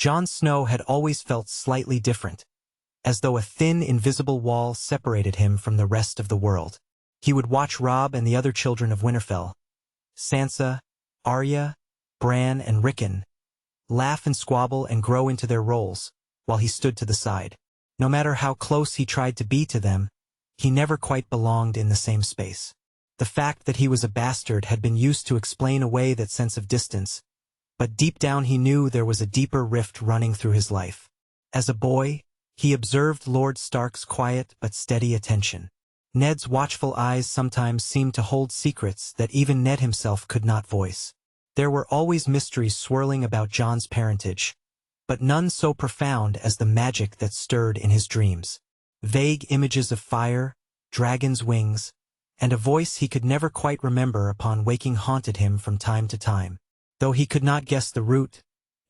Jon Snow had always felt slightly different, as though a thin, invisible wall separated him from the rest of the world. He would watch Robb and the other children of Winterfell, Sansa, Arya, Bran, and Rickon, laugh and squabble and grow into their roles, while he stood to the side. No matter how close he tried to be to them, he never quite belonged in the same space. The fact that he was a bastard had been used to explain away that sense of distance, but deep down he knew there was a deeper rift running through his life. As a boy, he observed Lord Stark's quiet but steady attention. Ned's watchful eyes sometimes seemed to hold secrets that even Ned himself could not voice. There were always mysteries swirling about Jon's parentage, but none so profound as the magic that stirred in his dreams. Vague images of fire, dragon's wings, and a voice he could never quite remember upon waking haunted him from time to time. Though he could not guess the root,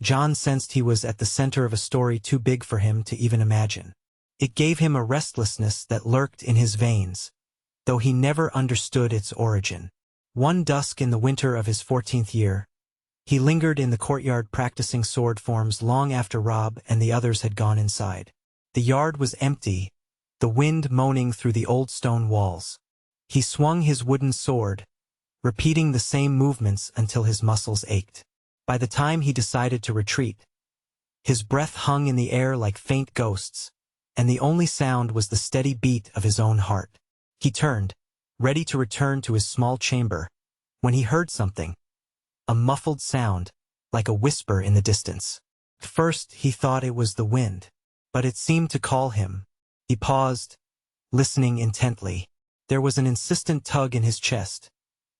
Jon sensed he was at the center of a story too big for him to even imagine. It gave him a restlessness that lurked in his veins, though he never understood its origin. One dusk in the winter of his 14th year, he lingered in the courtyard practicing sword forms long after Robb and the others had gone inside. The yard was empty, the wind moaning through the old stone walls. He swung his wooden sword, repeating the same movements until his muscles ached. By the time he decided to retreat, his breath hung in the air like faint ghosts, and the only sound was the steady beat of his own heart. He turned, ready to return to his small chamber, when he heard something. A muffled sound, like a whisper in the distance. At first he thought it was the wind, but it seemed to call him. He paused, listening intently. There was an insistent tug in his chest,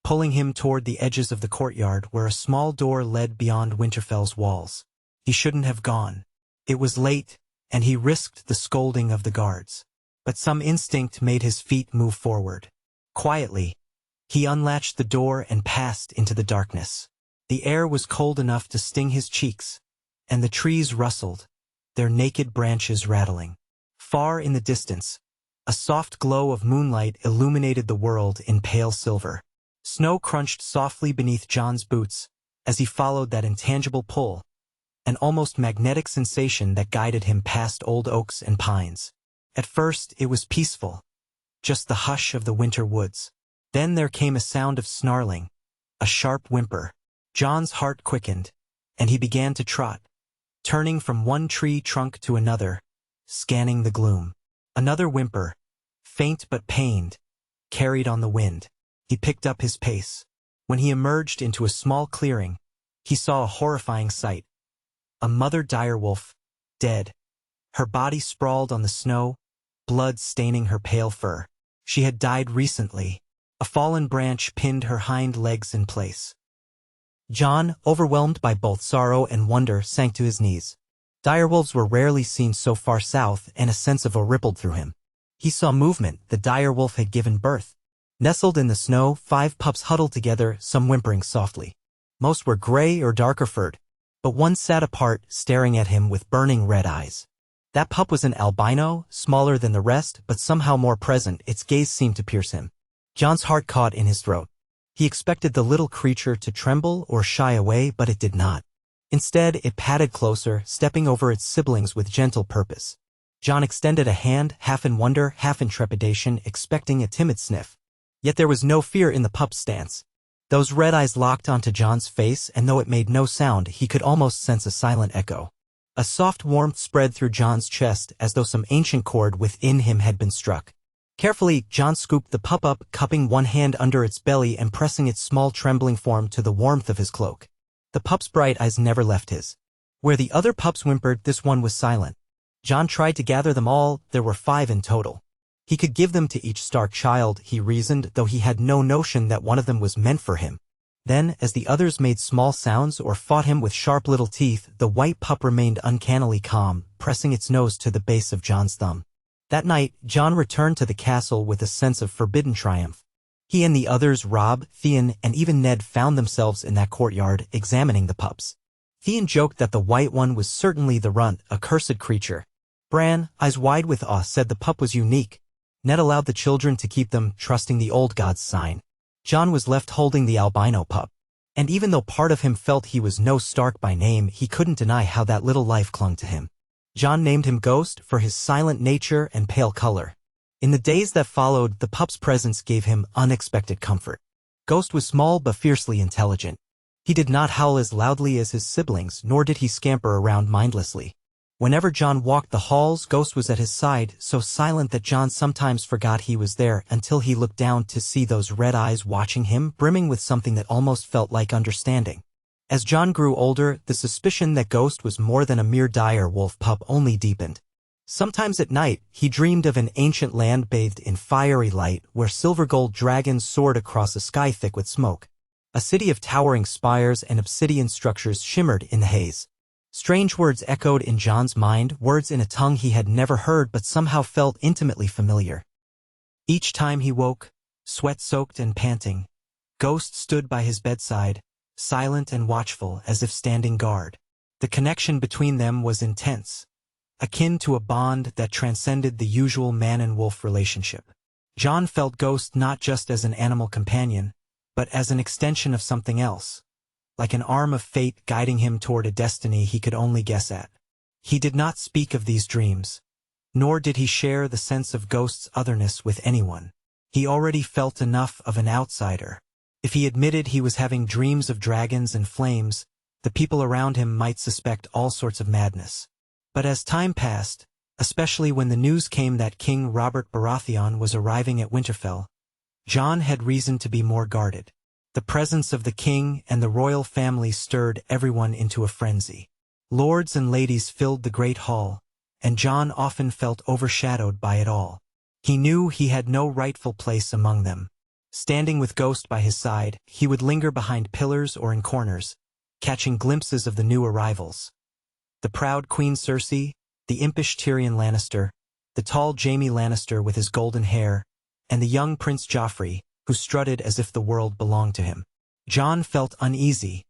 pulling him toward the edges of the courtyard where a small door led beyond Winterfell's walls. He shouldn't have gone. It was late, and he risked the scolding of the guards. But some instinct made his feet move forward. Quietly, he unlatched the door and passed into the darkness. The air was cold enough to sting his cheeks, and the trees rustled, their naked branches rattling. Far in the distance, a soft glow of moonlight illuminated the world in pale silver. Snow crunched softly beneath Jon's boots as he followed that intangible pull, an almost magnetic sensation that guided him past old oaks and pines. At first it was peaceful, just the hush of the winter woods. Then there came a sound of snarling, a sharp whimper. Jon's heart quickened, and he began to trot, turning from one tree trunk to another, scanning the gloom. Another whimper, faint but pained, carried on the wind. He picked up his pace. When he emerged into a small clearing, he saw a horrifying sight. A mother direwolf, dead. Her body sprawled on the snow, blood staining her pale fur. She had died recently. A fallen branch pinned her hind legs in place. Jon, overwhelmed by both sorrow and wonder, sank to his knees. Direwolves were rarely seen so far south, and a sense of awe rippled through him. He saw movement. The direwolf had given birth. Nestled in the snow, 5 pups huddled together, some whimpering softly. Most were gray or darker furred, but one sat apart, staring at him with burning red eyes. That pup was an albino, smaller than the rest, but somehow more present. Its gaze seemed to pierce him. Jon's heart caught in his throat. He expected the little creature to tremble or shy away, but it did not. Instead, it padded closer, stepping over its siblings with gentle purpose. Jon extended a hand, half in wonder, half in trepidation, expecting a timid sniff. Yet there was no fear in the pup's stance. Those red eyes locked onto Jon's face, and though it made no sound, he could almost sense a silent echo. A soft warmth spread through Jon's chest, as though some ancient chord within him had been struck. Carefully, Jon scooped the pup up, cupping one hand under its belly and pressing its small trembling form to the warmth of his cloak. The pup's bright eyes never left his. Where the other pups whimpered, this one was silent. Jon tried to gather them all. There were 5 in total. He could give them to each Stark child, he reasoned, though he had no notion that one of them was meant for him. Then, as the others made small sounds or fought him with sharp little teeth, the white pup remained uncannily calm, pressing its nose to the base of Jon's thumb. That night, Jon returned to the castle with a sense of forbidden triumph. He and the others, Robb, Theon, and even Ned, found themselves in that courtyard, examining the pups. Theon joked that the white one was certainly the runt, a cursed creature. Bran, eyes wide with awe, said the pup was unique. Ned allowed the children to keep them, trusting the old god's sign. Jon was left holding the albino pup. And even though part of him felt he was no Stark by name, he couldn't deny how that little life clung to him. Jon named him Ghost for his silent nature and pale color. In the days that followed, the pup's presence gave him unexpected comfort. Ghost was small but fiercely intelligent. He did not howl as loudly as his siblings, nor did he scamper around mindlessly. Whenever Jon walked the halls, Ghost was at his side, so silent that Jon sometimes forgot he was there until he looked down to see those red eyes watching him, brimming with something that almost felt like understanding. As Jon grew older, the suspicion that Ghost was more than a mere dire wolf pup only deepened. Sometimes at night, he dreamed of an ancient land bathed in fiery light where silver-gold dragons soared across a sky thick with smoke. A city of towering spires and obsidian structures shimmered in the haze. Strange words echoed in Jon's mind, words in a tongue he had never heard but somehow felt intimately familiar. Each time he woke, sweat-soaked and panting, Ghost stood by his bedside, silent and watchful as if standing guard. The connection between them was intense, akin to a bond that transcended the usual man and wolf relationship. Jon felt Ghost not just as an animal companion, but as an extension of something else, like an arm of fate guiding him toward a destiny he could only guess at. He did not speak of these dreams, nor did he share the sense of Ghost's otherness with anyone. He already felt enough of an outsider. If he admitted he was having dreams of dragons and flames, the people around him might suspect all sorts of madness. But as time passed, especially when the news came that King Robert Baratheon was arriving at Winterfell, Jon had reason to be more guarded. The presence of the king and the royal family stirred everyone into a frenzy. Lords and ladies filled the great hall, and Jon often felt overshadowed by it all. He knew he had no rightful place among them. Standing with Ghost by his side, he would linger behind pillars or in corners, catching glimpses of the new arrivals. The proud Queen Cersei, the impish Tyrion Lannister, the tall Jaime Lannister with his golden hair, and the young Prince Joffrey, who strutted as if the world belonged to him. Jon felt uneasy,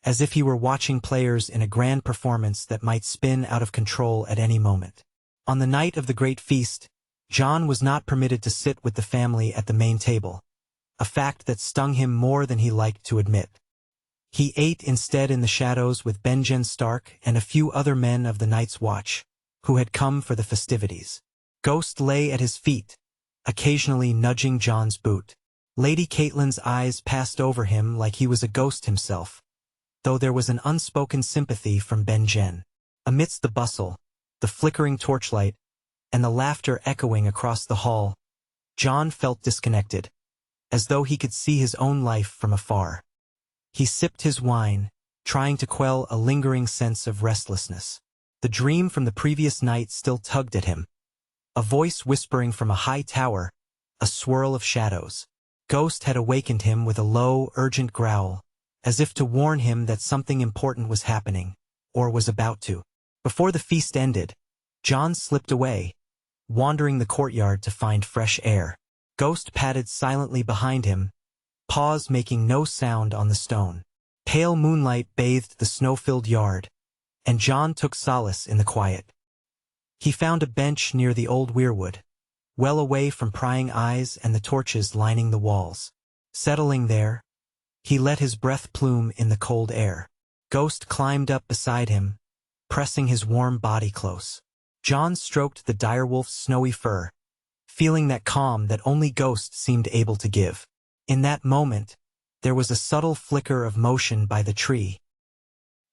as if he were watching players in a grand performance that might spin out of control at any moment. On the night of the great feast, Jon was not permitted to sit with the family at the main table, a fact that stung him more than he liked to admit. He ate instead in the shadows with Benjen Stark and a few other men of the Night's Watch, who had come for the festivities. Ghost lay at his feet, occasionally nudging Jon's boot. Lady Catelyn's eyes passed over him like he was a ghost himself, though there was an unspoken sympathy from Benjen. Amidst the bustle, the flickering torchlight, and the laughter echoing across the hall, Jon felt disconnected, as though he could see his own life from afar. He sipped his wine, trying to quell a lingering sense of restlessness. The dream from the previous night still tugged at him. A voice whispering from a high tower, a swirl of shadows. Ghost had awakened him with a low, urgent growl, as if to warn him that something important was happening, or was about to. Before the feast ended, Jon slipped away, wandering the courtyard to find fresh air. Ghost padded silently behind him, paws making no sound on the stone. Pale moonlight bathed the snow-filled yard, and Jon took solace in the quiet. He found a bench near the old weirwood, well away from prying eyes and the torches lining the walls. Settling there, he let his breath plume in the cold air. Ghost climbed up beside him, pressing his warm body close. Jon stroked the direwolf's snowy fur, feeling that calm that only Ghost seemed able to give. In that moment, there was a subtle flicker of motion by the tree.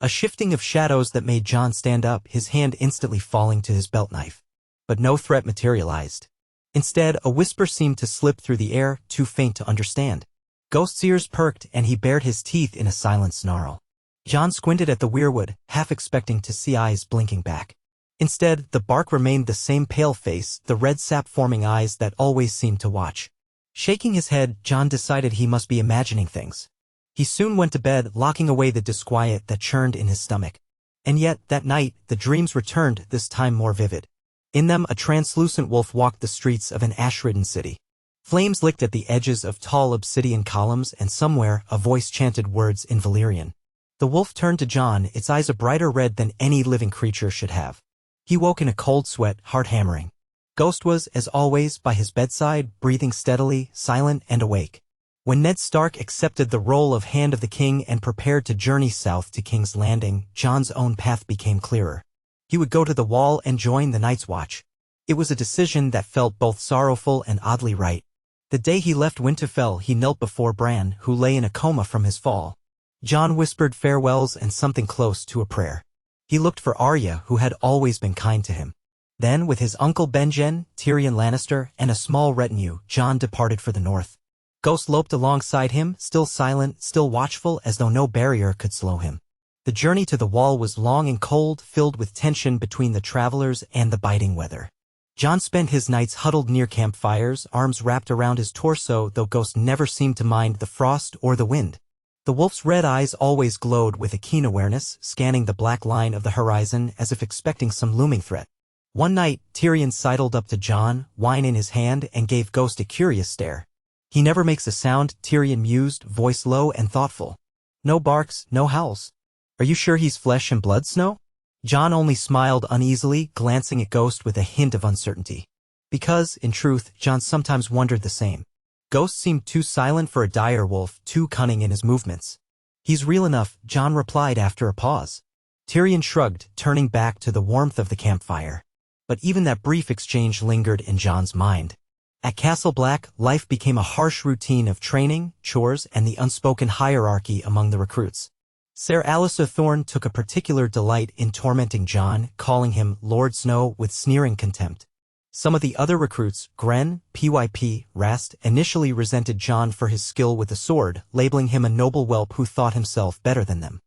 A shifting of shadows that made Jon stand up, his hand instantly falling to his belt knife. But no threat materialized. Instead, a whisper seemed to slip through the air, too faint to understand. Ghost's ears perked and he bared his teeth in a silent snarl. Jon squinted at the weirwood, half expecting to see eyes blinking back. Instead, the bark remained the same pale face, the red sap-forming eyes that always seemed to watch. Shaking his head, Jon decided he must be imagining things. He soon went to bed, locking away the disquiet that churned in his stomach. And yet, that night, the dreams returned, this time more vivid. In them, a translucent wolf walked the streets of an ash-ridden city. Flames licked at the edges of tall obsidian columns, and somewhere, a voice chanted words in Valyrian. The wolf turned to Jon, its eyes a brighter red than any living creature should have. He woke in a cold sweat, heart hammering. Ghost was, as always, by his bedside, breathing steadily, silent and awake. When Ned Stark accepted the role of Hand of the King and prepared to journey south to King's Landing, Jon's own path became clearer. He would go to the Wall and join the Night's Watch. It was a decision that felt both sorrowful and oddly right. The day he left Winterfell, he knelt before Bran, who lay in a coma from his fall. Jon whispered farewells and something close to a prayer. He looked for Arya, who had always been kind to him. Then, with his uncle Benjen, Tyrion Lannister, and a small retinue, Jon departed for the north. Ghost loped alongside him, still silent, still watchful, as though no barrier could slow him. The journey to the Wall was long and cold, filled with tension between the travelers and the biting weather. Jon spent his nights huddled near campfires, arms wrapped around his torso, though Ghost never seemed to mind the frost or the wind. The wolf's red eyes always glowed with a keen awareness, scanning the black line of the horizon as if expecting some looming threat. One night, Tyrion sidled up to Jon, wine in his hand, and gave Ghost a curious stare. "He never makes a sound," Tyrion mused, voice low and thoughtful. "No barks, no howls. Are you sure he's flesh and blood, Snow?" Jon only smiled uneasily, glancing at Ghost with a hint of uncertainty. Because, in truth, Jon sometimes wondered the same. Ghost seemed too silent for a dire wolf, too cunning in his movements. "He's real enough," Jon replied after a pause. Tyrion shrugged, turning back to the warmth of the campfire. But even that brief exchange lingered in Jon's mind. At Castle Black, life became a harsh routine of training, chores, and the unspoken hierarchy among the recruits. Ser Alliser Thorne took a particular delight in tormenting Jon, calling him Lord Snow with sneering contempt. Some of the other recruits, Gren, Pyp, Rast, initially resented Jon for his skill with the sword, labeling him a noble whelp who thought himself better than them.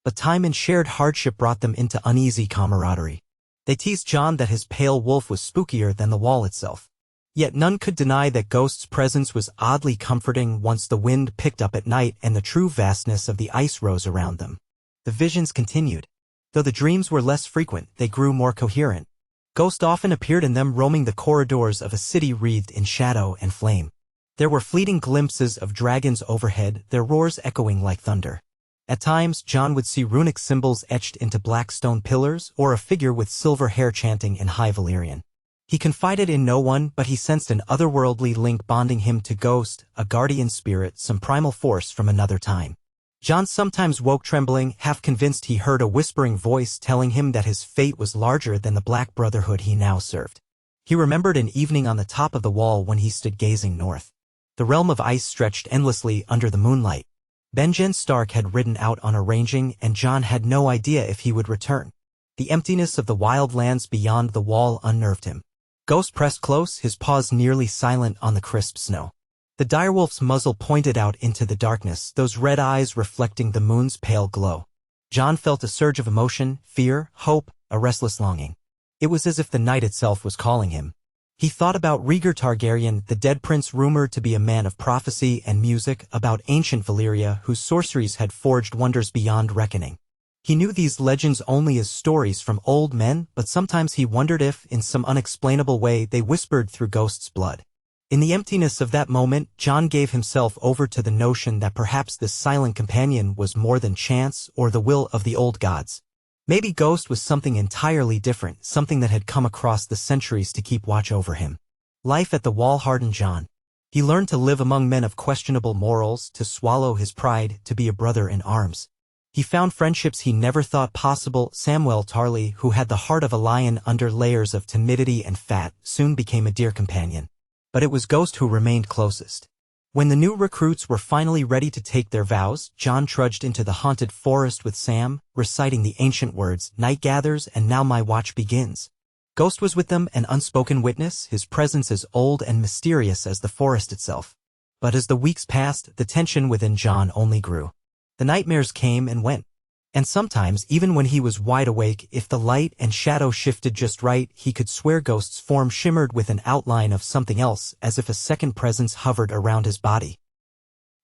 But time and shared hardship brought them into uneasy camaraderie. They teased Jon that his pale wolf was spookier than the Wall itself. Yet none could deny that Ghost's presence was oddly comforting once the wind picked up at night and the true vastness of the ice rose around them. The visions continued. Though the dreams were less frequent, they grew more coherent. Ghost often appeared in them, roaming the corridors of a city wreathed in shadow and flame. There were fleeting glimpses of dragons overhead, their roars echoing like thunder. At times, Jon would see runic symbols etched into black stone pillars, or a figure with silver hair chanting in High Valyrian. He confided in no one, but he sensed an otherworldly link bonding him to Ghost, a guardian spirit, some primal force from another time. Jon sometimes woke trembling, half convinced he heard a whispering voice telling him that his fate was larger than the Black Brotherhood he now served. He remembered an evening on the top of the Wall when he stood gazing north. The realm of ice stretched endlessly under the moonlight. Benjen Stark had ridden out on a ranging, and Jon had no idea if he would return. The emptiness of the wild lands beyond the Wall unnerved him. Ghost pressed close, his paws nearly silent on the crisp snow. The direwolf's muzzle pointed out into the darkness, those red eyes reflecting the moon's pale glow. Jon felt a surge of emotion, fear, hope, a restless longing. It was as if the night itself was calling him. He thought about Rhaegar Targaryen, the dead prince rumored to be a man of prophecy and music, about ancient Valyria, whose sorceries had forged wonders beyond reckoning. He knew these legends only as stories from old men, but sometimes he wondered if, in some unexplainable way, they whispered through Ghost's blood. In the emptiness of that moment, Jon gave himself over to the notion that perhaps this silent companion was more than chance or the will of the old gods. Maybe Ghost was something entirely different, something that had come across the centuries to keep watch over him. Life at the Wall hardened Jon. He learned to live among men of questionable morals, to swallow his pride, to be a brother in arms. He found friendships he never thought possible. Samwell Tarly, who had the heart of a lion under layers of timidity and fat, soon became a dear companion. But it was Ghost who remained closest. When the new recruits were finally ready to take their vows, Jon trudged into the haunted forest with Sam, reciting the ancient words, "Night gathers, and now my watch begins." Ghost was with them, an unspoken witness, his presence as old and mysterious as the forest itself. But as the weeks passed, the tension within Jon only grew. The nightmares came and went. And sometimes, even when he was wide awake, if the light and shadow shifted just right, he could swear Ghost's form shimmered with an outline of something else, as if a second presence hovered around his body.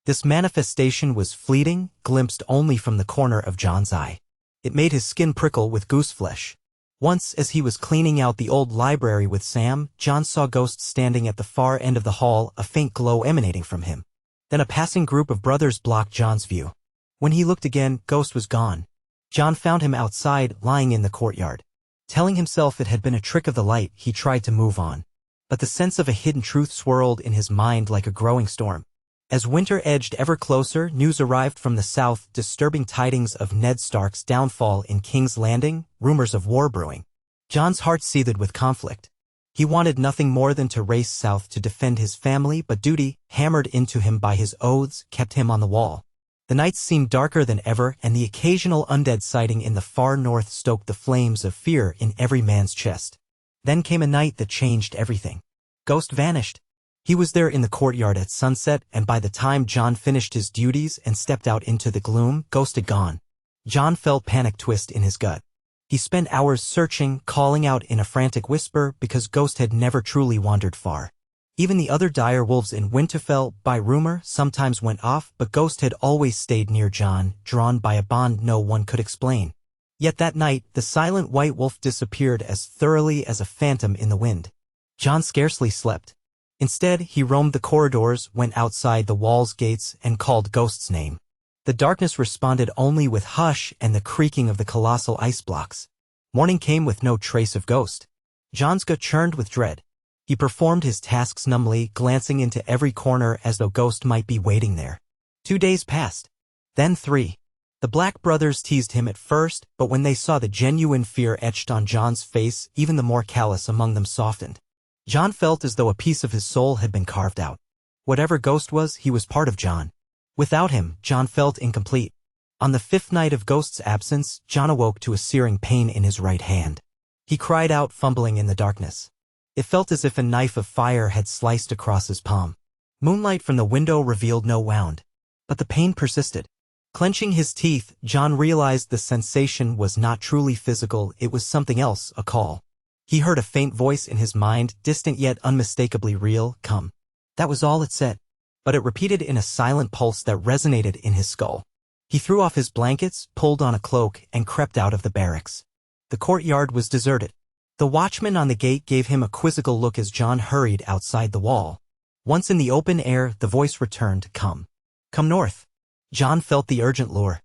This manifestation was fleeting, glimpsed only from the corner of Jon's eye. It made his skin prickle with gooseflesh. Once, as he was cleaning out the old library with Sam, Jon saw Ghost standing at the far end of the hall, a faint glow emanating from him. Then a passing group of brothers blocked Jon's view. When he looked again, Ghost was gone. Jon found him outside, lying in the courtyard. Telling himself it had been a trick of the light, he tried to move on. But the sense of a hidden truth swirled in his mind like a growing storm. As winter edged ever closer, news arrived from the south, disturbing tidings of Ned Stark's downfall in King's Landing, rumors of war brewing. Jon's heart seethed with conflict. He wanted nothing more than to race south to defend his family, but duty, hammered into him by his oaths, kept him on the wall. The nights seemed darker than ever, and the occasional undead sighting in the far north stoked the flames of fear in every man's chest. Then came a night that changed everything. Ghost vanished. He was there in the courtyard at sunset, and by the time Jon finished his duties and stepped out into the gloom, Ghost had gone. Jon felt panic twist in his gut. He spent hours searching, calling out in a frantic whisper, because Ghost had never truly wandered far. Even the other dire wolves in Winterfell, by rumor, sometimes went off, but Ghost had always stayed near Jon, drawn by a bond no one could explain. Yet that night, the silent white wolf disappeared as thoroughly as a phantom in the wind. Jon scarcely slept. Instead, he roamed the corridors, went outside the wall's gates, and called Ghost's name. The darkness responded only with hush and the creaking of the colossal ice blocks. Morning came with no trace of Ghost. Jon's gut churned with dread. He performed his tasks numbly, glancing into every corner as though Ghost might be waiting there. 2 days passed. Then 3. The Black brothers teased him at first, but when they saw the genuine fear etched on Jon's face, even the more callous among them softened. Jon felt as though a piece of his soul had been carved out. Whatever Ghost was, he was part of Jon. Without him, Jon felt incomplete. On the 5th night of Ghost's absence, Jon awoke to a searing pain in his right hand. He cried out, fumbling in the darkness. It felt as if a knife of fire had sliced across his palm. Moonlight from the window revealed no wound. But the pain persisted. Clenching his teeth, Jon realized the sensation was not truly physical, it was something else, a call. He heard a faint voice in his mind, distant yet unmistakably real, "Come." That was all it said. But it repeated in a silent pulse that resonated in his skull. He threw off his blankets, pulled on a cloak, and crept out of the barracks. The courtyard was deserted. The watchman on the gate gave him a quizzical look as Jon hurried outside the wall. Once in the open air, the voice returned, "Come. Come north." Jon felt the urgent lure.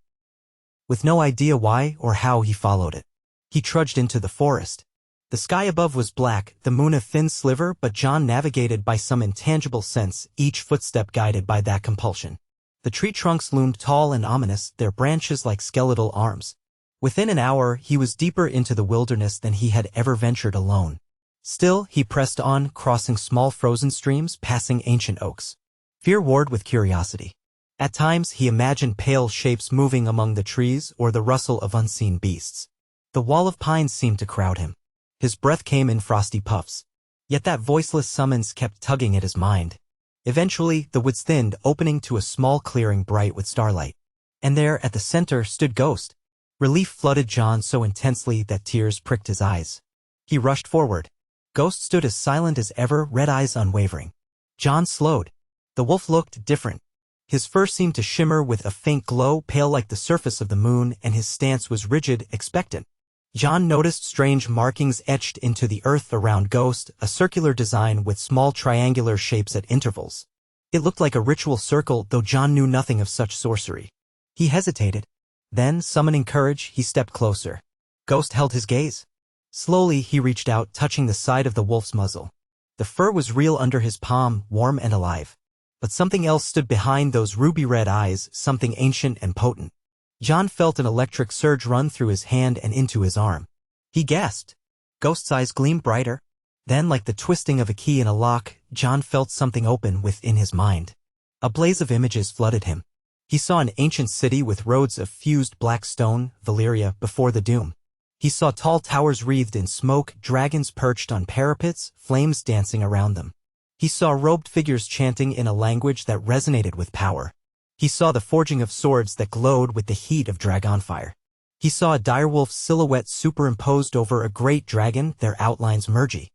With no idea why or how, he followed it. He trudged into the forest. The sky above was black, the moon a thin sliver, but Jon navigated by some intangible sense, each footstep guided by that compulsion. The tree trunks loomed tall and ominous, their branches like skeletal arms. Within an hour, he was deeper into the wilderness than he had ever ventured alone. Still, he pressed on, crossing small frozen streams, passing ancient oaks. Fear warred with curiosity. At times, he imagined pale shapes moving among the trees or the rustle of unseen beasts. The wall of pines seemed to crowd him. His breath came in frosty puffs. Yet that voiceless summons kept tugging at his mind. Eventually, the woods thinned, opening to a small clearing bright with starlight. And there, at the center, stood Ghost. Relief flooded Jon so intensely that tears pricked his eyes. He rushed forward. Ghost stood as silent as ever, red eyes unwavering. Jon slowed. The wolf looked different. His fur seemed to shimmer with a faint glow, pale like the surface of the moon, and his stance was rigid, expectant. Jon noticed strange markings etched into the earth around Ghost, a circular design with small triangular shapes at intervals. It looked like a ritual circle, though Jon knew nothing of such sorcery. He hesitated. Then, summoning courage, he stepped closer. Ghost held his gaze. Slowly, he reached out, touching the side of the wolf's muzzle. The fur was real under his palm, warm and alive. But something else stood behind those ruby-red eyes, something ancient and potent. Jon felt an electric surge run through his hand and into his arm. He gasped. Ghost's eyes gleamed brighter. Then, like the twisting of a key in a lock, Jon felt something open within his mind. A blaze of images flooded him. He saw an ancient city with roads of fused black stone, Valyria, before the doom. He saw tall towers wreathed in smoke, dragons perched on parapets, flames dancing around them. He saw robed figures chanting in a language that resonated with power. He saw the forging of swords that glowed with the heat of dragonfire. He saw a direwolf silhouette superimposed over a great dragon, their outlines merging.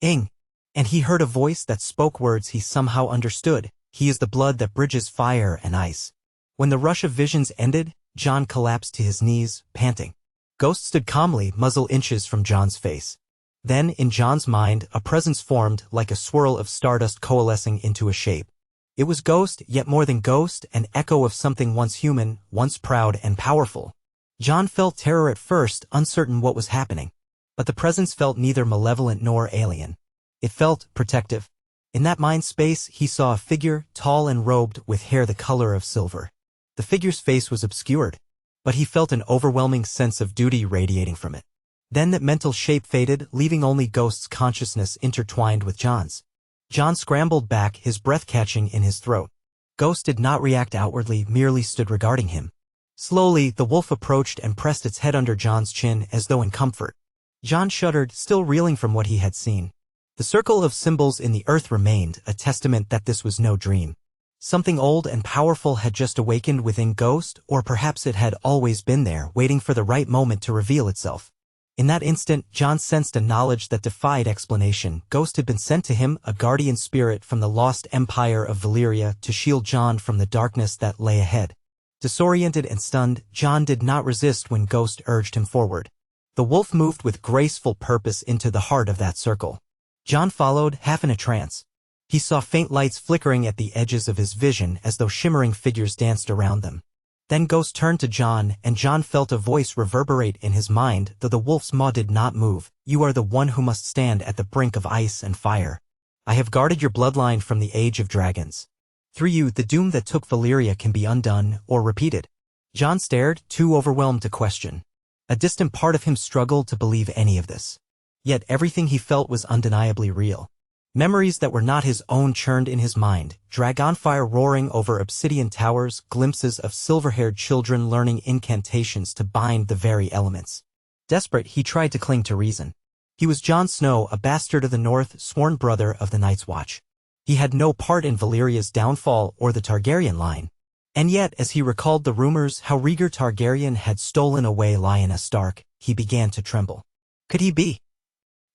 "Ing." And he heard a voice that spoke words he somehow understood. "He is the blood that bridges fire and ice." When the rush of visions ended, Jon collapsed to his knees, panting. Ghost stood calmly, muzzle inches from Jon's face. Then, in Jon's mind, a presence formed, like a swirl of stardust coalescing into a shape. It was Ghost, yet more than Ghost, an echo of something once human, once proud and powerful. Jon felt terror at first, uncertain what was happening. But the presence felt neither malevolent nor alien. It felt protective. In that mind space, he saw a figure, tall and robed, with hair the color of silver. The figure's face was obscured, but he felt an overwhelming sense of duty radiating from it. Then that mental shape faded, leaving only Ghost's consciousness intertwined with John's. John scrambled back, his breath catching in his throat. Ghost did not react outwardly, merely stood regarding him. Slowly, the wolf approached and pressed its head under John's chin as though in comfort. John shuddered, still reeling from what he had seen. The circle of symbols in the earth remained, a testament that this was no dream. Something old and powerful had just awakened within Ghost, or perhaps it had always been there, waiting for the right moment to reveal itself. In that instant, John sensed a knowledge that defied explanation. Ghost had been sent to him, a guardian spirit from the lost empire of Valyria, to shield John from the darkness that lay ahead. Disoriented and stunned, John did not resist when Ghost urged him forward. The wolf moved with graceful purpose into the heart of that circle. John followed, half in a trance. He saw faint lights flickering at the edges of his vision as though shimmering figures danced around them. Then Ghost turned to John, and John felt a voice reverberate in his mind, though the wolf's maw did not move. "You are the one who must stand at the brink of ice and fire. I have guarded your bloodline from the age of dragons. Through you, the doom that took Valyria can be undone, or repeated." John stared, too overwhelmed to question. A distant part of him struggled to believe any of this. Yet everything he felt was undeniably real. Memories that were not his own churned in his mind, dragonfire roaring over obsidian towers, glimpses of silver-haired children learning incantations to bind the very elements. Desperate, he tried to cling to reason. He was Jon Snow, a bastard of the North, sworn brother of the Night's Watch. He had no part in Valyria's downfall or the Targaryen line. And yet, as he recalled the rumors how Rhaegar Targaryen had stolen away Lyanna Stark, he began to tremble. Could he be?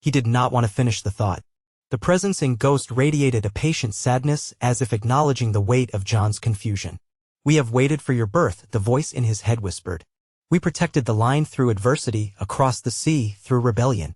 He did not want to finish the thought. The presence in Ghost radiated a patient sadness, as if acknowledging the weight of John's confusion. "We have waited for your birth," the voice in his head whispered. "We protected the line through adversity, across the sea, through rebellion.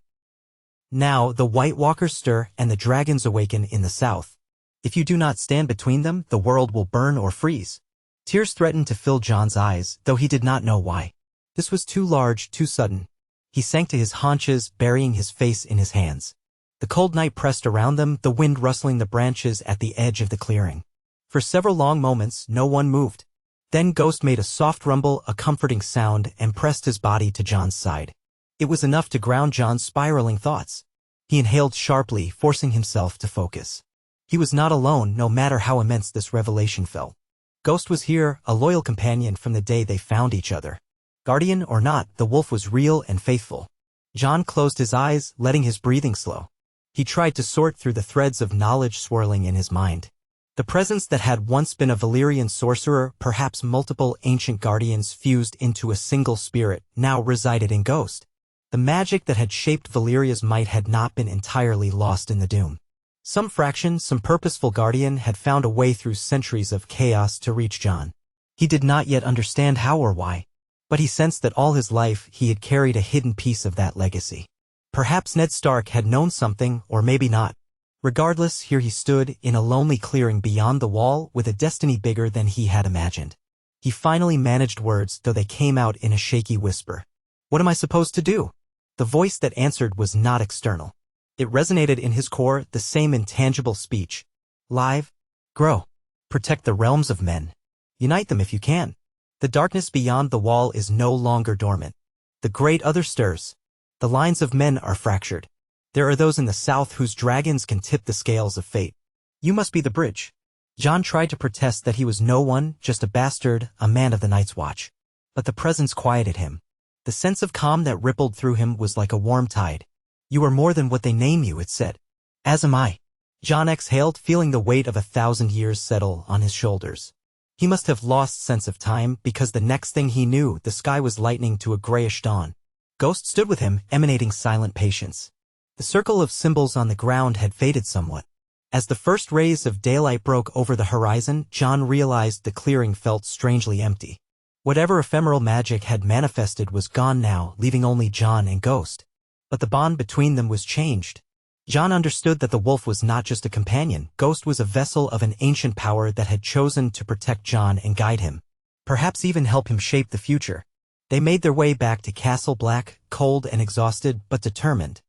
Now the White Walkers stir and the dragons awaken in the south. If you do not stand between them, the world will burn or freeze." Tears threatened to fill John's eyes, though he did not know why. This was too large, too sudden. He sank to his haunches, burying his face in his hands. The cold night pressed around them, the wind rustling the branches at the edge of the clearing. For several long moments, no one moved. Then Ghost made a soft rumble, a comforting sound, and pressed his body to John's side. It was enough to ground John's spiraling thoughts. He inhaled sharply, forcing himself to focus. He was not alone, no matter how immense this revelation felt. Ghost was here, a loyal companion from the day they found each other. Guardian or not, the wolf was real and faithful. John closed his eyes, letting his breathing slow. He tried to sort through the threads of knowledge swirling in his mind. The presence that had once been a Valyrian sorcerer, perhaps multiple ancient guardians fused into a single spirit, now resided in Ghost. The magic that had shaped Valyria's might had not been entirely lost in the doom. Some fraction, some purposeful guardian had found a way through centuries of chaos to reach John. He did not yet understand how or why, but he sensed that all his life he had carried a hidden piece of that legacy. Perhaps Ned Stark had known something, or maybe not. Regardless, here he stood, in a lonely clearing beyond the wall, with a destiny bigger than he had imagined. He finally managed words, though they came out in a shaky whisper. "What am I supposed to do?" The voice that answered was not external. It resonated in his core, the same intangible speech. "Live, grow, protect the realms of men. Unite them if you can. The darkness beyond the wall is no longer dormant. The great other stirs. The lines of men are fractured. There are those in the south whose dragons can tip the scales of fate. You must be the bridge." John tried to protest that he was no one, just a bastard, a man of the Night's Watch. But the presence quieted him. The sense of calm that rippled through him was like a warm tide. "You are more than what they name you," it said. "As am I." John exhaled, feeling the weight of 1,000 years settle on his shoulders. He must have lost sense of time, because the next thing he knew, the sky was lightening to a grayish dawn. Ghost stood with him, emanating silent patience. The circle of symbols on the ground had faded somewhat. As the first rays of daylight broke over the horizon, John realized the clearing felt strangely empty. Whatever ephemeral magic had manifested was gone now, leaving only John and Ghost. But the bond between them was changed. John understood that the wolf was not just a companion. Ghost was a vessel of an ancient power that had chosen to protect John and guide him. Perhaps even help him shape the future. They made their way back to Castle Black, cold and exhausted, but determined.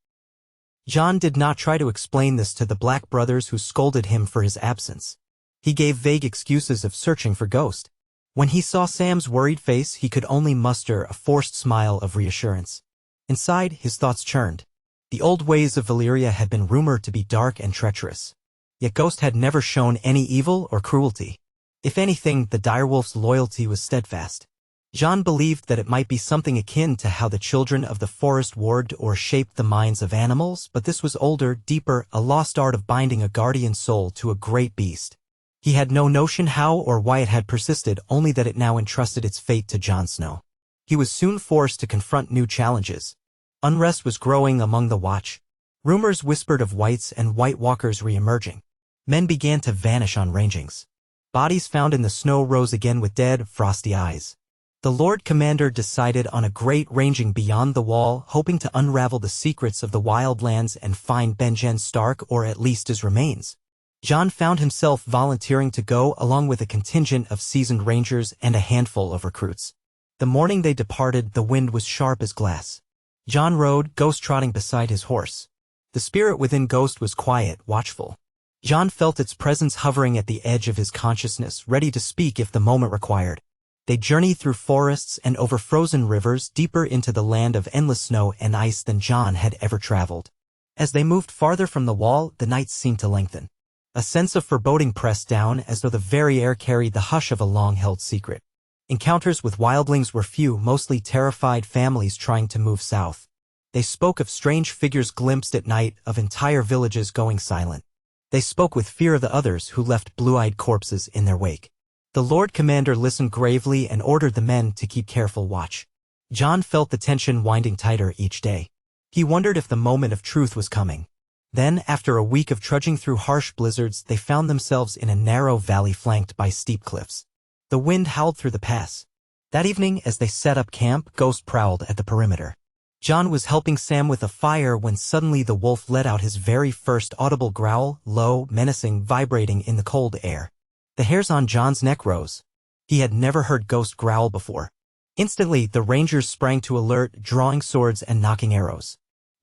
John did not try to explain this to the Black brothers who scolded him for his absence. He gave vague excuses of searching for Ghost. When he saw Sam's worried face, he could only muster a forced smile of reassurance. Inside, his thoughts churned. The old ways of Valyria had been rumored to be dark and treacherous. Yet Ghost had never shown any evil or cruelty. If anything, the direwolf's loyalty was steadfast. John believed that it might be something akin to how the children of the forest warred or shaped the minds of animals, but this was older, deeper, a lost art of binding a guardian soul to a great beast. He had no notion how or why it had persisted, only that it now entrusted its fate to Jon Snow. He was soon forced to confront new challenges. Unrest was growing among the Watch. Rumors whispered of Whites and White Walkers re-emerging. Men began to vanish on rangings. Bodies found in the snow rose again with dead, frosty eyes. The Lord Commander decided on a great ranging beyond the wall, hoping to unravel the secrets of the wildlands and find Benjen Stark, or at least his remains. Jon found himself volunteering to go along with a contingent of seasoned rangers and a handful of recruits. The morning they departed, the wind was sharp as glass. Jon rode, Ghost trotting beside his horse. The spirit within Ghost was quiet, watchful. Jon felt its presence hovering at the edge of his consciousness, ready to speak if the moment required. They journeyed through forests and over frozen rivers, deeper into the land of endless snow and ice than Jon had ever traveled. As they moved farther from the wall, the nights seemed to lengthen. A sense of foreboding pressed down, as though the very air carried the hush of a long-held secret. Encounters with wildlings were few, mostly terrified families trying to move south. They spoke of strange figures glimpsed at night, of entire villages going silent. They spoke with fear of the others who left blue-eyed corpses in their wake. The Lord Commander listened gravely and ordered the men to keep careful watch. Jon felt the tension winding tighter each day. He wondered if the moment of truth was coming. Then, after a week of trudging through harsh blizzards, they found themselves in a narrow valley flanked by steep cliffs. The wind howled through the pass. That evening, as they set up camp, Ghost prowled at the perimeter. Jon was helping Sam with a fire when suddenly the wolf let out his very first audible growl, low, menacing, vibrating in the cold air. The hairs on Jon's neck rose. He had never heard Ghost growl before. Instantly, the rangers sprang to alert, drawing swords and knocking arrows.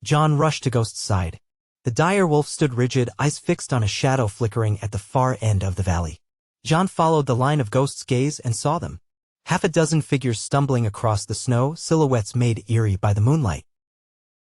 Jon rushed to Ghost's side. The dire wolf stood rigid, eyes fixed on a shadow flickering at the far end of the valley. Jon followed the line of Ghost's gaze and saw them. Half a dozen figures stumbling across the snow, silhouettes made eerie by the moonlight.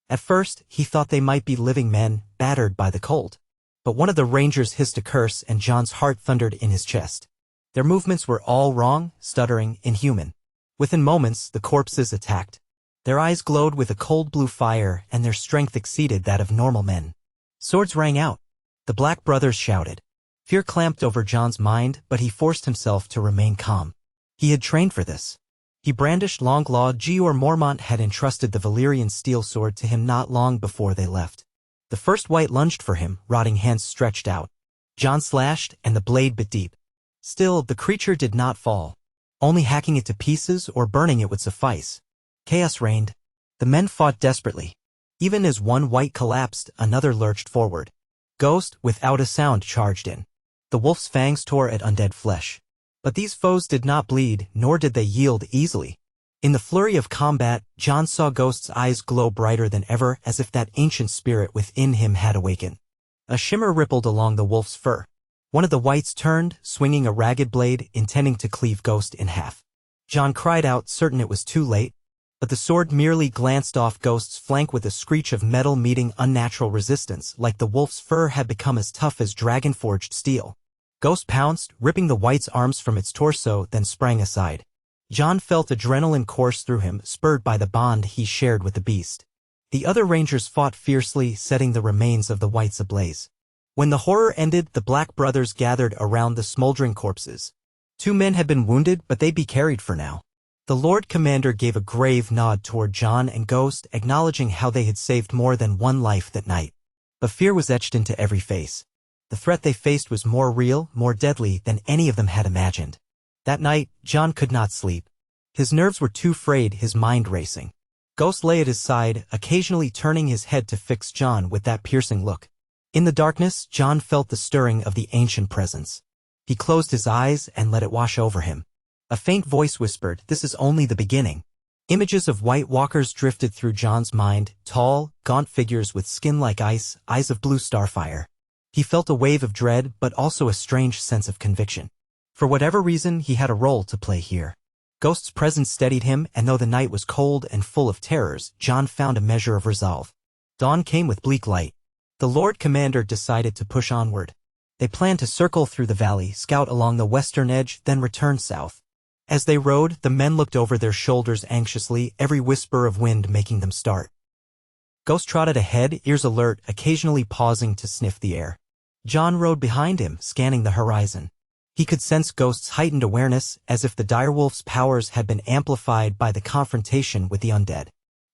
At first, he thought they might be living men, battered by the cold. But one of the rangers hissed a curse and Jon's heart thundered in his chest. Their movements were all wrong, stuttering, inhuman. Within moments, the corpses attacked. Their eyes glowed with a cold blue fire and their strength exceeded that of normal men. Swords rang out. The Black brothers shouted. Fear clamped over Jon's mind, but he forced himself to remain calm. He had trained for this. He brandished Longclaw. Gior Mormont had entrusted the Valyrian steel sword to him not long before they left. The first White lunged for him, rotting hands stretched out. Jon slashed, and the blade bit deep. Still, the creature did not fall. Only hacking it to pieces or burning it would suffice. Chaos reigned. The men fought desperately. Even as one White collapsed, another lurched forward. Ghost, without a sound, charged in. The wolf's fangs tore at undead flesh. But these foes did not bleed, nor did they yield easily. In the flurry of combat, Jon saw Ghost's eyes glow brighter than ever, as if that ancient spirit within him had awakened. A shimmer rippled along the wolf's fur. One of the Whites turned, swinging a ragged blade, intending to cleave Ghost in half. Jon cried out, certain it was too late. But the sword merely glanced off Ghost's flank with a screech of metal meeting unnatural resistance, like the wolf's fur had become as tough as dragon-forged steel. Ghost pounced, ripping the White's arms from its torso, then sprang aside. Jon felt adrenaline course through him, spurred by the bond he shared with the beast. The other rangers fought fiercely, setting the remains of the Whites ablaze. When the horror ended, the Black brothers gathered around the smoldering corpses. 2 men had been wounded, but they'd be carried for now. The Lord Commander gave a grave nod toward Jon and Ghost, acknowledging how they had saved more than one life that night. But fear was etched into every face. The threat they faced was more real, more deadly than any of them had imagined. That night, Jon could not sleep. His nerves were too frayed, his mind racing. Ghost lay at his side, occasionally turning his head to fix Jon with that piercing look. In the darkness, Jon felt the stirring of the ancient presence. He closed his eyes and let it wash over him. A faint voice whispered, "This is only the beginning." Images of white walkers drifted through John's mind, tall, gaunt figures with skin like ice, eyes of blue starfire. He felt a wave of dread but also a strange sense of conviction. For whatever reason, he had a role to play here. Ghost's presence steadied him, and though the night was cold and full of terrors, John found a measure of resolve. Dawn came with bleak light. The Lord Commander decided to push onward. They planned to circle through the valley, scout along the western edge, then return south. As they rode, the men looked over their shoulders anxiously, every whisper of wind making them start. Ghost trotted ahead, ears alert, occasionally pausing to sniff the air. John rode behind him, scanning the horizon. He could sense Ghost's heightened awareness, as if the direwolf's powers had been amplified by the confrontation with the undead.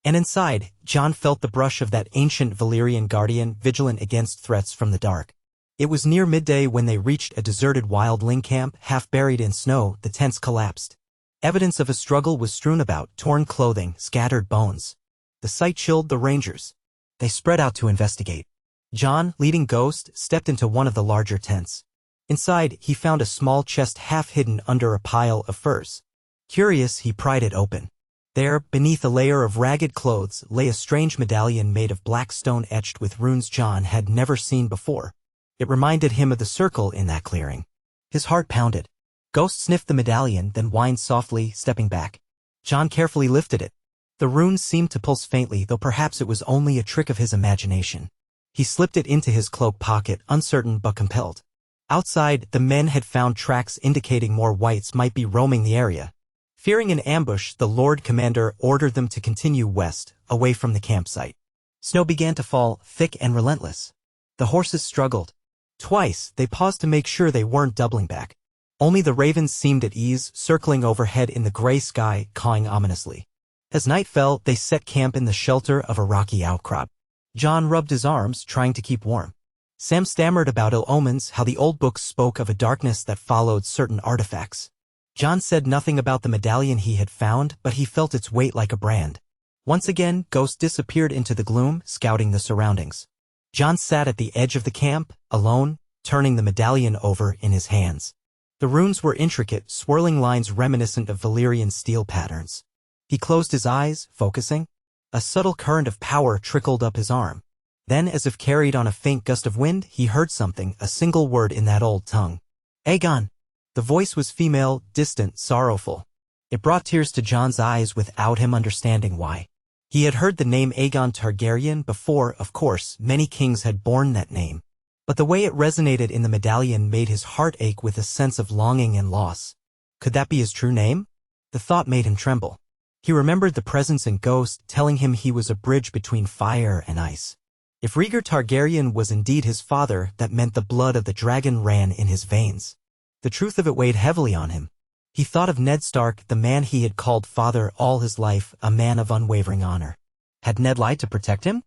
And inside, John felt the brush of that ancient Valyrian guardian, vigilant against threats from the dark. It was near midday when they reached a deserted wildling camp, half buried in snow. The tents collapsed. Evidence of a struggle was strewn about, torn clothing, scattered bones. The sight chilled the rangers. They spread out to investigate. John, leading Ghost, stepped into one of the larger tents. Inside, he found a small chest half hidden under a pile of furs. Curious, he pried it open. There, beneath a layer of ragged clothes, lay a strange medallion made of black stone etched with runes John had never seen before. It reminded him of the circle in that clearing. His heart pounded. Ghost sniffed the medallion, then whined softly, stepping back. John carefully lifted it. The runes seemed to pulse faintly, though perhaps it was only a trick of his imagination. He slipped it into his cloak pocket, uncertain but compelled. Outside, the men had found tracks indicating more whites might be roaming the area. Fearing an ambush, the Lord Commander ordered them to continue west, away from the campsite. Snow began to fall, thick and relentless. The horses struggled. Twice, they paused to make sure they weren't doubling back. Only the ravens seemed at ease, circling overhead in the gray sky, cawing ominously. As night fell, they set camp in the shelter of a rocky outcrop. John rubbed his arms, trying to keep warm. Sam stammered about ill omens, how the old books spoke of a darkness that followed certain artifacts. John said nothing about the medallion he had found, but he felt its weight like a brand. Once again, Ghost disappeared into the gloom, scouting the surroundings. John sat at the edge of the camp, alone, turning the medallion over in his hands. The runes were intricate, swirling lines reminiscent of Valyrian steel patterns. He closed his eyes, focusing. A subtle current of power trickled up his arm. Then, as if carried on a faint gust of wind, he heard something, a single word in that old tongue. Aegon. The voice was female, distant, sorrowful. It brought tears to John's eyes without him understanding why. He had heard the name Aegon Targaryen before, of course, many kings had borne that name. But the way it resonated in the medallion made his heart ache with a sense of longing and loss. Could that be his true name? The thought made him tremble. He remembered the presence in Ghost telling him he was a bridge between fire and ice. If Rhaegar Targaryen was indeed his father, that meant the blood of the dragon ran in his veins. The truth of it weighed heavily on him. He thought of Ned Stark, the man he had called father all his life, a man of unwavering honor. Had Ned lied to protect him?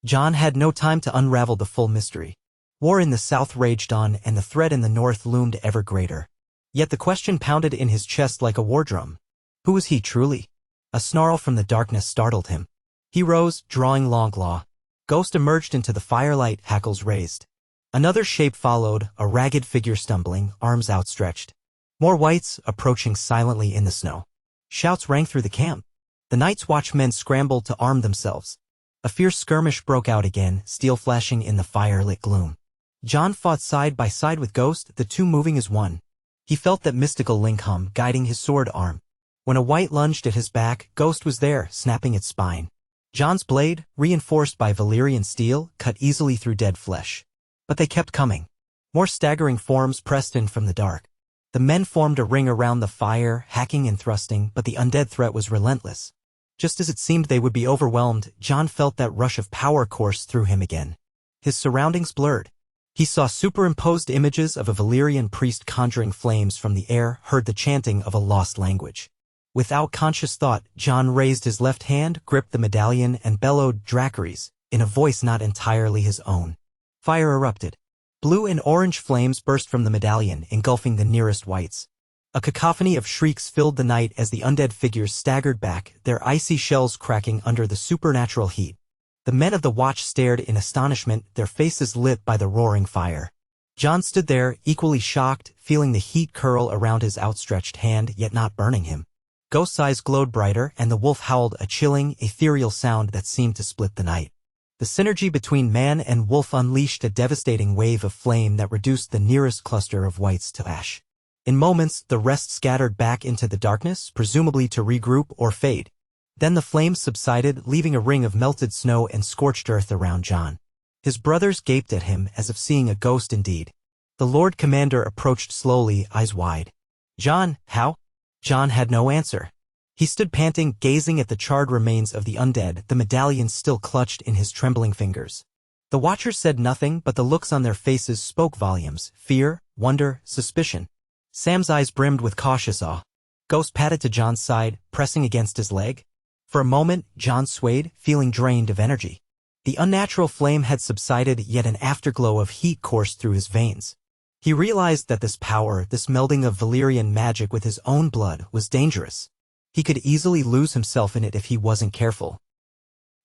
John had no time to unravel the full mystery. War in the south raged on, and the threat in the north loomed ever greater. Yet the question pounded in his chest like a war drum. Who was he truly? A snarl from the darkness startled him. He rose, drawing Longclaw. Ghost emerged into the firelight, hackles raised. Another shape followed, a ragged figure stumbling, arms outstretched. More whites, approaching silently in the snow. Shouts rang through the camp. The Night's Watchmen scrambled to arm themselves. A fierce skirmish broke out again, steel flashing in the firelit gloom. John fought side by side with Ghost, the two moving as one. He felt that mystical link hum, guiding his sword arm. When a white lunged at his back, Ghost was there, snapping its spine. John's blade, reinforced by Valyrian steel, cut easily through dead flesh. But they kept coming. More staggering forms pressed in from the dark. The men formed a ring around the fire, hacking and thrusting, but the undead threat was relentless. Just as it seemed they would be overwhelmed, John felt that rush of power course through him again. His surroundings blurred. He saw superimposed images of a Valyrian priest conjuring flames from the air, heard the chanting of a lost language. Without conscious thought, John raised his left hand, gripped the medallion, and bellowed, "Dracarys," in a voice not entirely his own. Fire erupted. Blue and orange flames burst from the medallion, engulfing the nearest whites. A cacophony of shrieks filled the night as the undead figures staggered back, their icy shells cracking under the supernatural heat. The men of the watch stared in astonishment, their faces lit by the roaring fire. John stood there, equally shocked, feeling the heat curl around his outstretched hand, yet not burning him. Ghost's eyes glowed brighter, and the wolf howled a chilling, ethereal sound that seemed to split the night. The synergy between man and wolf unleashed a devastating wave of flame that reduced the nearest cluster of whites to ash. In moments, the rest scattered back into the darkness, presumably to regroup or fade. Then the flames subsided, leaving a ring of melted snow and scorched earth around Jon. His brothers gaped at him as if seeing a ghost indeed. The Lord Commander approached slowly, eyes wide. "Jon, how?" Jon had no answer. He stood panting, gazing at the charred remains of the undead, the medallion still clutched in his trembling fingers. The Watchers said nothing, but the looks on their faces spoke volumes: fear, wonder, suspicion. Sam's eyes brimmed with cautious awe. Ghost padded to Jon's side, pressing against his leg. For a moment, Jon swayed, feeling drained of energy. The unnatural flame had subsided, yet an afterglow of heat coursed through his veins. He realized that this power, this melding of Valyrian magic with his own blood, was dangerous. He could easily lose himself in it if he wasn't careful.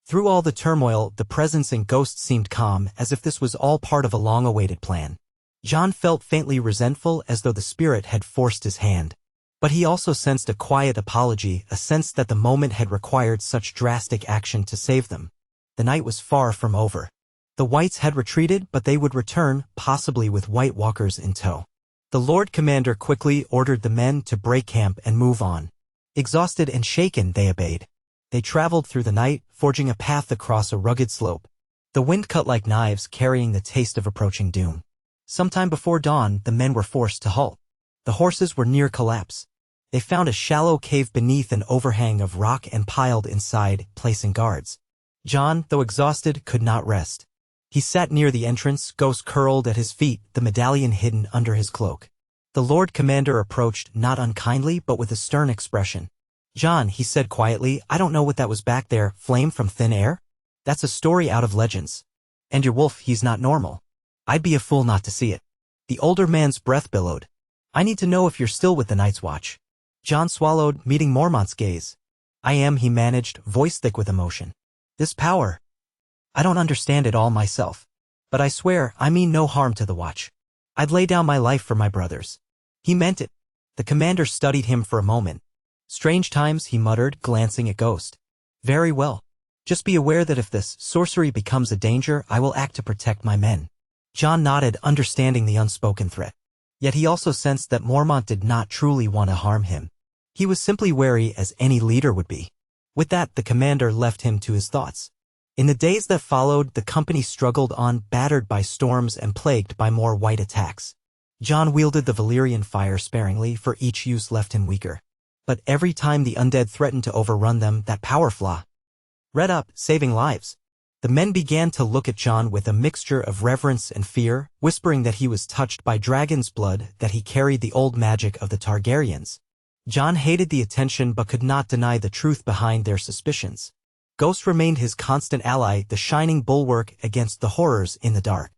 Through all the turmoil, the presence in Ghost seemed calm, as if this was all part of a long-awaited plan. Jon felt faintly resentful, as though the spirit had forced his hand. But he also sensed a quiet apology, a sense that the moment had required such drastic action to save them. The night was far from over. The Whites had retreated, but they would return, possibly with White Walkers in tow. The Lord Commander quickly ordered the men to break camp and move on. Exhausted and shaken, they obeyed. They traveled through the night, forging a path across a rugged slope. The wind cut like knives, carrying the taste of approaching doom. Sometime before dawn, the men were forced to halt. The horses were near collapse. They found a shallow cave beneath an overhang of rock and piled inside, placing guards. Jon, though exhausted, could not rest. He sat near the entrance, Ghost curled at his feet, the medallion hidden under his cloak. The Lord Commander approached, not unkindly, but with a stern expression. "Jon," he said quietly, "I don't know what that was back there, flame from thin air? That's a story out of legends. And your wolf, he's not normal. I'd be a fool not to see it." The older man's breath billowed. "I need to know if you're still with the Night's Watch." Jon swallowed, meeting Mormont's gaze. "I am," he managed, voice thick with emotion. "This power, I don't understand it all myself. But I swear, I mean no harm to the Watch. I'd lay down my life for my brothers." He meant it. The commander studied him for a moment. "Strange times," he muttered, glancing at Ghost. "Very well. Just be aware that if this sorcery becomes a danger, I will act to protect my men." Jon nodded, understanding the unspoken threat. Yet he also sensed that Mormont did not truly want to harm him. He was simply wary, as any leader would be. With that, the commander left him to his thoughts. In the days that followed, the company struggled on, battered by storms and plagued by more white attacks. Jon wielded the Valyrian fire sparingly, for each use left him weaker. But every time the undead threatened to overrun them, that power flaw read up, saving lives. The men began to look at Jon with a mixture of reverence and fear, whispering that he was touched by dragon's blood, that he carried the old magic of the Targaryens. Jon hated the attention but could not deny the truth behind their suspicions. Ghost remained his constant ally, the shining bulwark against the horrors in the dark.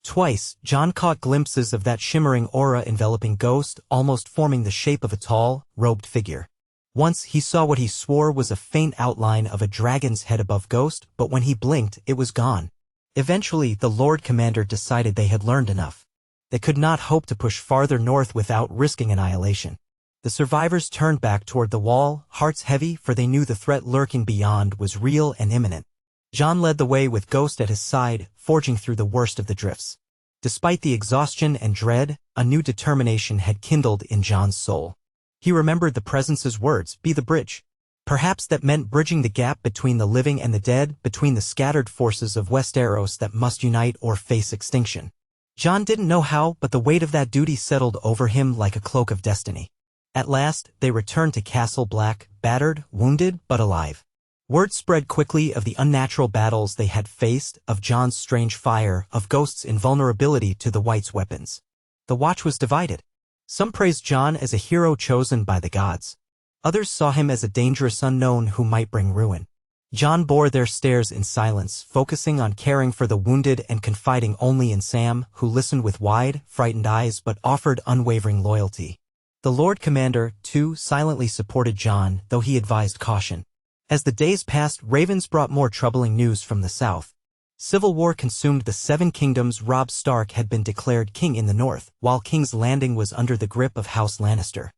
Twice, Jon caught glimpses of that shimmering aura enveloping Ghost, almost forming the shape of a tall, robed figure. Once he saw what he swore was a faint outline of a dragon's head above Ghost, but when he blinked, it was gone. Eventually, the Lord Commander decided they had learned enough. They could not hope to push farther north without risking annihilation. The survivors turned back toward the wall, hearts heavy, for they knew the threat lurking beyond was real and imminent. Jon led the way with Ghost at his side, forging through the worst of the drifts. Despite the exhaustion and dread, a new determination had kindled in Jon's soul. He remembered the Presence's words, "Be the bridge." Perhaps that meant bridging the gap between the living and the dead, between the scattered forces of Westeros that must unite or face extinction. Jon didn't know how, but the weight of that duty settled over him like a cloak of destiny. At last, they returned to Castle Black, battered, wounded, but alive. Word spread quickly of the unnatural battles they had faced, of Jon's strange fire, of Ghost's invulnerability to the Whites' weapons. The Watch was divided. Some praised Jon as a hero chosen by the gods. Others saw him as a dangerous unknown who might bring ruin. Jon bore their stares in silence, focusing on caring for the wounded and confiding only in Sam, who listened with wide, frightened eyes but offered unwavering loyalty. The Lord Commander, too, silently supported Jon, though he advised caution. As the days passed, ravens brought more troubling news from the south. Civil war consumed the Seven Kingdoms. Robb Stark had been declared king in the north, while King's Landing was under the grip of House Lannister.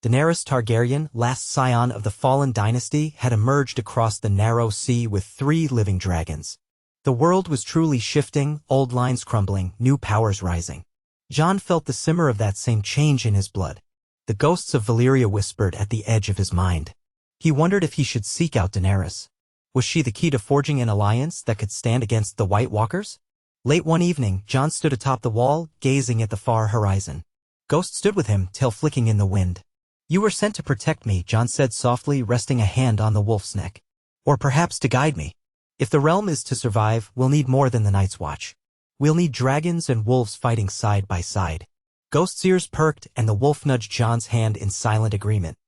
Daenerys Targaryen, last scion of the fallen dynasty, had emerged across the narrow sea with 3 living dragons. The world was truly shifting, old lines crumbling, new powers rising. Jon felt the simmer of that same change in his blood. The ghosts of Valyria whispered at the edge of his mind. He wondered if he should seek out Daenerys. Was she the key to forging an alliance that could stand against the White Walkers? Late one evening, Jon stood atop the wall, gazing at the far horizon. Ghost stood with him, tail flicking in the wind. "You were sent to protect me," Jon said softly, resting a hand on the wolf's neck. "Or perhaps to guide me. If the realm is to survive, we'll need more than the Night's Watch. We'll need dragons and wolves fighting side by side." Ghost's ears perked, and the wolf nudged Jon's hand in silent agreement.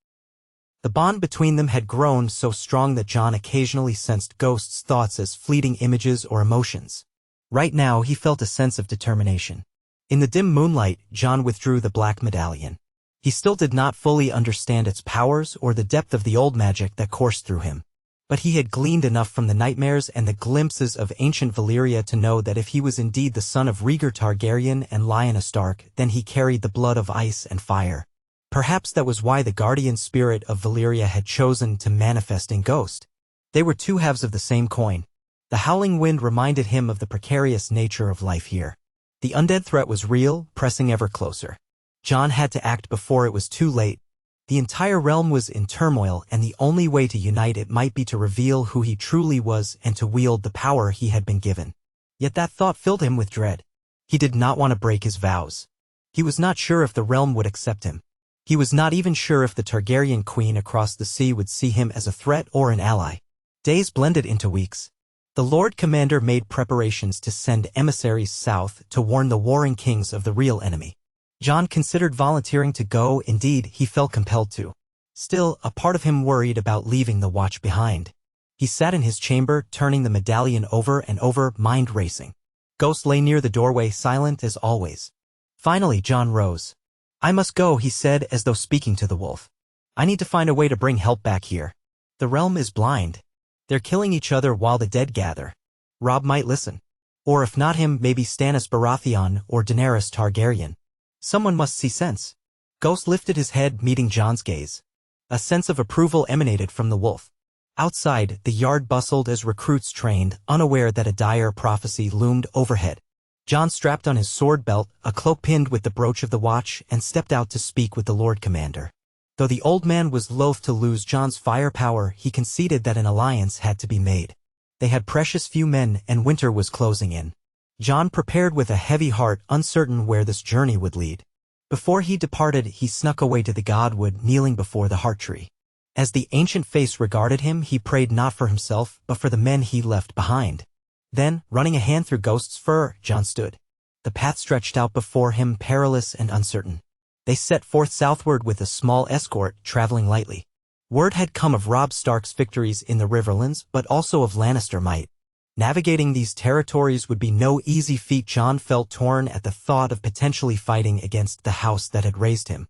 The bond between them had grown so strong that Jon occasionally sensed Ghost's thoughts as fleeting images or emotions. Right now, he felt a sense of determination. In the dim moonlight, Jon withdrew the black medallion. He still did not fully understand its powers or the depth of the old magic that coursed through him. But he had gleaned enough from the nightmares and the glimpses of ancient Valyria to know that if he was indeed the son of Rhaegar Targaryen and Lyanna Stark, then he carried the blood of ice and fire. Perhaps that was why the guardian spirit of Valyria had chosen to manifest in Ghost. They were 2 halves of the same coin. The howling wind reminded him of the precarious nature of life here. The undead threat was real, pressing ever closer. Jon had to act before it was too late. The entire realm was in turmoil, and the only way to unite it might be to reveal who he truly was and to wield the power he had been given. Yet that thought filled him with dread. He did not want to break his vows. He was not sure if the realm would accept him. He was not even sure if the Targaryen queen across the sea would see him as a threat or an ally. Days blended into weeks. The Lord Commander made preparations to send emissaries south to warn the warring kings of the real enemy. Jon considered volunteering to go. Indeed, he felt compelled to. Still, a part of him worried about leaving the watch behind. He sat in his chamber, turning the medallion over and over, mind racing. Ghost lay near the doorway, silent as always. Finally, Jon rose. "I must go," he said, as though speaking to the wolf. "I need to find a way to bring help back here. The realm is blind. They're killing each other while the dead gather. Robb might listen. Or if not him, maybe Stannis Baratheon or Daenerys Targaryen. Someone must see sense." Ghost lifted his head, meeting Jon's gaze. A sense of approval emanated from the wolf. Outside, the yard bustled as recruits trained, unaware that a dire prophecy loomed overhead. Jon strapped on his sword belt, a cloak pinned with the brooch of the watch, and stepped out to speak with the Lord Commander. Though the old man was loath to lose Jon's firepower, he conceded that an alliance had to be made. They had precious few men, and winter was closing in. Jon prepared with a heavy heart, uncertain where this journey would lead. Before he departed, he snuck away to the godwood, kneeling before the heart tree. As the ancient face regarded him, he prayed not for himself, but for the men he left behind. Then, running a hand through Ghost's fur, Jon stood. The path stretched out before him, perilous and uncertain. They set forth southward with a small escort, traveling lightly. Word had come of Robb Stark's victories in the Riverlands, but also of Lannister might. Navigating these territories would be no easy feat. Jon felt torn at the thought of potentially fighting against the house that had raised him.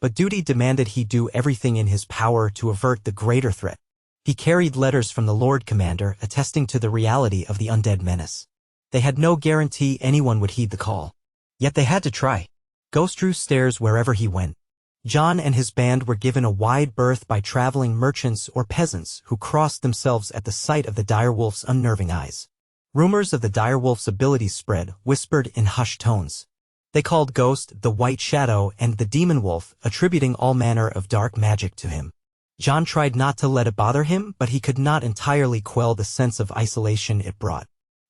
But duty demanded he do everything in his power to avert the greater threat. He carried letters from the Lord Commander attesting to the reality of the undead menace. They had no guarantee anyone would heed the call. Yet they had to try. Ghost drew stairs wherever he went. Jon and his band were given a wide berth by traveling merchants or peasants who crossed themselves at the sight of the direwolf's unnerving eyes. Rumors of the direwolf's abilities spread, whispered in hushed tones. They called Ghost the White Shadow and the Demon Wolf, attributing all manner of dark magic to him. Jon tried not to let it bother him, but he could not entirely quell the sense of isolation it brought.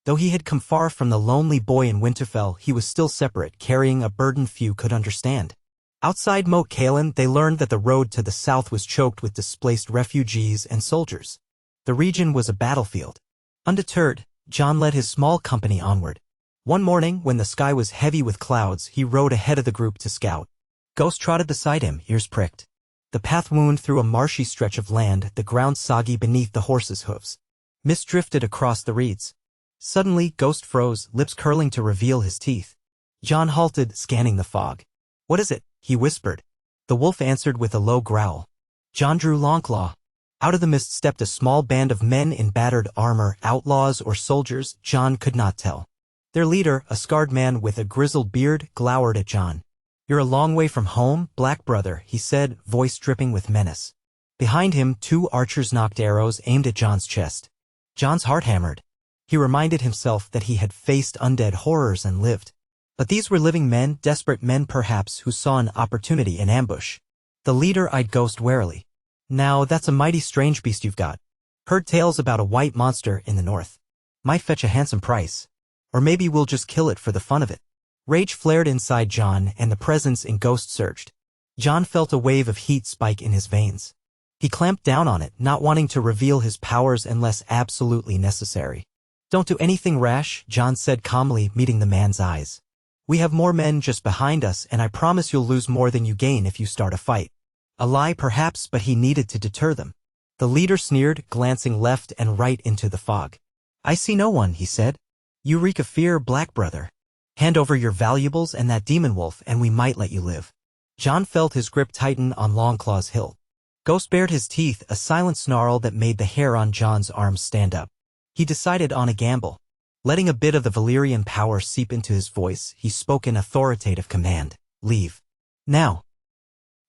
Though he had come far from the lonely boy in Winterfell, he was still separate, carrying a burden few could understand. Outside Moat Cailin, they learned that the road to the south was choked with displaced refugees and soldiers. The region was a battlefield. Undeterred, Jon led his small company onward. One morning, when the sky was heavy with clouds, he rode ahead of the group to scout. Ghost trotted beside him, ears pricked. The path wound through a marshy stretch of land, the ground soggy beneath the horse's hooves. Mist drifted across the reeds. Suddenly, Ghost froze, lips curling to reveal his teeth. Jon halted, scanning the fog. "What is it?" he whispered. The wolf answered with a low growl. Jon drew Longclaw. Out of the mist stepped a small band of men in battered armor, outlaws or soldiers, Jon could not tell. Their leader, a scarred man with a grizzled beard, glowered at Jon. "You're a long way from home, Black Brother," he said, voice dripping with menace. Behind him, 2 archers knocked arrows aimed at Jon's chest. Jon's heart hammered. He reminded himself that he had faced undead horrors and lived. But these were living men, desperate men perhaps, who saw an opportunity in ambush. The leader eyed Ghost warily. "Now, that's a mighty strange beast you've got. Heard tales about a white monster in the north. Might fetch a handsome price. Or maybe we'll just kill it for the fun of it." Rage flared inside Jon, and the presence in Ghost surged. Jon felt a wave of heat spike in his veins. He clamped down on it, not wanting to reveal his powers unless absolutely necessary. "Don't do anything rash," Jon said calmly, meeting the man's eyes. "We have more men just behind us, and I promise you'll lose more than you gain if you start a fight." A lie perhaps, but he needed to deter them. The leader sneered, glancing left and right into the fog. "I see no one," he said. "You reek of fear, Black Brother. Hand over your valuables and that demon wolf, and we might let you live." Jon felt his grip tighten on Longclaw's hilt. Ghost bared his teeth, a silent snarl that made the hair on Jon's arms stand up. He decided on a gamble. Letting a bit of the Valyrian power seep into his voice, he spoke in authoritative command. "Leave. Now."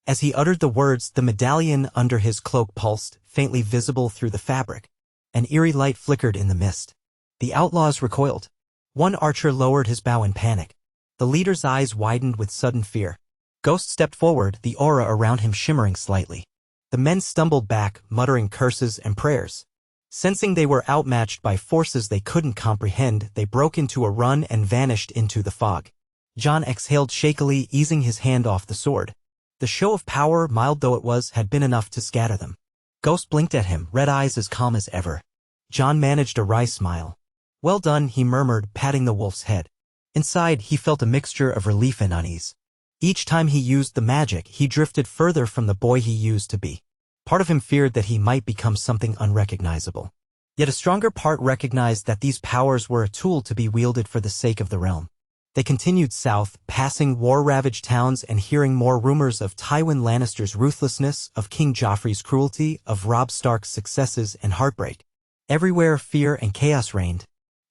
As he uttered the words, the medallion under his cloak pulsed, faintly visible through the fabric. An eerie light flickered in the mist. The outlaws recoiled. One archer lowered his bow in panic. The leader's eyes widened with sudden fear. Ghost stepped forward, the aura around him shimmering slightly. The men stumbled back, muttering curses and prayers. Sensing they were outmatched by forces they couldn't comprehend, they broke into a run and vanished into the fog. Jon exhaled shakily, easing his hand off the sword. The show of power, mild though it was, had been enough to scatter them. Ghost blinked at him, red eyes as calm as ever. Jon managed a wry smile. "Well done," he murmured, patting the wolf's head. Inside, he felt a mixture of relief and unease. Each time he used the magic, he drifted further from the boy he used to be. Part of him feared that he might become something unrecognizable. Yet a stronger part recognized that these powers were a tool to be wielded for the sake of the realm. They continued south, passing war-ravaged towns and hearing more rumors of Tywin Lannister's ruthlessness, of King Joffrey's cruelty, of Robb Stark's successes and heartbreak. Everywhere fear and chaos reigned.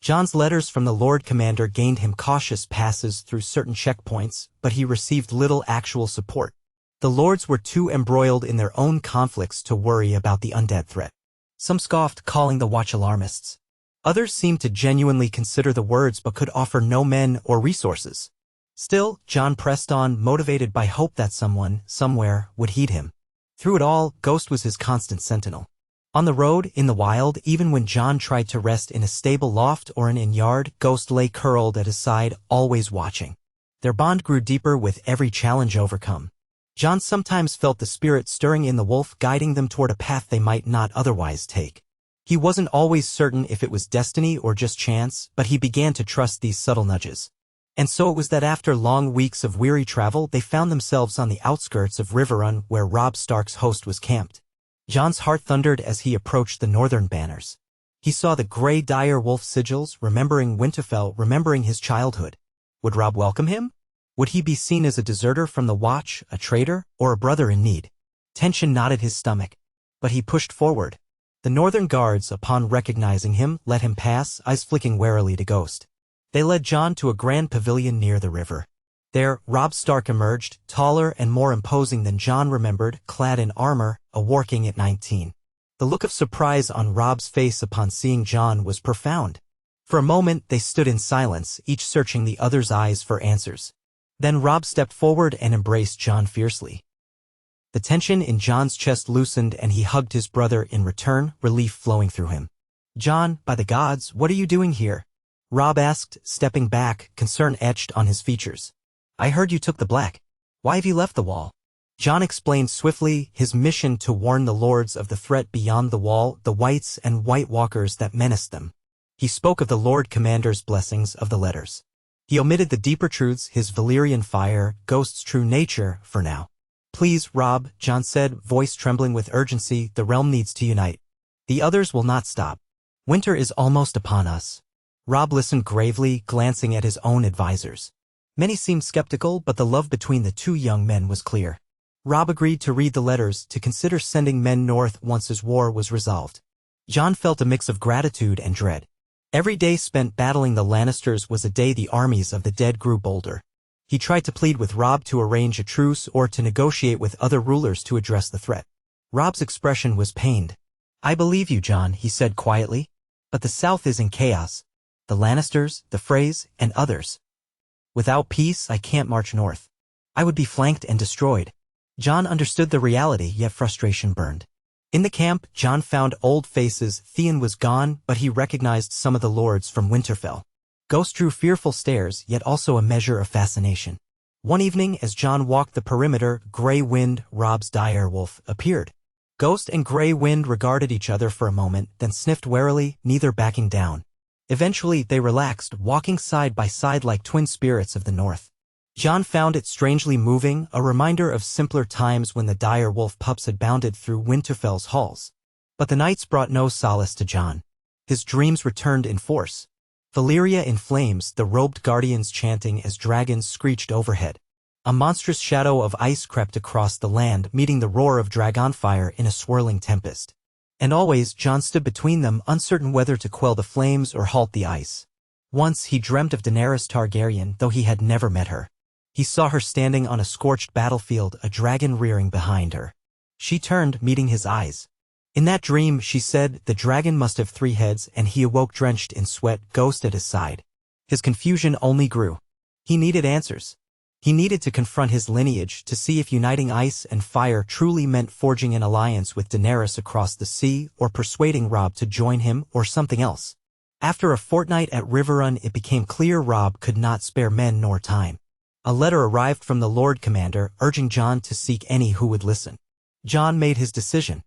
Jon's letters from the Lord Commander gained him cautious passes through certain checkpoints, but he received little actual support. The lords were too embroiled in their own conflicts to worry about the undead threat. Some scoffed, calling the watch alarmists. Others seemed to genuinely consider the words but could offer no men or resources. Still, Jon pressed on, motivated by hope that someone, somewhere, would heed him. Through it all, Ghost was his constant sentinel. On the road, in the wild, even when Jon tried to rest in a stable loft or an inn-yard, Ghost lay curled at his side, always watching. Their bond grew deeper with every challenge overcome. Jon sometimes felt the spirit stirring in the wolf, guiding them toward a path they might not otherwise take. He wasn't always certain if it was destiny or just chance, but he began to trust these subtle nudges. And so it was that after long weeks of weary travel, they found themselves on the outskirts of Riverrun, where Robb Stark's host was camped. Jon's heart thundered as he approached the northern banners. He saw the gray dire wolf sigils, remembering Winterfell, remembering his childhood. Would Robb welcome him? Would he be seen as a deserter from the Watch, a traitor, or a brother in need? Tension knotted his stomach. But he pushed forward. The northern guards, upon recognizing him, let him pass, eyes flicking warily to Ghost. They led Jon to a grand pavilion near the river. There, Robb Stark emerged, taller and more imposing than Jon remembered, clad in armor, a war king at 19. The look of surprise on Robb's face upon seeing Jon was profound. For a moment, they stood in silence, each searching the other's eyes for answers. Then Robb stepped forward and embraced Jon fiercely. The tension in Jon's chest loosened and he hugged his brother in return, relief flowing through him. "Jon, by the gods, what are you doing here?" Robb asked, stepping back, concern etched on his features. "I heard you took the Black. Why have you left the Wall?" Jon explained swiftly, his mission to warn the lords of the threat beyond the Wall, the Whites and White Walkers that menaced them. He spoke of the Lord Commander's blessings, of the letters. He omitted the deeper truths, his Valyrian fire, Ghost's true nature, for now. "Please, Robb," Jon said, voice trembling with urgency, "the realm needs to unite. The others will not stop. Winter is almost upon us." Robb listened gravely, glancing at his own advisors. Many seemed skeptical, but the love between the two young men was clear. Robb agreed to read the letters, to consider sending men north once his war was resolved. Jon felt a mix of gratitude and dread. Every day spent battling the Lannisters was a day the armies of the dead grew bolder. He tried to plead with Robb to arrange a truce or to negotiate with other rulers to address the threat. Robb's expression was pained. "I believe you, Jon," he said quietly. "But the South is in chaos. The Lannisters, the Freys, and others. Without peace, I can't march north. I would be flanked and destroyed." Jon understood the reality, yet frustration burned. In the camp, Jon found old faces. Theon was gone, but he recognized some of the lords from Winterfell. Ghost drew fearful stares, yet also a measure of fascination. One evening, as Jon walked the perimeter, Grey Wind, Robb's dire wolf, appeared. Ghost and Grey Wind regarded each other for a moment, then sniffed warily, neither backing down. Eventually, they relaxed, walking side by side like twin spirits of the north. Jon found it strangely moving, a reminder of simpler times when the dire wolf pups had bounded through Winterfell's halls. But the nights brought no solace to Jon. His dreams returned in force. Valyria in flames, the robed guardians chanting as dragons screeched overhead. A monstrous shadow of ice crept across the land, meeting the roar of dragonfire in a swirling tempest. And always, Jon stood between them, uncertain whether to quell the flames or halt the ice. Once he dreamt of Daenerys Targaryen, though he had never met her. He saw her standing on a scorched battlefield, a dragon rearing behind her. She turned, meeting his eyes. In that dream, she said, the dragon must have 3 heads, and he awoke drenched in sweat, Ghost at his side. His confusion only grew. He needed answers. He needed to confront his lineage, to see if uniting ice and fire truly meant forging an alliance with Daenerys across the sea, or persuading Robb to join him, or something else. After a fortnight at Riverrun, it became clear Robb could not spare men nor time. A letter arrived from the Lord Commander, urging Jon to seek any who would listen. Jon made his decision.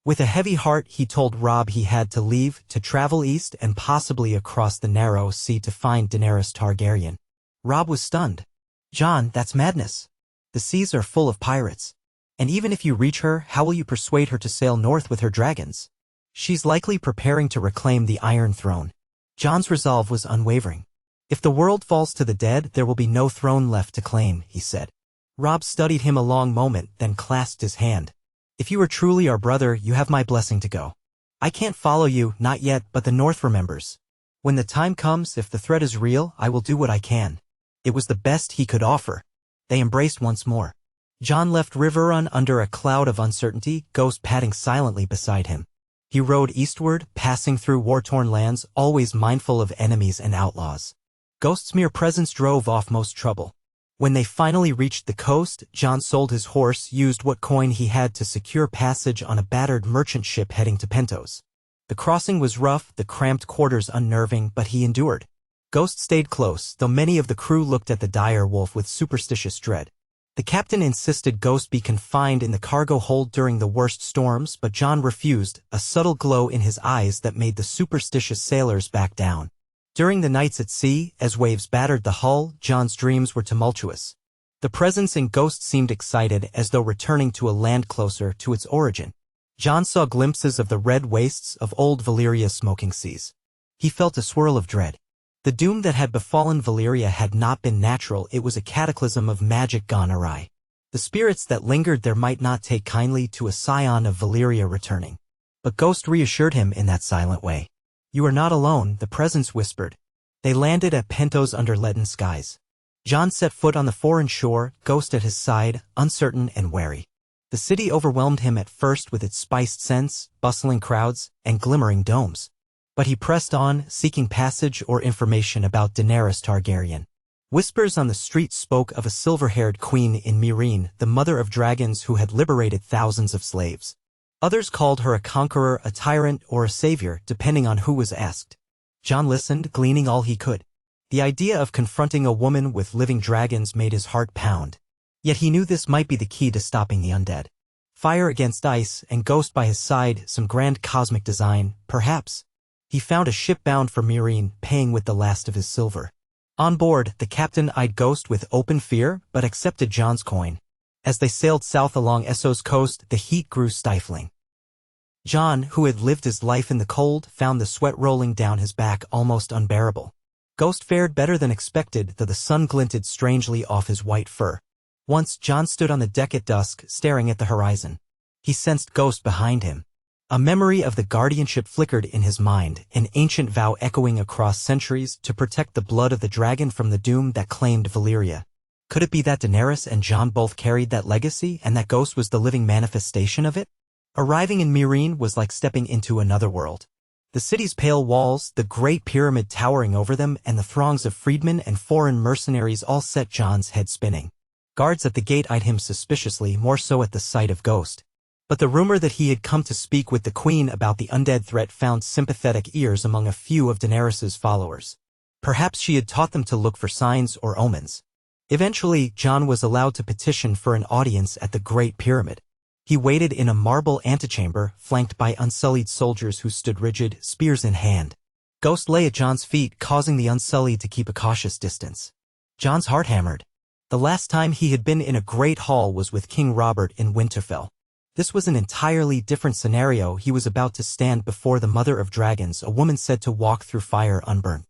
With a heavy heart, he told Robb he had to leave, to travel east and possibly across the narrow sea to find Daenerys Targaryen. Robb was stunned. "Jon, that's madness. The seas are full of pirates. And even if you reach her, how will you persuade her to sail north with her dragons? She's likely preparing to reclaim the Iron Throne." Jon's resolve was unwavering. "If the world falls to the dead, there will be no throne left to claim," he said. Robb studied him a long moment, then clasped his hand. "If you are truly our brother, you have my blessing to go. I can't follow you, not yet, but the North remembers. When the time comes, if the threat is real, I will do what I can." It was the best he could offer. They embraced once more. Jon left Riverrun under a cloud of uncertainty, Ghost padding silently beside him. He rode eastward, passing through war-torn lands, always mindful of enemies and outlaws. Ghost's mere presence drove off most trouble. When they finally reached the coast, Jon sold his horse, used what coin he had to secure passage on a battered merchant ship heading to Pentos. The crossing was rough, the cramped quarters unnerving, but he endured. Ghost stayed close, though many of the crew looked at the dire wolf with superstitious dread. The captain insisted Ghost be confined in the cargo hold during the worst storms, but Jon refused, a subtle glow in his eyes that made the superstitious sailors back down. During the nights at sea, as waves battered the hull, Jon's dreams were tumultuous. The presence in Ghost seemed excited, as though returning to a land closer to its origin. Jon saw glimpses of the red wastes of old Valyria's smoking seas. He felt a swirl of dread. The doom that had befallen Valyria had not been natural, it was a cataclysm of magic gone awry. The spirits that lingered there might not take kindly to a scion of Valyria returning. But Ghost reassured him in that silent way. "You are not alone," the presence whispered. They landed at Pentos under leaden skies. Jon set foot on the foreign shore, Ghost at his side, uncertain and wary. The city overwhelmed him at first with its spiced scents, bustling crowds, and glimmering domes. But he pressed on, seeking passage or information about Daenerys Targaryen. Whispers on the street spoke of a silver-haired queen in Meereen, the mother of dragons who had liberated thousands of slaves. Others called her a conqueror, a tyrant, or a savior, depending on who was asked. Jon listened, gleaning all he could. The idea of confronting a woman with living dragons made his heart pound. Yet he knew this might be the key to stopping the undead. Fire against ice, and Ghost by his side, some grand cosmic design, perhaps. He found a ship bound for Meereen, paying with the last of his silver. On board, the captain eyed Ghost with open fear, but accepted Jon's coin. As they sailed south along Essos coast, the heat grew stifling. Jon, who had lived his life in the cold, found the sweat rolling down his back almost unbearable. Ghost fared better than expected, though the sun glinted strangely off his white fur. Once Jon stood on the deck at dusk, staring at the horizon. He sensed Ghost behind him. A memory of the guardianship flickered in his mind, an ancient vow echoing across centuries to protect the blood of the dragon from the doom that claimed Valyria. Could it be that Daenerys and Jon both carried that legacy and that Ghost was the living manifestation of it? Arriving in Meereen was like stepping into another world. The city's pale walls, the great pyramid towering over them, and the throngs of freedmen and foreign mercenaries all set Jon's head spinning. Guards at the gate eyed him suspiciously, more so at the sight of Ghost. But the rumor that he had come to speak with the Queen about the undead threat found sympathetic ears among a few of Daenerys's followers. Perhaps she had taught them to look for signs or omens. Eventually, Jon was allowed to petition for an audience at the Great Pyramid. He waited in a marble antechamber, flanked by unsullied soldiers who stood rigid, spears in hand. Ghost lay at Jon's feet, causing the unsullied to keep a cautious distance. Jon's heart hammered. The last time he had been in a great hall was with King Robert in Winterfell. This was an entirely different scenario. He was about to stand before the Mother of Dragons, a woman said to walk through fire unburned.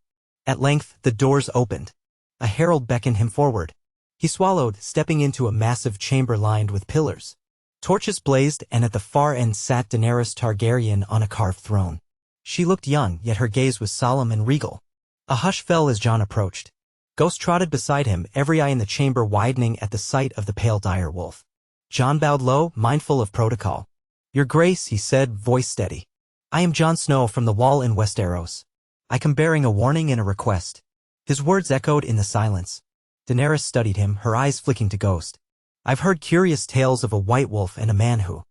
At length, the doors opened. A herald beckoned him forward. He swallowed, stepping into a massive chamber lined with pillars. Torches blazed, and at the far end sat Daenerys Targaryen on a carved throne. She looked young, yet her gaze was solemn and regal. A hush fell as Jon approached. Ghost trotted beside him, every eye in the chamber widening at the sight of the pale dire wolf. Jon bowed low, mindful of protocol. "Your Grace," he said, voice steady. "I am Jon Snow from the Wall in Westeros. I come bearing a warning and a request." His words echoed in the silence. Daenerys studied him, her eyes flicking to Ghost. "I've heard curious tales of a white wolf and a man who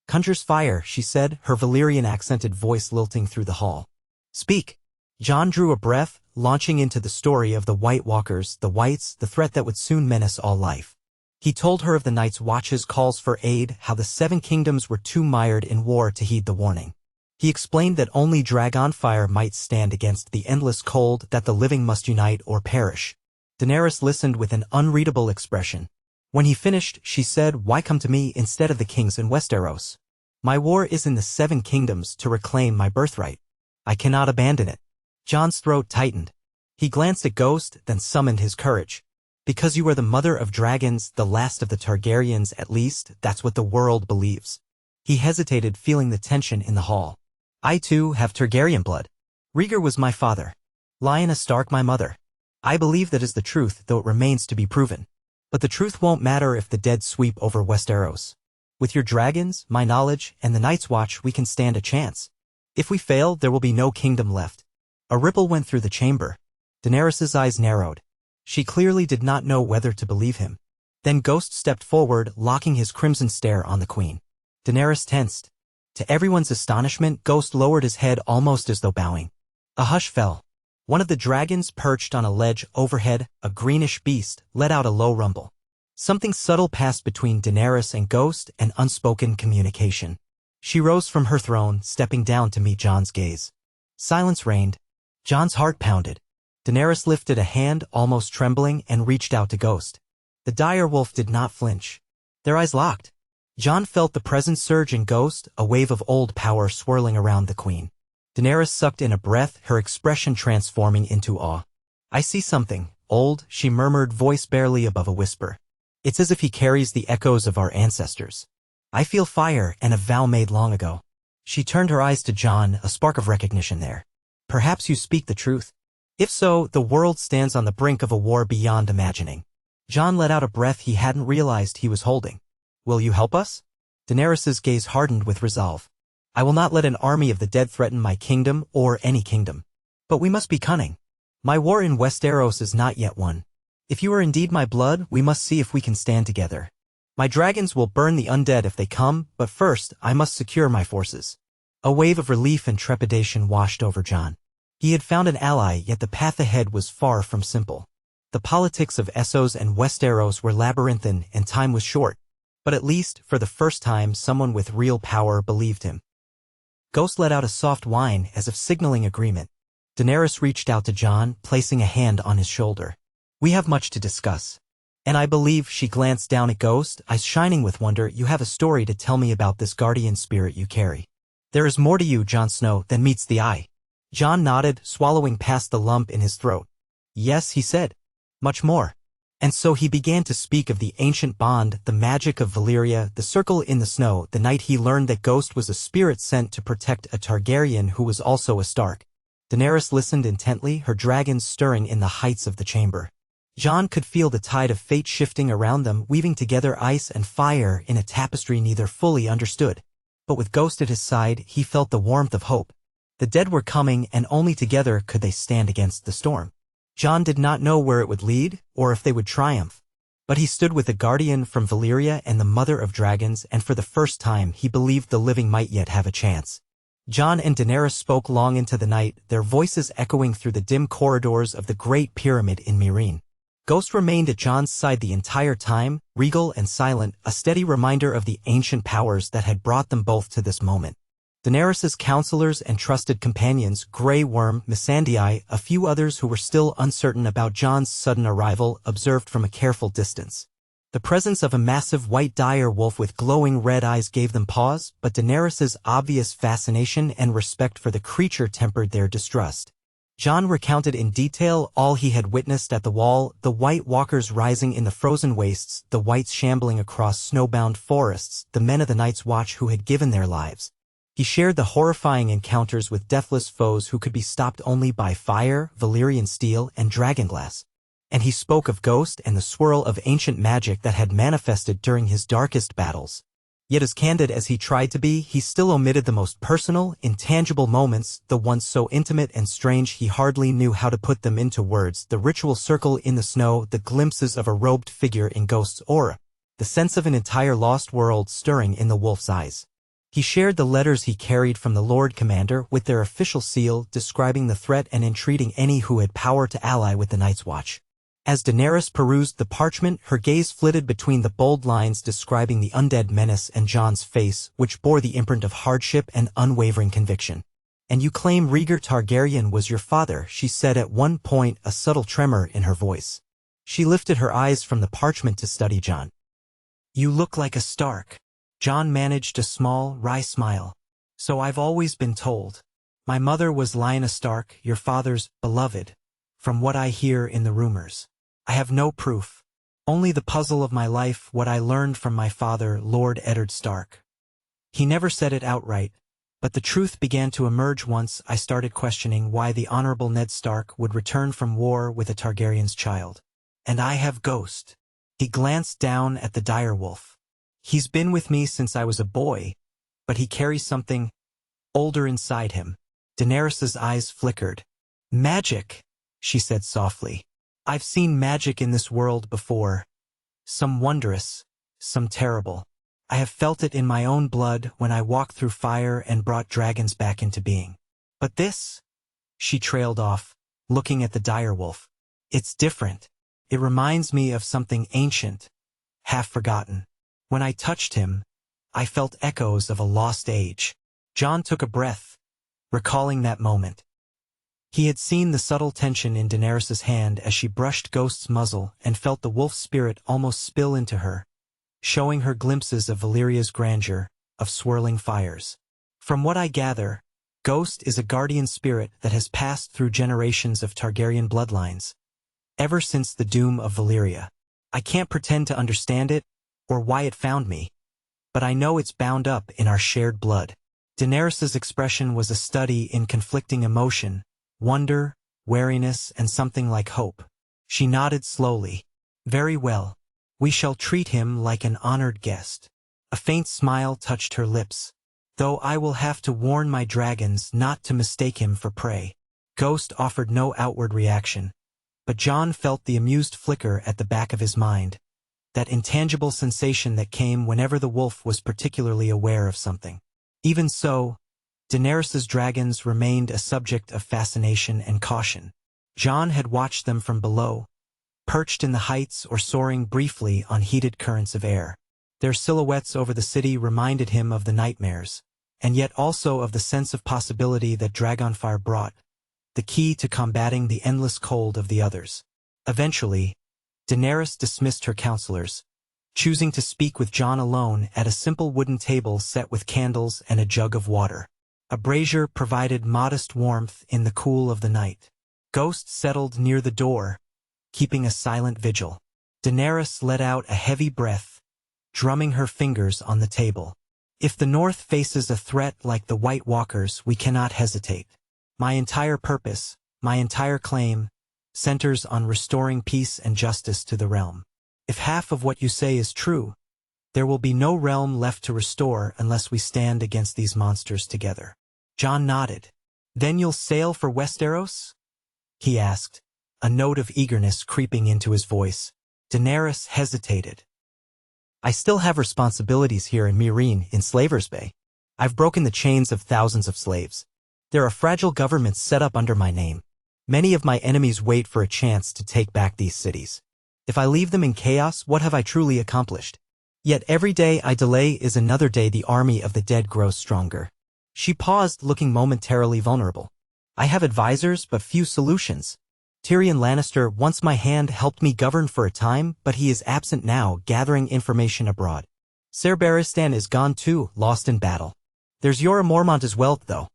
conjures fire," she said, her Valyrian-accented voice lilting through the hall. "Speak." Jon drew a breath, launching into the story of the White Walkers, the Whites, the threat that would soon menace all life. He told her of the Night's Watch's calls for aid, how the Seven Kingdoms were too mired in war to heed the warning. He explained that only dragonfire might stand against the endless cold, that the living must unite or perish. Daenerys listened with an unreadable expression. When he finished, she said, "Why come to me instead of the kings in Westeros? My war is in the Seven Kingdoms to reclaim my birthright. I cannot abandon it." Jon's throat tightened. He glanced at Ghost, then summoned his courage. "Because you are the mother of dragons, the last of the Targaryens at least, that's what the world believes." He hesitated, feeling the tension in the hall. "I too have Targaryen blood. Rhaegar was my father. Lyanna Stark my mother. I believe that is the truth, though it remains to be proven. But the truth won't matter if the dead sweep over Westeros. With your dragons, my knowledge, and the Night's Watch, we can stand a chance. If we fail, there will be no kingdom left." A ripple went through the chamber. Daenerys's eyes narrowed. She clearly did not know whether to believe him. Then Ghost stepped forward, locking his crimson stare on the Queen. Daenerys tensed. To everyone's astonishment, Ghost lowered his head almost as though bowing. A hush fell. One of the dragons perched on a ledge overhead, a greenish beast, let out a low rumble. Something subtle passed between Daenerys and Ghost, an unspoken communication. She rose from her throne, stepping down to meet Jon's gaze. Silence reigned. Jon's heart pounded. Daenerys lifted a hand, almost trembling, and reached out to Ghost. The dire wolf did not flinch. Their eyes locked. Jon felt the presence surge in Ghost, a wave of old power swirling around the Queen. Daenerys sucked in a breath, her expression transforming into awe. "I see something, old," she murmured, voice barely above a whisper. "It's as if he carries the echoes of our ancestors. I feel fire and a vow made long ago." She turned her eyes to Jon, a spark of recognition there. "Perhaps you speak the truth. If so, the world stands on the brink of a war beyond imagining." Jon let out a breath he hadn't realized he was holding. "Will you help us?" Daenerys's gaze hardened with resolve. "I will not let an army of the dead threaten my kingdom or any kingdom. But we must be cunning. My war in Westeros is not yet won. If you are indeed my blood, we must see if we can stand together. My dragons will burn the undead if they come, but first, I must secure my forces." A wave of relief and trepidation washed over Jon. He had found an ally, yet the path ahead was far from simple. The politics of Essos and Westeros were labyrinthine, and time was short. But at least, for the first time, someone with real power believed him. Ghost let out a soft whine, as if signaling agreement. Daenerys reached out to Jon, placing a hand on his shoulder. "We have much to discuss. And I believe," she glanced down at Ghost, eyes shining with wonder, "you have a story to tell me about this guardian spirit you carry. There is more to you, Jon Snow, than meets the eye." Jon nodded, swallowing past the lump in his throat. "Yes," he said. "Much more." And so he began to speak of the ancient bond, the magic of Valyria, the circle in the snow, the night he learned that Ghost was a spirit sent to protect a Targaryen who was also a Stark. Daenerys listened intently, her dragons stirring in the heights of the chamber. Jon could feel the tide of fate shifting around them, weaving together ice and fire in a tapestry neither fully understood. But with Ghost at his side, he felt the warmth of hope. The dead were coming, and only together could they stand against the storm. Jon did not know where it would lead, or if they would triumph. But he stood with a guardian from Valyria and the mother of dragons, and for the first time he believed the living might yet have a chance. Jon and Daenerys spoke long into the night, their voices echoing through the dim corridors of the Great Pyramid in Meereen. Ghost remained at Jon's side the entire time, regal and silent, a steady reminder of the ancient powers that had brought them both to this moment. Daenerys's counselors and trusted companions, Grey Worm, Missandei, a few others who were still uncertain about Jon's sudden arrival, observed from a careful distance. The presence of a massive white dire wolf with glowing red eyes gave them pause, but Daenerys's obvious fascination and respect for the creature tempered their distrust. Jon recounted in detail all he had witnessed at the wall, the White Walkers rising in the frozen wastes, the Whites shambling across snowbound forests, the men of the Night's Watch who had given their lives. He shared the horrifying encounters with deathless foes who could be stopped only by fire, Valyrian steel, and dragonglass. And he spoke of Ghost and the swirl of ancient magic that had manifested during his darkest battles. Yet as candid as he tried to be, he still omitted the most personal, intangible moments, the ones so intimate and strange he hardly knew how to put them into words, the ritual circle in the snow, the glimpses of a robed figure in Ghost's aura, the sense of an entire lost world stirring in the wolf's eyes. He shared the letters he carried from the Lord Commander with their official seal describing the threat and entreating any who had power to ally with the Night's Watch. As Daenerys perused the parchment, her gaze flitted between the bold lines describing the undead menace and Jon's face, which bore the imprint of hardship and unwavering conviction. "And you claim Rhaegar Targaryen was your father," she said at one point, a subtle tremor in her voice. She lifted her eyes from the parchment to study Jon. "You look like a Stark." Jon managed a small, wry smile. "So I've always been told. My mother was Lyanna Stark, your father's beloved, from what I hear in the rumors. I have no proof. Only the puzzle of my life, what I learned from my father, Lord Eddard Stark. He never said it outright, but the truth began to emerge once I started questioning why the Honorable Ned Stark would return from war with a Targaryen's child. And I have Ghost." He glanced down at the direwolf. "He's been with me since I was a boy, but he carries something older inside him." Daenerys's eyes flickered. "Magic," she said softly. "I've seen magic in this world before. Some wondrous, some terrible. I have felt it in my own blood when I walked through fire and brought dragons back into being. But this," she trailed off, looking at the direwolf. "It's different. It reminds me of something ancient, half forgotten. When I touched him, I felt echoes of a lost age." Jon took a breath, recalling that moment. He had seen the subtle tension in Daenerys's hand as she brushed Ghost's muzzle and felt the wolf spirit almost spill into her, showing her glimpses of Valyria's grandeur, of swirling fires. "From what I gather, Ghost is a guardian spirit that has passed through generations of Targaryen bloodlines, ever since the doom of Valyria. I can't pretend to understand it, or why it found me, but I know it's bound up in our shared blood." Daenerys's expression was a study in conflicting emotion, wonder, wariness, and something like hope. She nodded slowly. "Very well. We shall treat him like an honored guest." A faint smile touched her lips. "Though I will have to warn my dragons not to mistake him for prey." Ghost offered no outward reaction, but Jon felt the amused flicker at the back of his mind, that intangible sensation that came whenever the wolf was particularly aware of something. Even so, Daenerys's dragons remained a subject of fascination and caution. Jon had watched them from below, perched in the heights or soaring briefly on heated currents of air. Their silhouettes over the city reminded him of the nightmares, and yet also of the sense of possibility that dragonfire brought, the key to combating the endless cold of the others. Eventually, Daenerys dismissed her counselors, choosing to speak with Jon alone at a simple wooden table set with candles and a jug of water. A brazier provided modest warmth in the cool of the night. Ghost settled near the door, keeping a silent vigil. Daenerys let out a heavy breath, drumming her fingers on the table. "If the North faces a threat like the White Walkers, we cannot hesitate. My entire purpose, my entire claim, centers on restoring peace and justice to the realm. If half of what you say is true, there will be no realm left to restore unless we stand against these monsters together. Jon nodded. Then you'll sail for Westeros? He asked, a note of eagerness creeping into his voice. Daenerys hesitated. I still have responsibilities here in Meereen, in Slavers Bay. I've broken the chains of thousands of slaves. There are fragile governments set up under my name. Many of my enemies wait for a chance to take back these cities. If I leave them in chaos, what have I truly accomplished? Yet every day I delay is another day the army of the dead grows stronger. She paused, looking momentarily vulnerable. I have advisors, but few solutions. Tyrion Lannister, once my hand, helped me govern for a time, but he is absent now, gathering information abroad. Ser Barristan is gone too, lost in battle. There's Jorah Mormont as well, though.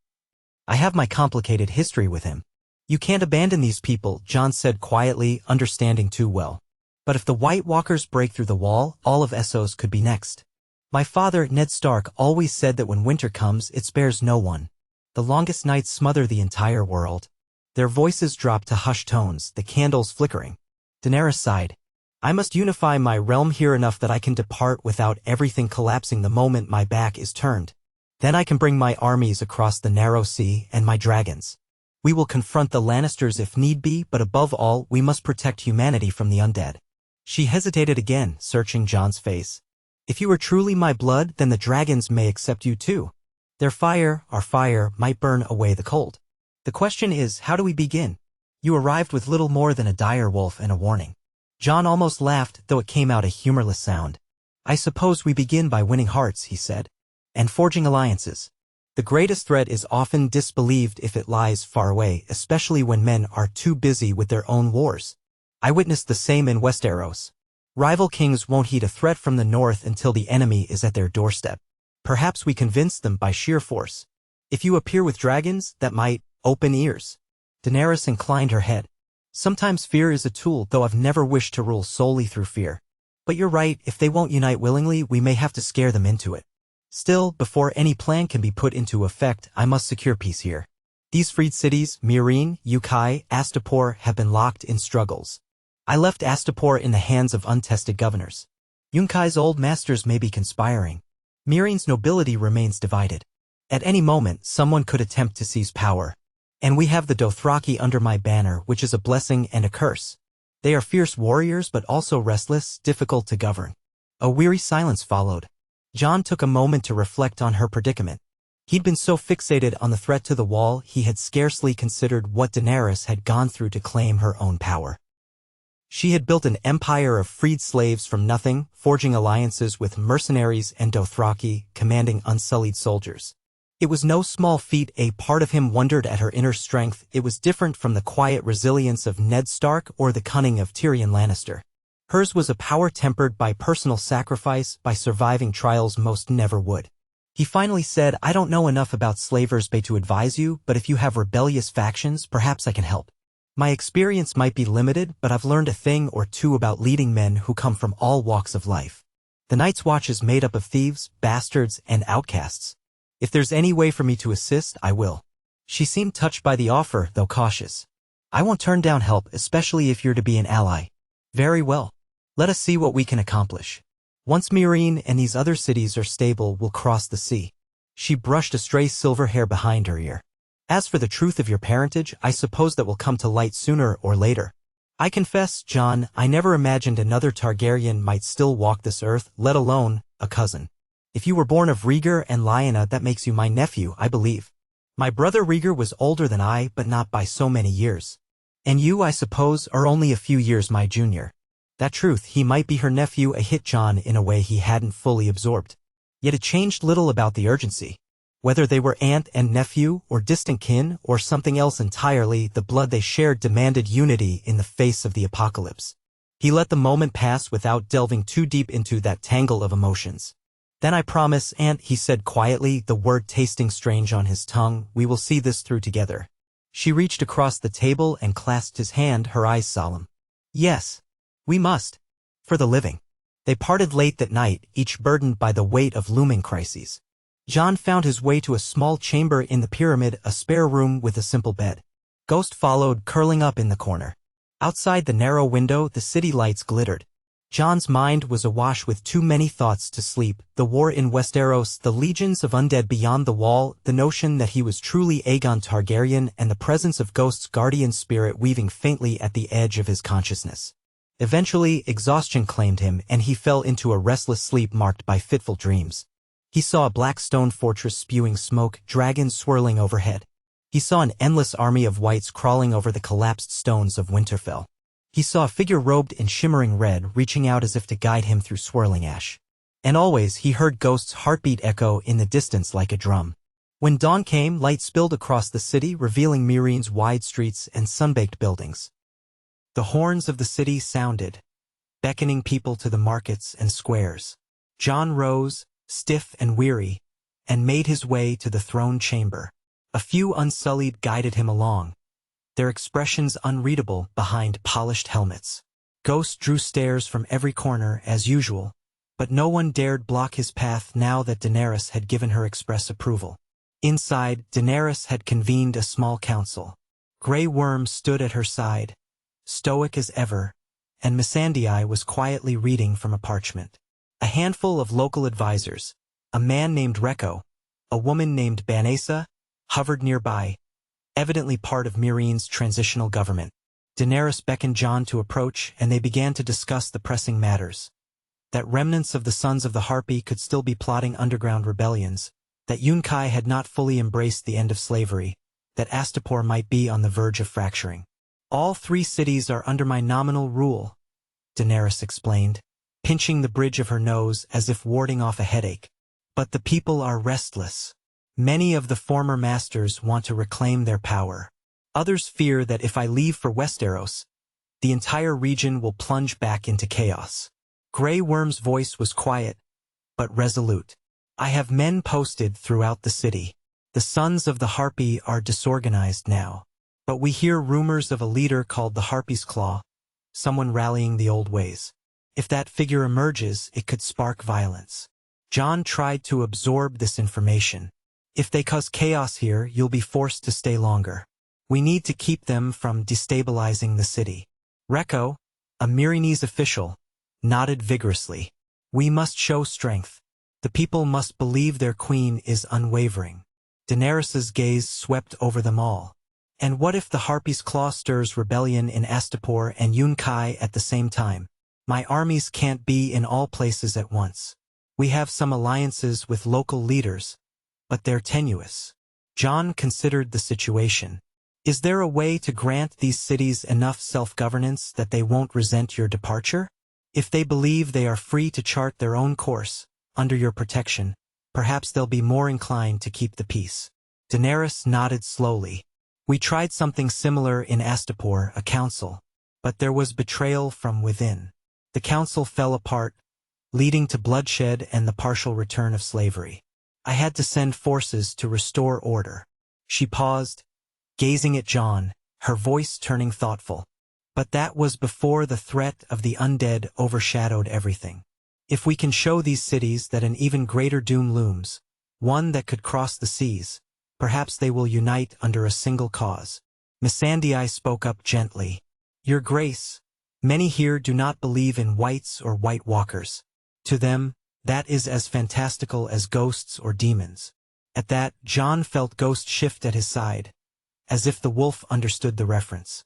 I have my complicated history with him. You can't abandon these people, Jon said quietly, understanding too well. But if the White Walkers break through the wall, all of Essos could be next. My father, Ned Stark, always said that when winter comes, it spares no one. The longest nights smother the entire world. Their voices dropped to hushed tones, the candles flickering. Daenerys sighed. I must unify my realm here enough that I can depart without everything collapsing the moment my back is turned. Then I can bring my armies across the narrow sea and my dragons. We will confront the Lannisters if need be, but above all, we must protect humanity from the undead. She hesitated again, searching Jon's face. If you are truly my blood, then the dragons may accept you too. Their fire, our fire, might burn away the cold. The question is, how do we begin? You arrived with little more than a dire wolf and a warning. Jon almost laughed, though it came out a humorless sound. I suppose we begin by winning hearts, he said. And forging alliances. The greatest threat is often disbelieved if it lies far away, especially when men are too busy with their own wars. I witnessed the same in Westeros. Rival kings won't heed a threat from the north until the enemy is at their doorstep. Perhaps we convince them by sheer force. If you appear with dragons, that might open ears. Daenerys inclined her head. Sometimes fear is a tool, though I've never wished to rule solely through fear. But you're right, if they won't unite willingly, we may have to scare them into it. Still, before any plan can be put into effect, I must secure peace here. These freed cities, Meereen, Yunkai, Astapor, have been locked in struggles. I left Astapor in the hands of untested governors. Yunkai's old masters may be conspiring. Meereen's nobility remains divided. At any moment, someone could attempt to seize power. And we have the Dothraki under my banner, which is a blessing and a curse. They are fierce warriors but also restless, difficult to govern. A weary silence followed. Jon took a moment to reflect on her predicament. He'd been so fixated on the threat to the wall, he had scarcely considered what Daenerys had gone through to claim her own power. She had built an empire of freed slaves from nothing, forging alliances with mercenaries and Dothraki, commanding unsullied soldiers. It was no small feat. A part of him wondered at her inner strength. It was different from the quiet resilience of Ned Stark or the cunning of Tyrion Lannister. Hers was a power tempered by personal sacrifice, by surviving trials most never would. He finally said, I don't know enough about Slavers Bay to advise you, but if you have rebellious factions, perhaps I can help. My experience might be limited, but I've learned a thing or two about leading men who come from all walks of life. The Night's Watch is made up of thieves, bastards, and outcasts. If there's any way for me to assist, I will. She seemed touched by the offer, though cautious. I won't turn down help, especially if you're to be an ally. Very well. Let us see what we can accomplish. Once Meereen and these other cities are stable, we'll cross the sea. She brushed a stray silver hair behind her ear. As for the truth of your parentage, I suppose that will come to light sooner or later. I confess, Jon, I never imagined another Targaryen might still walk this earth, let alone a cousin. If you were born of Rhaegar and Lyanna, that makes you my nephew, I believe. My brother Rhaegar was older than I, but not by so many years. And you, I suppose, are only a few years my junior. That truth, he might be her nephew, hit Jon in a way he hadn't fully absorbed. Yet it changed little about the urgency. Whether they were aunt and nephew, or distant kin, or something else entirely, the blood they shared demanded unity in the face of the apocalypse. He let the moment pass without delving too deep into that tangle of emotions. Then I promise, Aunt, he said quietly, the word tasting strange on his tongue, we will see this through together. She reached across the table and clasped his hand, her eyes solemn. Yes. We must. For the living. They parted late that night, each burdened by the weight of looming crises. Jon found his way to a small chamber in the pyramid, a spare room with a simple bed. Ghost followed, curling up in the corner. Outside the narrow window, the city lights glittered. Jon's mind was awash with too many thoughts to sleep. The war in Westeros, the legions of undead beyond the wall, the notion that he was truly Aegon Targaryen, and the presence of Ghost's guardian spirit weaving faintly at the edge of his consciousness. Eventually, exhaustion claimed him, and he fell into a restless sleep marked by fitful dreams. He saw a black stone fortress spewing smoke, dragons swirling overhead. He saw an endless army of wights crawling over the collapsed stones of Winterfell. He saw a figure robed in shimmering red reaching out as if to guide him through swirling ash. And always he heard Ghost's heartbeat echo in the distance like a drum. When dawn came, light spilled across the city, revealing Myreen's wide streets and sun-baked buildings. The horns of the city sounded, beckoning people to the markets and squares. Jon rose, stiff and weary, and made his way to the throne chamber. A few unsullied guided him along, their expressions unreadable behind polished helmets. Ghost drew stares from every corner as usual, but no one dared block his path now that Daenerys had given her express approval. Inside, Daenerys had convened a small council. Grey Worm stood at her side, stoic as ever, and Missandei was quietly reading from a parchment. A handful of local advisors, a man named Rekko, a woman named Banesa, hovered nearby, evidently part of Myreen's transitional government. Daenerys beckoned Jon to approach, and they began to discuss the pressing matters. That remnants of the Sons of the Harpy could still be plotting underground rebellions, that Yunkai had not fully embraced the end of slavery, that Astapor might be on the verge of fracturing. All 3 cities are under my nominal rule, Daenerys explained, pinching the bridge of her nose as if warding off a headache. But the people are restless. Many of the former masters want to reclaim their power. Others fear that if I leave for Westeros, the entire region will plunge back into chaos. Grey Worm's voice was quiet, but resolute. I have men posted throughout the city. The Sons of the Harpy are disorganized now. But we hear rumors of a leader called the Harpy's Claw, someone rallying the old ways. If that figure emerges, it could spark violence. Jon tried to absorb this information. If they cause chaos here, you'll be forced to stay longer. We need to keep them from destabilizing the city. Rekko, a Myrinese official, nodded vigorously. We must show strength. The people must believe their queen is unwavering. Daenerys's gaze swept over them all. And what if the Harpy's Claw stirs rebellion in Astapor and Yunkai at the same time? My armies can't be in all places at once. We have some alliances with local leaders, but they're tenuous. Jon considered the situation. Is there a way to grant these cities enough self-governance that they won't resent your departure? If they believe they are free to chart their own course, under your protection, perhaps they'll be more inclined to keep the peace. Daenerys nodded slowly. We tried something similar in Astapor, a council, but there was betrayal from within. The council fell apart, leading to bloodshed and the partial return of slavery. I had to send forces to restore order. She paused, gazing at Jon, her voice turning thoughtful. But that was before the threat of the undead overshadowed everything. If we can show these cities that an even greater doom looms, one that could cross the seas, perhaps they will unite under a single cause. Missandei spoke up gently. Your Grace, many here do not believe in whites or White Walkers. To them, that is as fantastical as ghosts or demons. At that, Jon felt Ghost shift at his side, as if the wolf understood the reference.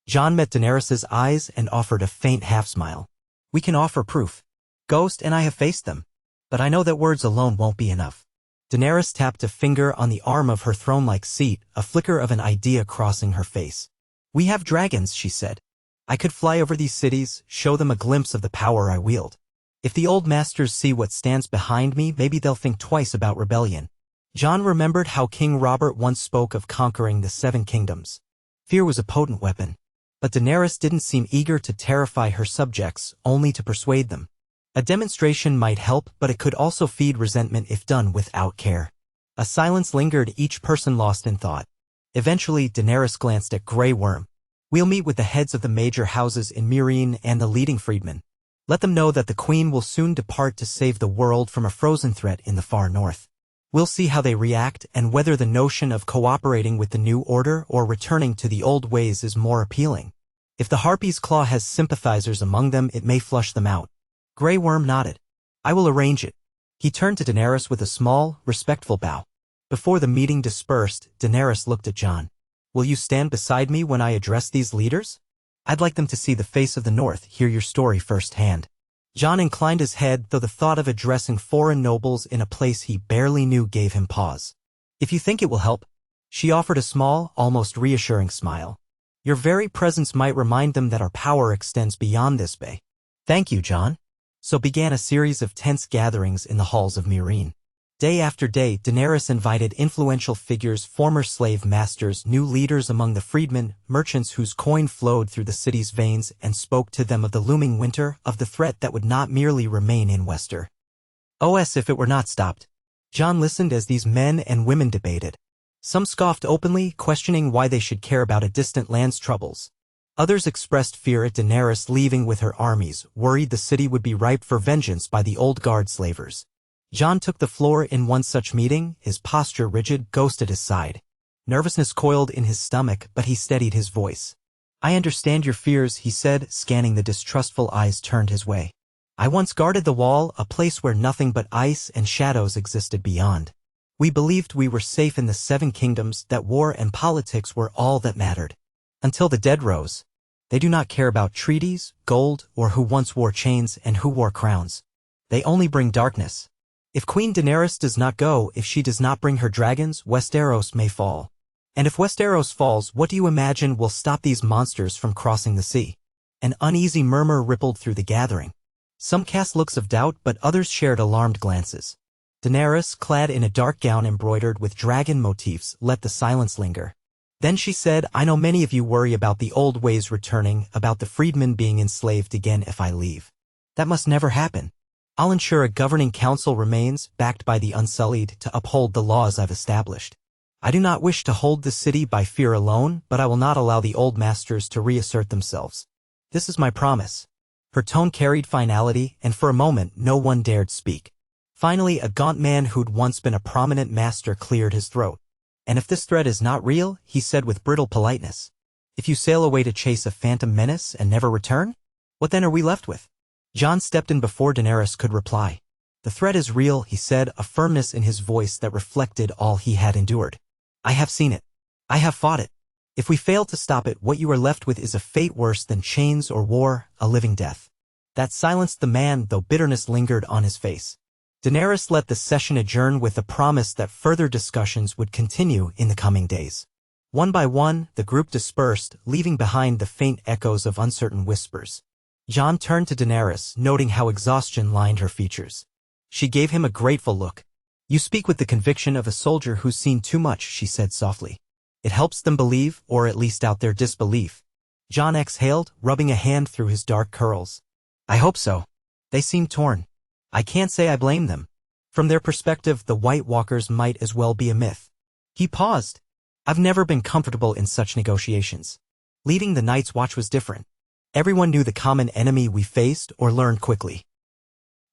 Jon met Daenerys's eyes and offered a faint half-smile. We can offer proof. Ghost and I have faced them, but I know that words alone won't be enough. Daenerys tapped a finger on the arm of her throne-like seat, a flicker of an idea crossing her face. We have dragons, she said. I could fly over these cities, show them a glimpse of the power I wield. If the old masters see what stands behind me, maybe they'll think twice about rebellion. Jon remembered how King Robert once spoke of conquering the 7 kingdoms. Fear was a potent weapon. But Daenerys didn't seem eager to terrify her subjects, only to persuade them. A demonstration might help, but it could also feed resentment if done without care. A silence lingered, each person lost in thought. Eventually, Daenerys glanced at Grey Worm. We'll meet with the heads of the major houses in Meereen and the leading freedmen. Let them know that the Queen will soon depart to save the world from a frozen threat in the far north. We'll see how they react and whether the notion of cooperating with the new order or returning to the old ways is more appealing. If the Harpy's claw has sympathizers among them, it may flush them out. Grey Worm nodded. I will arrange it. He turned to Daenerys with a small, respectful bow. Before the meeting dispersed, Daenerys looked at Jon. Will you stand beside me when I address these leaders? I'd like them to see the face of the North, hear your story firsthand. Jon inclined his head, though the thought of addressing foreign nobles in a place he barely knew gave him pause. If you think it will help, she offered a small, almost reassuring smile. Your very presence might remind them that our power extends beyond this bay. Thank you, Jon. So began a series of tense gatherings in the halls of Meereen. Day after day, Daenerys invited influential figures, former slave masters, new leaders among the freedmen, merchants whose coin flowed through the city's veins, and spoke to them of the looming winter, of the threat that would not merely remain in Wester. As if it were not stopped. Jon listened as these men and women debated. Some scoffed openly, questioning why they should care about a distant land's troubles. Others expressed fear at Daenerys leaving with her armies, worried the city would be ripe for vengeance by the old guard slavers. Jon took the floor in one such meeting, his posture rigid, Ghost at his side. Nervousness coiled in his stomach, but he steadied his voice. I understand your fears, he said, scanning the distrustful eyes turned his way. I once guarded the wall, a place where nothing but ice and shadows existed beyond. We believed we were safe in the Seven Kingdoms, that war and politics were all that mattered. Until the dead rose. They do not care about treaties, gold, or who once wore chains and who wore crowns. They only bring darkness. If Queen Daenerys does not go, if she does not bring her dragons, Westeros may fall. And if Westeros falls, what do you imagine will stop these monsters from crossing the sea? An uneasy murmur rippled through the gathering. Some cast looks of doubt, but others shared alarmed glances. Daenerys, clad in a dark gown embroidered with dragon motifs, let the silence linger. Then she said, I know many of you worry about the old ways returning, about the freedmen being enslaved again if I leave. That must never happen. I'll ensure a governing council remains, backed by the Unsullied, to uphold the laws I've established. I do not wish to hold the city by fear alone, but I will not allow the old masters to reassert themselves. This is my promise. Her tone carried finality, and for a moment no one dared speak. Finally, a gaunt man who'd once been a prominent master cleared his throat. And if this threat is not real, he said with brittle politeness, if you sail away to chase a phantom menace and never return, what then are we left with? Jon stepped in before Daenerys could reply. The threat is real, he said, a firmness in his voice that reflected all he had endured. I have seen it. I have fought it. If we fail to stop it, what you are left with is a fate worse than chains or war, a living death. That silenced the man, though bitterness lingered on his face. Daenerys let the session adjourn with the promise that further discussions would continue in the coming days. One by one, the group dispersed, leaving behind the faint echoes of uncertain whispers. Jon turned to Daenerys, noting how exhaustion lined her features. She gave him a grateful look. You speak with the conviction of a soldier who's seen too much, she said softly. It helps them believe, or at least doubt their disbelief. Jon exhaled, rubbing a hand through his dark curls. I hope so. They seem torn. I can't say I blame them. From their perspective, the White Walkers might as well be a myth. He paused. I've never been comfortable in such negotiations. Leading the Night's Watch was different. Everyone knew the common enemy we faced, or learned quickly.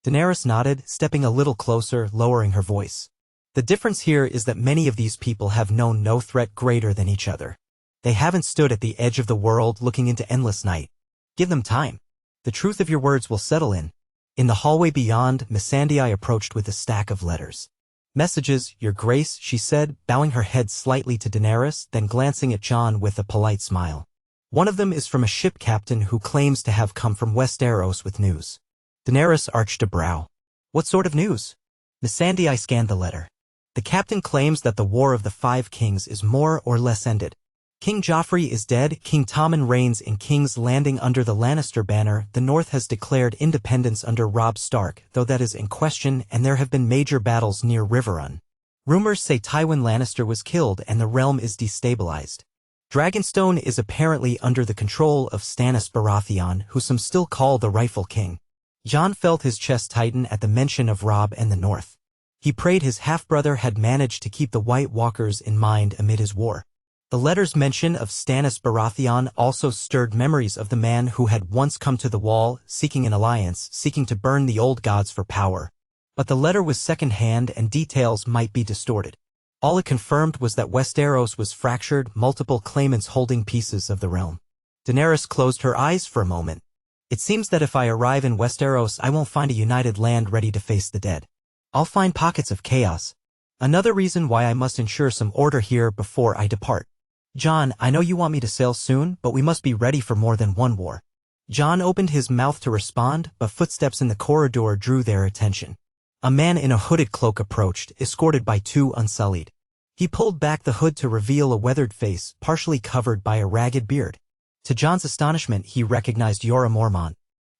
Daenerys nodded, stepping a little closer, lowering her voice. The difference here is that many of these people have known no threat greater than each other. They haven't stood at the edge of the world looking into endless night. Give them time. The truth of your words will settle in. In the hallway beyond, Missandei approached with a stack of letters. Messages, Your Grace, she said, bowing her head slightly to Daenerys, then glancing at Jon with a polite smile. One of them is from a ship captain who claims to have come from Westeros with news. Daenerys arched a brow. What sort of news? Missandei scanned the letter. The captain claims that the War of the Five Kings is more or less ended. King Joffrey is dead, King Tommen reigns in King's Landing under the Lannister banner, the North has declared independence under Robb Stark, though that is in question, and there have been major battles near Riverrun. Rumors say Tywin Lannister was killed and the realm is destabilized. Dragonstone is apparently under the control of Stannis Baratheon, who some still call the rightful king. Jon felt his chest tighten at the mention of Robb and the North. He prayed his half-brother had managed to keep the White Walkers in mind amid his war. The letter's mention of Stannis Baratheon also stirred memories of the man who had once come to the Wall, seeking an alliance, seeking to burn the old gods for power. But the letter was second-hand and details might be distorted. All it confirmed was that Westeros was fractured, multiple claimants holding pieces of the realm. Daenerys closed her eyes for a moment. It seems that if I arrive in Westeros, I won't find a united land ready to face the dead. I'll find pockets of chaos. Another reason why I must ensure some order here before I depart. Jon, I know you want me to sail soon, but we must be ready for more than one war. Jon opened his mouth to respond, but footsteps in the corridor drew their attention. A man in a hooded cloak approached, escorted by two Unsullied. He pulled back the hood to reveal a weathered face, partially covered by a ragged beard. To Jon's astonishment, he recognized Jorah Mormont.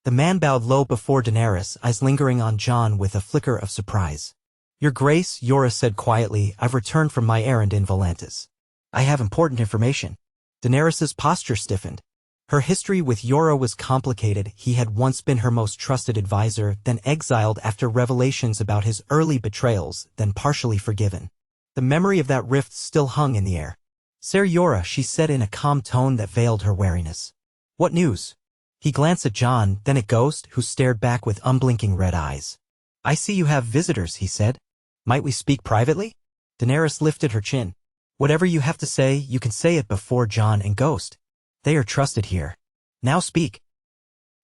The man bowed low before Daenerys, eyes lingering on Jon with a flicker of surprise. Your Grace, Jorah said quietly, I've returned from my errand in Volantis. I have important information. Daenerys's posture stiffened. Her history with Jorah was complicated. He had once been her most trusted advisor, then exiled after revelations about his early betrayals, then partially forgiven. The memory of that rift still hung in the air. Ser Jorah, she said in a calm tone that veiled her wariness. What news? He glanced at Jon, then at Ghost, who stared back with unblinking red eyes. I see you have visitors, he said. Might we speak privately? Daenerys lifted her chin. Whatever you have to say, you can say it before Jon and Ghost. They are trusted here. Now speak.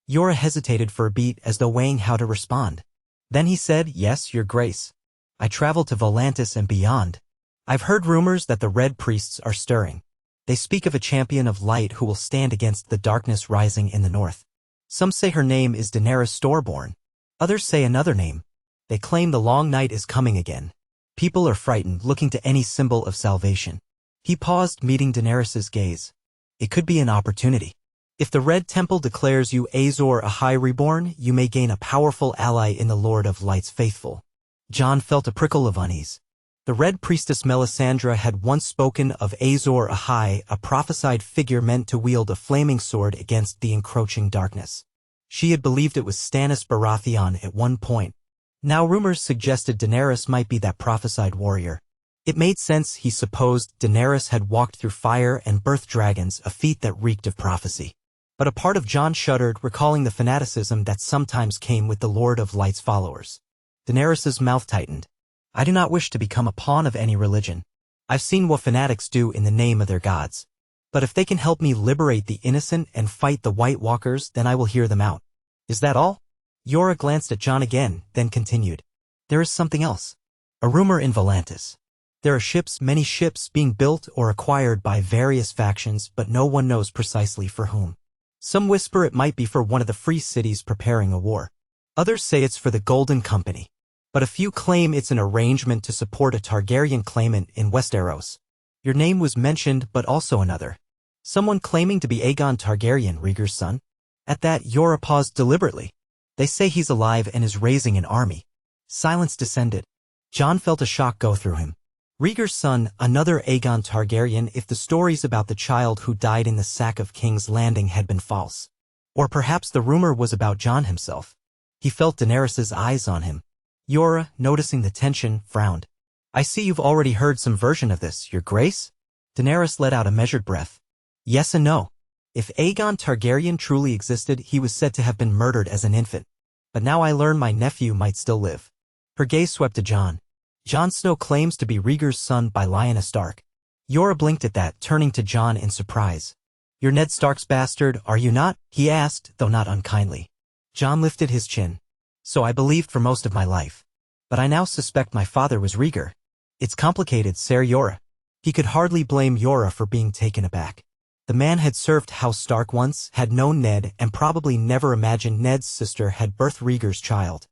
Jorah hesitated for a beat as though weighing how to respond. Then he said, Yes, Your Grace. I traveled to Volantis and beyond. I've heard rumors that the Red Priests are stirring. They speak of a champion of light who will stand against the darkness rising in the north. Some say her name is Daenerys Storborn. Others say another name. They claim the long night is coming again. People are frightened, looking to any symbol of salvation. He paused, meeting Daenerys's gaze. It could be an opportunity. If the Red Temple declares you Azor Ahai reborn, you may gain a powerful ally in the Lord of Light's faithful. Jon felt a prickle of unease. The Red Priestess Melisandre had once spoken of Azor Ahai, a prophesied figure meant to wield a flaming sword against the encroaching darkness. She had believed it was Stannis Baratheon at one point. Now rumors suggested Daenerys might be that prophesied warrior. It made sense, he supposed. Daenerys had walked through fire and birthed dragons, a feat that reeked of prophecy. But a part of Jon shuddered, recalling the fanaticism that sometimes came with the Lord of Light's followers. Daenerys's mouth tightened. I do not wish to become a pawn of any religion. I've seen what fanatics do in the name of their gods. But if they can help me liberate the innocent and fight the White Walkers, then I will hear them out. Is that all? Jorah glanced at Jon again, then continued. There is something else. A rumor in Volantis. There are ships, many ships, being built or acquired by various factions, but no one knows precisely for whom. Some whisper it might be for one of the free cities preparing a war. Others say it's for the Golden Company. But a few claim it's an arrangement to support a Targaryen claimant in Westeros. Your name was mentioned, but also another. Someone claiming to be Aegon Targaryen, Rhaegar's son. At that, Jorah paused deliberately. They say he's alive and is raising an army. Silence descended. Jon felt a shock go through him. Rhaegar's son, another Aegon Targaryen, if the stories about the child who died in the sack of King's Landing had been false. Or perhaps the rumor was about Jon himself. He felt Daenerys's eyes on him. Jorah, noticing the tension, frowned. I see you've already heard some version of this, Your Grace? Daenerys let out a measured breath. Yes and no. If Aegon Targaryen truly existed, he was said to have been murdered as an infant. But now I learn my nephew might still live. Her gaze swept to Jon. Jon Snow claims to be Rhaegar's son by Lyanna Stark. Jorah blinked at that, turning to Jon in surprise. You're Ned Stark's bastard, are you not? He asked, though not unkindly. Jon lifted his chin. So I believed for most of my life. But I now suspect my father was Rhaegar. It's complicated, Ser Jorah. He could hardly blame Jorah for being taken aback. The man had served House Stark once, had known Ned, and probably never imagined Ned's sister had birthed Rhaegar's child.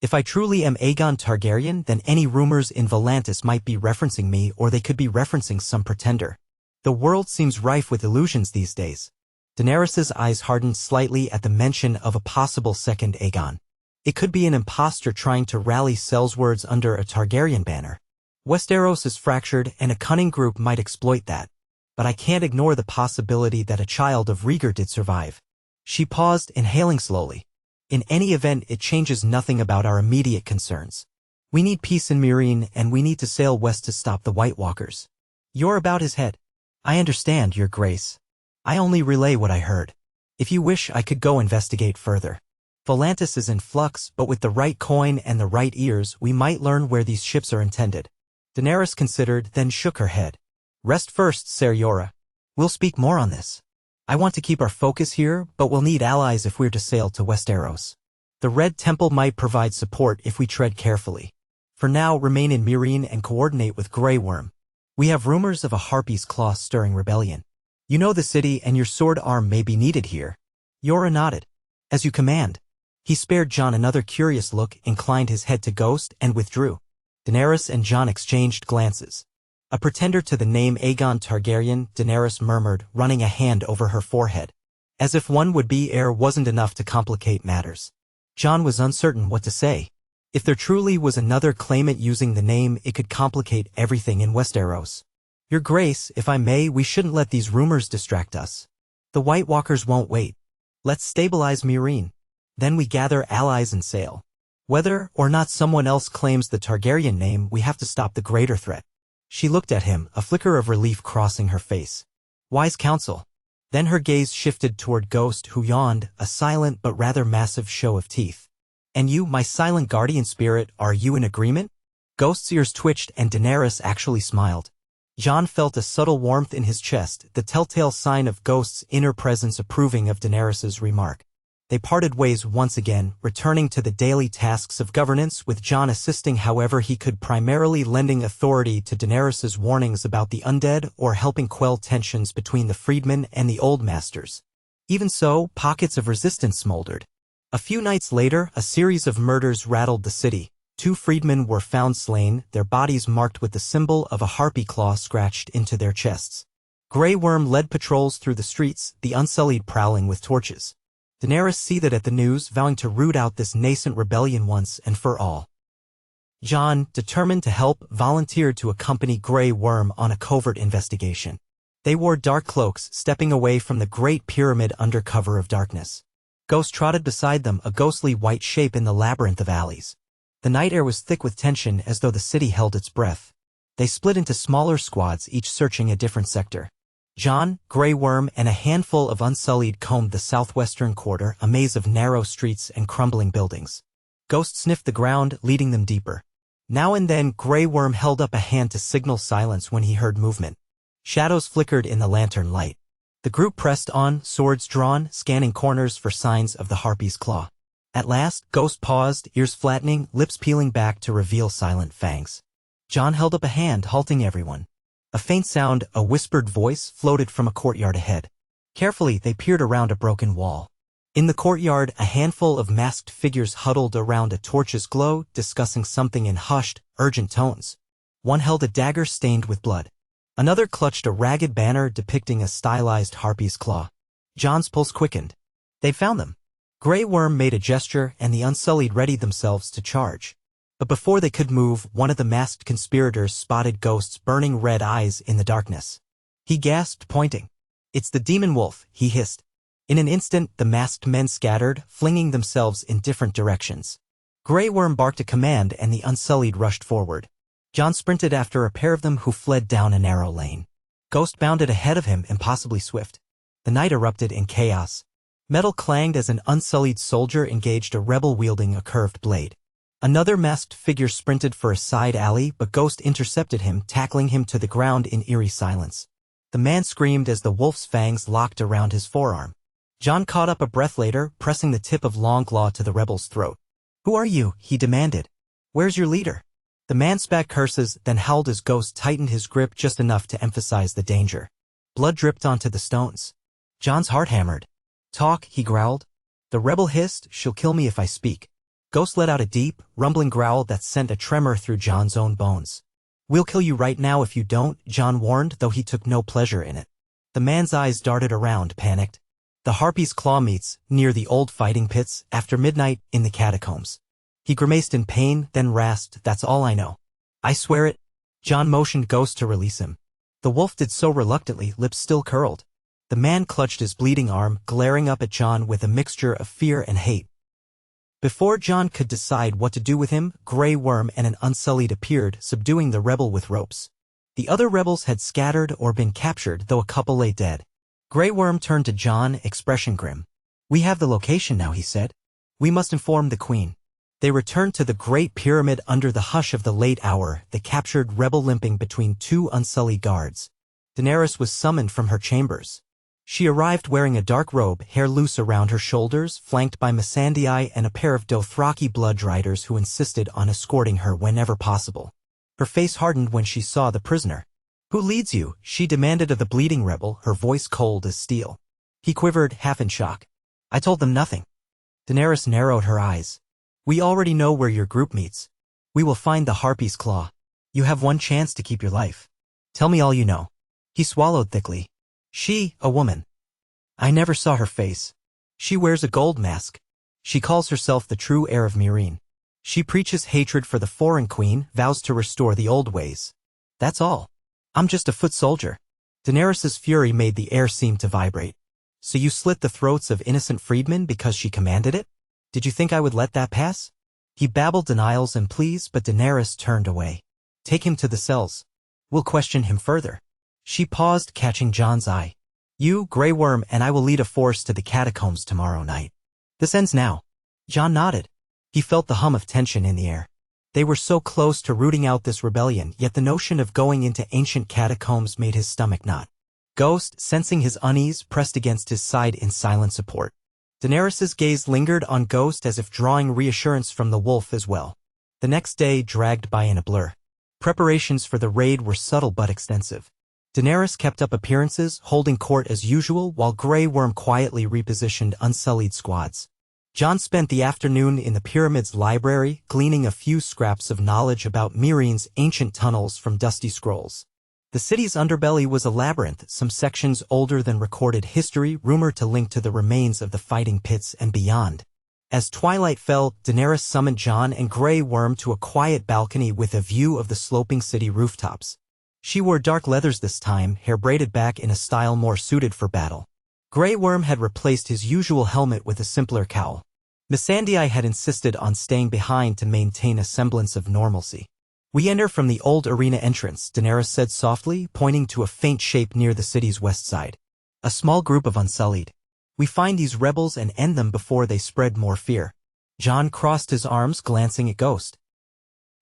If I truly am Aegon Targaryen, then any rumors in Volantis might be referencing me, or they could be referencing some pretender. The world seems rife with illusions these days. Daenerys's eyes hardened slightly at the mention of a possible second Aegon. It could be an impostor trying to rally sellswords under a Targaryen banner. Westeros is fractured, and a cunning group might exploit that. But I can't ignore the possibility that a child of Rhaegar did survive. She paused, inhaling slowly. In any event, it changes nothing about our immediate concerns. We need peace in Meereen, and we need to sail west to stop the White Walkers. You're about his head. I understand, Your Grace. I only relay what I heard. If you wish, I could go investigate further. Volantis is in flux, but with the right coin and the right ears, we might learn where these ships are intended. Daenerys considered, then shook her head. Rest first, Ser Jorah. We'll speak more on this. I want to keep our focus here, but we'll need allies if we're to sail to Westeros. The Red Temple might provide support if we tread carefully. For now, remain in Meereen and coordinate with Grey Worm. We have rumors of a Harpy's Claw stirring rebellion. You know the city and your sword arm may be needed here. Jorah nodded. As you command. He spared Jon another curious look, inclined his head to Ghost, and withdrew. Daenerys and Jon exchanged glances. A pretender to the name Aegon Targaryen, Daenerys murmured, running a hand over her forehead. As if one would-be heir wasn't enough to complicate matters. Jon was uncertain what to say. If there truly was another claimant using the name, it could complicate everything in Westeros. Your Grace, if I may, we shouldn't let these rumors distract us. The White Walkers won't wait. Let's stabilize Meereen. Then we gather allies and sail. Whether or not someone else claims the Targaryen name, we have to stop the greater threat. She looked at him, a flicker of relief crossing her face. Wise counsel. Then her gaze shifted toward Ghost, who yawned, a silent but rather massive show of teeth. And you, my silent guardian spirit, are you in agreement? Ghost's ears twitched and Daenerys actually smiled. Jon felt a subtle warmth in his chest, the telltale sign of Ghost's inner presence approving of Daenerys's remark. They parted ways once again, returning to the daily tasks of governance, with Jon assisting however he could, primarily lending authority to Daenerys's warnings about the undead or helping quell tensions between the freedmen and the old masters. Even so, pockets of resistance smoldered. A few nights later, a series of murders rattled the city. 2 freedmen were found slain, their bodies marked with the symbol of a harpy claw scratched into their chests. Grey Worm led patrols through the streets, the Unsullied prowling with torches. Daenerys seethed at the news, vowing to root out this nascent rebellion once and for all. Jon, determined to help, volunteered to accompany Grey Worm on a covert investigation. They wore dark cloaks, stepping away from the Great Pyramid under cover of darkness. Ghost trotted beside them, a ghostly white shape in the labyrinth of alleys. The night air was thick with tension, as though the city held its breath. They split into smaller squads, each searching a different sector. Jon, Grey Worm, and a handful of Unsullied combed the southwestern quarter, a maze of narrow streets and crumbling buildings. Ghost sniffed the ground, leading them deeper. Now and then, Grey Worm held up a hand to signal silence when he heard movement. Shadows flickered in the lantern light. The group pressed on, swords drawn, scanning corners for signs of the Harpy's Claw. At last, Ghost paused, ears flattening, lips peeling back to reveal silent fangs. Jon held up a hand, halting everyone. A faint sound, a whispered voice, floated from a courtyard ahead. Carefully, they peered around a broken wall. In the courtyard, a handful of masked figures huddled around a torch's glow, discussing something in hushed, urgent tones. One held a dagger stained with blood. Another clutched a ragged banner depicting a stylized harpy's claw. Jon's pulse quickened. They found them. Grey Worm made a gesture, and the Unsullied readied themselves to charge. But before they could move, one of the masked conspirators spotted Ghost's burning red eyes in the darkness. He gasped, pointing. "It's the demon wolf," he hissed. In an instant, the masked men scattered, flinging themselves in different directions. Grey Worm barked a command, and the Unsullied rushed forward. Jon sprinted after a pair of them who fled down a narrow lane. Ghost bounded ahead of him, impossibly swift. The night erupted in chaos. Metal clanged as an Unsullied soldier engaged a rebel wielding a curved blade. Another masked figure sprinted for a side alley, but Ghost intercepted him, tackling him to the ground in eerie silence. The man screamed as the wolf's fangs locked around his forearm. Jon caught up a breath later, pressing the tip of Longclaw to the rebel's throat. "Who are you?" he demanded. "Where's your leader?" The man spat curses, then howled as Ghost tightened his grip just enough to emphasize the danger. Blood dripped onto the stones. Jon's heart hammered. "Talk," he growled. The rebel hissed, "She'll kill me if I speak." Ghost let out a deep, rumbling growl that sent a tremor through Jon's own bones. "We'll kill you right now if you don't," Jon warned, though he took no pleasure in it. The man's eyes darted around, panicked. "The Harpy's Claw meets, near the old fighting pits, after midnight, in the catacombs." He grimaced in pain, then rasped, "That's all I know." "I swear it." Jon motioned Ghost to release him. The wolf did so reluctantly, lips still curled. The man clutched his bleeding arm, glaring up at Jon with a mixture of fear and hate. Before Jon could decide what to do with him, Grey Worm and an Unsullied appeared, subduing the rebel with ropes. The other rebels had scattered or been captured, though a couple lay dead. Grey Worm turned to Jon, expression grim. "We have the location now," he said. "We must inform the Queen." They returned to the Great Pyramid under the hush of the late hour, the captured rebel limping between 2 Unsullied guards. Daenerys was summoned from her chambers. She arrived wearing a dark robe, hair loose around her shoulders, flanked by Missandei and a pair of Dothraki blood riders who insisted on escorting her whenever possible. Her face hardened when she saw the prisoner. "Who leads you?" she demanded of the bleeding rebel, her voice cold as steel. He quivered, half in shock. "I told them nothing." Daenerys narrowed her eyes. "We already know where your group meets. We will find the Harpy's Claw. You have one chance to keep your life. Tell me all you know." He swallowed thickly. "She, a woman. I never saw her face. She wears a gold mask. She calls herself the true heir of Meereen. She preaches hatred for the foreign queen, vows to restore the old ways. That's all. I'm just a foot soldier." Daenerys's fury made the air seem to vibrate. "So you slit the throats of innocent freedmen because she commanded it? Did you think I would let that pass?" He babbled denials and pleas, but Daenerys turned away. "Take him to the cells. We'll question him further." She paused, catching Jon's eye. "You, Grey Worm, and I will lead a force to the catacombs tomorrow night. This ends now." Jon nodded. He felt the hum of tension in the air. They were so close to rooting out this rebellion, yet the notion of going into ancient catacombs made his stomach knot. Ghost, sensing his unease, pressed against his side in silent support. Daenerys's gaze lingered on Ghost as if drawing reassurance from the wolf as well. The next day dragged by in a blur. Preparations for the raid were subtle but extensive. Daenerys kept up appearances, holding court as usual, while Grey Worm quietly repositioned unsullied squads. Jon spent the afternoon in the pyramid's library, gleaning a few scraps of knowledge about Meereen's ancient tunnels from dusty scrolls. The city's underbelly was a labyrinth, some sections older than recorded history, rumored to link to the remains of the fighting pits and beyond. As twilight fell, Daenerys summoned Jon and Grey Worm to a quiet balcony with a view of the sloping city rooftops. She wore dark leathers this time, hair braided back in a style more suited for battle. Grey Worm had replaced his usual helmet with a simpler cowl. Missandei had insisted on staying behind to maintain a semblance of normalcy. "We enter from the old arena entrance," Daenerys said softly, pointing to a faint shape near the city's west side. "A small group of Unsullied. We find these rebels and end them before they spread more fear." Jon crossed his arms, glancing at Ghost.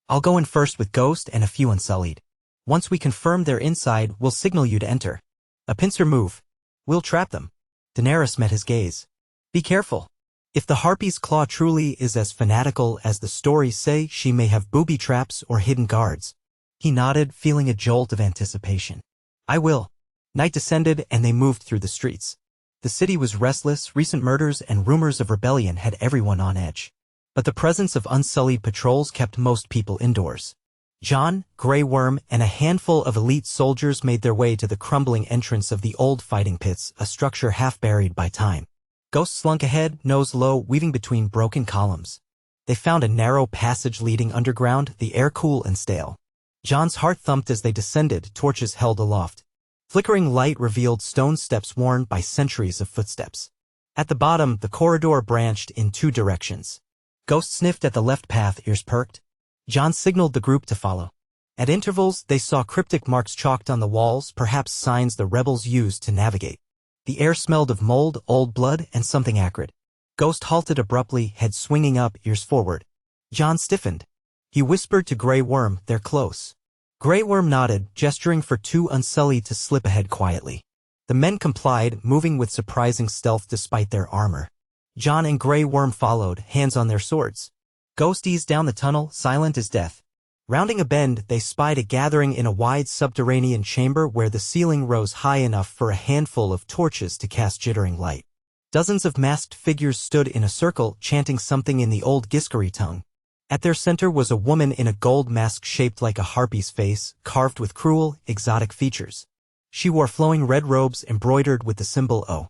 "I'll go in first with Ghost and a few Unsullied. Once we confirm they're inside, we'll signal you to enter. A pincer move. We'll trap them." Daenerys met his gaze. "Be careful. If the Harpy's Claw truly is as fanatical as the stories say, she may have booby traps or hidden guards." He nodded, feeling a jolt of anticipation. "I will." Night descended and they moved through the streets. The city was restless, recent murders and rumors of rebellion had everyone on edge. But the presence of unsullied patrols kept most people indoors. Jon, Grey Worm, and a handful of elite soldiers made their way to the crumbling entrance of the old fighting pits, a structure half buried by time. Ghost slunk ahead, nose low, weaving between broken columns. They found a narrow passage leading underground, the air cool and stale. Jon's heart thumped as they descended, torches held aloft. Flickering light revealed stone steps worn by centuries of footsteps. At the bottom, the corridor branched in two directions. Ghost sniffed at the left path, ears perked. Jon signaled the group to follow. At intervals, they saw cryptic marks chalked on the walls, perhaps signs the rebels used to navigate. The air smelled of mold, old blood, and something acrid. Ghost halted abruptly, head swinging up, ears forward. Jon stiffened. He whispered to Grey Worm, "They're close." Grey Worm nodded, gesturing for two Unsullied to slip ahead quietly. The men complied, moving with surprising stealth despite their armor. Jon and Grey Worm followed, hands on their swords. Ghost eased down the tunnel, silent as death. Rounding a bend, they spied a gathering in a wide subterranean chamber where the ceiling rose high enough for a handful of torches to cast jittering light. Dozens of masked figures stood in a circle, chanting something in the old Giscari tongue. At their center was a woman in a gold mask shaped like a harpy's face, carved with cruel, exotic features. She wore flowing red robes embroidered with the symbol O.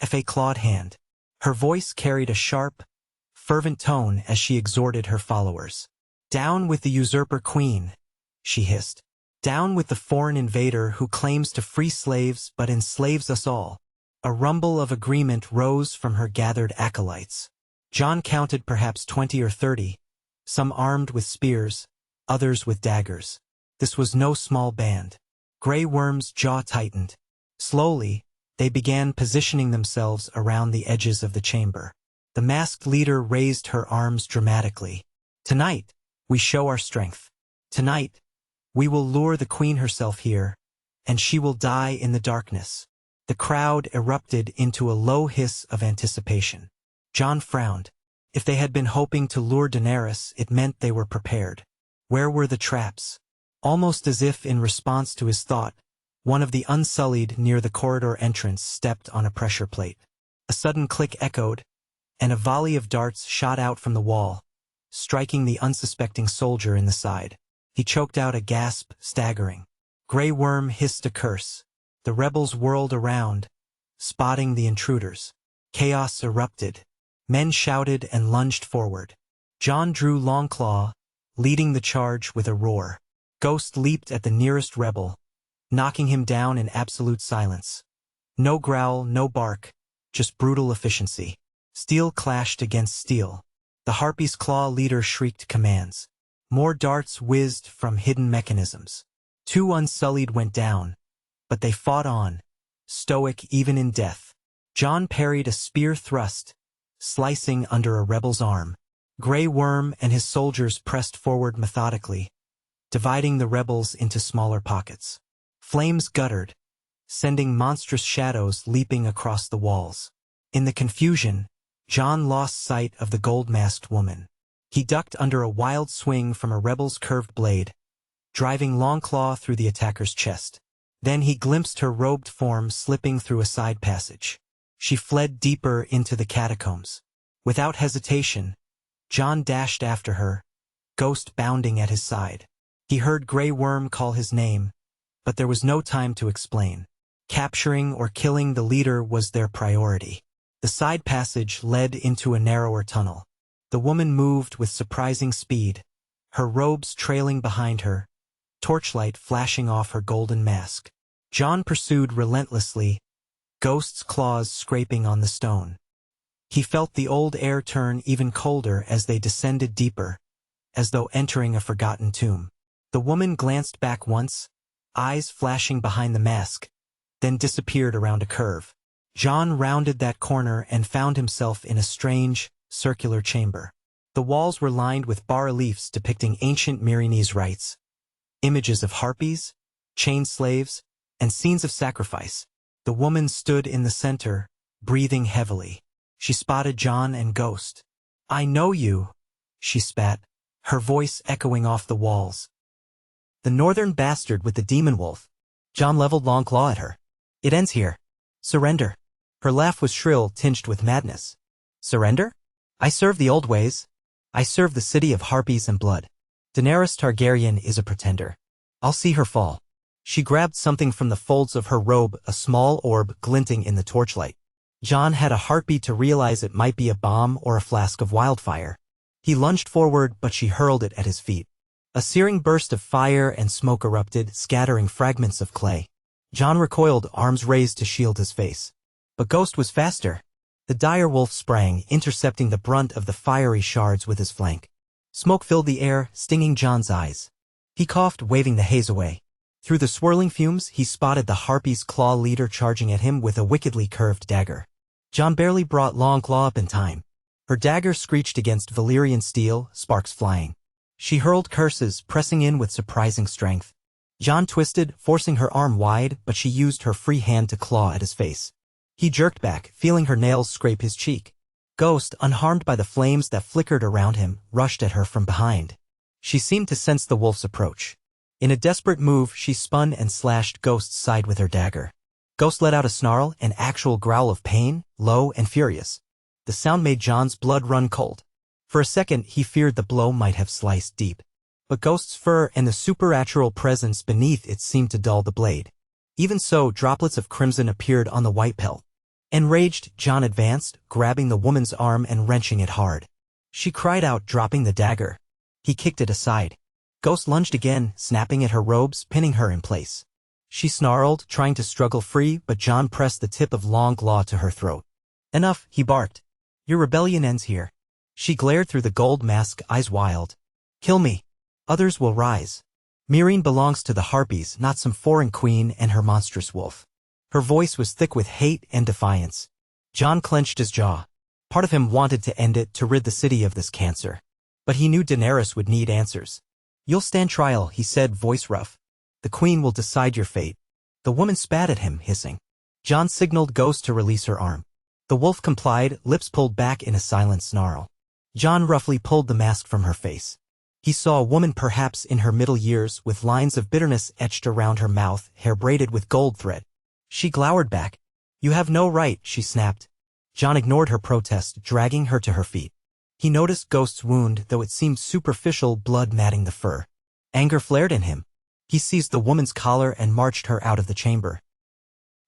A clawed hand. Her voice carried a sharp, fervent tone as she exhorted her followers. "Down with the usurper queen," she hissed. "Down with the foreign invader who claims to free slaves but enslaves us all." A rumble of agreement rose from her gathered acolytes. Jon counted perhaps 20 or 30, some armed with spears, others with daggers. This was no small band. Grey Worm's jaw tightened. Slowly, they began positioning themselves around the edges of the chamber. The masked leader raised her arms dramatically. "Tonight, we show our strength. Tonight, we will lure the queen herself here, and she will die in the darkness." The crowd erupted into a low hiss of anticipation. Jon frowned. If they had been hoping to lure Daenerys, it meant they were prepared. Where were the traps? Almost as if in response to his thought, one of the Unsullied near the corridor entrance stepped on a pressure plate. A sudden click echoed, and a volley of darts shot out from the wall, striking the unsuspecting soldier in the side. He choked out a gasp, staggering. Grey Worm hissed a curse. The rebels whirled around, spotting the intruders. Chaos erupted. Men shouted and lunged forward. Jon drew Longclaw, leading the charge with a roar. Ghost leaped at the nearest rebel, knocking him down in absolute silence. No growl, no bark, just brutal efficiency. Steel clashed against steel. The Harpy's Claw leader shrieked commands. More darts whizzed from hidden mechanisms. 2 Unsullied went down, but they fought on, stoic even in death. Jon parried a spear thrust, slicing under a rebel's arm. Grey Worm and his soldiers pressed forward methodically, dividing the rebels into smaller pockets. Flames guttered, sending monstrous shadows leaping across the walls. In the confusion, Jon lost sight of the gold-masked woman. He ducked under a wild swing from a rebel's curved blade, driving Longclaw through the attacker's chest. Then he glimpsed her robed form slipping through a side passage. She fled deeper into the catacombs. Without hesitation, Jon dashed after her, Ghost bounding at his side. He heard Grey Worm call his name, but there was no time to explain. Capturing or killing the leader was their priority. The side passage led into a narrower tunnel. The woman moved with surprising speed, her robes trailing behind her, torchlight flashing off her golden mask. Jon pursued relentlessly, Ghost's claws scraping on the stone. He felt the old air turn even colder as they descended deeper, as though entering a forgotten tomb. The woman glanced back once, eyes flashing behind the mask, then disappeared around a curve. Jon rounded that corner and found himself in a strange, circular chamber. The walls were lined with bas-reliefs depicting ancient Myrinese rites, images of harpies, chained slaves, and scenes of sacrifice. The woman stood in the center, breathing heavily. She spotted Jon and Ghost. "I know you," she spat, her voice echoing off the walls. "The northern bastard with the demon wolf." Jon leveled Longclaw at her. "It ends here. Surrender." Her laugh was shrill, tinged with madness. "Surrender? I serve the old ways. I serve the city of harpies and blood. Daenerys Targaryen is a pretender. I'll see her fall." She grabbed something from the folds of her robe, a small orb glinting in the torchlight. Jon had a heartbeat to realize it might be a bomb or a flask of wildfire. He lunged forward, but she hurled it at his feet. A searing burst of fire and smoke erupted, scattering fragments of clay. Jon recoiled, arms raised to shield his face. But Ghost was faster. The dire wolf sprang, intercepting the brunt of the fiery shards with his flank. Smoke filled the air, stinging Jon's eyes. He coughed, waving the haze away. Through the swirling fumes, he spotted the Harpy's Claw leader charging at him with a wickedly curved dagger. Jon barely brought Longclaw up in time. Her dagger screeched against Valyrian steel, sparks flying. She hurled curses, pressing in with surprising strength. Jon twisted, forcing her arm wide, but she used her free hand to claw at his face. He jerked back, feeling her nails scrape his cheek. Ghost, unharmed by the flames that flickered around him, rushed at her from behind. She seemed to sense the wolf's approach. In a desperate move, she spun and slashed Ghost's side with her dagger. Ghost let out a snarl, an actual growl of pain, low and furious. The sound made Jon's blood run cold. For a second, he feared the blow might have sliced deep. But Ghost's fur and the supernatural presence beneath it seemed to dull the blade. Even so, droplets of crimson appeared on the white pelt. Enraged, Jon advanced, grabbing the woman's arm and wrenching it hard. She cried out, dropping the dagger. He kicked it aside. Ghost lunged again, snapping at her robes, pinning her in place. She snarled, trying to struggle free, but Jon pressed the tip of Longclaw to her throat. "Enough," he barked. "Your rebellion ends here." She glared through the gold mask, eyes wild. "Kill me. Others will rise. Meereen belongs to the Harpies, not some foreign queen and her monstrous wolf." Her voice was thick with hate and defiance. Jon clenched his jaw. Part of him wanted to end it, to rid the city of this cancer. But he knew Daenerys would need answers. "You'll stand trial," he said, voice rough. "The queen will decide your fate." The woman spat at him, hissing. Jon signaled Ghost to release her arm. The wolf complied, lips pulled back in a silent snarl. Jon roughly pulled the mask from her face. He saw a woman perhaps in her middle years with lines of bitterness etched around her mouth, hair braided with gold thread. She glowered back. "You have no right," she snapped. Jon ignored her protest, dragging her to her feet. He noticed Ghost's wound, though it seemed superficial, blood matting the fur. Anger flared in him. He seized the woman's collar and marched her out of the chamber.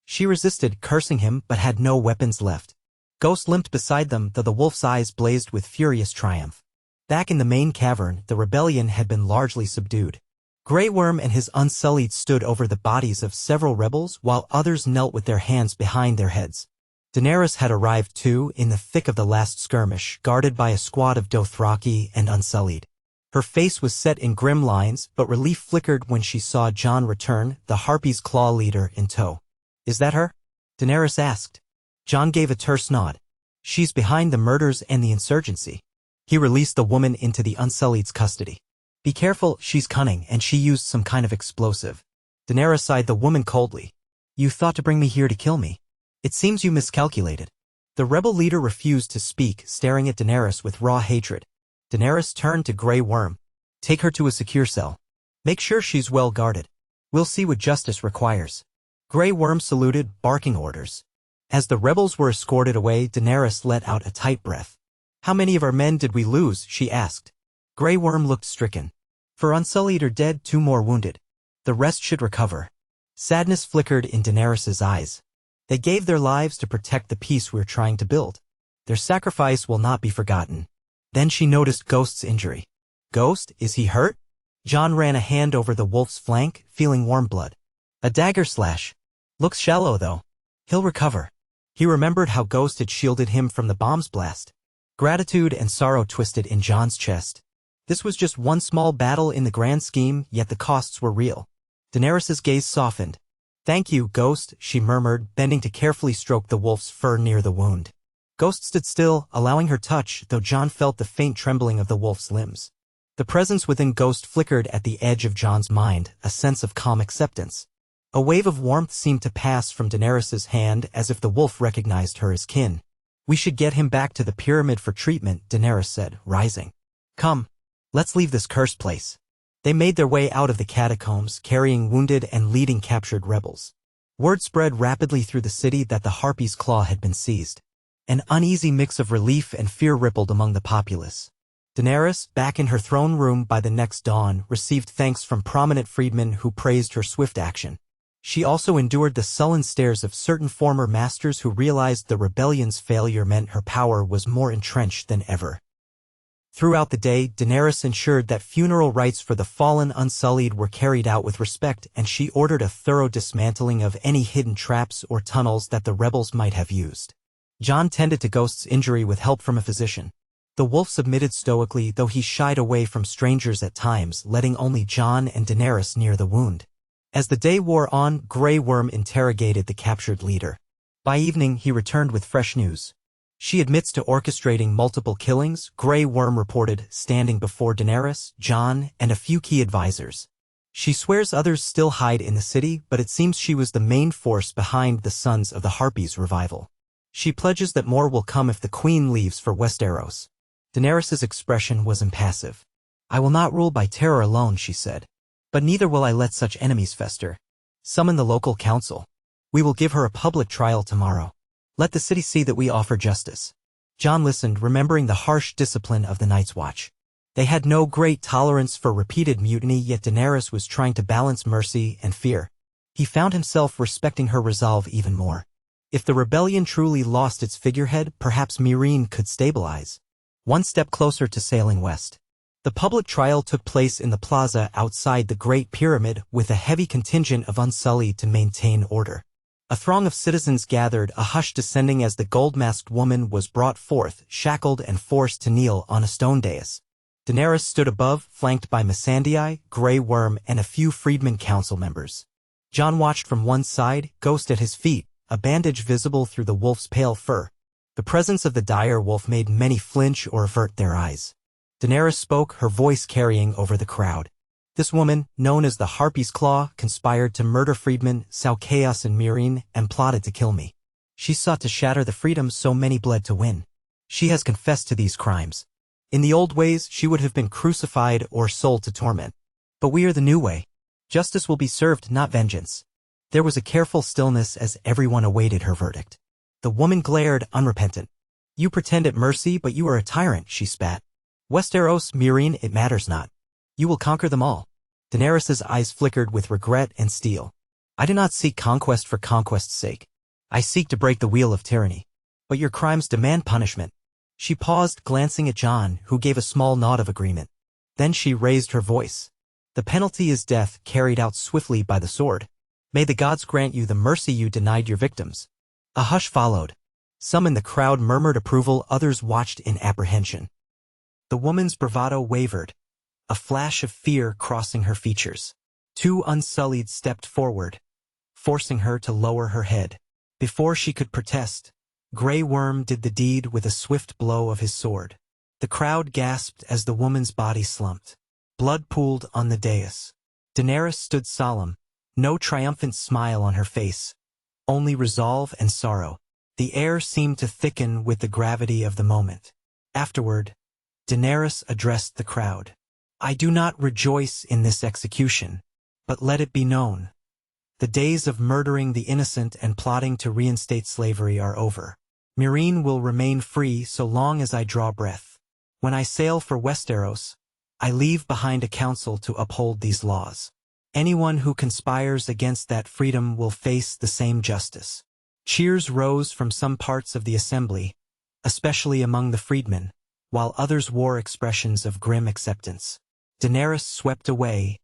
She resisted, cursing him, but had no weapons left. Ghost limped beside them, though the wolf's eyes blazed with furious triumph. Back in the main cavern, the rebellion had been largely subdued. Grey Worm and his Unsullied stood over the bodies of several rebels, while others knelt with their hands behind their heads. Daenerys had arrived too, in the thick of the last skirmish, guarded by a squad of Dothraki and Unsullied. Her face was set in grim lines, but relief flickered when she saw Jon return, the Harpy's Claw leader, in tow. "Is that her?" Daenerys asked. Jon gave a terse nod. "She's behind the murders and the insurgency." He released the woman into the Unsullied's custody. "Be careful, she's cunning, and she used some kind of explosive." Daenerys eyed the woman coldly. "You thought to bring me here to kill me. It seems you miscalculated." The rebel leader refused to speak, staring at Daenerys with raw hatred. Daenerys turned to Grey Worm. "Take her to a secure cell. Make sure she's well guarded. We'll see what justice requires." Grey Worm saluted, barking orders. As the rebels were escorted away, Daenerys let out a tight breath. "How many of our men did we lose?" she asked. Grey Worm looked stricken. "For Unsullied are dead, 2 more wounded. The rest should recover." Sadness flickered in Daenerys' eyes. "They gave their lives to protect the peace we're trying to build. Their sacrifice will not be forgotten." Then she noticed Ghost's injury. "Ghost, is he hurt?" Jon ran a hand over the wolf's flank, feeling warm blood. "A dagger slash. Looks shallow, though. He'll recover." He remembered how Ghost had shielded him from the bomb's blast. Gratitude and sorrow twisted in Jon's chest. This was just one small battle in the grand scheme, yet the costs were real. Daenerys' gaze softened. "Thank you, Ghost," she murmured, bending to carefully stroke the wolf's fur near the wound. Ghost stood still, allowing her touch, though Jon felt the faint trembling of the wolf's limbs. The presence within Ghost flickered at the edge of Jon's mind, a sense of calm acceptance. A wave of warmth seemed to pass from Daenerys' hand as if the wolf recognized her as kin. "We should get him back to the pyramid for treatment," Daenerys said, rising. "Come. Let's leave this cursed place." They made their way out of the catacombs, carrying wounded and leading captured rebels. Word spread rapidly through the city that the Harpy's Claw had been seized. An uneasy mix of relief and fear rippled among the populace. Daenerys, back in her throne room by the next dawn, received thanks from prominent freedmen who praised her swift action. She also endured the sullen stares of certain former masters who realized the rebellion's failure meant her power was more entrenched than ever. Throughout the day, Daenerys ensured that funeral rites for the fallen Unsullied were carried out with respect, and she ordered a thorough dismantling of any hidden traps or tunnels that the rebels might have used. Jon tended to Ghost's injury with help from a physician. The wolf submitted stoically, though he shied away from strangers at times, letting only Jon and Daenerys near the wound. As the day wore on, Grey Worm interrogated the captured leader. By evening, he returned with fresh news. "She admits to orchestrating multiple killings," Grey Worm reported, standing before Daenerys, Jon, and a few key advisors. "She swears others still hide in the city, but it seems she was the main force behind the Sons of the Harpies' revival. She pledges that more will come if the Queen leaves for Westeros." Daenerys' expression was impassive. "I will not rule by terror alone," she said. "But neither will I let such enemies fester. Summon the local council. We will give her a public trial tomorrow. Let the city see that we offer justice." Jon listened, remembering the harsh discipline of the Night's Watch. They had no great tolerance for repeated mutiny, yet Daenerys was trying to balance mercy and fear. He found himself respecting her resolve even more. If the rebellion truly lost its figurehead, perhaps Meereen could stabilize. One step closer to sailing west. The public trial took place in the plaza outside the Great Pyramid, with a heavy contingent of Unsullied to maintain order. A throng of citizens gathered, a hush descending as the gold-masked woman was brought forth, shackled and forced to kneel on a stone dais. Daenerys stood above, flanked by Missandei, Grey Worm, and a few freedmen council members. Jon watched from one side, Ghost at his feet, a bandage visible through the wolf's pale fur. The presence of the dire wolf made many flinch or avert their eyes. Daenerys spoke, her voice carrying over the crowd. This woman, known as the Harpy's Claw, conspired to murder freedmen, sow chaos in Meereen, and plotted to kill me. She sought to shatter the freedom so many bled to win. She has confessed to these crimes. In the old ways, she would have been crucified or sold to torment. But we are the new way. Justice will be served, not vengeance. There was a careful stillness as everyone awaited her verdict. The woman glared, unrepentant. You pretend at mercy, but you are a tyrant, she spat. Westeros, Meereen, it matters not. You will conquer them all. Daenerys's eyes flickered with regret and steel. I do not seek conquest for conquest's sake. I seek to break the wheel of tyranny. But your crimes demand punishment. She paused, glancing at Jon, who gave a small nod of agreement. Then she raised her voice. The penalty is death, carried out swiftly by the sword. May the gods grant you the mercy you denied your victims. A hush followed. Some in the crowd murmured approval, others watched in apprehension. The woman's bravado wavered, a flash of fear crossing her features. Two Unsullied stepped forward, forcing her to lower her head. Before she could protest, Grey Worm did the deed with a swift blow of his sword. The crowd gasped as the woman's body slumped. Blood pooled on the dais. Daenerys stood solemn, no triumphant smile on her face, only resolve and sorrow. The air seemed to thicken with the gravity of the moment. Afterward, Daenerys addressed the crowd. I do not rejoice in this execution, but let it be known. The days of murdering the innocent and plotting to reinstate slavery are over. Meereen will remain free so long as I draw breath. When I sail for Westeros, I leave behind a council to uphold these laws. Anyone who conspires against that freedom will face the same justice. Cheers rose from some parts of the assembly, especially among the freedmen, while others wore expressions of grim acceptance. Daenerys swept away,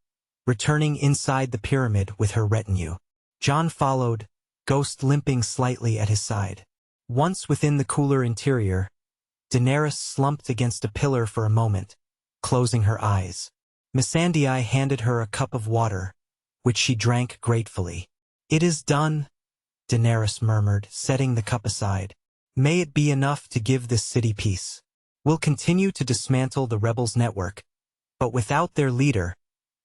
returning inside the pyramid with her retinue. Jon followed, Ghost limping slightly at his side. Once within the cooler interior, Daenerys slumped against a pillar for a moment, closing her eyes. Missandei handed her a cup of water, which she drank gratefully. It is done, Daenerys murmured, setting the cup aside. May it be enough to give this city peace. We'll continue to dismantle the rebels' network, but without their leader,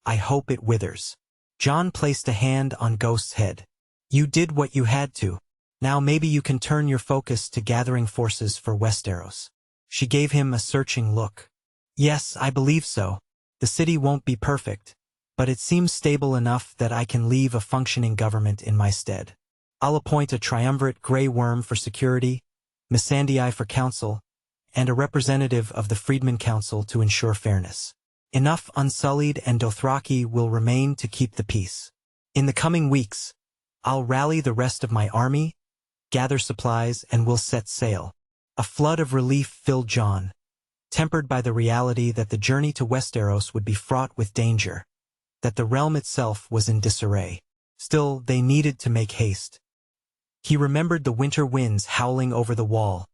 I hope it withers. Jon placed a hand on Ghost's head. You did what you had to. Now maybe you can turn your focus to gathering forces for Westeros. She gave him a searching look. Yes, I believe so. The city won't be perfect, but it seems stable enough that I can leave a functioning government in my stead. I'll appoint a triumvirate Grey Worm for security, Missandei for council, and a representative of the Freedmen Council to ensure fairness. Enough Unsullied and Dothraki will remain to keep the peace. In the coming weeks, I'll rally the rest of my army, gather supplies, and we'll set sail. A flood of relief filled Jon, tempered by the reality that the journey to Westeros would be fraught with danger, that the realm itself was in disarray. Still, they needed to make haste. He remembered the winter winds howling over the wall,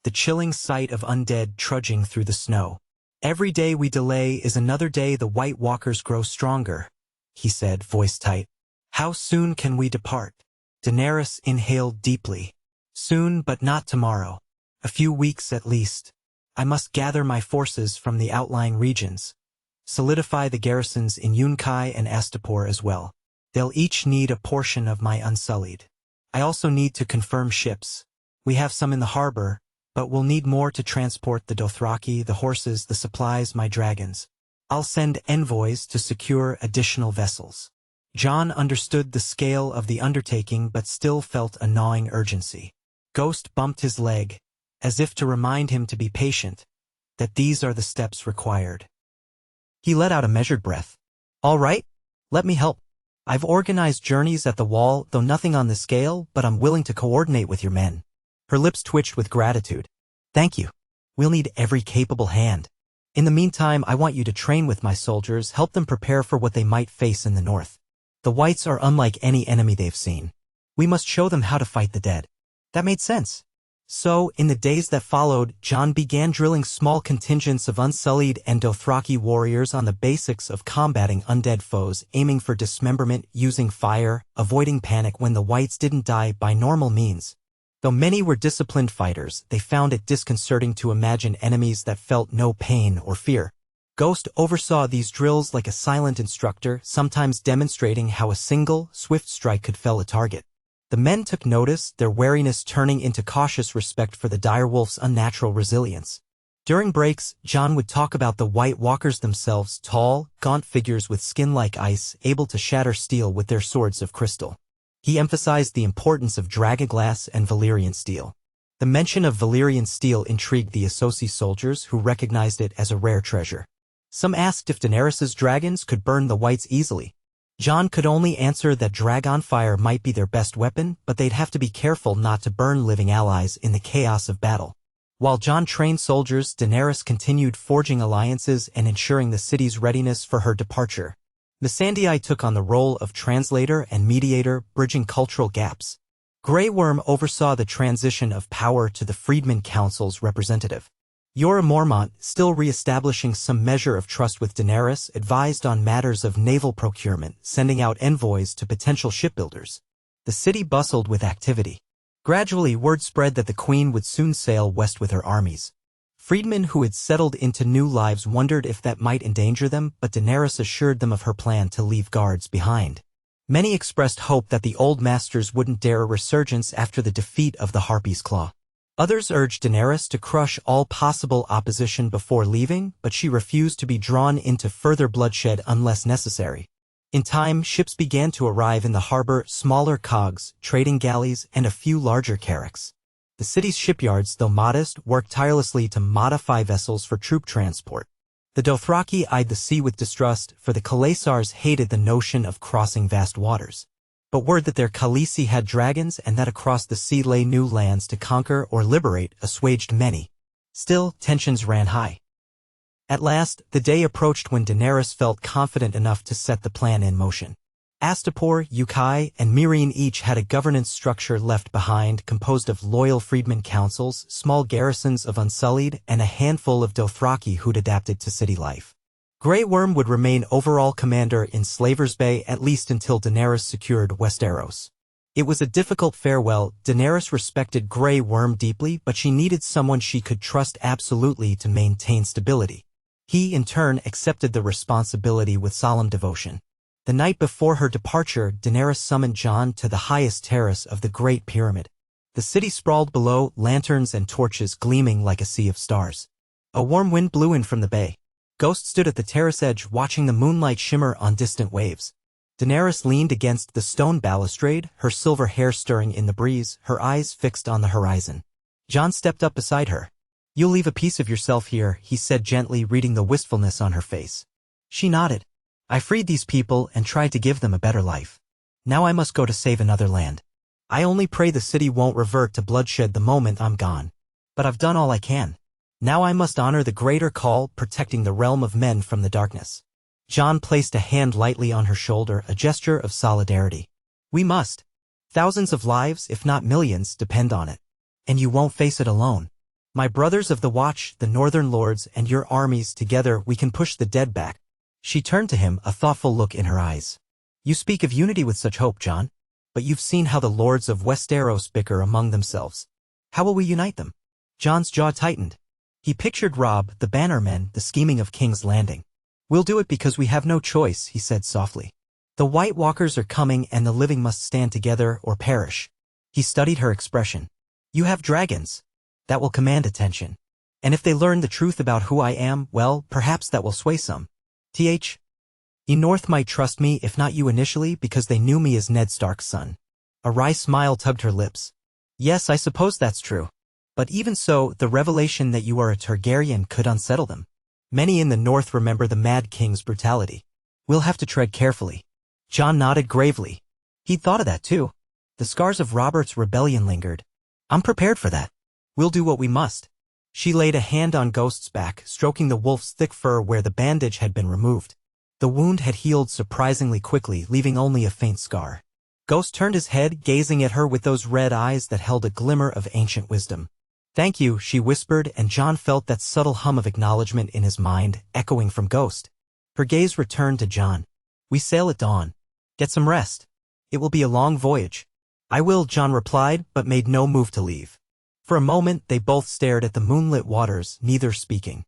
the chilling sight of undead trudging through the snow. Every day we delay is another day the White Walkers grow stronger, he said, voice tight. How soon can we depart? Daenerys inhaled deeply. Soon, but not tomorrow. A few weeks at least. I must gather my forces from the outlying regions, solidify the garrisons in Yunkai and Astapor as well. They'll each need a portion of my Unsullied. I also need to confirm ships. We have some in the harbor, but we'll need more to transport the Dothraki, the horses, the supplies, my dragons. I'll send envoys to secure additional vessels. Jon understood the scale of the undertaking but still felt a gnawing urgency. Ghost bumped his leg, as if to remind him to be patient, that these are the steps required. He let out a measured breath. All right, let me help. I've organized journeys at the wall, though nothing on the scale, but I'm willing to coordinate with your men. Her lips twitched with gratitude. Thank you. We'll need every capable hand. In the meantime, I want you to train with my soldiers, help them prepare for what they might face in the north. The Whites are unlike any enemy they've seen. We must show them how to fight the dead. That made sense. So, in the days that followed, Jon began drilling small contingents of Unsullied and Dothraki warriors on the basics of combating undead foes, aiming for dismemberment, using fire, avoiding panic when the Whites didn't die by normal means. Though many were disciplined fighters, they found it disconcerting to imagine enemies that felt no pain or fear. Ghost oversaw these drills like a silent instructor, sometimes demonstrating how a single, swift strike could fell a target. The men took notice, their wariness turning into cautious respect for the direwolf's unnatural resilience. During breaks, John would talk about the White Walkers themselves, tall, gaunt figures with skin like ice, able to shatter steel with their swords of crystal. He emphasized the importance of dragonglass and Valyrian steel. The mention of Valyrian steel intrigued the Associ soldiers, who recognized it as a rare treasure. Some asked if Daenerys's dragons could burn the whites easily. Jon could only answer that dragon fire might be their best weapon, but they'd have to be careful not to burn living allies in the chaos of battle. While Jon trained soldiers, Daenerys continued forging alliances and ensuring the city's readiness for her departure. Missandei took on the role of translator and mediator, bridging cultural gaps. Grey Worm oversaw the transition of power to the Freedmen Council's representative. Jorah Mormont, still re-establishing some measure of trust with Daenerys, advised on matters of naval procurement, sending out envoys to potential shipbuilders. The city bustled with activity. Gradually, word spread that the Queen would soon sail west with her armies. Freedmen who had settled into new lives wondered if that might endanger them, but Daenerys assured them of her plan to leave guards behind. Many expressed hope that the old masters wouldn't dare a resurgence after the defeat of the Harpy's Claw. Others urged Daenerys to crush all possible opposition before leaving, but she refused to be drawn into further bloodshed unless necessary. In time, ships began to arrive in the harbor, smaller cogs, trading galleys, and a few larger carracks. The city's shipyards, though modest, worked tirelessly to modify vessels for troop transport. The Dothraki eyed the sea with distrust, for the Khalasars hated the notion of crossing vast waters. But word that their Khaleesi had dragons and that across the sea lay new lands to conquer or liberate assuaged many. Still, tensions ran high. At last, the day approached when Daenerys felt confident enough to set the plan in motion. Astapor, Yunkai, and Meereen each had a governance structure left behind, composed of loyal freedmen councils, small garrisons of Unsullied, and a handful of Dothraki who'd adapted to city life. Grey Worm would remain overall commander in Slavers Bay at least until Daenerys secured Westeros. It was a difficult farewell. Daenerys respected Grey Worm deeply, but she needed someone she could trust absolutely to maintain stability. He, in turn, accepted the responsibility with solemn devotion. The night before her departure, Daenerys summoned Jon to the highest terrace of the Great Pyramid. The city sprawled below, lanterns and torches gleaming like a sea of stars. A warm wind blew in from the bay. Ghost stood at the terrace edge watching the moonlight shimmer on distant waves. Daenerys leaned against the stone balustrade, her silver hair stirring in the breeze, her eyes fixed on the horizon. Jon stepped up beside her. "You'll leave a piece of yourself here," he said gently, reading the wistfulness on her face. She nodded. "I freed these people and tried to give them a better life. Now I must go to save another land. I only pray the city won't revert to bloodshed the moment I'm gone. But I've done all I can. Now I must honor the greater call, protecting the realm of men from the darkness." Jon placed a hand lightly on her shoulder, a gesture of solidarity. "We must. Thousands of lives, if not millions, depend on it. And you won't face it alone. My brothers of the Watch, the Northern Lords, and your armies, together we can push the dead back." She turned to him, a thoughtful look in her eyes. "You speak of unity with such hope, Jon. But you've seen how the lords of Westeros bicker among themselves. How will we unite them?" Jon's jaw tightened. He pictured Robb, the bannermen, the scheming of King's Landing. "We'll do it because we have no choice," he said softly. "The White Walkers are coming and the living must stand together or perish." He studied her expression. "You have dragons. That will command attention. And if they learn the truth about who I am, well, perhaps that will sway some. The North might trust me, if not you initially, because they knew me as Ned Stark's son." A wry smile tugged her lips. "Yes, I suppose that's true. But even so, the revelation that you are a Targaryen could unsettle them. Many in the North remember the Mad King's brutality. We'll have to tread carefully." Jon nodded gravely. He'd thought of that too. The scars of Robert's rebellion lingered. "I'm prepared for that. We'll do what we must." She laid a hand on Ghost's back, stroking the wolf's thick fur where the bandage had been removed. The wound had healed surprisingly quickly, leaving only a faint scar. Ghost turned his head, gazing at her with those red eyes that held a glimmer of ancient wisdom. "Thank you," she whispered, and Jon felt that subtle hum of acknowledgement in his mind, echoing from Ghost. Her gaze returned to Jon. "We sail at dawn. Get some rest. It will be a long voyage." "I will," Jon replied, but made no move to leave. For a moment, they both stared at the moonlit waters, neither speaking.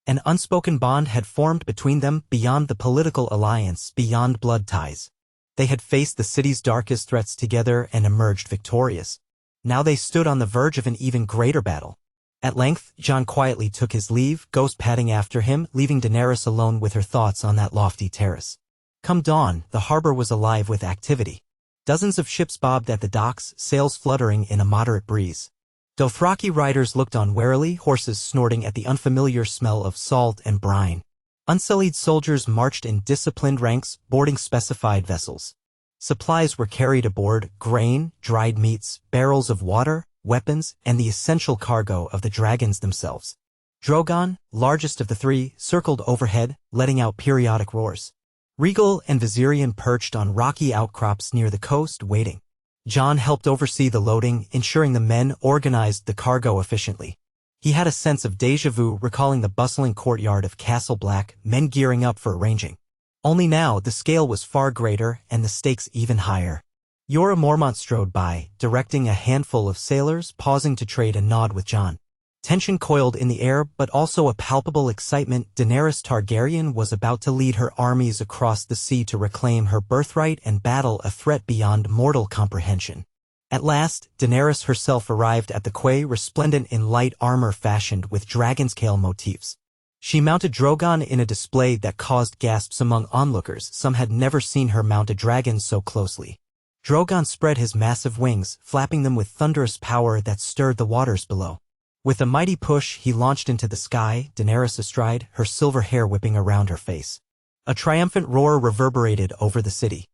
An unspoken bond had formed between them beyond the political alliance, beyond blood ties. They had faced the city's darkest threats together and emerged victorious. Now they stood on the verge of an even greater battle. At length, Jon quietly took his leave, Ghost padding after him, leaving Daenerys alone with her thoughts on that lofty terrace. Come dawn, the harbor was alive with activity. Dozens of ships bobbed at the docks, sails fluttering in a moderate breeze. Dothraki riders looked on warily, horses snorting at the unfamiliar smell of salt and brine. Unsullied soldiers marched in disciplined ranks, boarding specified vessels. Supplies were carried aboard: grain, dried meats, barrels of water, weapons, and the essential cargo of the dragons themselves. Drogon, largest of the three, circled overhead, letting out periodic roars. Rhaegal and Viserion perched on rocky outcrops near the coast, waiting. Jon helped oversee the loading, ensuring the men organized the cargo efficiently. He had a sense of déjà vu, recalling the bustling courtyard of Castle Black, men gearing up for arranging. Only now the scale was far greater and the stakes even higher. Jorah Mormont strode by, directing a handful of sailors, pausing to trade a nod with Jon. Tension coiled in the air, but also a palpable excitement. Daenerys Targaryen was about to lead her armies across the sea to reclaim her birthright and battle a threat beyond mortal comprehension. At last, Daenerys herself arrived at the quay, resplendent in light armor fashioned with dragon's scale motifs. She mounted Drogon in a display that caused gasps among onlookers. Some had never seen her mount a dragon so closely. Drogon spread his massive wings, flapping them with thunderous power that stirred the waters below. With a mighty push, he launched into the sky, Daenerys astride, her silver hair whipping around her face. A triumphant roar reverberated over the city.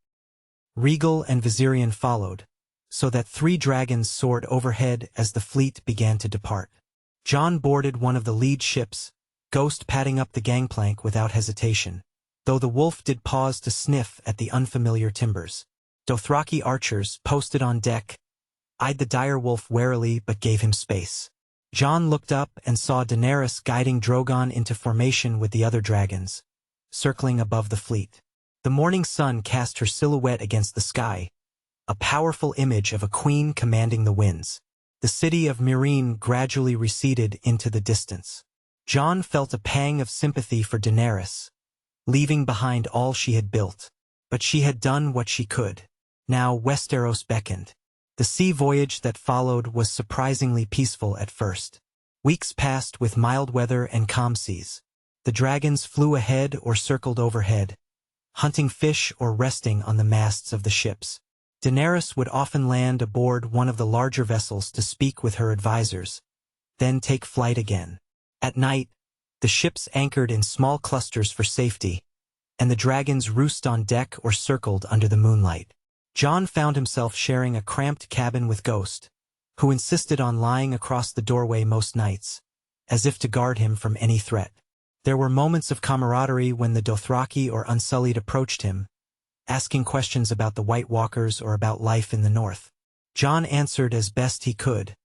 Rhaegal and Viserion followed, so that 3 dragons soared overhead as the fleet began to depart. Jon boarded one of the lead ships, Ghost padding up the gangplank without hesitation, though the wolf did pause to sniff at the unfamiliar timbers. Dothraki archers, posted on deck, eyed the dire wolf warily but gave him space. Jon looked up and saw Daenerys guiding Drogon into formation with the other dragons, circling above the fleet. The morning sun cast her silhouette against the sky, a powerful image of a queen commanding the winds. The city of Meereen gradually receded into the distance. Jon felt a pang of sympathy for Daenerys, leaving behind all she had built. But she had done what she could. Now Westeros beckoned. The sea voyage that followed was surprisingly peaceful at first. Weeks passed with mild weather and calm seas. The dragons flew ahead or circled overhead, hunting fish or resting on the masts of the ships. Daenerys would often land aboard one of the larger vessels to speak with her advisors, then take flight again. At night, the ships anchored in small clusters for safety, and the dragons roost on deck or circled under the moonlight. Jon found himself sharing a cramped cabin with Ghost, who insisted on lying across the doorway most nights, as if to guard him from any threat. There were moments of camaraderie when the Dothraki or Unsullied approached him, asking questions about the White Walkers or about life in the north. Jon answered as best he could,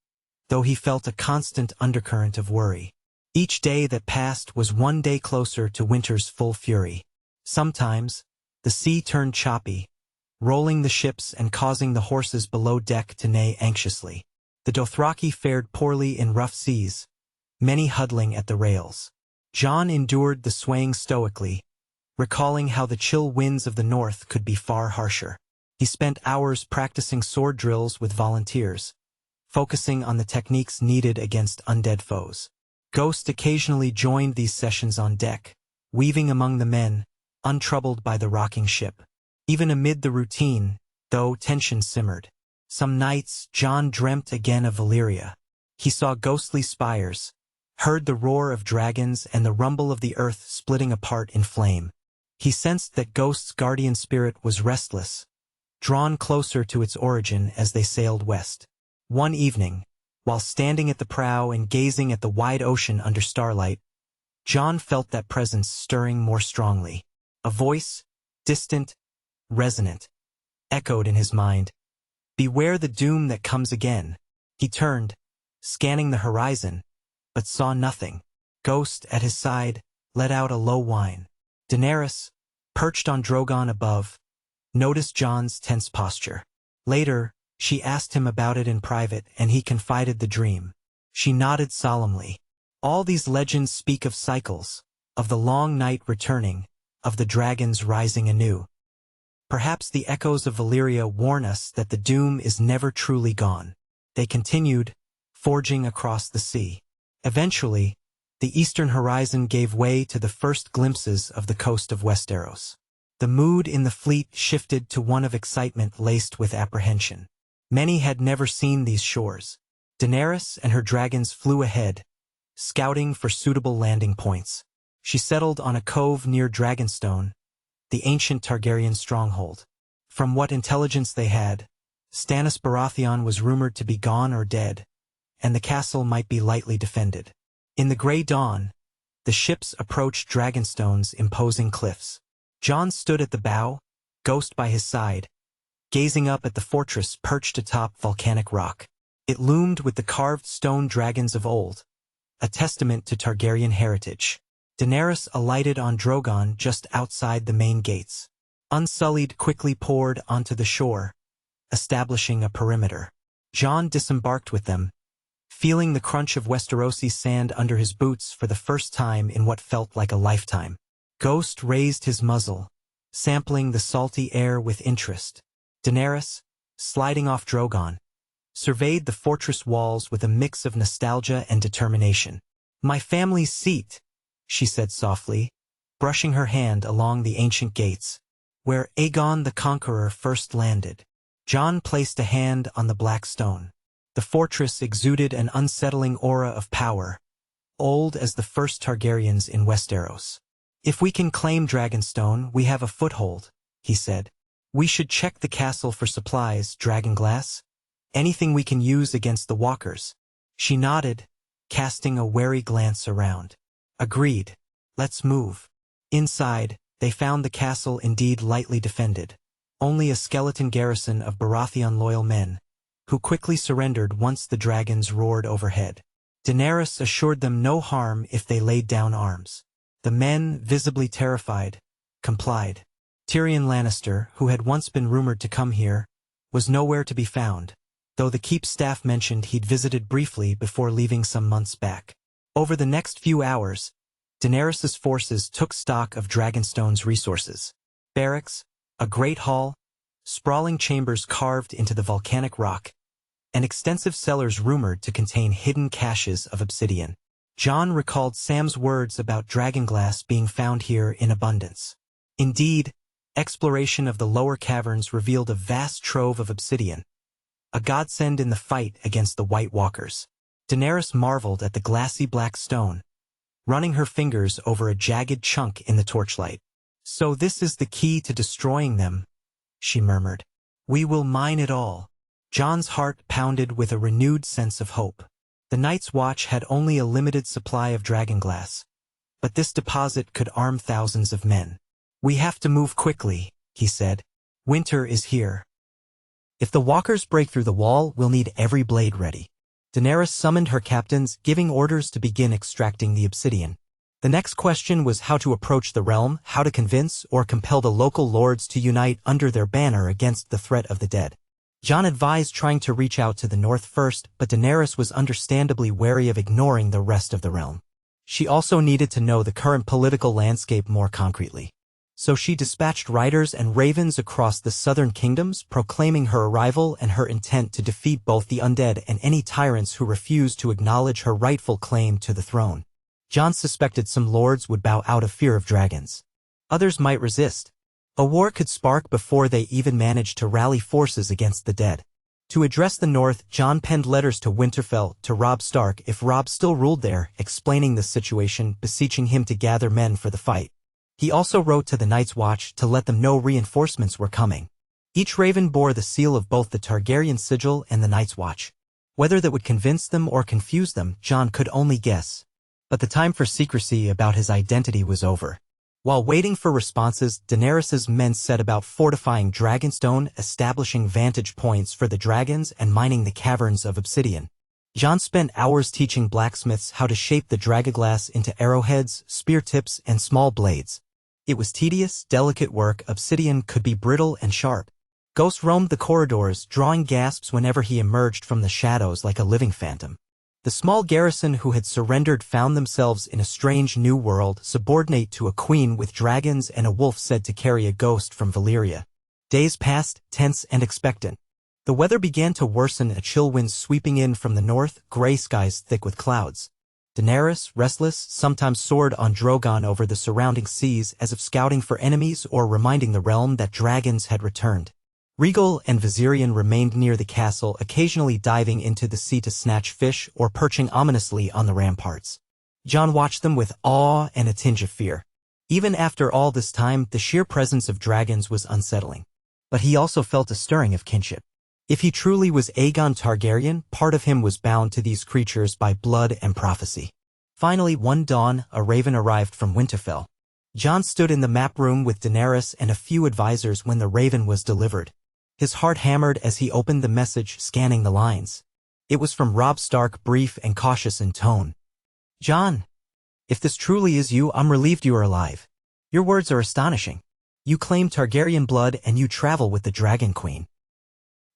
though he felt a constant undercurrent of worry. Each day that passed was one day closer to winter's full fury. Sometimes, the sea turned choppy, rolling the ships and causing the horses below deck to neigh anxiously. The Dothraki fared poorly in rough seas, many huddling at the rails. Jon endured the swaying stoically, recalling how the chill winds of the north could be far harsher. He spent hours practicing sword drills with volunteers, focusing on the techniques needed against undead foes. Ghost occasionally joined these sessions on deck, weaving among the men, untroubled by the rocking ship. Even amid the routine, though, tension simmered. Some nights, Jon dreamt again of Valyria. He saw ghostly spires, heard the roar of dragons and the rumble of the earth splitting apart in flame. He sensed that Ghost's guardian spirit was restless, drawn closer to its origin as they sailed west. One evening, while standing at the prow and gazing at the wide ocean under starlight, Jon felt that presence stirring more strongly. A voice, distant, resonant, echoed in his mind. Beware the doom that comes again. He turned, scanning the horizon, but saw nothing. Ghost, at his side, let out a low whine. Daenerys, perched on Drogon above, noticed Jon's tense posture. Later, she asked him about it in private and he confided the dream. She nodded solemnly. All these legends speak of cycles, of the long night returning, of the dragons rising anew. Perhaps the echoes of Valyria warn us that the doom is never truly gone. They continued, forging across the sea. Eventually, the eastern horizon gave way to the first glimpses of the coast of Westeros. The mood in the fleet shifted to one of excitement laced with apprehension. Many had never seen these shores. Daenerys and her dragons flew ahead, scouting for suitable landing points. She settled on a cove near Dragonstone, the ancient Targaryen stronghold. From what intelligence they had, Stannis Baratheon was rumored to be gone or dead, and the castle might be lightly defended. In the gray dawn, the ships approached Dragonstone's imposing cliffs. Jon stood at the bow, Ghost by his side, gazing up at the fortress perched atop volcanic rock. It loomed with the carved stone dragons of old, a testament to Targaryen heritage. Daenerys alighted on Drogon just outside the main gates. Unsullied quickly poured onto the shore, establishing a perimeter. Jon disembarked with them, feeling the crunch of Westerosi sand under his boots for the first time in what felt like a lifetime. Ghost raised his muzzle, sampling the salty air with interest. Daenerys, sliding off Drogon, surveyed the fortress walls with a mix of nostalgia and determination. "My family's seat," she said softly, brushing her hand along the ancient gates, "where Aegon the Conqueror first landed." Jon placed a hand on the black stone. The fortress exuded an unsettling aura of power, old as the first Targaryens in Westeros. "If we can claim Dragonstone, we have a foothold," he said. "We should check the castle for supplies, Dragonglass. Anything we can use against the walkers." She nodded, casting a wary glance around. "Agreed. Let's move." Inside, they found the castle indeed lightly defended. Only a skeleton garrison of Baratheon-loyal men, who quickly surrendered once the dragons roared overhead. Daenerys assured them no harm if they laid down arms. The men, visibly terrified, complied. Tyrion Lannister, who had once been rumored to come here, was nowhere to be found, though the keep staff mentioned he'd visited briefly before leaving some months back. Over the next few hours, Daenerys's forces took stock of Dragonstone's resources. Barracks, a great hall, sprawling chambers carved into the volcanic rock, and extensive cellars rumored to contain hidden caches of obsidian. Jon recalled Sam's words about dragonglass being found here in abundance. Indeed, exploration of the lower caverns revealed a vast trove of obsidian, a godsend in the fight against the White Walkers. Daenerys marveled at the glassy black stone, running her fingers over a jagged chunk in the torchlight. "So this is the key to destroying them," she murmured. "We will mine it all." Jon's heart pounded with a renewed sense of hope. The Night's Watch had only a limited supply of dragonglass, but this deposit could arm thousands of men. "We have to move quickly," he said. "Winter is here. If the walkers break through the wall, we'll need every blade ready." Daenerys summoned her captains, giving orders to begin extracting the obsidian. The next question was how to approach the realm, how to convince or compel the local lords to unite under their banner against the threat of the dead. Jon advised trying to reach out to the north first, but Daenerys was understandably wary of ignoring the rest of the realm. She also needed to know the current political landscape more concretely. So she dispatched riders and ravens across the southern kingdoms, proclaiming her arrival and her intent to defeat both the undead and any tyrants who refused to acknowledge her rightful claim to the throne. Jon suspected some lords would bow out of fear of dragons. Others might resist. A war could spark before they even managed to rally forces against the dead. To address the north, Jon penned letters to Winterfell, to Robb Stark if Robb still ruled there, explaining the situation, beseeching him to gather men for the fight. He also wrote to the Night's Watch to let them know reinforcements were coming. Each raven bore the seal of both the Targaryen sigil and the Night's Watch. Whether that would convince them or confuse them, Jon could only guess. But the time for secrecy about his identity was over. While waiting for responses, Daenerys's men set about fortifying Dragonstone, establishing vantage points for the dragons and mining the caverns of obsidian. Jon spent hours teaching blacksmiths how to shape the dragonglass into arrowheads, spear tips, and small blades. It was tedious, delicate work. Obsidian could be brittle and sharp. Ghost roamed the corridors, drawing gasps whenever he emerged from the shadows like a living phantom. The small garrison who had surrendered found themselves in a strange new world, subordinate to a queen with dragons and a wolf said to carry a ghost from Valyria. Days passed, tense and expectant. The weather began to worsen, a chill wind sweeping in from the north, gray skies thick with clouds. Daenerys, restless, sometimes soared on Drogon over the surrounding seas as if scouting for enemies or reminding the realm that dragons had returned. Rhaegal and Viserion remained near the castle, occasionally diving into the sea to snatch fish or perching ominously on the ramparts. Jon watched them with awe and a tinge of fear. Even after all this time, the sheer presence of dragons was unsettling. But he also felt a stirring of kinship. If he truly was Aegon Targaryen, part of him was bound to these creatures by blood and prophecy. Finally, one dawn, a raven arrived from Winterfell. Jon stood in the map room with Daenerys and a few advisors when the raven was delivered. His heart hammered as he opened the message, scanning the lines. It was from Robb Stark, brief and cautious in tone. "Jon, if this truly is you, I'm relieved you are alive. Your words are astonishing. You claim Targaryen blood and you travel with the Dragon Queen.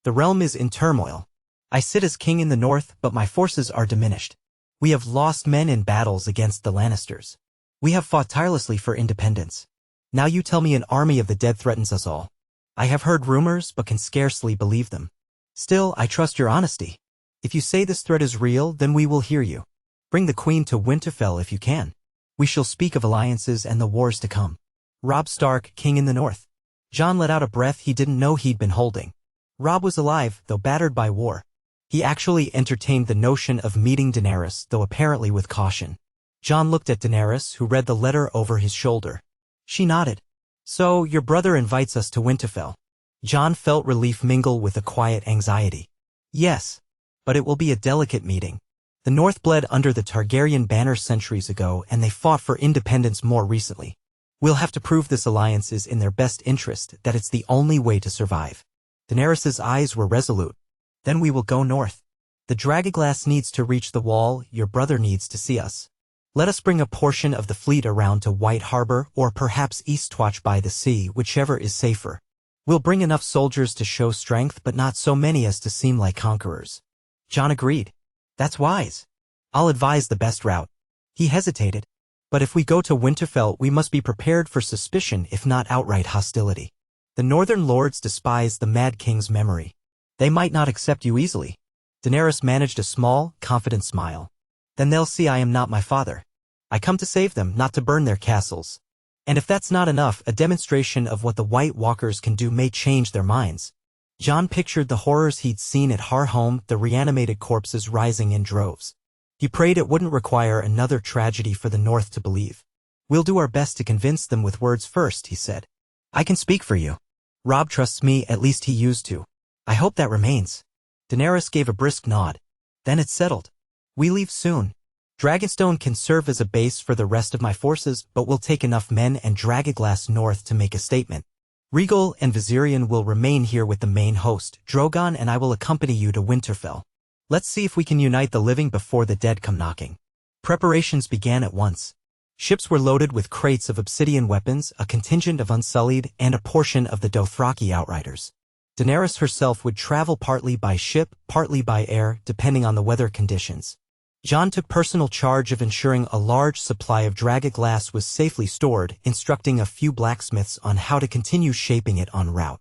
The realm is in turmoil. I sit as king in the north, but my forces are diminished. We have lost men in battles against the Lannisters. We have fought tirelessly for independence. Now you tell me an army of the dead threatens us all. I have heard rumors, but can scarcely believe them. Still, I trust your honesty. If you say this threat is real, then we will hear you. Bring the queen to Winterfell if you can. We shall speak of alliances and the wars to come." Robb Stark, king in the north. Jon let out a breath he didn't know he'd been holding. Robb was alive, though battered by war. He actually entertained the notion of meeting Daenerys, though apparently with caution. Jon looked at Daenerys, who read the letter over his shoulder. She nodded. "So, your brother invites us to Winterfell." Jon felt relief mingle with a quiet anxiety. "Yes, but it will be a delicate meeting. The North bled under the Targaryen banner centuries ago, and they fought for independence more recently. We'll have to prove this alliance is in their best interest, that it's the only way to survive." Daenerys's eyes were resolute. "Then we will go north. The Dragonglass needs to reach the wall, your brother needs to see us. Let us bring a portion of the fleet around to White Harbor or perhaps Eastwatch by the sea, whichever is safer. We'll bring enough soldiers to show strength, but not so many as to seem like conquerors." Jon agreed. "That's wise. I'll advise the best route." He hesitated. "But if we go to Winterfell, we must be prepared for suspicion, if not outright hostility. The Northern Lords despise the Mad King's memory. They might not accept you easily." Daenerys managed a small, confident smile. "Then they'll see I am not my father. I come to save them, not to burn their castles. And if that's not enough, a demonstration of what the White Walkers can do may change their minds." Jon pictured the horrors he'd seen at Harhome, the reanimated corpses rising in droves. He prayed it wouldn't require another tragedy for the North to believe. "We'll do our best to convince them with words first," he said. "I can speak for you. Robb trusts me, at least he used to. I hope that remains." Daenerys gave a brisk nod. "Then it's settled. We leave soon. Dragonstone can serve as a base for the rest of my forces, but we'll take enough men and Dragonglass north to make a statement. Rhaegal and Viserion will remain here with the main host. Drogon and I will accompany you to Winterfell. Let's see if we can unite the living before the dead come knocking." Preparations began at once. Ships were loaded with crates of obsidian weapons, a contingent of Unsullied, and a portion of the Dothraki outriders. Daenerys herself would travel partly by ship, partly by air, depending on the weather conditions. Jon took personal charge of ensuring a large supply of Dragonglass was safely stored, instructing a few blacksmiths on how to continue shaping it en route.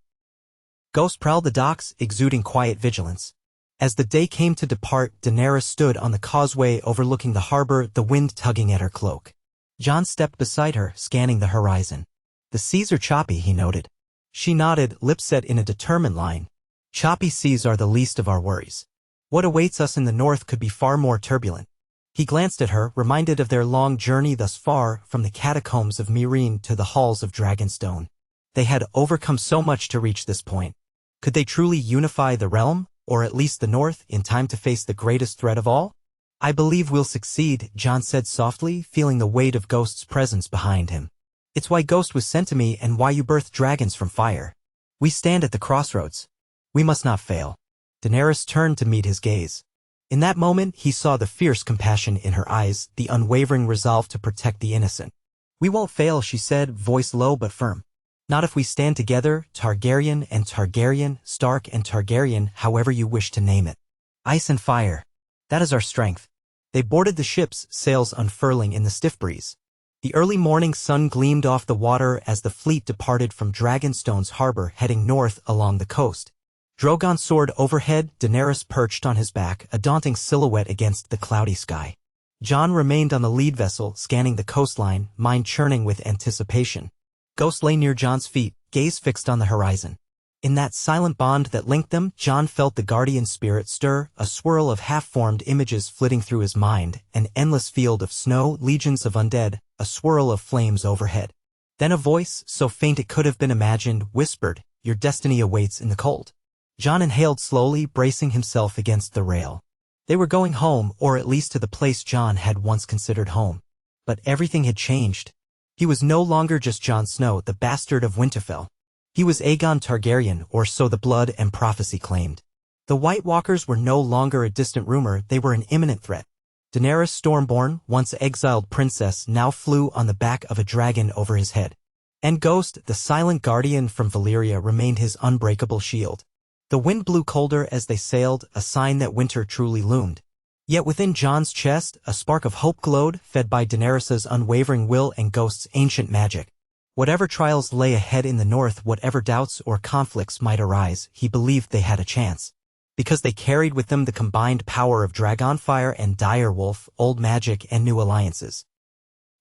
Ghost prowled the docks, exuding quiet vigilance. As the day came to depart, Daenerys stood on the causeway overlooking the harbor, the wind tugging at her cloak. Jon stepped beside her, scanning the horizon. "The seas are choppy," he noted. She nodded, lips set in a determined line. "Choppy seas are the least of our worries. What awaits us in the north could be far more turbulent." He glanced at her, reminded of their long journey thus far, from the catacombs of Meereen to the halls of Dragonstone. They had overcome so much to reach this point. Could they truly unify the realm, or at least the north, in time to face the greatest threat of all? "I believe we'll succeed," Jon said softly, feeling the weight of Ghost's presence behind him. "It's why Ghost was sent to me and why you birthed dragons from fire. We stand at the crossroads. We must not fail." Daenerys turned to meet his gaze. In that moment, he saw the fierce compassion in her eyes, the unwavering resolve to protect the innocent. "We won't fail," she said, voice low but firm. "Not if we stand together, Targaryen and Targaryen, Stark and Targaryen, however you wish to name it. Ice and fire. That is our strength. They boarded the ships, sails unfurling in the stiff breeze. The early morning sun gleamed off the water as the fleet departed from Dragonstone's harbor, heading north along the coast. Drogon soared overhead, Daenerys perched on his back, a daunting silhouette against the cloudy sky. Jon remained on the lead vessel, scanning the coastline, mind churning with anticipation. Ghost lay near Jon's feet, gaze fixed on the horizon. In that silent bond that linked them, Jon felt the guardian spirit stir, a swirl of half-formed images flitting through his mind, an endless field of snow, legions of undead, a swirl of flames overhead. Then a voice, so faint it could have been imagined, whispered, "Your destiny awaits in the cold." Jon inhaled slowly, bracing himself against the rail. They were going home, or at least to the place Jon had once considered home. But everything had changed. He was no longer just Jon Snow, the bastard of Winterfell. He was Aegon Targaryen, or so the blood and prophecy claimed. The White Walkers were no longer a distant rumor, they were an imminent threat. Daenerys Stormborn, once exiled princess, now flew on the back of a dragon over his head. And Ghost, the silent guardian from Valyria, remained his unbreakable shield. The wind blew colder as they sailed, a sign that winter truly loomed. Yet within Jon's chest, a spark of hope glowed, fed by Daenerys's unwavering will and Ghost's ancient magic. Whatever trials lay ahead in the north, whatever doubts or conflicts might arise, he believed they had a chance. Because they carried with them the combined power of Dragonfire and Direwolf, old magic and new alliances.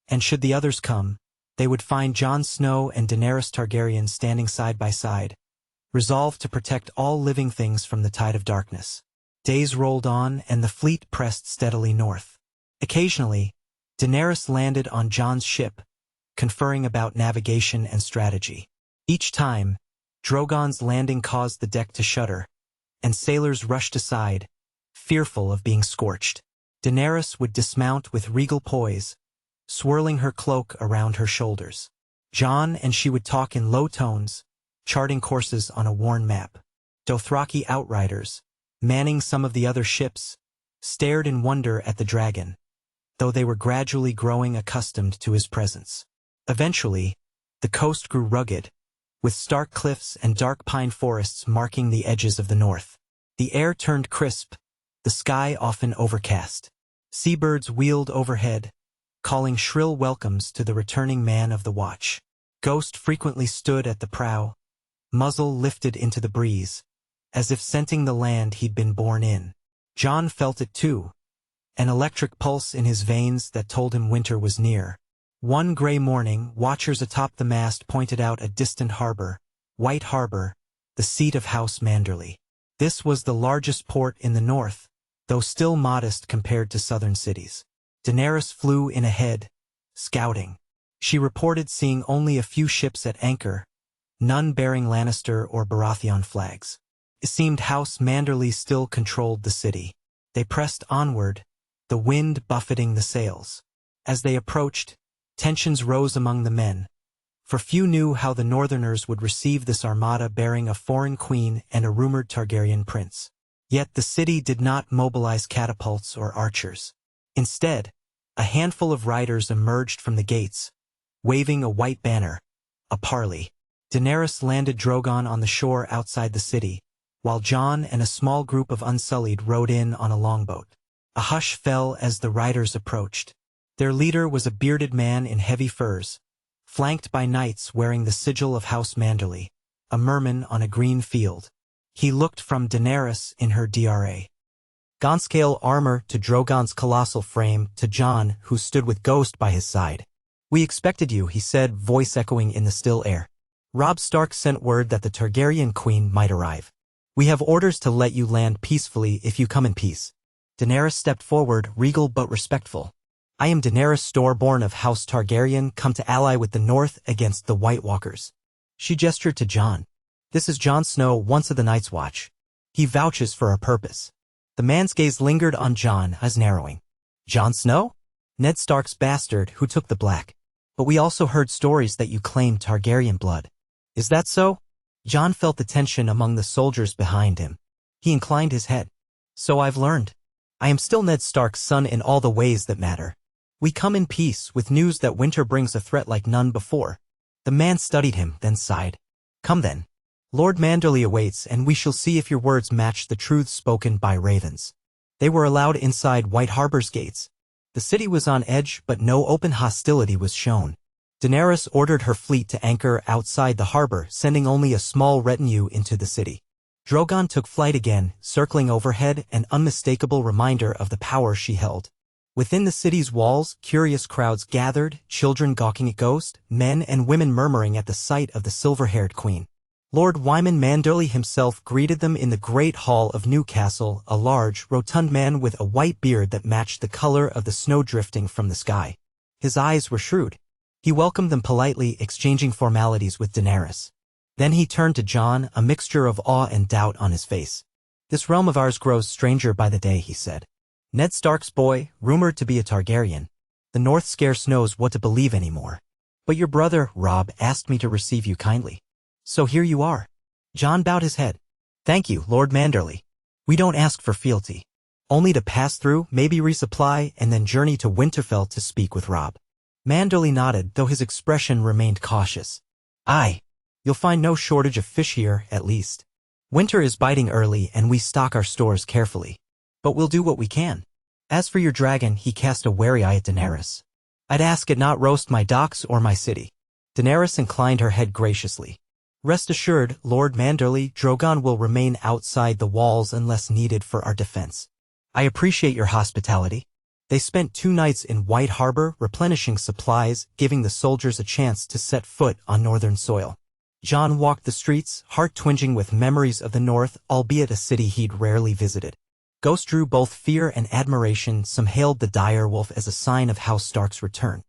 And should the others come, they would find Jon Snow and Daenerys Targaryen standing side by side, resolved to protect all living things from the tide of darkness. Days rolled on, and the fleet pressed steadily north. Occasionally, Daenerys landed on Jon's ship, conferring about navigation and strategy. Each time, Drogon's landing caused the deck to shudder, and sailors rushed aside, fearful of being scorched. Daenerys would dismount with regal poise, swirling her cloak around her shoulders. Jon and she would talk in low tones, charting courses on a worn map. Dothraki outriders, manning some of the other ships, stared in wonder at the dragon, though they were gradually growing accustomed to his presence. Eventually, the coast grew rugged, with stark cliffs and dark pine forests marking the edges of the north. The air turned crisp, the sky often overcast. Seabirds wheeled overhead, calling shrill welcomes to the returning man of the watch. Ghost frequently stood at the prow, muzzle lifted into the breeze, as if scenting the land he'd been born in. Jon felt it too, an electric pulse in his veins that told him winter was near. One gray morning, watchers atop the mast pointed out a distant harbor, White Harbor, the seat of House Manderley. This was the largest port in the north, though still modest compared to southern cities. Daenerys flew in ahead, scouting. She reported seeing only a few ships at anchor, none bearing Lannister or Baratheon flags. It seemed House Manderley still controlled the city. They pressed onward, the wind buffeting the sails. As they approached, tensions rose among the men, for few knew how the Northerners would receive this armada bearing a foreign queen and a rumored Targaryen prince. Yet the city did not mobilize catapults or archers. Instead, a handful of riders emerged from the gates, waving a white banner, a parley. Daenerys landed Drogon on the shore outside the city, while Jon and a small group of Unsullied rode in on a longboat. A hush fell as the riders approached. Their leader was a bearded man in heavy furs, flanked by knights wearing the sigil of House Manderley, a merman on a green field. He looked from Daenerys in her DRA Gaunscale armor to Drogon's colossal frame to Jon, who stood with Ghost by his side. "We expected you," he said, voice echoing in the still air. "Robb Stark sent word that the Targaryen queen might arrive. We have orders to let you land peacefully if you come in peace." Daenerys stepped forward, regal but respectful. "I am Daenerys Stormborn of House Targaryen, come to ally with the North against the White Walkers." She gestured to Jon. "This is Jon Snow, once of the Night's Watch. He vouches for our purpose." The man's gaze lingered on Jon, eyes narrowing. "Jon Snow? Ned Stark's bastard who took the black. But we also heard stories that you claim Targaryen blood. Is that so?" Jon felt the tension among the soldiers behind him. He inclined his head. "So I've learned. I am still Ned Stark's son in all the ways that matter. We come in peace, with news that winter brings a threat like none before." The man studied him, then sighed. "Come then. Lord Manderley awaits, and we shall see if your words match the truths spoken by ravens." They were allowed inside White Harbor's gates. The city was on edge, but no open hostility was shown. Daenerys ordered her fleet to anchor outside the harbor, sending only a small retinue into the city. Drogon took flight again, circling overhead, an unmistakable reminder of the power she held. Within the city's walls, curious crowds gathered, children gawking at Ghost, men and women murmuring at the sight of the silver-haired queen. Lord Wyman Manderley himself greeted them in the Great Hall of Newcastle, a large, rotund man with a white beard that matched the color of the snow drifting from the sky. His eyes were shrewd. He welcomed them politely, exchanging formalities with Daenerys. Then he turned to Jon, a mixture of awe and doubt on his face. "This realm of ours grows stranger by the day," he said. "Ned Stark's boy, rumored to be a Targaryen. The North scarce knows what to believe anymore. But your brother, Robb, asked me to receive you kindly. So here you are." Jon bowed his head. "Thank you, Lord Manderley. We don't ask for fealty. Only to pass through, maybe resupply, and then journey to Winterfell to speak with Robb." Manderley nodded, though his expression remained cautious. "Aye. You'll find no shortage of fish here, at least. Winter is biting early and we stock our stores carefully. But we'll do what we can. As for your dragon," he cast a wary eye at Daenerys. "I'd ask it not roast my docks or my city." Daenerys inclined her head graciously. "Rest assured, Lord Manderley, Drogon will remain outside the walls unless needed for our defense. I appreciate your hospitality." They spent 2 nights in White Harbor, replenishing supplies, giving the soldiers a chance to set foot on northern soil. Jon walked the streets, heart twinging with memories of the North, albeit a city he'd rarely visited. Ghost drew both fear and admiration. Some hailed the direwolf as a sign of House Stark's return.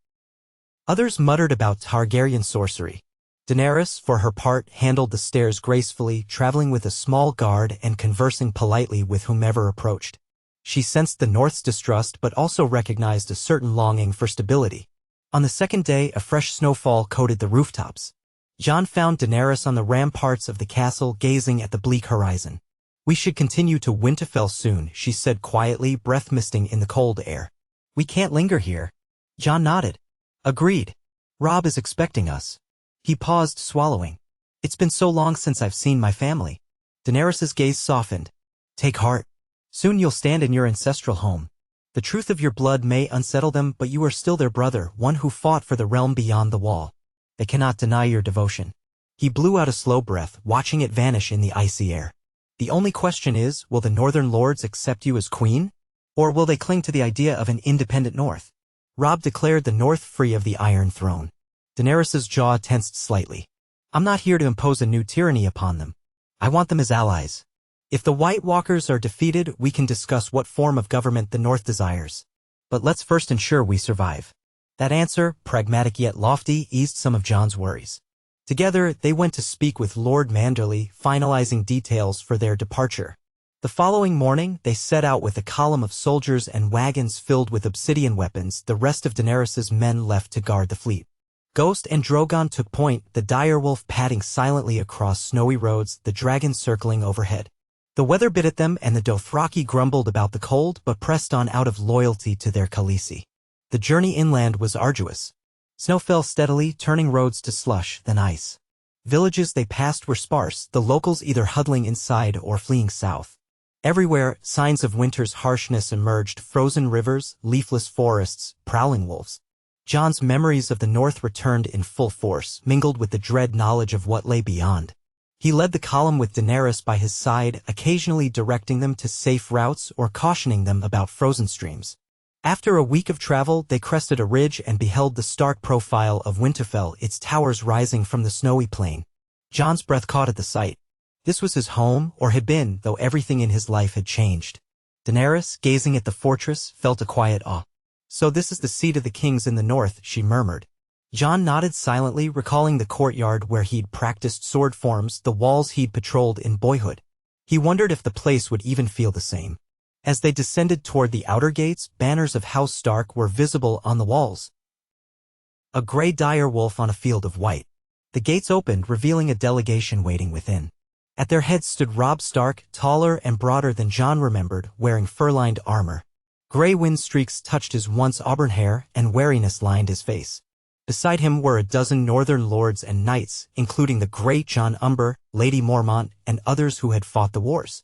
Others muttered about Targaryen sorcery. Daenerys, for her part, handled the stairs gracefully, traveling with a small guard and conversing politely with whomever approached. She sensed the North's distrust but also recognized a certain longing for stability. On the second day, a fresh snowfall coated the rooftops. Jon found Daenerys on the ramparts of the castle, gazing at the bleak horizon. "We should continue to Winterfell soon," she said quietly, breath misting in the cold air. "We can't linger here." Jon nodded. "Agreed. Robb is expecting us." He paused, swallowing. "It's been so long since I've seen my family." Daenerys's gaze softened. "Take heart. Soon you'll stand in your ancestral home. The truth of your blood may unsettle them, but you are still their brother, one who fought for the realm beyond the wall. They cannot deny your devotion." He blew out a slow breath, watching it vanish in the icy air. "The only question is, will the Northern Lords accept you as queen? Or will they cling to the idea of an independent North?" Robb declared the North free of the Iron Throne. Daenerys's jaw tensed slightly. "I'm not here to impose a new tyranny upon them. I want them as allies. If the White Walkers are defeated, we can discuss what form of government the North desires. But let's first ensure we survive." That answer, pragmatic yet lofty, eased some of Jon's worries. Together, they went to speak with Lord Manderley, finalizing details for their departure. The following morning, they set out with a column of soldiers and wagons filled with obsidian weapons. The rest of Daenerys's men left to guard the fleet. Ghost and Drogon took point, the direwolf padding silently across snowy roads, the dragon circling overhead. The weather bit at them, and the Dothraki grumbled about the cold but pressed on out of loyalty to their Khaleesi. The journey inland was arduous. Snow fell steadily, turning roads to slush, then ice. Villages they passed were sparse, the locals either huddling inside or fleeing south. Everywhere, signs of winter's harshness emerged: frozen rivers, leafless forests, prowling wolves. Jon's memories of the North returned in full force, mingled with the dread knowledge of what lay beyond. He led the column with Daenerys by his side, occasionally directing them to safe routes or cautioning them about frozen streams. After a week of travel, they crested a ridge and beheld the stark profile of Winterfell, its towers rising from the snowy plain. Jon's breath caught at the sight. This was his home, or had been, though everything in his life had changed. Daenerys, gazing at the fortress, felt a quiet awe. "So this is the seat of the kings in the North," she murmured. Jon nodded silently, recalling the courtyard where he'd practiced sword forms, the walls he'd patrolled in boyhood. He wondered if the place would even feel the same. As they descended toward the outer gates, banners of House Stark were visible on the walls. A gray direwolf on a field of white. The gates opened, revealing a delegation waiting within. At their head stood Robb Stark, taller and broader than Jon remembered, wearing fur-lined armor. Gray wind streaks touched his once auburn hair, and wariness lined his face. Beside him were a dozen northern lords and knights, including the great Jon Umber, Lady Mormont, and others who had fought the wars.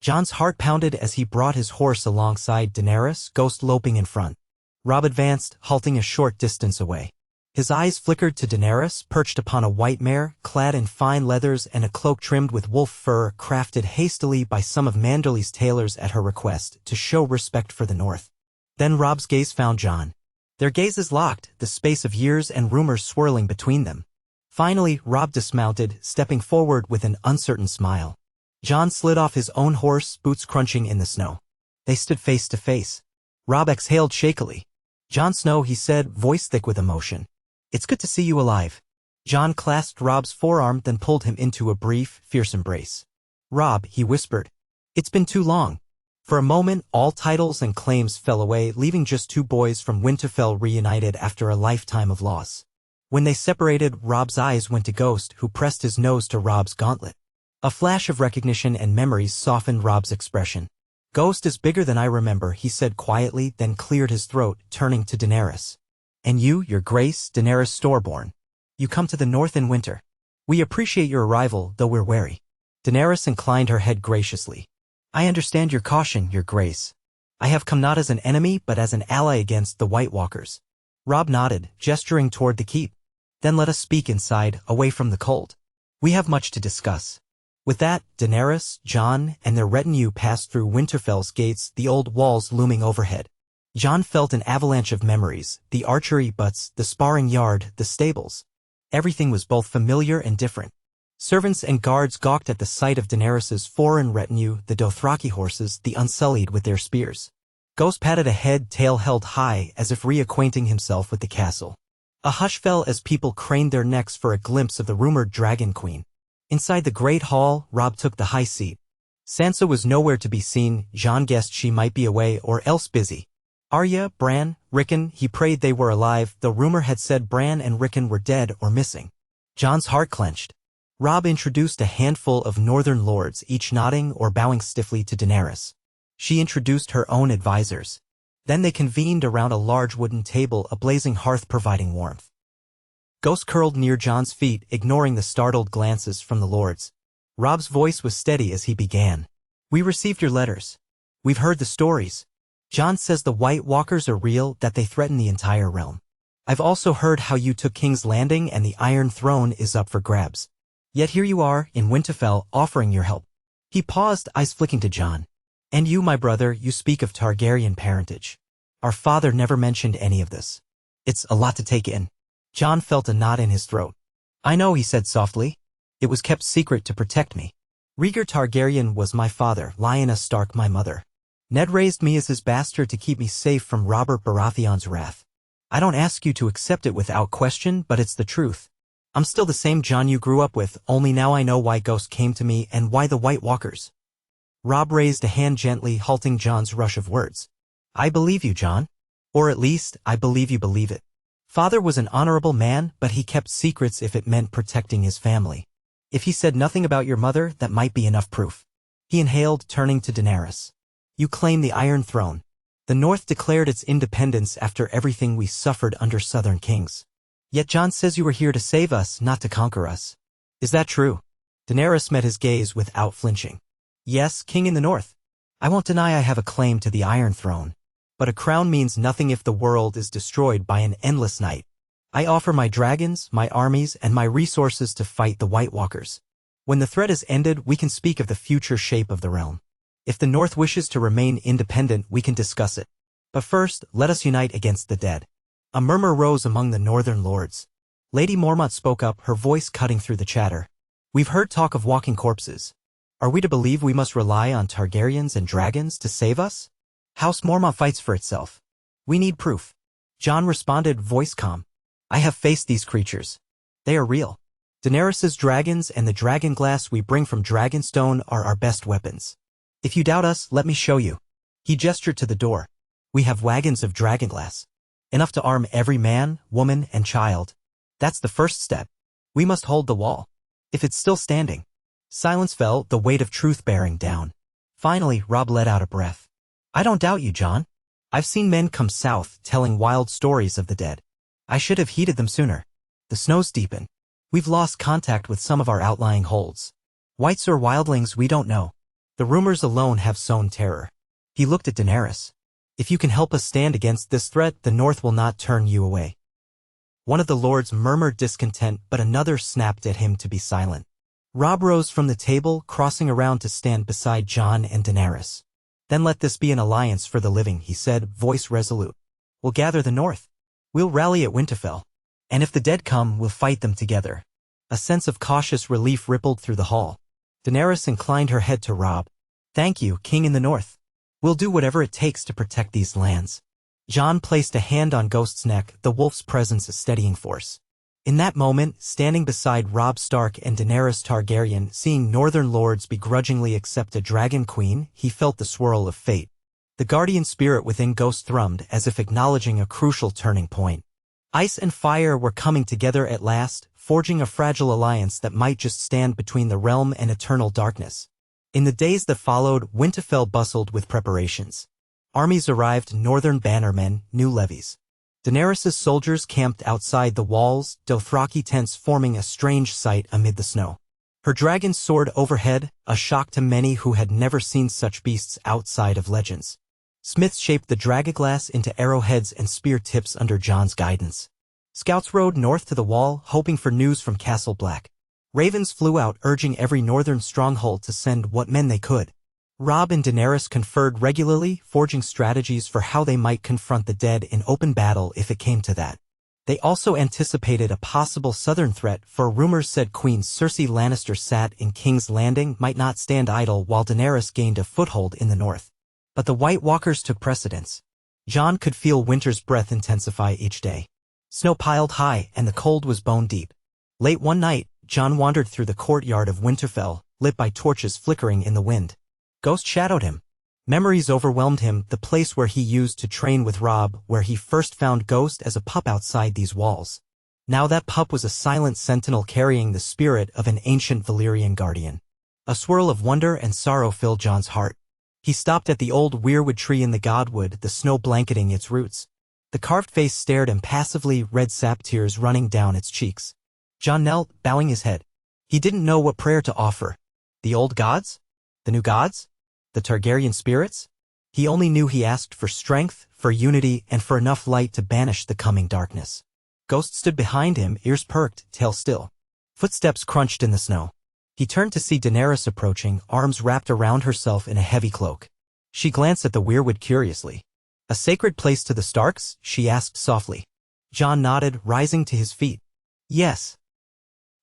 Jon's heart pounded as he brought his horse alongside Daenerys, Ghost loping in front. Robb advanced, halting a short distance away. His eyes flickered to Daenerys, perched upon a white mare, clad in fine leathers and a cloak trimmed with wolf fur crafted hastily by some of Manderley's tailors at her request to show respect for the North. Then Robb's gaze found Jon. Their gazes locked, the space of years and rumors swirling between them. Finally, Robb dismounted, stepping forward with an uncertain smile. Jon slid off his own horse, boots crunching in the snow. They stood face to face. Robb exhaled shakily. "Jon Snow," he said, voice thick with emotion. "It's good to see you alive." Jon clasped Robb's forearm, then pulled him into a brief, fierce embrace. "Robb," he whispered. "It's been too long." For a moment, all titles and claims fell away, leaving just two boys from Winterfell reunited after a lifetime of loss. When they separated, Robb's eyes went to Ghost, who pressed his nose to Robb's gauntlet. A flash of recognition and memories softened Robb's expression. "Ghost is bigger than I remember," he said quietly, then cleared his throat, turning to Daenerys. "And you, your grace, Daenerys Storeborn. You come to the North in winter. We appreciate your arrival, though we're wary." Daenerys inclined her head graciously. "I understand your caution, your grace. I have come not as an enemy, but as an ally against the White Walkers." Robb nodded, gesturing toward the keep. "Then let us speak inside, away from the cold. We have much to discuss." With that, Daenerys, Jon, and their retinue passed through Winterfell's gates, the old walls looming overhead. Jon felt an avalanche of memories, the archery butts, the sparring yard, the stables. Everything was both familiar and different. Servants and guards gawked at the sight of Daenerys's foreign retinue, the Dothraki horses, the unsullied with their spears. Ghost patted a head, tail held high, as if reacquainting himself with the castle. A hush fell as people craned their necks for a glimpse of the rumored Dragon Queen. Inside the great hall, Robb took the high seat. Sansa was nowhere to be seen. Jon guessed she might be away or else busy. Arya, Bran, Rickon, he prayed they were alive, though rumor had said Bran and Rickon were dead or missing. Jon's heart clenched. Robb introduced a handful of northern lords, each nodding or bowing stiffly to Daenerys. She introduced her own advisors. Then they convened around a large wooden table, a blazing hearth providing warmth. Ghost curled near Jon's feet, ignoring the startled glances from the lords. Robb's voice was steady as he began. "We received your letters. We've heard the stories. Jon says the White Walkers are real, that they threaten the entire realm. I've also heard how you took King's Landing and the Iron Throne is up for grabs. Yet here you are, in Winterfell, offering your help." He paused, eyes flicking to Jon. "And you, my brother, you speak of Targaryen parentage. Our father never mentioned any of this. It's a lot to take in." Jon felt a knot in his throat. "I know," he said softly. "It was kept secret to protect me. Rhaegar Targaryen was my father, Lyanna Stark my mother. Ned raised me as his bastard to keep me safe from Robert Baratheon's wrath. I don't ask you to accept it without question, but it's the truth. I'm still the same Jon you grew up with, only now I know why Ghost came to me and why the White Walkers." Robb raised a hand gently, halting Jon's rush of words. "I believe you, Jon. Or at least, I believe you believe it. Father was an honorable man, but he kept secrets if it meant protecting his family. If he said nothing about your mother, that might be enough proof." He inhaled, turning to Daenerys. "You claim the Iron Throne. The North declared its independence after everything we suffered under Southern kings. Yet Jon says you were here to save us, not to conquer us. Is that true?" Daenerys met his gaze without flinching. "Yes, King in the North. I won't deny I have a claim to the Iron Throne. But a crown means nothing if the world is destroyed by an endless night. I offer my dragons, my armies, and my resources to fight the White Walkers. When the threat is ended, we can speak of the future shape of the realm. If the North wishes to remain independent, we can discuss it. But first, let us unite against the dead." A murmur rose among the northern lords. Lady Mormont spoke up, her voice cutting through the chatter. "We've heard talk of walking corpses. Are we to believe we must rely on Targaryens and dragons to save us? House Mormont fights for itself. We need proof." Jon responded, voice calm. "I have faced these creatures. They are real. Daenerys's dragons and the dragon glass we bring from Dragonstone are our best weapons. If you doubt us, let me show you." He gestured to the door. "We have wagons of dragonglass. Enough to arm every man, woman, and child. That's the first step. We must hold the wall. If it's still standing." Silence fell, the weight of truth bearing down. Finally, Robb let out a breath. "I don't doubt you, Jon. I've seen men come south, telling wild stories of the dead. I should have heeded them sooner. The snows deepen. We've lost contact with some of our outlying holds. Whites or wildlings we don't know. The rumors alone have sown terror. He looked at Daenerys. If you can help us stand against this threat, the North will not turn you away. One of the lords murmured discontent, but another snapped at him to be silent. Robb rose from the table, crossing around to stand beside Jon and Daenerys. Then let this be an alliance for the living, he said, voice resolute. We'll gather the North. We'll rally at Winterfell. And if the dead come, we'll fight them together. A sense of cautious relief rippled through the hall. Daenerys inclined her head to Robb. Thank you, King in the North. We'll do whatever it takes to protect these lands. Jon placed a hand on Ghost's neck, the wolf's presence a steadying force. In that moment, standing beside Robb Stark and Daenerys Targaryen, seeing northern lords begrudgingly accept a dragon queen, he felt the swirl of fate. The guardian spirit within Ghost thrummed as if acknowledging a crucial turning point. Ice and fire were coming together at last, forging a fragile alliance that might just stand between the realm and eternal darkness. In the days that followed, Winterfell bustled with preparations. Armies arrived, northern bannermen, new levies. Daenerys' soldiers camped outside the walls, Dothraki tents forming a strange sight amid the snow. Her dragon soared overhead, a shock to many who had never seen such beasts outside of legends. Smiths shaped the dragonglass into arrowheads and spear tips under Jon's guidance. Scouts rode north to the wall, hoping for news from Castle Black. Ravens flew out, urging every northern stronghold to send what men they could. Robb and Daenerys conferred regularly, forging strategies for how they might confront the dead in open battle if it came to that. They also anticipated a possible southern threat, for rumors said Queen Cersei Lannister sat in King's Landing might not stand idle while Daenerys gained a foothold in the north. But the White Walkers took precedence. Jon could feel winter's breath intensify each day. Snow piled high, and the cold was bone-deep. Late one night, Jon wandered through the courtyard of Winterfell, lit by torches flickering in the wind. Ghost shadowed him. Memories overwhelmed him, the place where he used to train with Robb, where he first found Ghost as a pup outside these walls. Now that pup was a silent sentinel carrying the spirit of an ancient Valyrian guardian. A swirl of wonder and sorrow filled Jon's heart. He stopped at the old weirwood tree in the godwood, the snow blanketing its roots. The carved face stared impassively, red sap tears running down its cheeks. Jon knelt, bowing his head. He didn't know what prayer to offer. The old gods? The new gods? The Targaryen spirits? He only knew he asked for strength, for unity, and for enough light to banish the coming darkness. Ghost stood behind him, ears perked, tail still. Footsteps crunched in the snow. He turned to see Daenerys approaching, arms wrapped around herself in a heavy cloak. She glanced at the weirwood curiously. A sacred place to the Starks? She asked softly. Jon nodded, rising to his feet. Yes.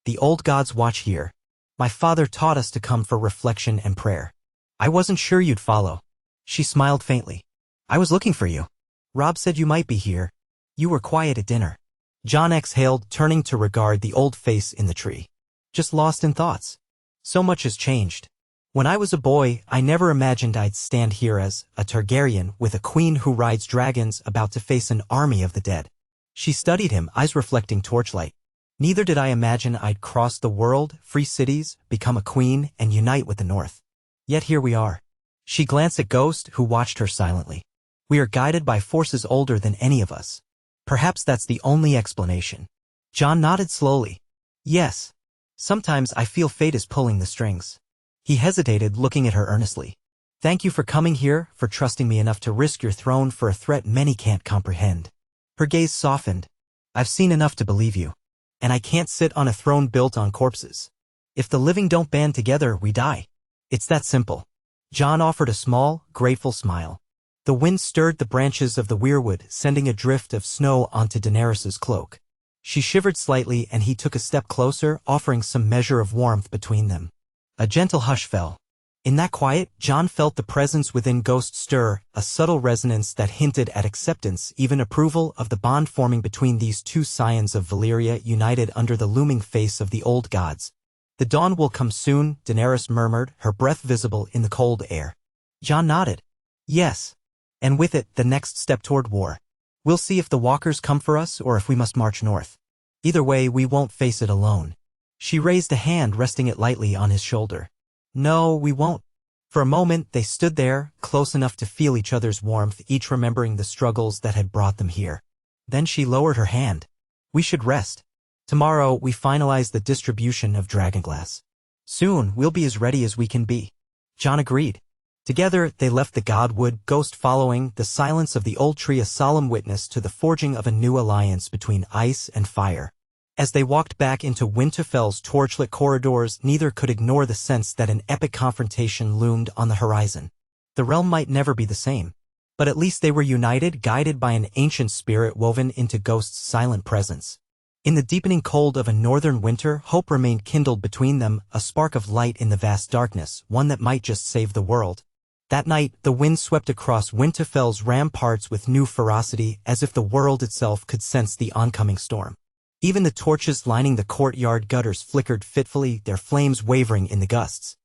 The old gods watch here. My father taught us to come for reflection and prayer. I wasn't sure you'd follow. She smiled faintly. I was looking for you. Robb said you might be here. You were quiet at dinner. Jon exhaled, turning to regard the old face in the tree. Just lost in thoughts. So much has changed. When I was a boy, I never imagined I'd stand here as a Targaryen with a queen who rides dragons about to face an army of the dead. She studied him, eyes reflecting torchlight. Neither did I imagine I'd cross the world, free cities, become a queen, and unite with the North. Yet here we are. She glanced at Ghost, who watched her silently. We are guided by forces older than any of us. Perhaps that's the only explanation. Jon nodded slowly. Yes. Sometimes I feel fate is pulling the strings. He hesitated, looking at her earnestly. Thank you for coming here, for trusting me enough to risk your throne for a threat many can't comprehend. Her gaze softened. I've seen enough to believe you. And I can't sit on a throne built on corpses. If the living don't band together, we die. It's that simple. Jon offered a small, grateful smile. The wind stirred the branches of the weirwood, sending a drift of snow onto Daenerys' cloak. She shivered slightly, and he took a step closer, offering some measure of warmth between them. A gentle hush fell. In that quiet, Jon felt the presence within Ghost stir, a subtle resonance that hinted at acceptance, even approval of the bond forming between these two scions of Valyria united under the looming face of the old gods. The dawn will come soon, Daenerys murmured, her breath visible in the cold air. Jon nodded. Yes. And with it, the next step toward war. We'll see if the walkers come for us or if we must march north. Either way, we won't face it alone. She raised a hand, resting it lightly on his shoulder. No, we won't. For a moment, they stood there, close enough to feel each other's warmth, each remembering the struggles that had brought them here. Then she lowered her hand. We should rest. Tomorrow, we finalize the distribution of dragonglass. Soon, we'll be as ready as we can be. Jon agreed. Together, they left the Godwood, Ghost following, the silence of the old tree a solemn witness to the forging of a new alliance between ice and fire. As they walked back into Winterfell's torchlit corridors, neither could ignore the sense that an epic confrontation loomed on the horizon. The realm might never be the same, but at least they were united, guided by an ancient spirit woven into Ghost's silent presence. In the deepening cold of a northern winter, hope remained kindled between them, a spark of light in the vast darkness, one that might just save the world. That night, the wind swept across Winterfell's ramparts with new ferocity, as if the world itself could sense the oncoming storm. Even the torches lining the courtyard gutters flickered fitfully, their flames wavering in the gusts.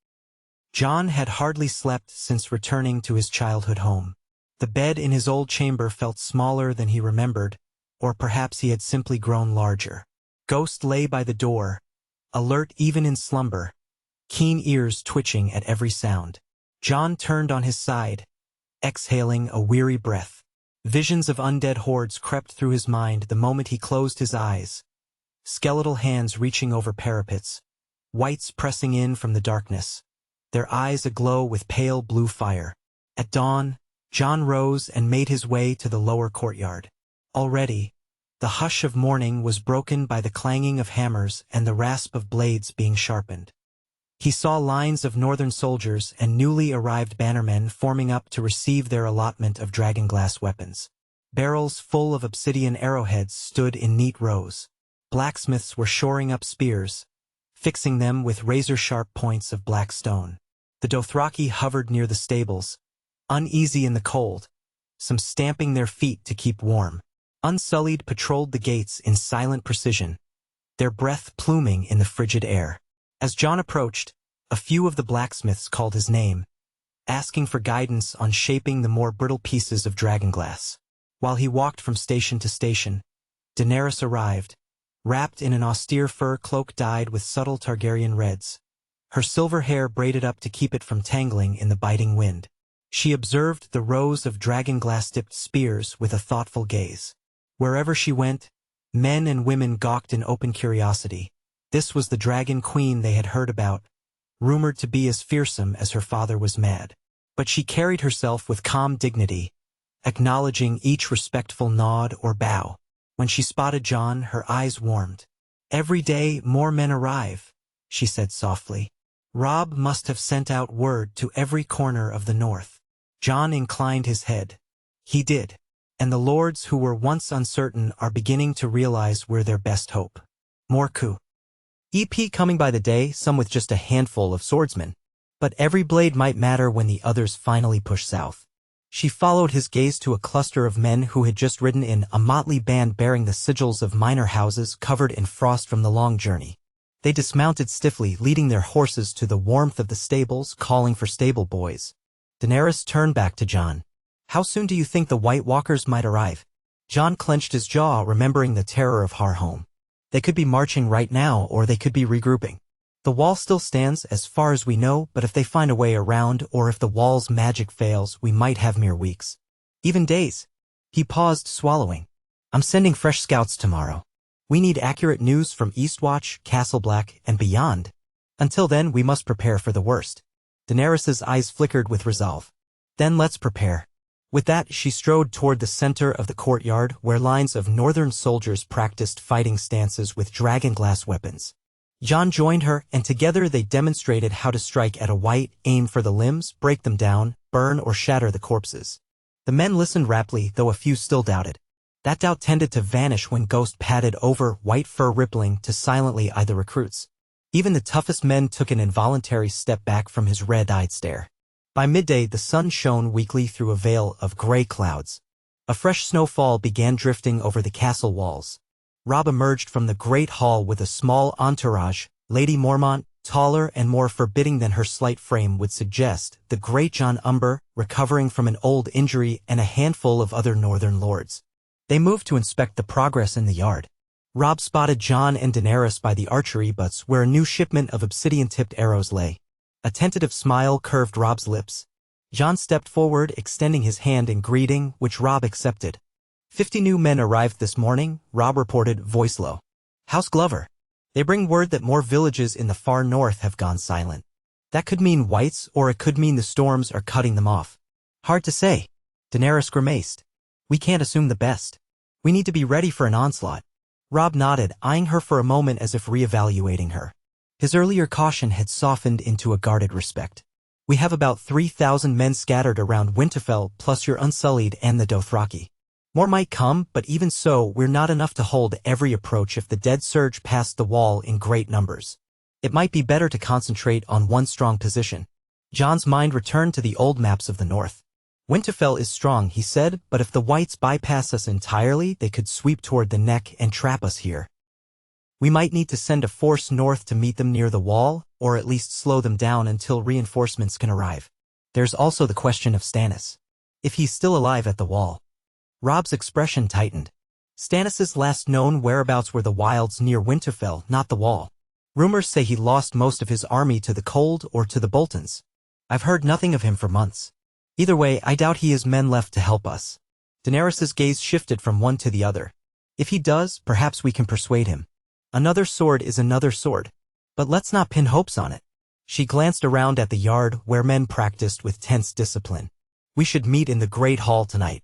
Jon had hardly slept since returning to his childhood home. The bed in his old chamber felt smaller than he remembered, or perhaps he had simply grown larger. Ghost lay by the door, alert even in slumber, keen ears twitching at every sound. Jon turned on his side, exhaling a weary breath. Visions of undead hordes crept through his mind the moment he closed his eyes. Skeletal hands reaching over parapets, whites pressing in from the darkness, their eyes aglow with pale blue fire. At dawn, Jon rose and made his way to the lower courtyard. Already, the hush of morning was broken by the clanging of hammers and the rasp of blades being sharpened. He saw lines of northern soldiers and newly arrived bannermen forming up to receive their allotment of dragonglass weapons. Barrels full of obsidian arrowheads stood in neat rows. Blacksmiths were shoring up spears, fixing them with razor-sharp points of black stone. The Dothraki hovered near the stables, uneasy in the cold, some stamping their feet to keep warm. Unsullied patrolled the gates in silent precision, their breath pluming in the frigid air. As Jon approached, a few of the blacksmiths called his name, asking for guidance on shaping the more brittle pieces of dragonglass. While he walked from station to station, Daenerys arrived, wrapped in an austere fur cloak dyed with subtle Targaryen reds, her silver hair braided up to keep it from tangling in the biting wind. She observed the rows of dragonglass-dipped spears with a thoughtful gaze. Wherever she went, men and women gawked in open curiosity. This was the Dragon Queen they had heard about, rumored to be as fearsome as her father was mad. But she carried herself with calm dignity, acknowledging each respectful nod or bow. When she spotted Jon, her eyes warmed. "Every day more men arrive," she said softly. "Robb must have sent out word to every corner of the north." Jon inclined his head. He did. And the lords who were once uncertain are beginning to realize we're their best hope. More coup. EP coming by the day, some with just a handful of swordsmen. But every blade might matter when the others finally push south. She followed his gaze to a cluster of men who had just ridden in, a motley band bearing the sigils of minor houses covered in frost from the long journey. They dismounted stiffly, leading their horses to the warmth of the stables, calling for stable boys. Daenerys turned back to Jon. "How soon do you think the White Walkers might arrive?" Jon clenched his jaw, remembering the terror of Harhome. They could be marching right now, or they could be regrouping. The wall still stands, as far as we know, but if they find a way around, or if the wall's magic fails, we might have mere weeks. Even days. He paused, swallowing. "I'm sending fresh scouts tomorrow. We need accurate news from Eastwatch, Castle Black, and beyond. Until then, we must prepare for the worst." Daenerys's eyes flickered with resolve. "Then let's prepare." With that, she strode toward the center of the courtyard, where lines of northern soldiers practiced fighting stances with dragonglass weapons. Jon joined her, and together they demonstrated how to strike at a white, aim for the limbs, break them down, burn or shatter the corpses. The men listened raptly, though a few still doubted. That doubt tended to vanish when Ghost padded over, white fur rippling, to silently eye the recruits. Even the toughest men took an involuntary step back from his red-eyed stare. By midday, the sun shone weakly through a veil of gray clouds. A fresh snowfall began drifting over the castle walls. Robb emerged from the great hall with a small entourage. Lady Mormont, taller and more forbidding than her slight frame would suggest, the great Jon Umber, recovering from an old injury, and a handful of other northern lords. They moved to inspect the progress in the yard. Robb spotted Jon and Daenerys by the archery butts where a new shipment of obsidian-tipped arrows lay. A tentative smile curved Robb's lips. Jon stepped forward, extending his hand in greeting, which Robb accepted. 50 new men arrived this morning, Robb reported, voice low. "House Glover. They bring word that more villages in the far north have gone silent." That could mean whites, or it could mean the storms are cutting them off. Hard to say. Daenerys grimaced. We can't assume the best. We need to be ready for an onslaught. Robb nodded, eyeing her for a moment as if reevaluating her. His earlier caution had softened into a guarded respect. We have about 3,000 men scattered around Winterfell, plus your Unsullied and the Dothraki. More might come, but even so, we're not enough to hold every approach if the dead surge past the wall in great numbers. It might be better to concentrate on one strong position. Jon's mind returned to the old maps of the north. Winterfell is strong, he said, but if the whites bypass us entirely, they could sweep toward the neck and trap us here. We might need to send a force north to meet them near the wall, or at least slow them down until reinforcements can arrive. There's also the question of Stannis. If he's still alive at the wall. Robb's expression tightened. Stannis's last known whereabouts were the wilds near Winterfell, not the wall. Rumors say he lost most of his army to the cold or to the Boltons. I've heard nothing of him for months. Either way, I doubt he has men left to help us. Daenerys's gaze shifted from one to the other. If he does, perhaps we can persuade him. Another sword is another sword. But let's not pin hopes on it. She glanced around at the yard where men practiced with tense discipline. We should meet in the Great Hall tonight.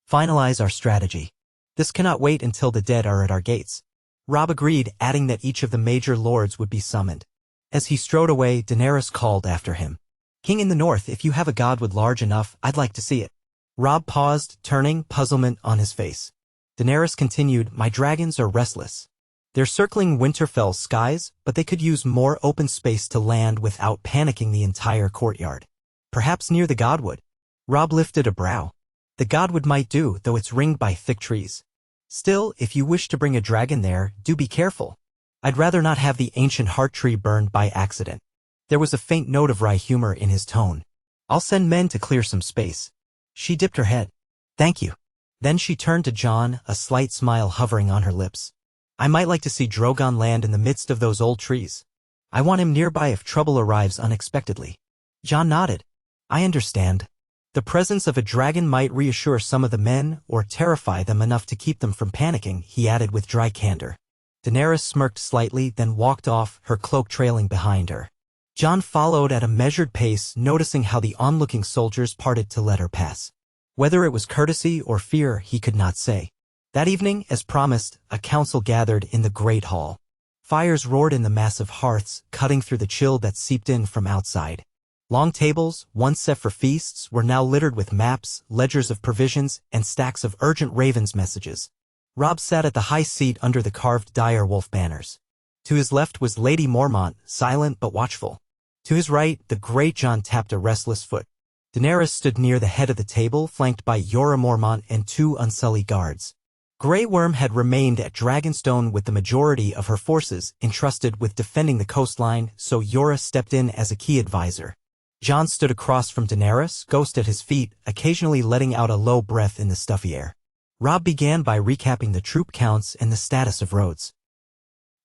Finalize our strategy. This cannot wait until the dead are at our gates. Robb agreed, adding that each of the major lords would be summoned. As he strode away, Daenerys called after him. King in the north, if you have a godwood large enough, I'd like to see it. Robb paused, turning, puzzlement on his face. Daenerys continued, my dragons are restless. They're circling Winterfell's skies, but they could use more open space to land without panicking the entire courtyard. Perhaps near the godwood. Robb lifted a brow. The godwood might do, though it's ringed by thick trees. Still, if you wish to bring a dragon there, do be careful. I'd rather not have the ancient heart tree burned by accident. There was a faint note of wry humor in his tone. I'll send men to clear some space. She dipped her head. Thank you. Then she turned to Jon, a slight smile hovering on her lips. I might like to see Drogon land in the midst of those old trees. I want him nearby if trouble arrives unexpectedly. Jon nodded. I understand. The presence of a dragon might reassure some of the men or terrify them enough to keep them from panicking, he added with dry candor. Daenerys smirked slightly, then walked off, her cloak trailing behind her. Jon followed at a measured pace, noticing how the onlooking soldiers parted to let her pass. Whether it was courtesy or fear, he could not say. That evening, as promised, a council gathered in the Great Hall. Fires roared in the massive hearths, cutting through the chill that seeped in from outside. Long tables, once set for feasts, were now littered with maps, ledgers of provisions, and stacks of urgent Ravens messages. Robb sat at the high seat under the carved dire wolf banners. To his left was Lady Mormont, silent but watchful. To his right, the great Jon tapped a restless foot. Daenerys stood near the head of the table, flanked by Jorah Mormont and 2 Unsullied guards. Grey Worm had remained at Dragonstone with the majority of her forces entrusted with defending the coastline, so Jorah stepped in as a key advisor. Jon stood across from Daenerys, Ghost at his feet, occasionally letting out a low breath in the stuffy air. Robb began by recapping the troop counts and the status of roads.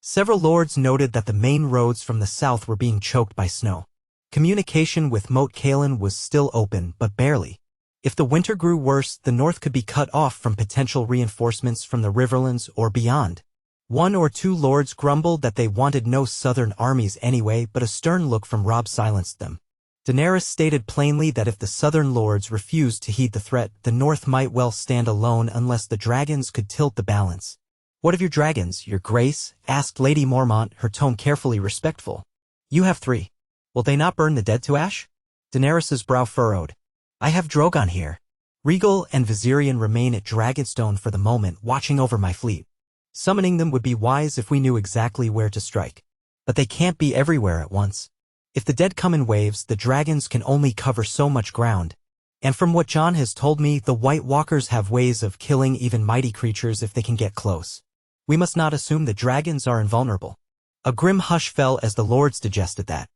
Several lords noted that the main roads from the south were being choked by snow. Communication with Moat Cailin was still open, but barely. If the winter grew worse, the north could be cut off from potential reinforcements from the Riverlands or beyond. 1 or 2 lords grumbled that they wanted no southern armies anyway, but a stern look from Robb silenced them. Daenerys stated plainly that if the southern lords refused to heed the threat, the north might well stand alone unless the dragons could tilt the balance. What of your dragons, your grace? Asked Lady Mormont, her tone carefully respectful. You have 3. Will they not burn the dead to ash? Daenerys's brow furrowed. I have Drogon here. Rhaegal and Viserion remain at Dragonstone for the moment, watching over my fleet. Summoning them would be wise if we knew exactly where to strike. But they can't be everywhere at once. If the dead come in waves, the dragons can only cover so much ground. And from what Jon has told me, the White Walkers have ways of killing even mighty creatures if they can get close. We must not assume that dragons are invulnerable. A grim hush fell as the lords digested that.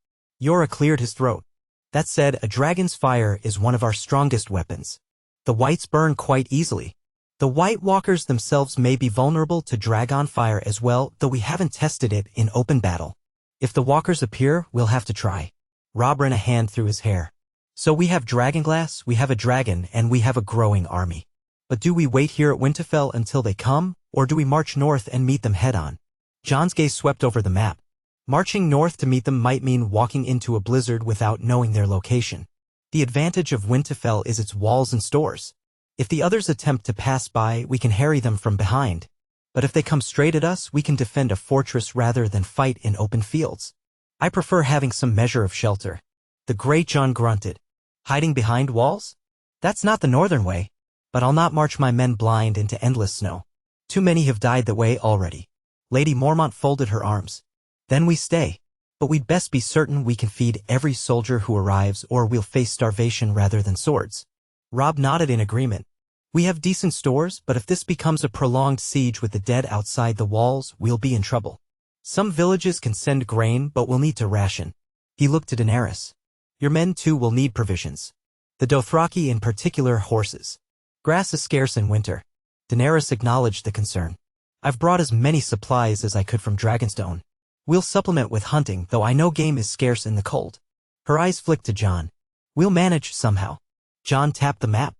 Jorah cleared his throat. That said, a dragon's fire is one of our strongest weapons. The whites burn quite easily. The White Walkers themselves may be vulnerable to dragon fire as well, though we haven't tested it in open battle. If the walkers appear, we'll have to try. Robb ran a hand through his hair. So we have dragonglass, we have a dragon, and we have a growing army. But do we wait here at Winterfell until they come, or do we march north and meet them head-on? Jon's gaze swept over the map. Marching north to meet them might mean walking into a blizzard without knowing their location. The advantage of Winterfell is its walls and stores. If the others attempt to pass by, we can harry them from behind. But if they come straight at us, we can defend a fortress rather than fight in open fields. I prefer having some measure of shelter. The great Jon grunted. Hiding behind walls? That's not the northern way. But I'll not march my men blind into endless snow. Too many have died that way already. Lady Mormont folded her arms. Then we stay. But we'd best be certain we can feed every soldier who arrives, or we'll face starvation rather than swords. Robb nodded in agreement. We have decent stores, but if this becomes a prolonged siege with the dead outside the walls, we'll be in trouble. Some villages can send grain, but we'll need to ration. He looked to Daenerys. Your men too will need provisions. The Dothraki in particular horses. Grass is scarce in winter. Daenerys acknowledged the concern. I've brought as many supplies as I could from Dragonstone. We'll supplement with hunting, though I know game is scarce in the cold. Her eyes flicked to Jon. We'll manage somehow. Jon tapped the map.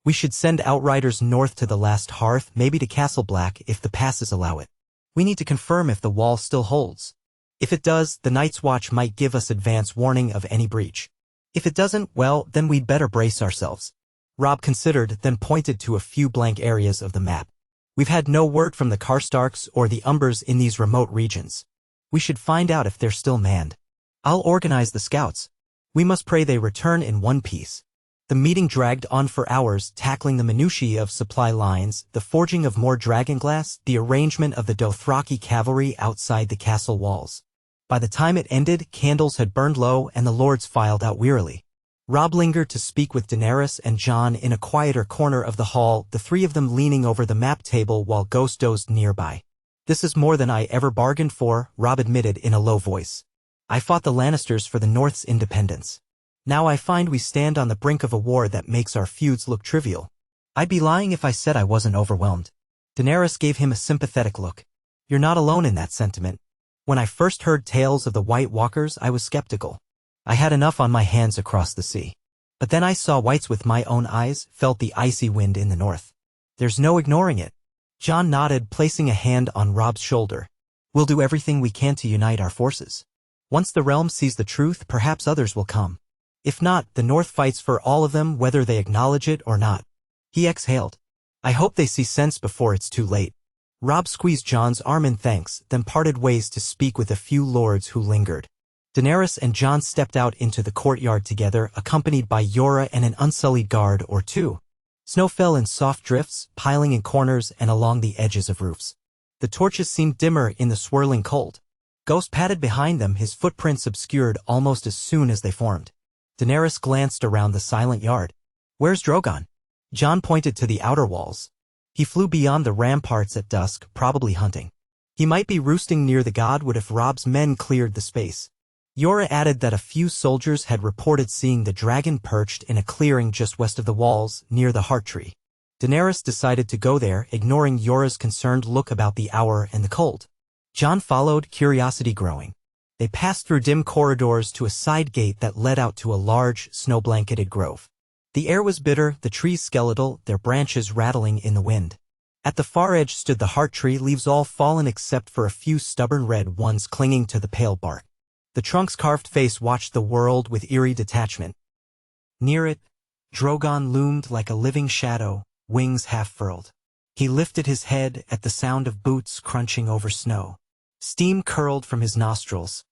We should send outriders north to the last hearth, maybe to Castle Black if the passes allow it. We need to confirm if the wall still holds. If it does, the Night's Watch might give us advance warning of any breach. If it doesn't, well, then we'd better brace ourselves. Robb considered, then pointed to a few blank areas of the map. We've had no word from the Karstarks or the Umbers in these remote regions. We should find out if they're still manned. I'll organize the scouts. We must pray they return in one piece. The meeting dragged on for hours, tackling the minutiae of supply lines, the forging of more dragonglass, the arrangement of the Dothraki cavalry outside the castle walls. By the time it ended, candles had burned low and the lords filed out wearily. Robb lingered to speak with Daenerys and Jon in a quieter corner of the hall, the three of them leaning over the map table while Ghost dozed nearby. This is more than I ever bargained for, Robb admitted in a low voice. I fought the Lannisters for the North's independence. Now I find we stand on the brink of a war that makes our feuds look trivial. I'd be lying if I said I wasn't overwhelmed. Daenerys gave him a sympathetic look. You're not alone in that sentiment. When I first heard tales of the White Walkers, I was skeptical. I had enough on my hands across the sea. But then I saw whites with my own eyes, felt the icy wind in the north. There's no ignoring it. Jon nodded, placing a hand on Robb's shoulder. We'll do everything we can to unite our forces. Once the realm sees the truth, perhaps others will come. If not, the North fights for all of them, whether they acknowledge it or not. He exhaled. I hope they see sense before it's too late. Robb squeezed Jon's arm in thanks, then parted ways to speak with a few lords who lingered. Daenerys and Jon stepped out into the courtyard together, accompanied by Yora and an unsullied guard or two. Snow fell in soft drifts, piling in corners and along the edges of roofs. The torches seemed dimmer in the swirling cold. Ghost padded behind them, his footprints obscured almost as soon as they formed. Daenerys glanced around the silent yard. Where's Drogon? Jon pointed to the outer walls. He flew beyond the ramparts at dusk, probably hunting. He might be roosting near the Godwood if Robb's men cleared the space. Yora added that a few soldiers had reported seeing the dragon perched in a clearing just west of the walls, near the heart tree. Daenerys decided to go there, ignoring Yora's concerned look about the hour and the cold. Jon followed, curiosity growing. They passed through dim corridors to a side gate that led out to a large, snow-blanketed grove. The air was bitter, the trees skeletal, their branches rattling in the wind. At the far edge stood the heart tree, leaves all fallen except for a few stubborn red ones clinging to the pale bark. The trunk's carved face watched the world with eerie detachment. Near it, Drogon loomed like a living shadow, wings half-furled. He lifted his head at the sound of boots crunching over snow. Steam curled from his nostrils,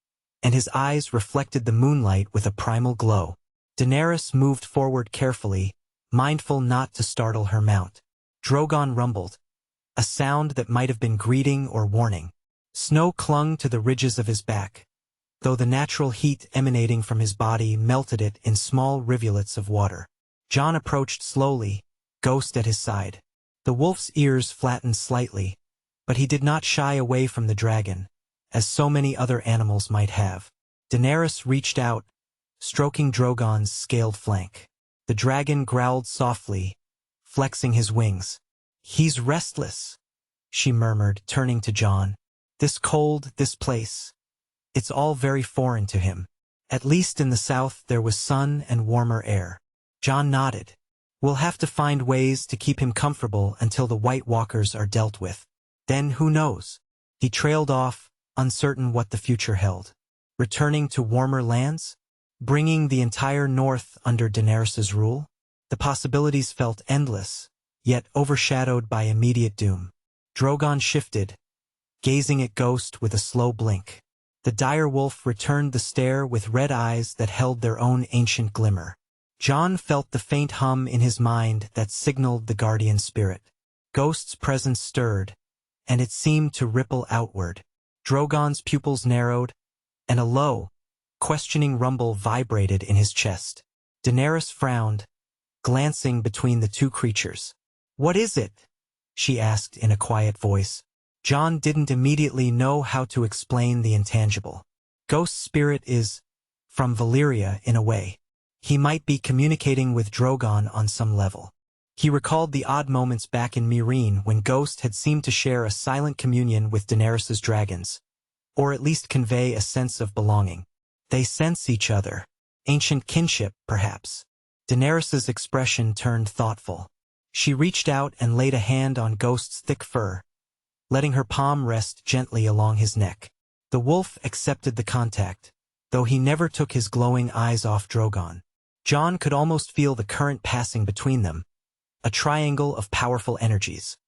and his eyes reflected the moonlight with a primal glow. Daenerys moved forward carefully, mindful not to startle her mount. Drogon rumbled, a sound that might have been greeting or warning. Snow clung to the ridges of his back, though the natural heat emanating from his body melted it in small rivulets of water. Jon approached slowly, Ghost at his side. The wolf's ears flattened slightly, but he did not shy away from the dragon, as so many other animals might have. Daenerys reached out, stroking Drogon's scaled flank. The dragon growled softly, flexing his wings. He's restless, she murmured, turning to Jon. This cold, this place. It's all very foreign to him. At least in the south there was sun and warmer air. Jon nodded. We'll have to find ways to keep him comfortable until the White Walkers are dealt with. Then who knows? He trailed off, uncertain what the future held. Returning to warmer lands? Bringing the entire North under Daenerys's rule? The possibilities felt endless, yet overshadowed by immediate doom. Drogon shifted, gazing at Ghost with a slow blink. The dire wolf returned the stare with red eyes that held their own ancient glimmer. Jon felt the faint hum in his mind that signaled the guardian spirit. Ghost's presence stirred, and it seemed to ripple outward. Drogon's pupils narrowed, and a low, questioning rumble vibrated in his chest. Daenerys frowned, glancing between the two creatures. "What is it?" she asked in a quiet voice. Jon didn't immediately know how to explain the intangible. Ghost's spirit is from Valyria in a way. He might be communicating with Drogon on some level. He recalled the odd moments back in Meereen when Ghost had seemed to share a silent communion with Daenerys's dragons, or at least convey a sense of belonging. They sense each other. Ancient kinship, perhaps. Daenerys's expression turned thoughtful. She reached out and laid a hand on Ghost's thick fur, letting her palm rest gently along his neck. The wolf accepted the contact, though he never took his glowing eyes off Drogon. Jon could almost feel the current passing between them, a triangle of powerful energies.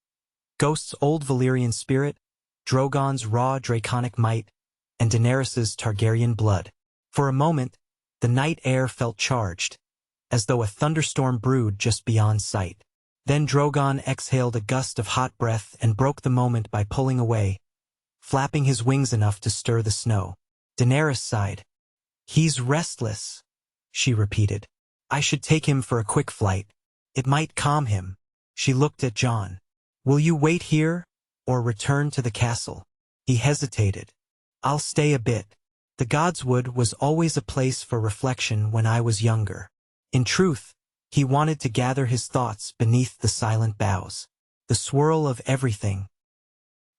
Ghost's old Valyrian spirit, Drogon's raw draconic might, and Daenerys's Targaryen blood. For a moment, the night air felt charged, as though a thunderstorm brewed just beyond sight. Then Drogon exhaled a gust of hot breath and broke the moment by pulling away, flapping his wings enough to stir the snow. Daenerys sighed. "He's restless," she repeated. "I should take him for a quick flight. It might calm him." She looked at Jon. "Will you wait here, or return to the castle?" He hesitated. "I'll stay a bit. The Godswood was always a place for reflection when I was younger." In truth, he wanted to gather his thoughts beneath the silent boughs. The swirl of everything.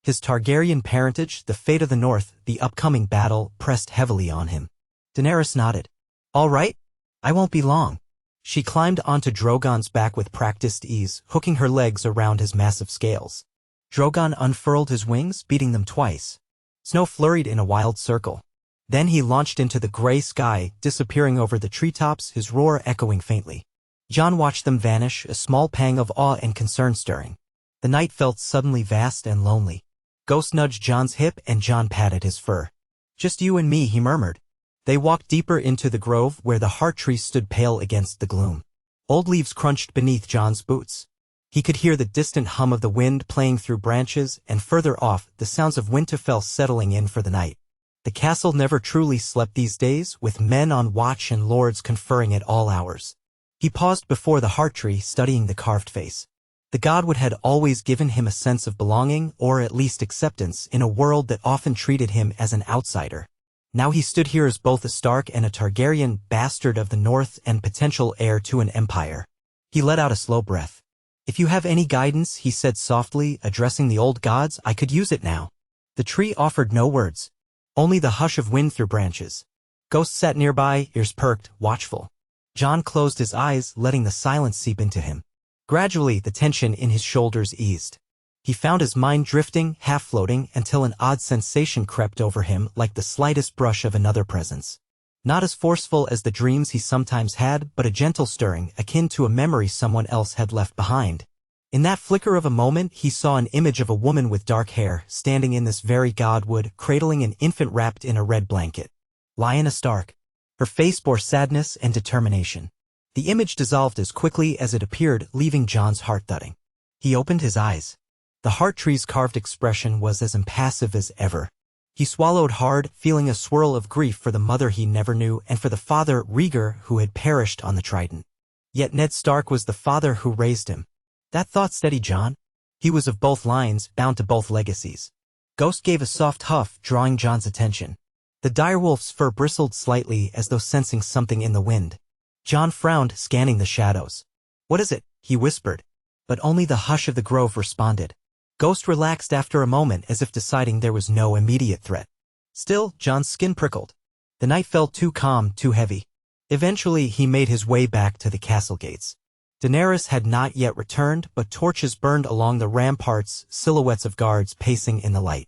His Targaryen parentage, the fate of the North, the upcoming battle pressed heavily on him. Daenerys nodded. "All right, I won't be long." She climbed onto Drogon's back with practiced ease, hooking her legs around his massive scales. Drogon unfurled his wings, beating them twice. Snow flurried in a wild circle. Then he launched into the gray sky, disappearing over the treetops, his roar echoing faintly. Jon watched them vanish, a small pang of awe and concern stirring. The night felt suddenly vast and lonely. Ghost nudged Jon's hip and Jon patted his fur. "Just you and me," he murmured. They walked deeper into the grove where the heart tree stood pale against the gloom. Old leaves crunched beneath Jon's boots. He could hear the distant hum of the wind playing through branches, and further off, the sounds of Winterfell settling in for the night. The castle never truly slept these days, with men on watch and lords conferring at all hours. He paused before the heart tree, studying the carved face. The godwood had always given him a sense of belonging, or at least acceptance, in a world that often treated him as an outsider. Now he stood here as both a Stark and a Targaryen, bastard of the North and potential heir to an empire. He let out a slow breath. "If you have any guidance," he said softly, addressing the old gods, "I could use it now." The tree offered no words, only the hush of wind through branches. Ghost sat nearby, ears perked, watchful. Jon closed his eyes, letting the silence seep into him. Gradually, the tension in his shoulders eased. He found his mind drifting, half-floating, until an odd sensation crept over him like the slightest brush of another presence. Not as forceful as the dreams he sometimes had, but a gentle stirring, akin to a memory someone else had left behind. In that flicker of a moment, he saw an image of a woman with dark hair, standing in this very godwood, cradling an infant wrapped in a red blanket. Lyanna Stark. Her face bore sadness and determination. The image dissolved as quickly as it appeared, leaving Jon's heart thudding. He opened his eyes. The heart tree's carved expression was as impassive as ever. He swallowed hard, feeling a swirl of grief for the mother he never knew and for the father, Rhaegar, who had perished on the Trident. Yet Ned Stark was the father who raised him. That thought steadied Jon. He was of both lines, bound to both legacies. Ghost gave a soft huff, drawing Jon's attention. The direwolf's fur bristled slightly as though sensing something in the wind. Jon frowned, scanning the shadows. "What is it?" he whispered. But only the hush of the grove responded. Ghost relaxed after a moment as if deciding there was no immediate threat. Still, Jon's skin prickled. The night felt too calm, too heavy. Eventually, he made his way back to the castle gates. Daenerys had not yet returned, but torches burned along the ramparts, silhouettes of guards pacing in the light.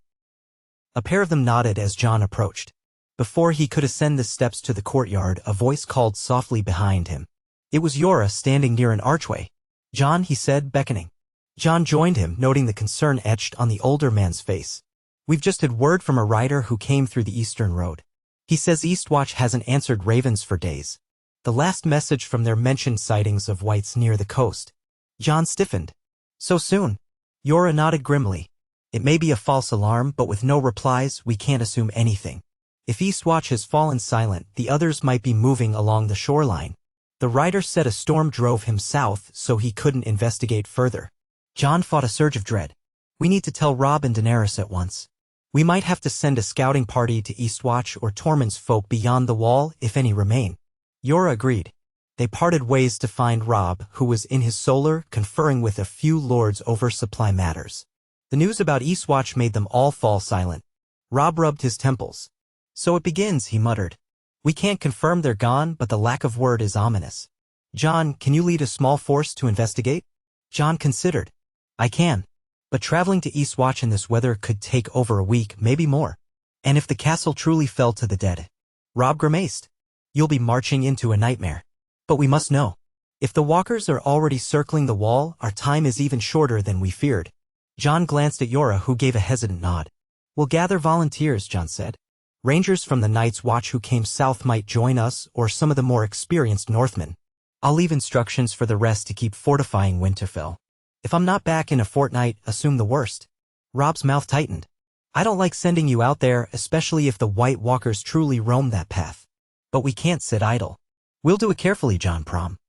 A pair of them nodded as John approached. Before he could ascend the steps to the courtyard, a voice called softly behind him. It was Yora standing near an archway. "John," he said, beckoning. John joined him, noting the concern etched on the older man's face. "We've just had word from a rider who came through the Eastern Road. He says Eastwatch hasn't answered ravens for days. The last message from there mentioned sightings of whites near the coast." John stiffened. "So soon?" Yora nodded grimly. "It may be a false alarm, but with no replies, we can't assume anything. If Eastwatch has fallen silent, the others might be moving along the shoreline. The rider said a storm drove him south, so he couldn't investigate further." John fought a surge of dread. "We need to tell Robb and Daenerys at once. We might have to send a scouting party to Eastwatch or Tormund's folk beyond the wall, if any remain." Yora agreed. They parted ways to find Robb, who was in his solar, conferring with a few lords over supply matters. The news about Eastwatch made them all fall silent. Robb rubbed his temples. "So it begins," he muttered. "We can't confirm they're gone, but the lack of word is ominous. John, can you lead a small force to investigate?" John considered. "I can. But traveling to Eastwatch in this weather could take over a week, maybe more. And if the castle truly fell to the dead?" Robb grimaced. "You'll be marching into a nightmare. But we must know. If the walkers are already circling the wall, our time is even shorter than we feared." John glanced at Yora, who gave a hesitant nod. "We'll gather volunteers," John said. "Rangers from the Night's Watch who came south might join us, or some of the more experienced Northmen. I'll leave instructions for the rest to keep fortifying Winterfell. If I'm not back in a fortnight, assume the worst." Robb's mouth tightened. "I don't like sending you out there, especially if the White Walkers truly roam that path. But we can't sit idle." "We'll do it carefully," John promised.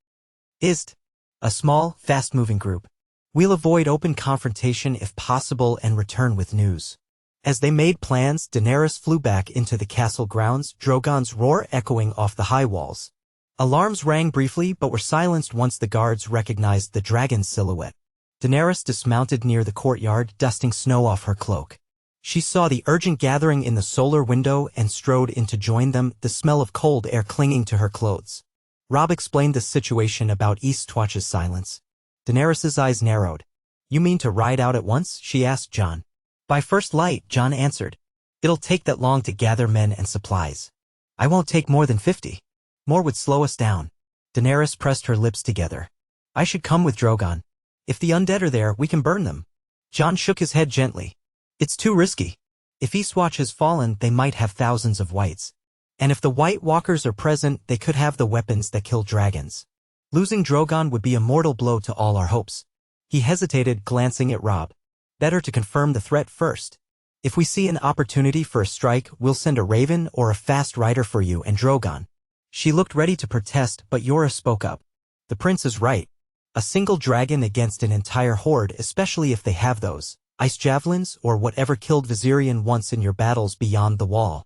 "Ist. A small, fast-moving group. We'll avoid open confrontation if possible and return with news." As they made plans, Daenerys flew back into the castle grounds, Drogon's roar echoing off the high walls. Alarms rang briefly but were silenced once the guards recognized the dragon's silhouette. Daenerys dismounted near the courtyard, dusting snow off her cloak. She saw the urgent gathering in the solar window and strode in to join them, the smell of cold air clinging to her clothes. Robb explained the situation about Eastwatch's silence. Daenerys' eyes narrowed. "You mean to ride out at once?" she asked John. "By first light," John answered. "It'll take that long to gather men and supplies. I won't take more than 50. More would slow us down." Daenerys pressed her lips together. "I should come with Drogon. If the undead are there, we can burn them." John shook his head gently. "It's too risky. If Eastwatch has fallen, they might have thousands of whites. And if the White Walkers are present, they could have the weapons that kill dragons. Losing Drogon would be a mortal blow to all our hopes." He hesitated, glancing at Robb. "Better to confirm the threat first. If we see an opportunity for a strike, we'll send a raven or a fast rider for you and Drogon." She looked ready to protest, but Yora spoke up. "The prince is right. A single dragon against an entire horde, especially if they have those ice javelins or whatever killed Viserion once in your battles beyond the wall."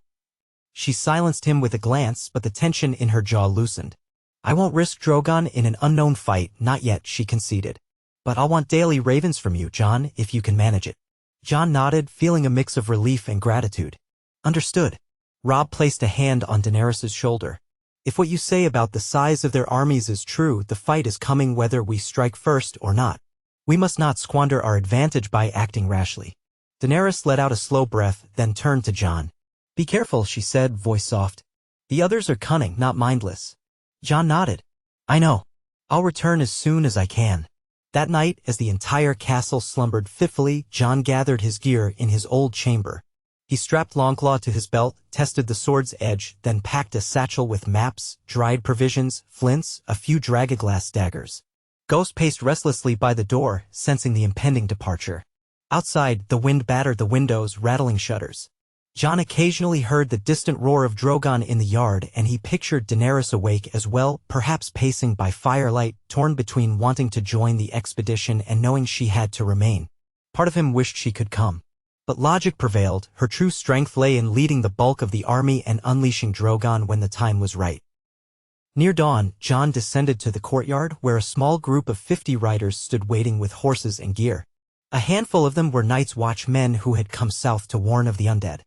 She silenced him with a glance, but the tension in her jaw loosened. "I won't risk Drogon in an unknown fight, not yet," she conceded. "But I'll want daily ravens from you, John, if you can manage it." John nodded, feeling a mix of relief and gratitude. "Understood." Robb placed a hand on Daenerys' shoulder. "If what you say about the size of their armies is true, the fight is coming whether we strike first or not. We must not squander our advantage by acting rashly." Daenerys let out a slow breath, then turned to John. "Be careful," she said, voice soft. "The others are cunning, not mindless." John nodded. "I know. I'll return as soon as I can." That night, as the entire castle slumbered fitfully, John gathered his gear in his old chamber. He strapped Longclaw to his belt, tested the sword's edge, then packed a satchel with maps, dried provisions, flints, a few dragaglass daggers. Ghost paced restlessly by the door, sensing the impending departure. Outside, the wind battered the windows, rattling shutters. John occasionally heard the distant roar of Drogon in the yard, and he pictured Daenerys awake as well, perhaps pacing by firelight, torn between wanting to join the expedition and knowing she had to remain. Part of him wished she could come. But logic prevailed. Her true strength lay in leading the bulk of the army and unleashing Drogon when the time was right. Near dawn, John descended to the courtyard, where a small group of 50 riders stood waiting with horses and gear. A handful of them were Night's Watch men who had come south to warn of the undead.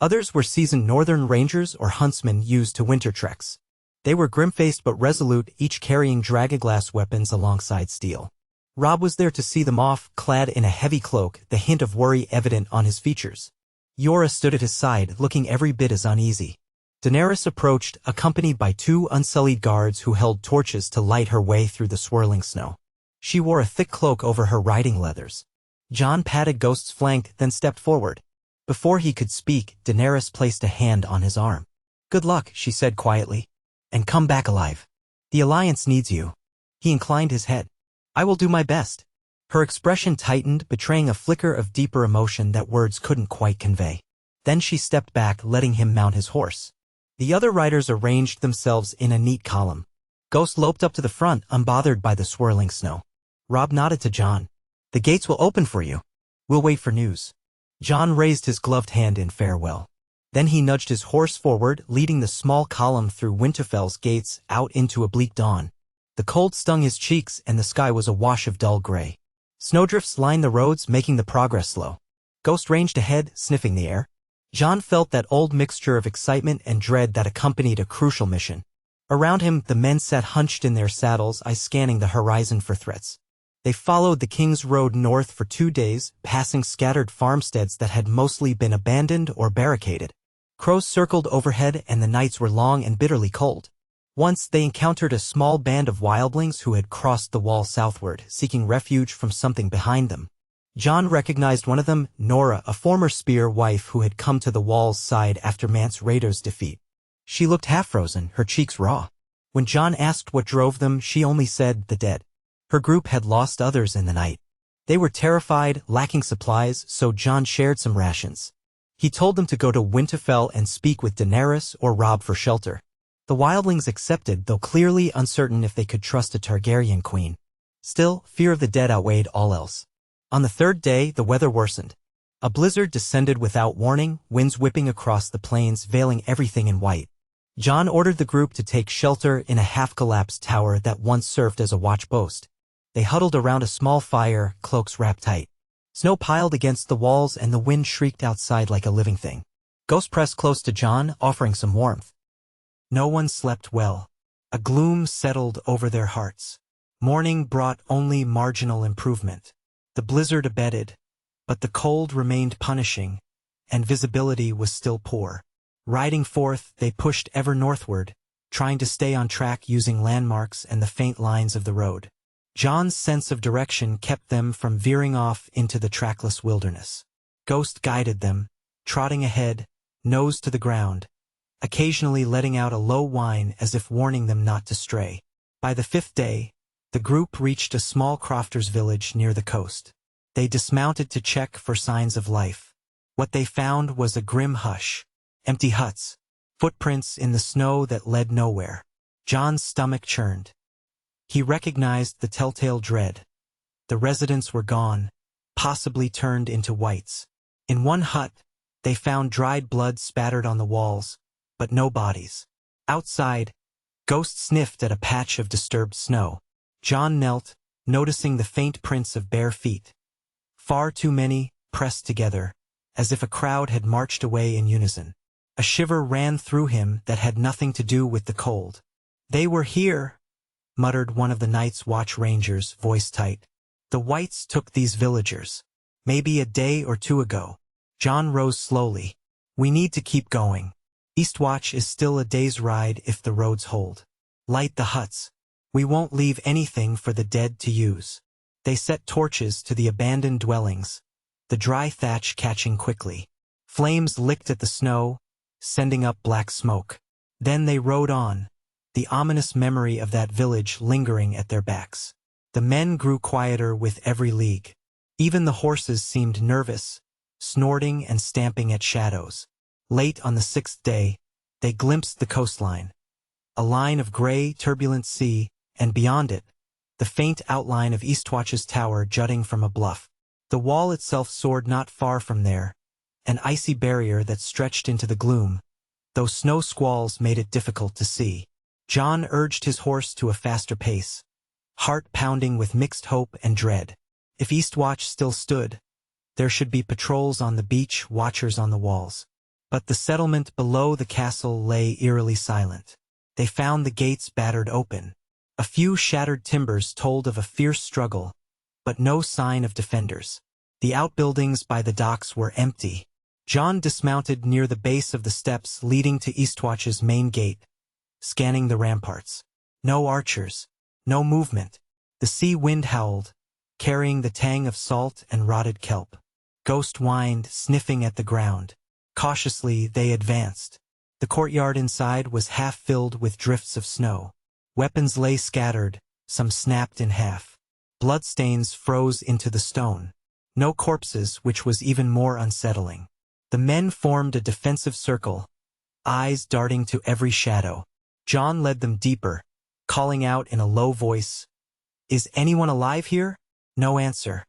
Others were seasoned northern rangers or huntsmen used to winter treks. They were grim-faced but resolute, each carrying dragaglass weapons alongside steel. Robb was there to see them off, clad in a heavy cloak, the hint of worry evident on his features. Yora stood at his side, looking every bit as uneasy. Daenerys approached, accompanied by 2 unsullied guards who held torches to light her way through the swirling snow. She wore a thick cloak over her riding leathers. Jon patted Ghost's flank, then stepped forward. Before he could speak, Daenerys placed a hand on his arm. "Good luck," she said quietly. "And come back alive. The Alliance needs you." He inclined his head. "I will do my best." Her expression tightened, betraying a flicker of deeper emotion that words couldn't quite convey. Then she stepped back, letting him mount his horse. The other riders arranged themselves in a neat column. Ghost loped up to the front, unbothered by the swirling snow. Robb nodded to Jon. "The gates will open for you. We'll wait for news." Jon raised his gloved hand in farewell. Then he nudged his horse forward, leading the small column through Winterfell's gates out into a bleak dawn. The cold stung his cheeks, and the sky was a wash of dull gray. Snowdrifts lined the roads, making the progress slow. Ghost ranged ahead, sniffing the air. Jon felt that old mixture of excitement and dread that accompanied a crucial mission. Around him, the men sat hunched in their saddles, eyes scanning the horizon for threats. They followed the King's Road north for 2 days, passing scattered farmsteads that had mostly been abandoned or barricaded. Crows circled overhead, and the nights were long and bitterly cold. Once they encountered a small band of wildlings who had crossed the wall southward, seeking refuge from something behind them. Jon recognized one of them, Nora, a former spear wife who had come to the wall's side after Mance Rayder's defeat. She looked half-frozen, her cheeks raw. When Jon asked what drove them, she only said, "The dead." Her group had lost others in the night. They were terrified, lacking supplies, so Jon shared some rations. He told them to go to Winterfell and speak with Daenerys or Robb for shelter. The wildlings accepted, though clearly uncertain if they could trust a Targaryen queen. Still, fear of the dead outweighed all else. On the 3rd day, the weather worsened. A blizzard descended without warning, winds whipping across the plains, veiling everything in white. Jon ordered the group to take shelter in a half-collapsed tower that once served as a watch post. They huddled around a small fire, cloaks wrapped tight. Snow piled against the walls, and the wind shrieked outside like a living thing. Ghost pressed close to Jon, offering some warmth. No one slept well. A gloom settled over their hearts. Morning brought only marginal improvement. The blizzard abated, but the cold remained punishing, and visibility was still poor. Riding forth, they pushed ever northward, trying to stay on track using landmarks and the faint lines of the road. Jon's sense of direction kept them from veering off into the trackless wilderness. Ghost guided them, trotting ahead, nose to the ground, occasionally letting out a low whine as if warning them not to stray. By the 5th day, the group reached a small crofter's village near the coast. They dismounted to check for signs of life. What they found was a grim hush. Empty huts, footprints in the snow that led nowhere. Jon's stomach churned. He recognized the telltale dread. The residents were gone, possibly turned into whites. In one hut, they found dried blood spattered on the walls, but no bodies. Outside, Ghost sniffed at a patch of disturbed snow. Jon knelt, noticing the faint prints of bare feet. Far too many, pressed together, as if a crowd had marched away in unison. A shiver ran through him that had nothing to do with the cold. "They were here," muttered one of the Night's Watch Rangers, voice tight. "The whites took these villagers. Maybe a day or 2 ago." Jon rose slowly. "We need to keep going. Eastwatch is still a day's ride if the roads hold. Light the huts. We won't leave anything for the dead to use." They set torches to the abandoned dwellings, the dry thatch catching quickly. Flames licked at the snow, sending up black smoke. Then they rode on, the ominous memory of that village lingering at their backs. The men grew quieter with every league. Even the horses seemed nervous, snorting and stamping at shadows. Late on the 6th day, they glimpsed the coastline. A line of gray, turbulent sea, and beyond it, the faint outline of Eastwatch's tower jutting from a bluff. The wall itself soared not far from there, an icy barrier that stretched into the gloom, though snow squalls made it difficult to see. Jon urged his horse to a faster pace, heart pounding with mixed hope and dread. If Eastwatch still stood, there should be patrols on the beach, watchers on the walls. But the settlement below the castle lay eerily silent. They found the gates battered open. A few shattered timbers told of a fierce struggle, but no sign of defenders. The outbuildings by the docks were empty. John dismounted near the base of the steps leading to Eastwatch's main gate, scanning the ramparts. No archers, no movement. The sea wind howled, carrying the tang of salt and rotted kelp. Ghost whined, sniffing at the ground. Cautiously, they advanced. The courtyard inside was half filled with drifts of snow. Weapons lay scattered, some snapped in half. Bloodstains froze into the stone. No corpses, which was even more unsettling. The men formed a defensive circle, eyes darting to every shadow. John led them deeper, calling out in a low voice, "Is anyone alive here?" No answer.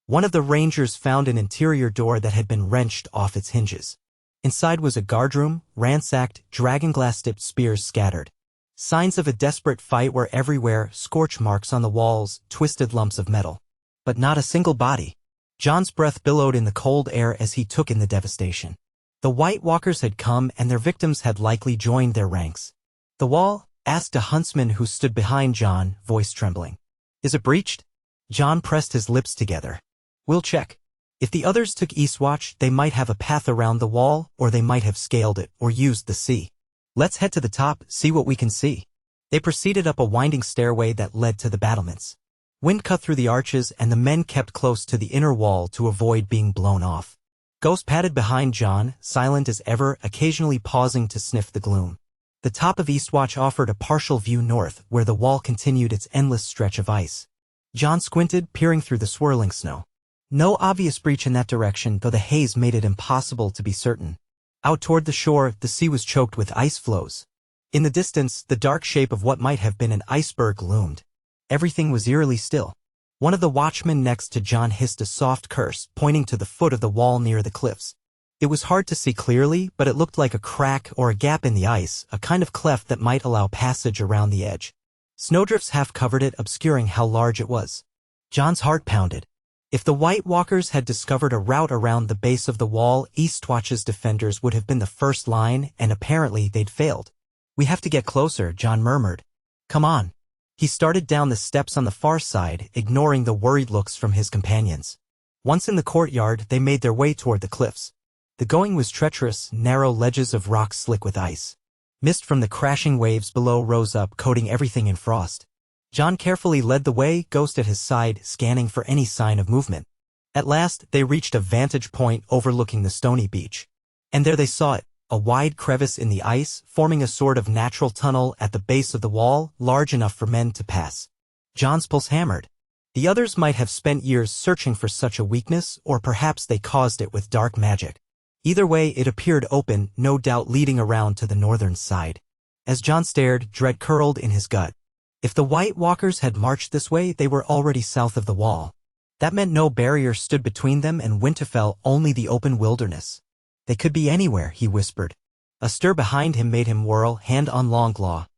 One of the rangers found an interior door that had been wrenched off its hinges. Inside was a guardroom, ransacked, dragonglass-tipped spears scattered. Signs of a desperate fight were everywhere, scorch marks on the walls, twisted lumps of metal. But not a single body. John's breath billowed in the cold air as he took in the devastation. The White Walkers had come and their victims had likely joined their ranks. "The wall?" asked a huntsman who stood behind John, voice trembling. "Is it breached?" John pressed his lips together. "We'll check. If the others took Eastwatch, they might have a path around the wall, or they might have scaled it, or used the sea. Let's head to the top, see what we can see." They proceeded up a winding stairway that led to the battlements. Wind cut through the arches and the men kept close to the inner wall to avoid being blown off. Ghost padded behind John, silent as ever, occasionally pausing to sniff the gloom. The top of Eastwatch offered a partial view north, where the wall continued its endless stretch of ice. John squinted, peering through the swirling snow. No obvious breach in that direction, though the haze made it impossible to be certain. Out toward the shore, the sea was choked with ice floes. In the distance, the dark shape of what might have been an iceberg loomed. Everything was eerily still. One of the watchmen next to John hissed a soft curse, pointing to the foot of the wall near the cliffs. It was hard to see clearly, but it looked like a crack or a gap in the ice, a kind of cleft that might allow passage around the edge. Snowdrifts half covered it, obscuring how large it was. John's heart pounded. If the White Walkers had discovered a route around the base of the wall, Eastwatch's defenders would have been the first line, and apparently they'd failed. "We have to get closer," John murmured. "Come on." He started down the steps on the far side, ignoring the worried looks from his companions. Once in the courtyard, they made their way toward the cliffs. The going was treacherous, narrow ledges of rock slick with ice. Mist from the crashing waves below rose up, coating everything in frost. John carefully led the way, Ghost at his side, scanning for any sign of movement. At last, they reached a vantage point overlooking the stony beach. And there they saw it, a wide crevice in the ice, forming a sort of natural tunnel at the base of the wall, large enough for men to pass. John's pulse hammered. The others might have spent years searching for such a weakness, or perhaps they caused it with dark magic. Either way, it appeared open, no doubt leading around to the northern side. As John stared, dread curled in his gut. If the White Walkers had marched this way, they were already south of the wall. That meant no barrier stood between them and Winterfell, only the open wilderness. "They could be anywhere," he whispered. A stir behind him made him whirl, hand on Longclaw.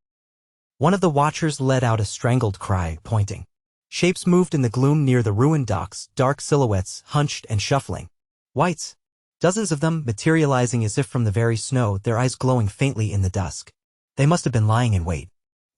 One of the watchers let out a strangled cry, pointing. Shapes moved in the gloom near the ruined docks, dark silhouettes, hunched and shuffling. Whites. Dozens of them, materializing as if from the very snow, their eyes glowing faintly in the dusk. They must have been lying in wait.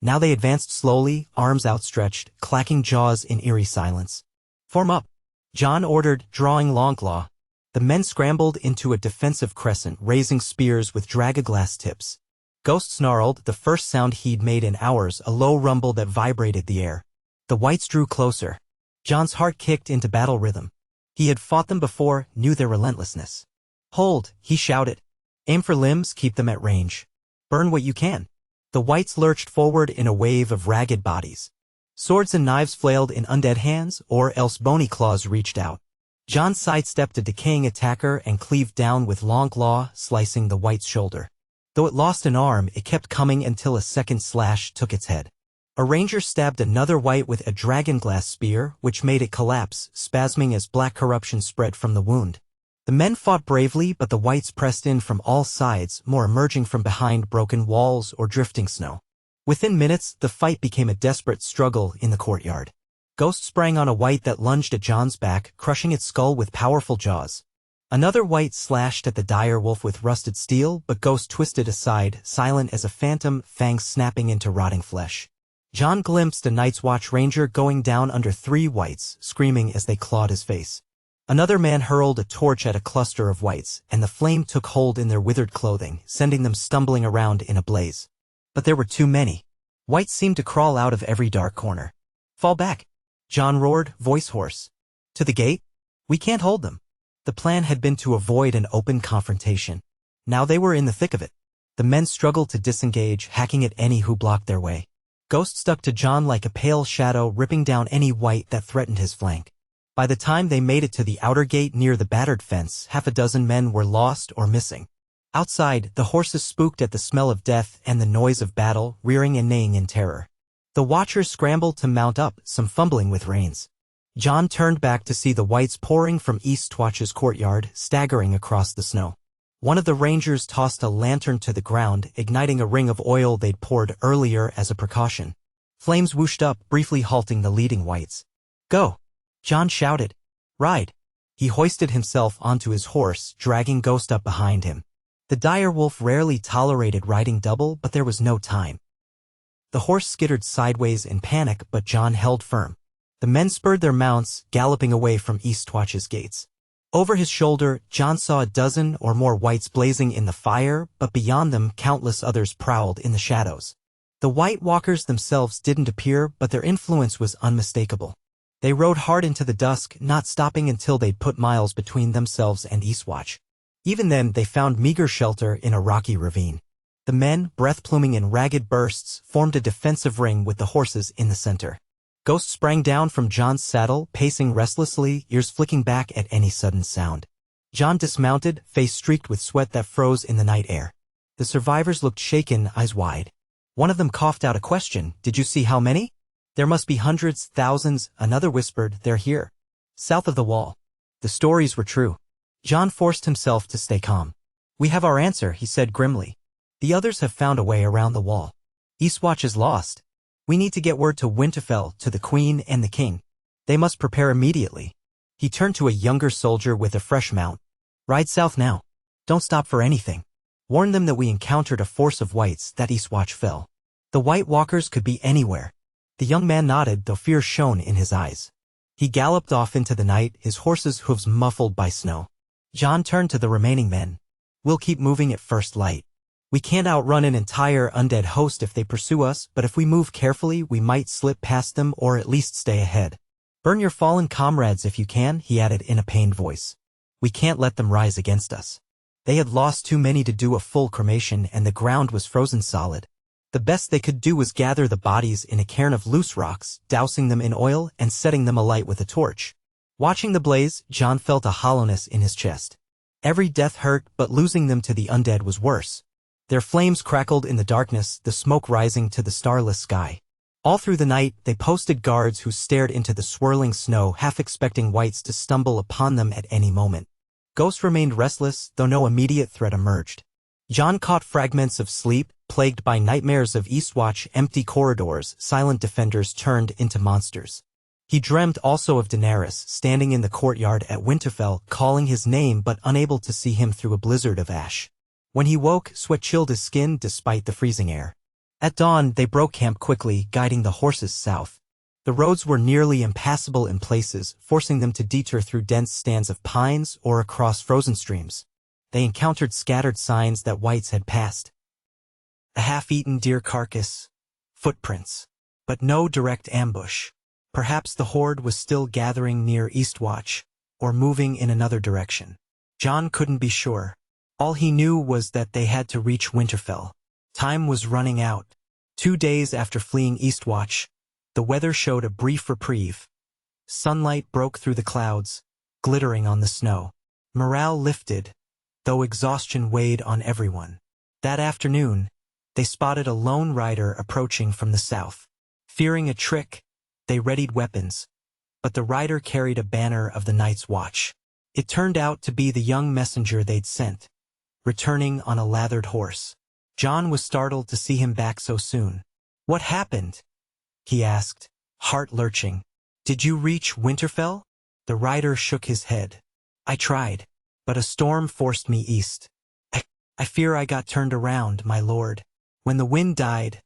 Now they advanced slowly, arms outstretched, clacking jaws in eerie silence. "Form up," John ordered, drawing Longclaw. The men scrambled into a defensive crescent, raising spears with dragonglass tips. Ghost snarled, the first sound he'd made in hours, a low rumble that vibrated the air. The whites drew closer. John's heart kicked into battle rhythm. He had fought them before, knew their relentlessness. "Hold," he shouted. "Aim for limbs, keep them at range. Burn what you can." The whites lurched forward in a wave of ragged bodies. Swords and knives flailed in undead hands, or else bony claws reached out. John sidestepped a decaying attacker and cleaved down with Longclaw, slicing the white's shoulder. Though it lost an arm, it kept coming until a second slash took its head. A ranger stabbed another white with a dragonglass spear, which made it collapse, spasming as black corruption spread from the wound. The men fought bravely, but the whites pressed in from all sides, more emerging from behind broken walls or drifting snow. Within minutes, the fight became a desperate struggle in the courtyard. Ghost sprang on a white that lunged at John's back, crushing its skull with powerful jaws. Another white slashed at the dire wolf with rusted steel, but Ghost twisted aside, silent as a phantom, fangs snapping into rotting flesh. John glimpsed a Night's Watch ranger going down under 3 whites, screaming as they clawed his face. Another man hurled a torch at a cluster of wights, and the flame took hold in their withered clothing, sending them stumbling around in a blaze. But there were too many. Wights seemed to crawl out of every dark corner. "Fall back!" John roared, voice hoarse. "To the gate? We can't hold them." The plan had been to avoid an open confrontation. Now they were in the thick of it. The men struggled to disengage, hacking at any who blocked their way. Ghost stuck to John like a pale shadow, ripping down any wight that threatened his flank. By the time they made it to the outer gate near the battered fence, half a dozen men were lost or missing. Outside, the horses spooked at the smell of death and the noise of battle, rearing and neighing in terror. The watchers scrambled to mount up, some fumbling with reins. John turned back to see the wights pouring from Eastwatch's courtyard, staggering across the snow. One of the rangers tossed a lantern to the ground, igniting a ring of oil they'd poured earlier as a precaution. Flames whooshed up, briefly halting the leading wights. "Go!" John shouted. "Ride!" He hoisted himself onto his horse, dragging Ghost up behind him. The dire wolf rarely tolerated riding double, but there was no time. The horse skittered sideways in panic, but John held firm. The men spurred their mounts, galloping away from Eastwatch's gates. Over his shoulder, John saw a dozen or more wights blazing in the fire, but beyond them countless others prowled in the shadows. The White Walkers themselves didn't appear, but their influence was unmistakable. They rode hard into the dusk, not stopping until they'd put miles between themselves and Eastwatch. Even then, they found meager shelter in a rocky ravine. The men, breath-pluming in ragged bursts, formed a defensive ring with the horses in the center. Ghost sprang down from John's saddle, pacing restlessly, ears flicking back at any sudden sound. John dismounted, face streaked with sweat that froze in the night air. The survivors looked shaken, eyes wide. One of them coughed out a question. "Did you see how many?" "There must be hundreds, thousands," another whispered. "They're here. South of the wall." The stories were true. John forced himself to stay calm. "We have our answer," he said grimly. "The others have found a way around the wall. Eastwatch is lost. We need to get word to Winterfell, to the Queen and the King. They must prepare immediately." He turned to a younger soldier with a fresh mount. "Ride south now. Don't stop for anything. Warn them that we encountered a force of wights, that Eastwatch fell. The White Walkers could be anywhere." The young man nodded, though fear shone in his eyes. He galloped off into the night, his horse's hooves muffled by snow. John turned to the remaining men. "We'll keep moving at first light. We can't outrun an entire undead host if they pursue us, but if we move carefully, we might slip past them or at least stay ahead. Burn your fallen comrades if you can," he added in a pained voice. "We can't let them rise against us." They had lost too many to do a full cremation, and the ground was frozen solid. The best they could do was gather the bodies in a cairn of loose rocks, dousing them in oil and setting them alight with a torch. Watching the blaze, John felt a hollowness in his chest. Every death hurt, but losing them to the undead was worse. Their flames crackled in the darkness, the smoke rising to the starless sky. All through the night, they posted guards who stared into the swirling snow, half expecting wights to stumble upon them at any moment. Ghost remained restless, though no immediate threat emerged. John caught fragments of sleep, plagued by nightmares of Eastwatch, empty corridors, silent defenders turned into monsters. He dreamt also of Daenerys, standing in the courtyard at Winterfell, calling his name but unable to see him through a blizzard of ash. When he woke, sweat chilled his skin despite the freezing air. At dawn, they broke camp quickly, guiding the horses south. The roads were nearly impassable in places, forcing them to detour through dense stands of pines or across frozen streams. They encountered scattered signs that wights had passed. A half-eaten deer carcass, footprints, but no direct ambush. Perhaps the horde was still gathering near Eastwatch, or moving in another direction. John couldn't be sure. All he knew was that they had to reach Winterfell. Time was running out. 2 days after fleeing Eastwatch, the weather showed a brief reprieve. Sunlight broke through the clouds, glittering on the snow. Morale lifted, though exhaustion weighed on everyone. That afternoon, they spotted a lone rider approaching from the south. Fearing a trick, they readied weapons, but the rider carried a banner of the Night's Watch. It turned out to be the young messenger they'd sent, returning on a lathered horse. John was startled to see him back so soon. "What happened?" he asked, heart lurching. "Did you reach Winterfell?" The rider shook his head. "I tried, but a storm forced me east. I fear I got turned around, my lord. When the wind died,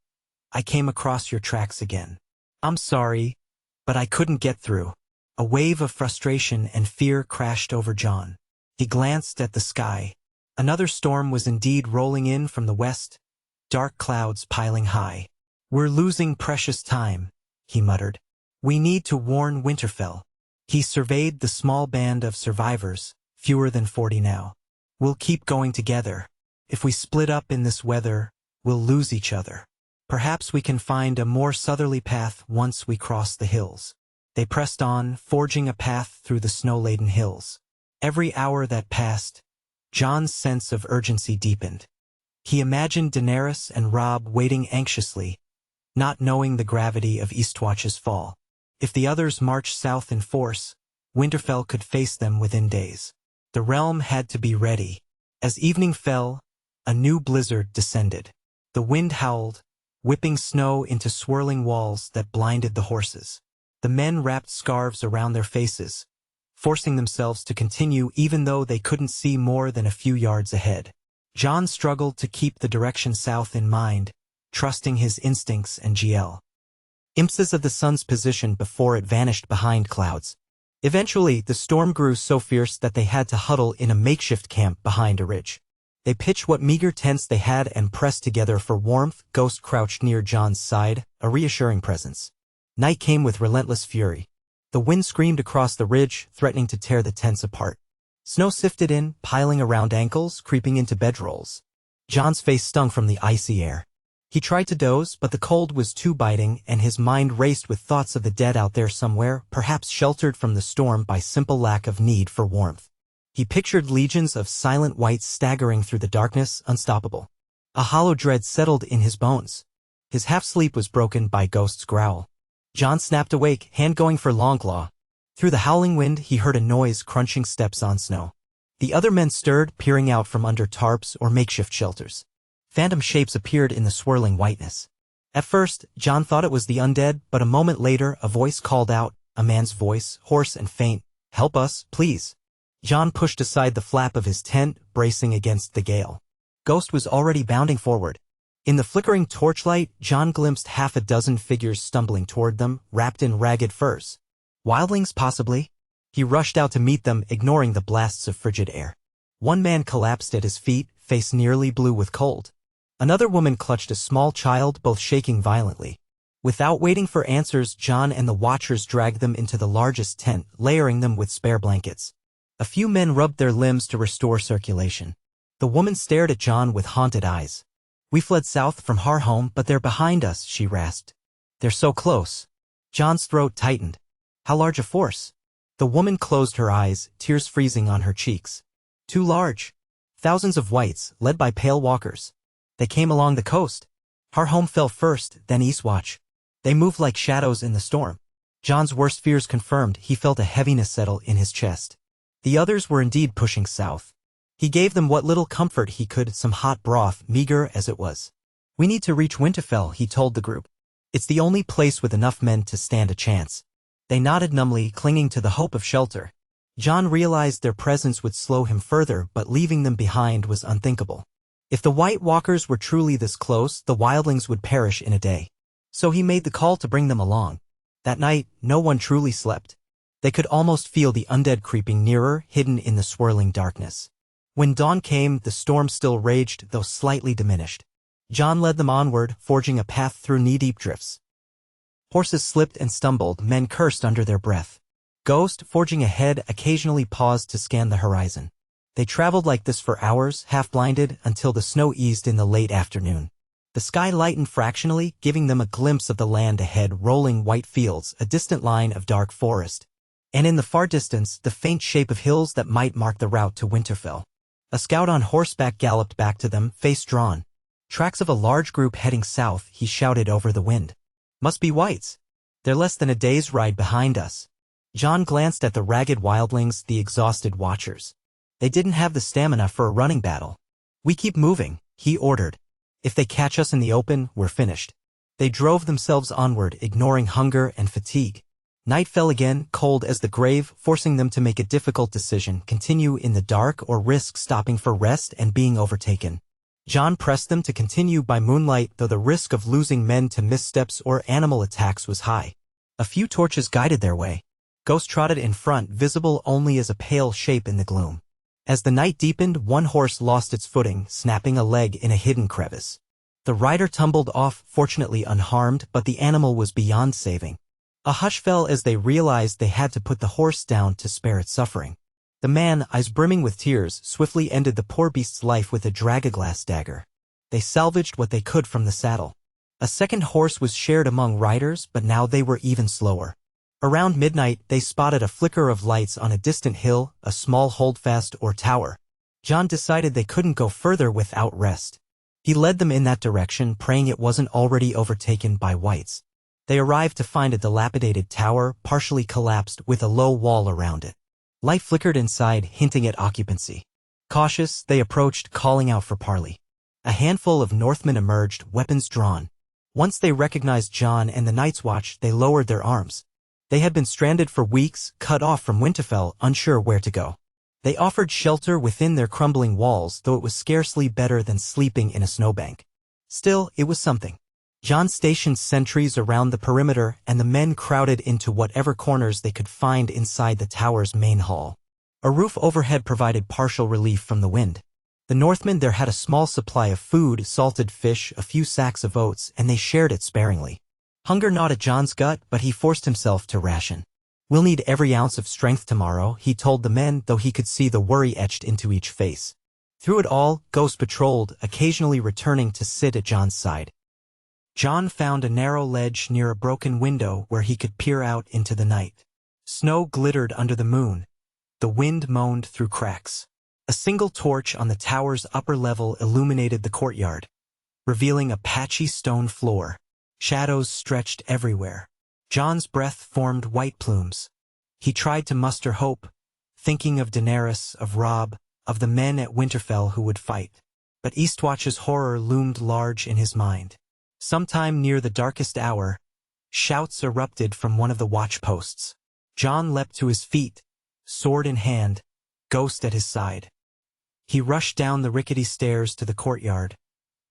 I came across your tracks again. I'm sorry, but I couldn't get through." A wave of frustration and fear crashed over John. He glanced at the sky. Another storm was indeed rolling in from the west, dark clouds piling high. "We're losing precious time," he muttered. "We need to warn Winterfell." He surveyed the small band of survivors, fewer than 40 now. "We'll keep going together. If we split up in this weather, we'll lose each other. Perhaps we can find a more southerly path once we cross the hills." They pressed on, forging a path through the snow-laden hills. Every hour that passed, Jon's sense of urgency deepened. He imagined Daenerys and Robb waiting anxiously, not knowing the gravity of Eastwatch's fall. If the others marched south in force, Winterfell could face them within days. The realm had to be ready. As evening fell, a new blizzard descended. The wind howled, whipping snow into swirling walls that blinded the horses. The men wrapped scarves around their faces, forcing themselves to continue even though they couldn't see more than a few yards ahead. Jon struggled to keep the direction south in mind, trusting his instincts and glimpses of the sun's position before it vanished behind clouds. Eventually, the storm grew so fierce that they had to huddle in a makeshift camp behind a ridge. They pitched what meager tents they had and pressed together for warmth. Ghost crouched near Jon's side, a reassuring presence. Night came with relentless fury. The wind screamed across the ridge, threatening to tear the tents apart. Snow sifted in, piling around ankles, creeping into bedrolls. Jon's face stung from the icy air. He tried to doze, but the cold was too biting, and his mind raced with thoughts of the dead out there somewhere, perhaps sheltered from the storm by simple lack of need for warmth. He pictured legions of silent wights staggering through the darkness, unstoppable. A hollow dread settled in his bones. His half-sleep was broken by Ghost's growl. Jon snapped awake, hand going for Longclaw. Through the howling wind, he heard a noise, crunching steps on snow. The other men stirred, peering out from under tarps or makeshift shelters. Phantom shapes appeared in the swirling whiteness. At first, Jon thought it was the undead, but a moment later, a voice called out, a man's voice, hoarse and faint, "Help us, please." Jon pushed aside the flap of his tent, bracing against the gale. Ghost was already bounding forward. In the flickering torchlight, Jon glimpsed half a dozen figures stumbling toward them, wrapped in ragged furs. Wildlings, possibly? He rushed out to meet them, ignoring the blasts of frigid air. One man collapsed at his feet, face nearly blue with cold. Another woman clutched a small child, both shaking violently. Without waiting for answers, Jon and the Watchers dragged them into the largest tent, layering them with spare blankets. A few men rubbed their limbs to restore circulation. The woman stared at Jon with haunted eyes. "We fled south from our home, but they're behind us," she rasped. "They're so close." Jon's throat tightened. "How large a force?" The woman closed her eyes, tears freezing on her cheeks. "Too large. Thousands of whites, led by pale walkers. They came along the coast. Our home fell first, then Eastwatch. They moved like shadows in the storm." Jon's worst fears confirmed. He felt a heaviness settle in his chest. The others were indeed pushing south. He gave them what little comfort he could, some hot broth, meager as it was. "We need to reach Winterfell," he told the group. "It's the only place with enough men to stand a chance." They nodded numbly, clinging to the hope of shelter. Jon realized their presence would slow him further, but leaving them behind was unthinkable. If the White Walkers were truly this close, the wildlings would perish in a day. So he made the call to bring them along. That night, no one truly slept. They could almost feel the undead creeping nearer, hidden in the swirling darkness. When dawn came, the storm still raged, though slightly diminished. Jon led them onward, forging a path through knee-deep drifts. Horses slipped and stumbled, men cursed under their breath. Ghost, forging ahead, occasionally paused to scan the horizon. They traveled like this for hours, half-blinded, until the snow eased in the late afternoon. The sky lightened fractionally, giving them a glimpse of the land ahead, rolling white fields, a distant line of dark forest. And in the far distance, the faint shape of hills that might mark the route to Winterfell. A scout on horseback galloped back to them, face drawn. "Tracks of a large group heading south," he shouted over the wind. "Must be whites. They're less than a day's ride behind us." Jon glanced at the ragged wildlings, the exhausted Watchers. They didn't have the stamina for a running battle. "We keep moving," he ordered. "If they catch us in the open, we're finished." They drove themselves onward, ignoring hunger and fatigue. Night fell again, cold as the grave, forcing them to make a difficult decision: continue in the dark or risk stopping for rest and being overtaken. Jon pressed them to continue by moonlight, though the risk of losing men to missteps or animal attacks was high. A few torches guided their way. Ghost trotted in front, visible only as a pale shape in the gloom. As the night deepened, one horse lost its footing, snapping a leg in a hidden crevice. The rider tumbled off, fortunately unharmed, but the animal was beyond saving. A hush fell as they realized they had to put the horse down to spare its suffering. The man, eyes brimming with tears, swiftly ended the poor beast's life with a dragaglass dagger. They salvaged what they could from the saddle. A second horse was shared among riders, but now they were even slower. Around midnight, they spotted a flicker of lights on a distant hill, a small holdfast or tower. John decided they couldn't go further without rest. He led them in that direction, praying it wasn't already overtaken by whites. They arrived to find a dilapidated tower, partially collapsed, with a low wall around it. Light flickered inside, hinting at occupancy. Cautious, they approached, calling out for parley. A handful of Northmen emerged, weapons drawn. Once they recognized John and the Night's Watch, they lowered their arms. They had been stranded for weeks, cut off from Winterfell, unsure where to go. They offered shelter within their crumbling walls, though it was scarcely better than sleeping in a snowbank. Still, it was something. John stationed sentries around the perimeter, and the men crowded into whatever corners they could find inside the tower's main hall. A roof overhead provided partial relief from the wind. The Northmen there had a small supply of food, salted fish, a few sacks of oats, and they shared it sparingly. Hunger gnawed at John's gut, but he forced himself to ration. "We'll need every ounce of strength tomorrow," he told the men, though he could see the worry etched into each face. Through it all, Ghost patrolled, occasionally returning to sit at John's side. John found a narrow ledge near a broken window where he could peer out into the night. Snow glittered under the moon. The wind moaned through cracks. A single torch on the tower's upper level illuminated the courtyard, revealing a patchy stone floor. Shadows stretched everywhere. John's breath formed white plumes. He tried to muster hope, thinking of Daenerys, of Robb, of the men at Winterfell who would fight. But Eastwatch's horror loomed large in his mind. Sometime near the darkest hour, shouts erupted from one of the watch posts. John leapt to his feet, sword in hand, Ghost at his side. He rushed down the rickety stairs to the courtyard,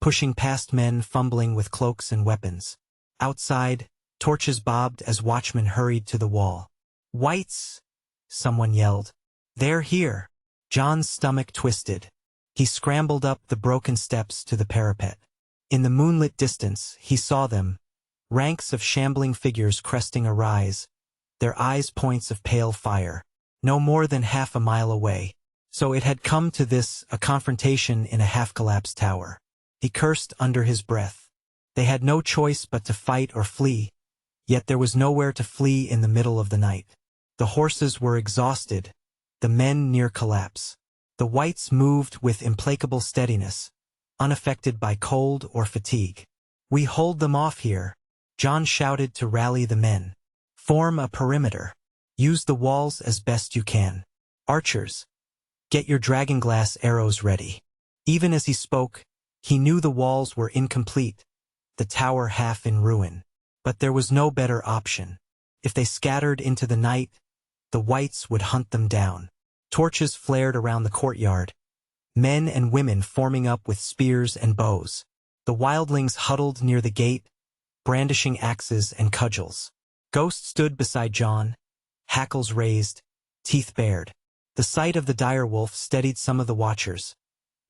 pushing past men fumbling with cloaks and weapons. Outside, torches bobbed as watchmen hurried to the wall. "Whites!" someone yelled. "They're here!" John's stomach twisted. He scrambled up the broken steps to the parapet. In the moonlit distance, he saw them, ranks of shambling figures cresting a rise, their eyes points of pale fire, no more than half a mile away. So it had come to this, a confrontation in a half-collapsed tower. He cursed under his breath. They had no choice but to fight or flee, yet there was nowhere to flee in the middle of the night. The horses were exhausted, the men near collapse. The whites moved with implacable steadiness, unaffected by cold or fatigue. "We hold them off here," John shouted to rally the men. "Form a perimeter. Use the walls as best you can. Archers, get your dragonglass arrows ready." Even as he spoke, he knew the walls were incomplete, the tower half in ruin. But there was no better option. If they scattered into the night, the whites would hunt them down. Torches flared around the courtyard, men and women forming up with spears and bows. The wildlings huddled near the gate, brandishing axes and cudgels. Ghost stood beside John, hackles raised, teeth bared. The sight of the direwolf steadied some of the watchers,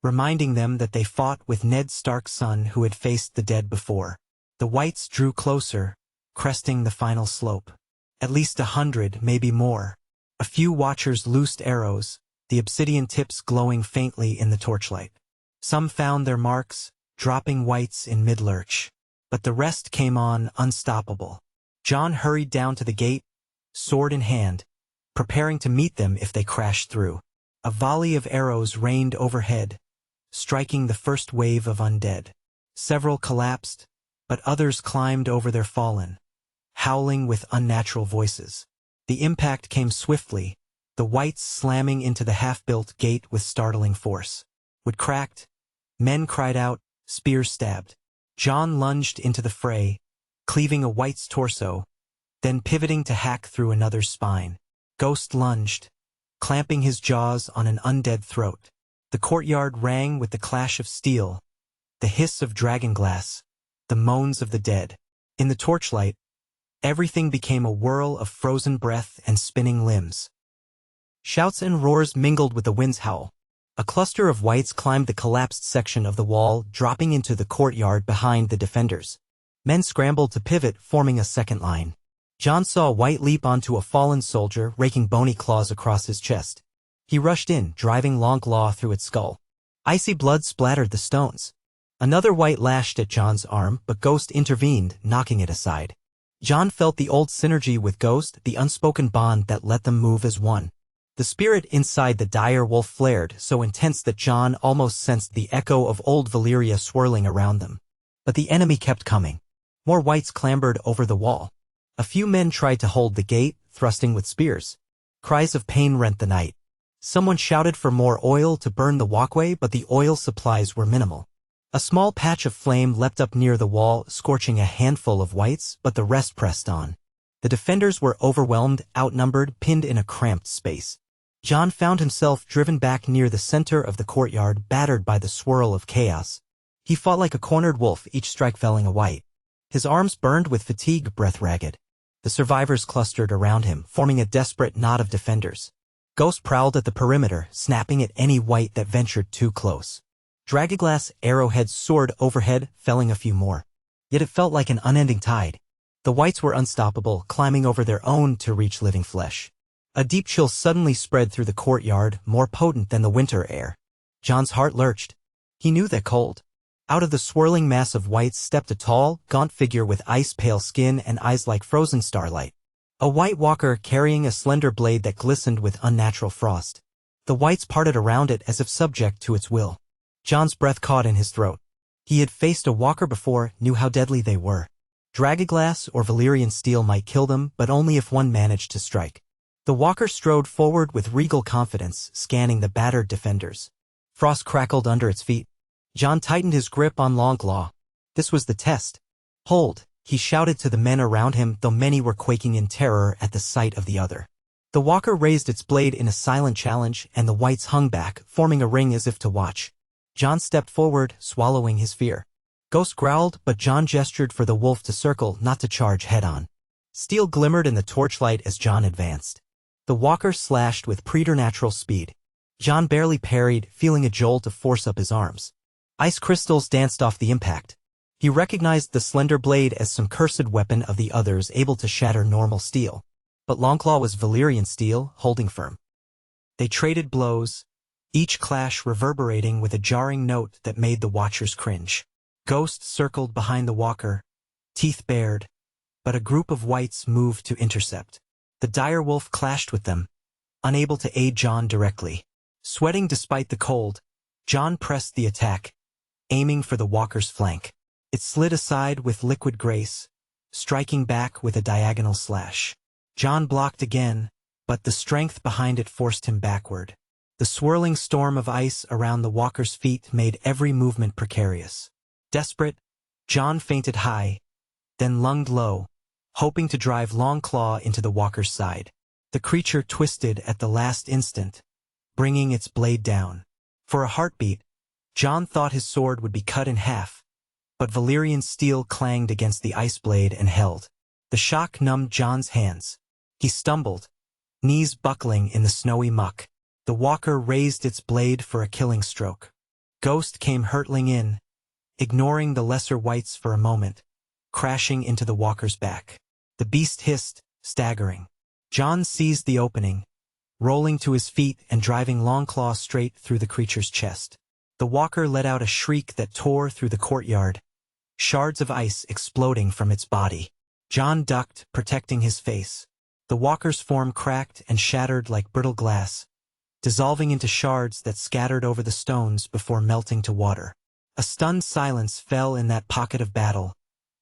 reminding them that they fought with Ned Stark's son who had faced the dead before. The whites drew closer, cresting the final slope. At least 100, maybe more. A few watchers loosed arrows, the obsidian tips glowing faintly in the torchlight. Some found their marks, dropping whites in mid-lurch. But the rest came on unstoppable. John hurried down to the gate, sword in hand, preparing to meet them if they crashed through. A volley of arrows rained overhead, striking the first wave of undead. Several collapsed, but others climbed over their fallen, howling with unnatural voices. The impact came swiftly, the whites slamming into the half-built gate with startling force. Wood cracked, men cried out, spears stabbed. John lunged into the fray, cleaving a white's torso, then pivoting to hack through another's spine. Ghost lunged, clamping his jaws on an undead throat. The courtyard rang with the clash of steel, the hiss of dragonglass, the moans of the dead. In the torchlight, Everything became a whirl of frozen breath and spinning limbs. Shouts and roars mingled with the wind's howl. A cluster of wights climbed the collapsed section of the wall, dropping into the courtyard behind the defenders. Men scrambled to pivot, forming a second line. Jon saw a wight leap onto a fallen soldier, raking bony claws across his chest. He rushed in, driving Longclaw through its skull. Icy blood splattered the stones. Another wight lashed at Jon's arm, but Ghost intervened, knocking it aside. Jon felt the old synergy with Ghost, the unspoken bond that let them move as one. The spirit inside the dire wolf flared, so intense that Jon almost sensed the echo of old Valyria swirling around them. But the enemy kept coming. More wights clambered over the wall. A few men tried to hold the gate, thrusting with spears. Cries of pain rent the night. Someone shouted for more oil to burn the walkway, but the oil supplies were minimal. A small patch of flame leapt up near the wall, scorching a handful of wights, but the rest pressed on. The defenders were overwhelmed, outnumbered, pinned in a cramped space. Jon found himself driven back near the center of the courtyard, battered by the swirl of chaos. He fought like a cornered wolf, each strike felling a wight. His arms burned with fatigue, breath ragged. The survivors clustered around him, forming a desperate knot of defenders. Ghost prowled at the perimeter, snapping at any wight that ventured too close. Dragonglass arrowheads soared overhead, felling a few more. Yet it felt like an unending tide. The wights were unstoppable, climbing over their own to reach living flesh. A deep chill suddenly spread through the courtyard, more potent than the winter air. Jon's heart lurched. He knew that cold. Out of the swirling mass of wights stepped a tall, gaunt figure with ice-pale skin and eyes like frozen starlight. A white walker carrying a slender blade that glistened with unnatural frost. The wights parted around it as if subject to its will. Jon's breath caught in his throat. He had faced a walker before, knew how deadly they were. Dragonglass or Valyrian steel might kill them, but only if one managed to strike. The walker strode forward with regal confidence, scanning the battered defenders. Frost crackled under its feet. Jon tightened his grip on Longclaw. This was the test. Hold, he shouted to the men around him, though many were quaking in terror at the sight of the other. The walker raised its blade in a silent challenge, and the wights hung back, forming a ring as if to watch. Jon stepped forward, swallowing his fear. Ghost growled, but Jon gestured for the wolf to circle, not to charge head-on. Steel glimmered in the torchlight as Jon advanced. The walker slashed with preternatural speed. Jon barely parried, feeling a jolt of force up his arms. Ice crystals danced off the impact. He recognized the slender blade as some cursed weapon of the others, able to shatter normal steel. But Longclaw was Valyrian steel, holding firm. They traded blows, each clash reverberating with a jarring note that made the watchers cringe. Ghost circled behind the walker, teeth bared, but a group of wights moved to intercept. The dire wolf clashed with them, unable to aid Jon directly. Sweating despite the cold, Jon pressed the attack, aiming for the walker's flank. It slid aside with liquid grace, striking back with a diagonal slash. Jon blocked again, but the strength behind it forced him backward. The swirling storm of ice around the walker's feet made every movement precarious. Desperate, Jon feinted high, then lunged low, hoping to drive Longclaw into the walker's side. The creature twisted at the last instant, bringing its blade down. For a heartbeat, Jon thought his sword would be cut in half, but Valyrian steel clanged against the ice blade and held. The shock numbed Jon's hands. He stumbled, knees buckling in the snowy muck. The walker raised its blade for a killing stroke. Ghost came hurtling in, ignoring the lesser wights for a moment, crashing into the walker's back. The beast hissed, staggering. Jon seized the opening, rolling to his feet and driving Longclaw straight through the creature's chest. The walker let out a shriek that tore through the courtyard, shards of ice exploding from its body. Jon ducked, protecting his face. The walker's form cracked and shattered like brittle glass, dissolving into shards that scattered over the stones before melting to water. A stunned silence fell in that pocket of battle,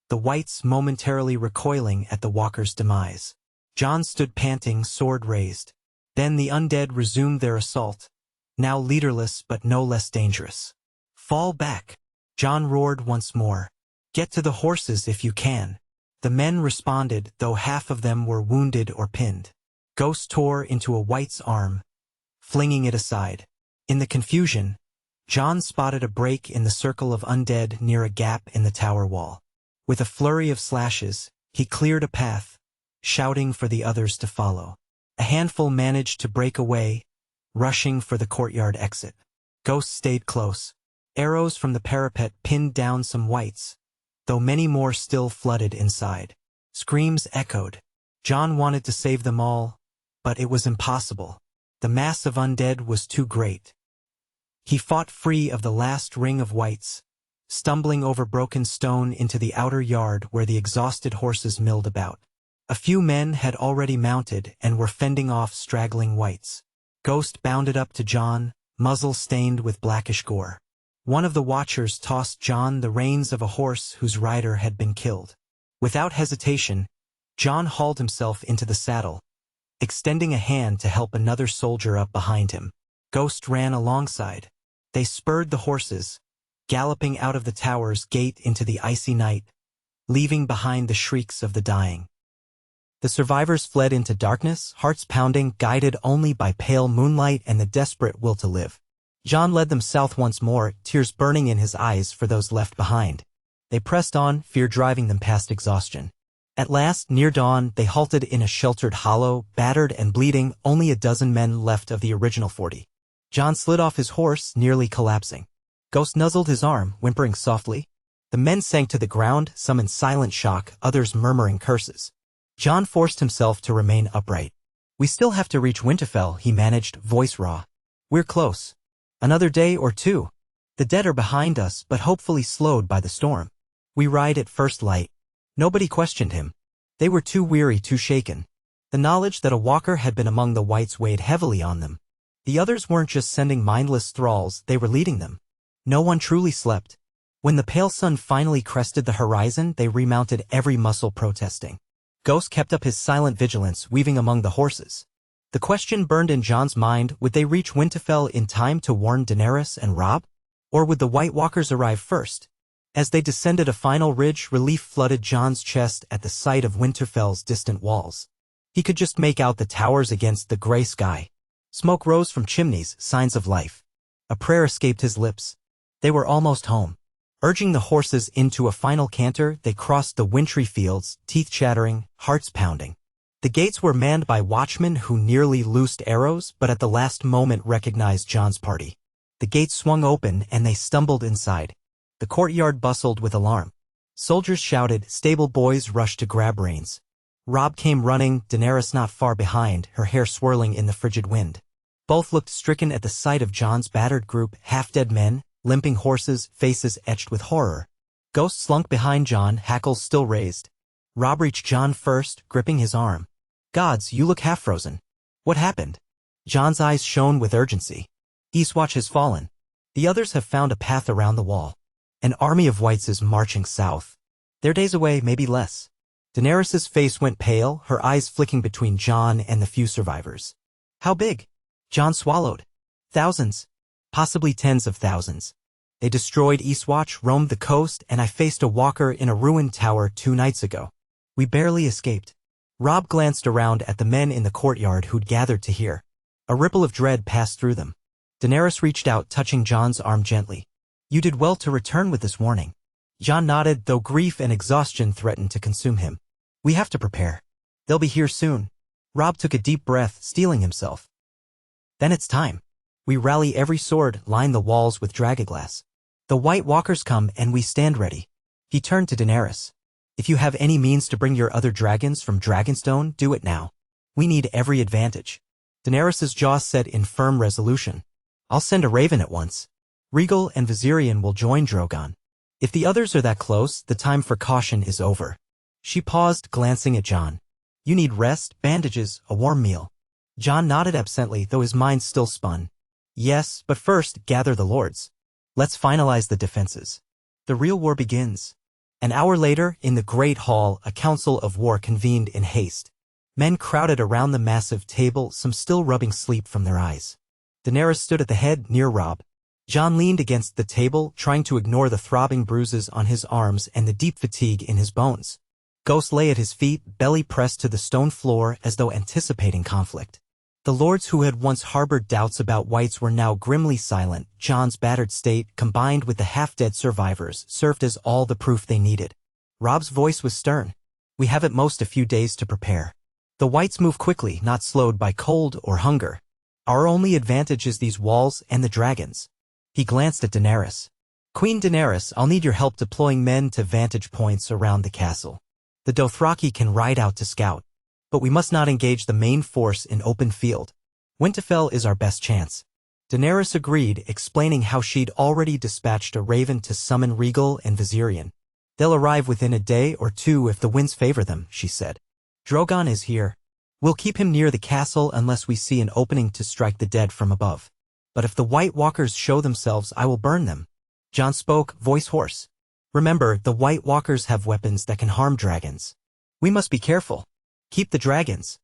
the wights momentarily recoiling at the walker's demise. Jon stood panting, sword raised. Then the undead resumed their assault, now leaderless but no less dangerous. Fall back, Jon roared once more. Get to the horses if you can. The men responded, though half of them were wounded or pinned. Ghost tore into a wight's arm, flinging it aside. In the confusion, Jon spotted a break in the circle of undead near a gap in the tower wall. With a flurry of slashes, He cleared a path, shouting for the others to follow. A handful managed to break away, rushing for the courtyard exit. Ghost stayed close. Arrows from the parapet pinned down some wights, though many more still flooded inside. Screams echoed. Jon wanted to save them all, but it was impossible. The mass of undead was too great. He fought free of the last ring of wights, stumbling over broken stone into the outer yard where the exhausted horses milled about. A few men had already mounted and were fending off straggling wights. Ghost bounded up to Jon, muzzle stained with blackish gore. One of the watchers tossed Jon the reins of a horse whose rider had been killed. Without hesitation, Jon hauled himself into the saddle, extending a hand to help another soldier up behind him. Ghost ran alongside. They spurred the horses, galloping out of the tower's gate into the icy night, leaving behind the shrieks of the dying. The survivors fled into darkness, hearts pounding, guided only by pale moonlight and the desperate will to live. Jon led them south once more, tears burning in his eyes for those left behind. They pressed on, fear driving them past exhaustion. At last, near dawn, they halted in a sheltered hollow, battered and bleeding, only a dozen men left of the original 40. Jon slid off his horse, nearly collapsing. Ghost nuzzled his arm, whimpering softly. The men sank to the ground, some in silent shock, others murmuring curses. Jon forced himself to remain upright. "We still have to reach Winterfell," he managed, voice raw. "We're close. Another day or two. The dead are behind us, but hopefully slowed by the storm. We ride at first light." Nobody questioned him. They were too weary, too shaken. The knowledge that a walker had been among the wights weighed heavily on them. The others weren't just sending mindless thralls, they were leading them. No one truly slept. When the pale sun finally crested the horizon, they remounted, every muscle protesting. Ghost kept up his silent vigilance, weaving among the horses. The question burned in Jon's mind, would they reach Winterfell in time to warn Daenerys and Robb? Or would the White Walkers arrive first? As they descended a final ridge, relief flooded Jon's chest at the sight of Winterfell's distant walls. He could just make out the towers against the gray sky. Smoke rose from chimneys, signs of life. A prayer escaped his lips. They were almost home. Urging the horses into a final canter, they crossed the wintry fields, teeth chattering, hearts pounding. The gates were manned by watchmen who nearly loosed arrows, but at the last moment recognized Jon's party. The gates swung open and they stumbled inside. The courtyard bustled with alarm. Soldiers shouted, stable boys rushed to grab reins. Robb came running, Daenerys not far behind, her hair swirling in the frigid wind. Both looked stricken at the sight of Jon's battered group, half-dead men, limping horses, faces etched with horror. Ghost slunk behind Jon, hackles still raised. Robb reached Jon first, gripping his arm. "Gods, you look half-frozen. What happened?" Jon's eyes shone with urgency. "Eastwatch has fallen. The others have found a path around the wall. An army of wights is marching south. They're days away, maybe less." Daenerys's face went pale, her eyes flicking between Jon and the few survivors. "How big?" Jon swallowed. "Thousands. Possibly tens of thousands. They destroyed Eastwatch, roamed the coast, and I faced a walker in a ruined tower 2 nights ago. We barely escaped." Robb glanced around at the men in the courtyard who'd gathered to hear. A ripple of dread passed through them. Daenerys reached out, touching Jon's arm gently. "You did well to return with this warning." Jon nodded, though grief and exhaustion threatened to consume him. "We have to prepare. They'll be here soon." Robb took a deep breath, steeling himself. "Then it's time. We rally every sword, line the walls with dragonglass. The White Walkers come and we stand ready." He turned to Daenerys. "If you have any means to bring your other dragons from Dragonstone, do it now. We need every advantage." Daenerys's jaw set in firm resolution. "I'll send a raven at once. Rhaegal and Viserion will join Drogon. If the others are that close, the time for caution is over." She paused, glancing at Jon. "You need rest, bandages, a warm meal." Jon nodded absently, though his mind still spun. "Yes, but first, gather the lords. Let's finalize the defenses. The real war begins." An hour later, in the great hall, a council of war convened in haste. Men crowded around the massive table, some still rubbing sleep from their eyes. Daenerys stood at the head, near Robb. Jon leaned against the table, trying to ignore the throbbing bruises on his arms and the deep fatigue in his bones. Ghost lay at his feet, belly pressed to the stone floor as though anticipating conflict. The lords who had once harbored doubts about whites were now grimly silent. Jon's battered state, combined with the half-dead survivors, served as all the proof they needed. Robb's voice was stern. We have at most a few days to prepare. The whites move quickly, not slowed by cold or hunger. Our only advantage is these walls and the dragons. He glanced at Daenerys. Queen Daenerys, I'll need your help deploying men to vantage points around the castle. The Dothraki can ride out to scout, but we must not engage the main force in open field. Winterfell is our best chance. Daenerys agreed, explaining how she'd already dispatched a raven to summon Rhaegal and Viserion. They'll arrive within a day or two if the winds favor them, she said. Drogon is here. We'll keep him near the castle unless we see an opening to strike the dead from above. But if the White Walkers show themselves, I will burn them. Jon spoke, voice hoarse. Remember, the White Walkers have weapons that can harm dragons. We must be careful. Keep the dragons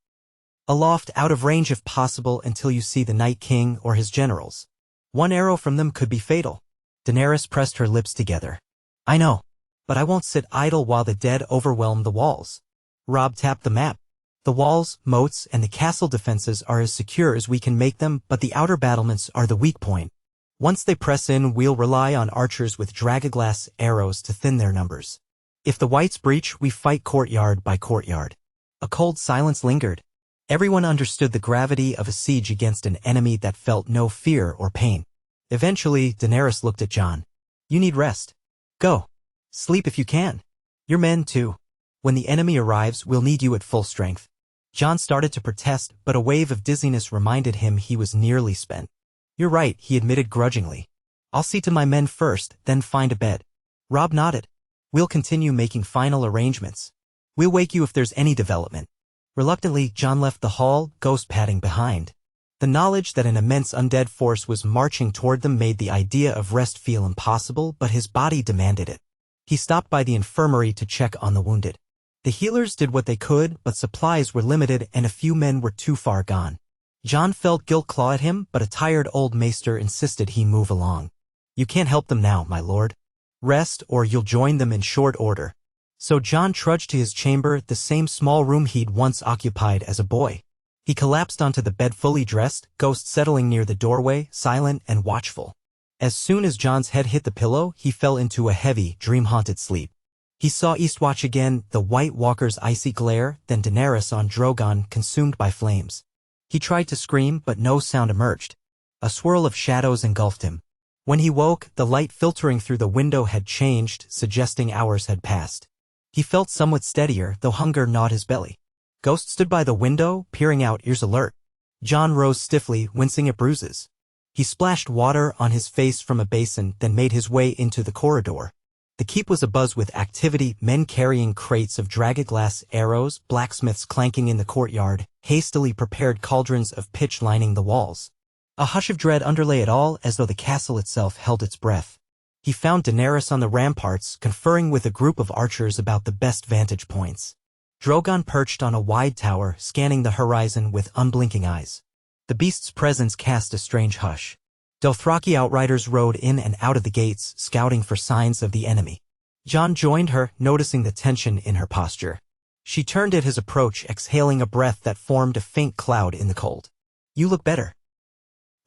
aloft, out of range if possible, until you see the Night King or his generals. One arrow from them could be fatal. Daenerys pressed her lips together. I know, but I won't sit idle while the dead overwhelm the walls. Robb tapped the map. The walls, moats, and the castle defenses are as secure as we can make them, but the outer battlements are the weak point. Once they press in, we'll rely on archers with dragoglass arrows to thin their numbers. If the whites breach, we fight courtyard by courtyard. A cold silence lingered. Everyone understood the gravity of a siege against an enemy that felt no fear or pain. Eventually, Daenerys looked at Jon. You need rest. Go. Sleep if you can. Your men, too. When the enemy arrives, we'll need you at full strength. Jon started to protest, but a wave of dizziness reminded him he was nearly spent. You're right, he admitted grudgingly. I'll see to my men first, then find a bed. Robb nodded. We'll continue making final arrangements. We'll wake you if there's any development. Reluctantly, Jon left the hall, Ghost padding behind. The knowledge that an immense undead force was marching toward them made the idea of rest feel impossible, but his body demanded it. He stopped by the infirmary to check on the wounded. The healers did what they could, but supplies were limited and a few men were too far gone. Jon felt guilt claw at him, but a tired old maester insisted he move along. You can't help them now, my lord. Rest, or you'll join them in short order. So Jon trudged to his chamber, the same small room he'd once occupied as a boy. He collapsed onto the bed fully dressed, Ghost settling near the doorway, silent and watchful. As soon as Jon's head hit the pillow, he fell into a heavy, dream-haunted sleep. He saw Eastwatch again, the White Walker's icy glare, then Daenerys on Drogon consumed by flames. He tried to scream, but no sound emerged. A swirl of shadows engulfed him. When he woke, the light filtering through the window had changed, suggesting hours had passed. He felt somewhat steadier, though hunger gnawed his belly. Ghost stood by the window, peering out, ears alert. Jon rose stiffly, wincing at bruises. He splashed water on his face from a basin, then made his way into the corridor. The keep was abuzz with activity, men carrying crates of dragoglass arrows, blacksmiths clanking in the courtyard, hastily prepared cauldrons of pitch lining the walls. A hush of dread underlay it all, as though the castle itself held its breath. He found Daenerys on the ramparts, conferring with a group of archers about the best vantage points. Drogon perched on a wide tower, scanning the horizon with unblinking eyes. The beast's presence cast a strange hush. Dothraki outriders rode in and out of the gates, scouting for signs of the enemy. Jon joined her, noticing the tension in her posture. She turned at his approach, exhaling a breath that formed a faint cloud in the cold. You look better.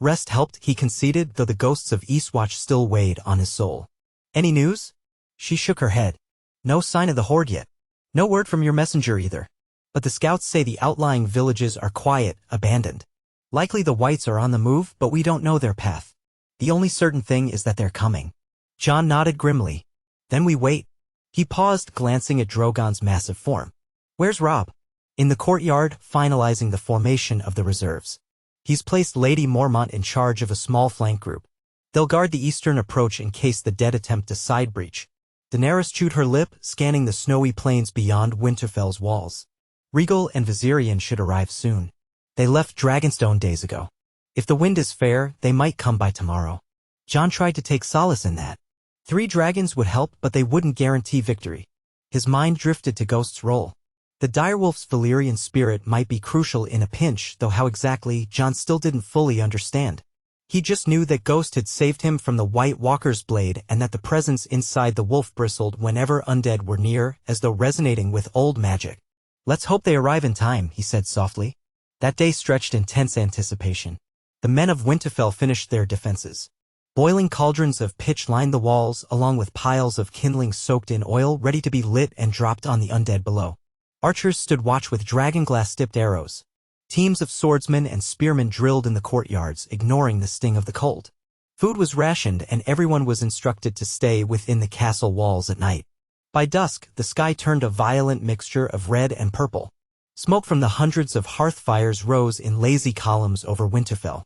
Rest helped, he conceded, though the ghosts of Eastwatch still weighed on his soul. Any news? She shook her head. No sign of the horde yet. No word from your messenger either. But the scouts say the outlying villages are quiet, abandoned. Likely the whites are on the move, but we don't know their path. The only certain thing is that they're coming. Jon nodded grimly. Then we wait. He paused, glancing at Drogon's massive form. Where's Robb? In the courtyard, finalizing the formation of the reserves. He's placed Lady Mormont in charge of a small flank group. They'll guard the eastern approach in case the dead attempt a side breach. Daenerys chewed her lip, scanning the snowy plains beyond Winterfell's walls. Rhaegal and Viserion should arrive soon. They left Dragonstone days ago. If the wind is fair, they might come by tomorrow. Jon tried to take solace in that. 3 dragons would help, but they wouldn't guarantee victory. His mind drifted to Ghost's role. The direwolf's Valyrian spirit might be crucial in a pinch, though how exactly, Jon still didn't fully understand. He just knew that Ghost had saved him from the White Walker's blade and that the presence inside the wolf bristled whenever undead were near, as though resonating with old magic. Let's hope they arrive in time, he said softly. That day stretched in tense anticipation. The men of Winterfell finished their defenses. Boiling cauldrons of pitch lined the walls, along with piles of kindling soaked in oil ready to be lit and dropped on the undead below. Archers stood watch with dragonglass-tipped arrows. Teams of swordsmen and spearmen drilled in the courtyards, ignoring the sting of the cold. Food was rationed and everyone was instructed to stay within the castle walls at night. By dusk, the sky turned a violent mixture of red and purple. Smoke from the hundreds of hearth fires rose in lazy columns over Winterfell.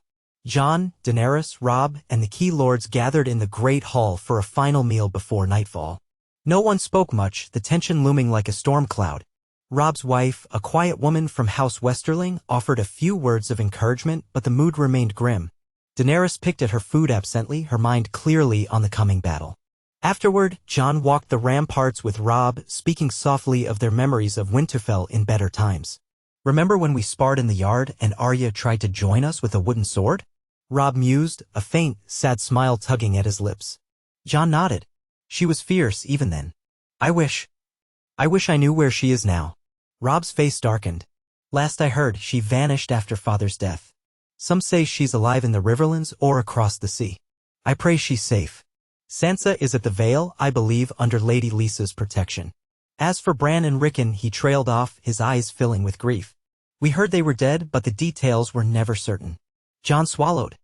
Jon, Daenerys, Robb, and the key lords gathered in the great hall for a final meal before nightfall. No one spoke much, the tension looming like a storm cloud. Robb's wife, a quiet woman from House Westerling, offered a few words of encouragement, but the mood remained grim. Daenerys picked at her food absently, her mind clearly on the coming battle. Afterward, Jon walked the ramparts with Robb, speaking softly of their memories of Winterfell in better times. "Remember when we sparred in the yard and Arya tried to join us with a wooden sword?" Robb mused, a faint, sad smile tugging at his lips. Jon nodded. "She was fierce even then. I wish I knew where she is now." Robb's face darkened. "Last I heard, she vanished after father's death. Some say she's alive in the Riverlands or across the sea. I pray she's safe. Sansa is at the Vale, I believe, under Lady Lysa's protection. As for Bran and Rickon," he trailed off, his eyes filling with grief. "We heard they were dead, but the details were never certain." Jon swallowed.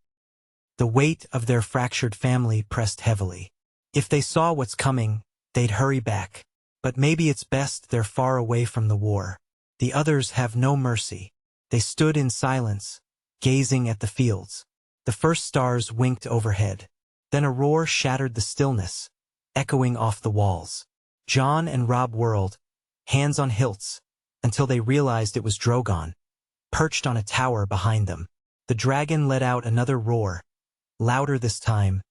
The weight of their fractured family pressed heavily. If they saw what's coming, they'd hurry back. But maybe it's best they're far away from the war. The others have no mercy. They stood in silence, gazing at the fields. The first stars winked overhead. Then a roar shattered the stillness, echoing off the walls. Jon and Robb whirled, hands on hilts, until they realized it was Drogon, perched on a tower behind them. The dragon let out another roar, louder this time,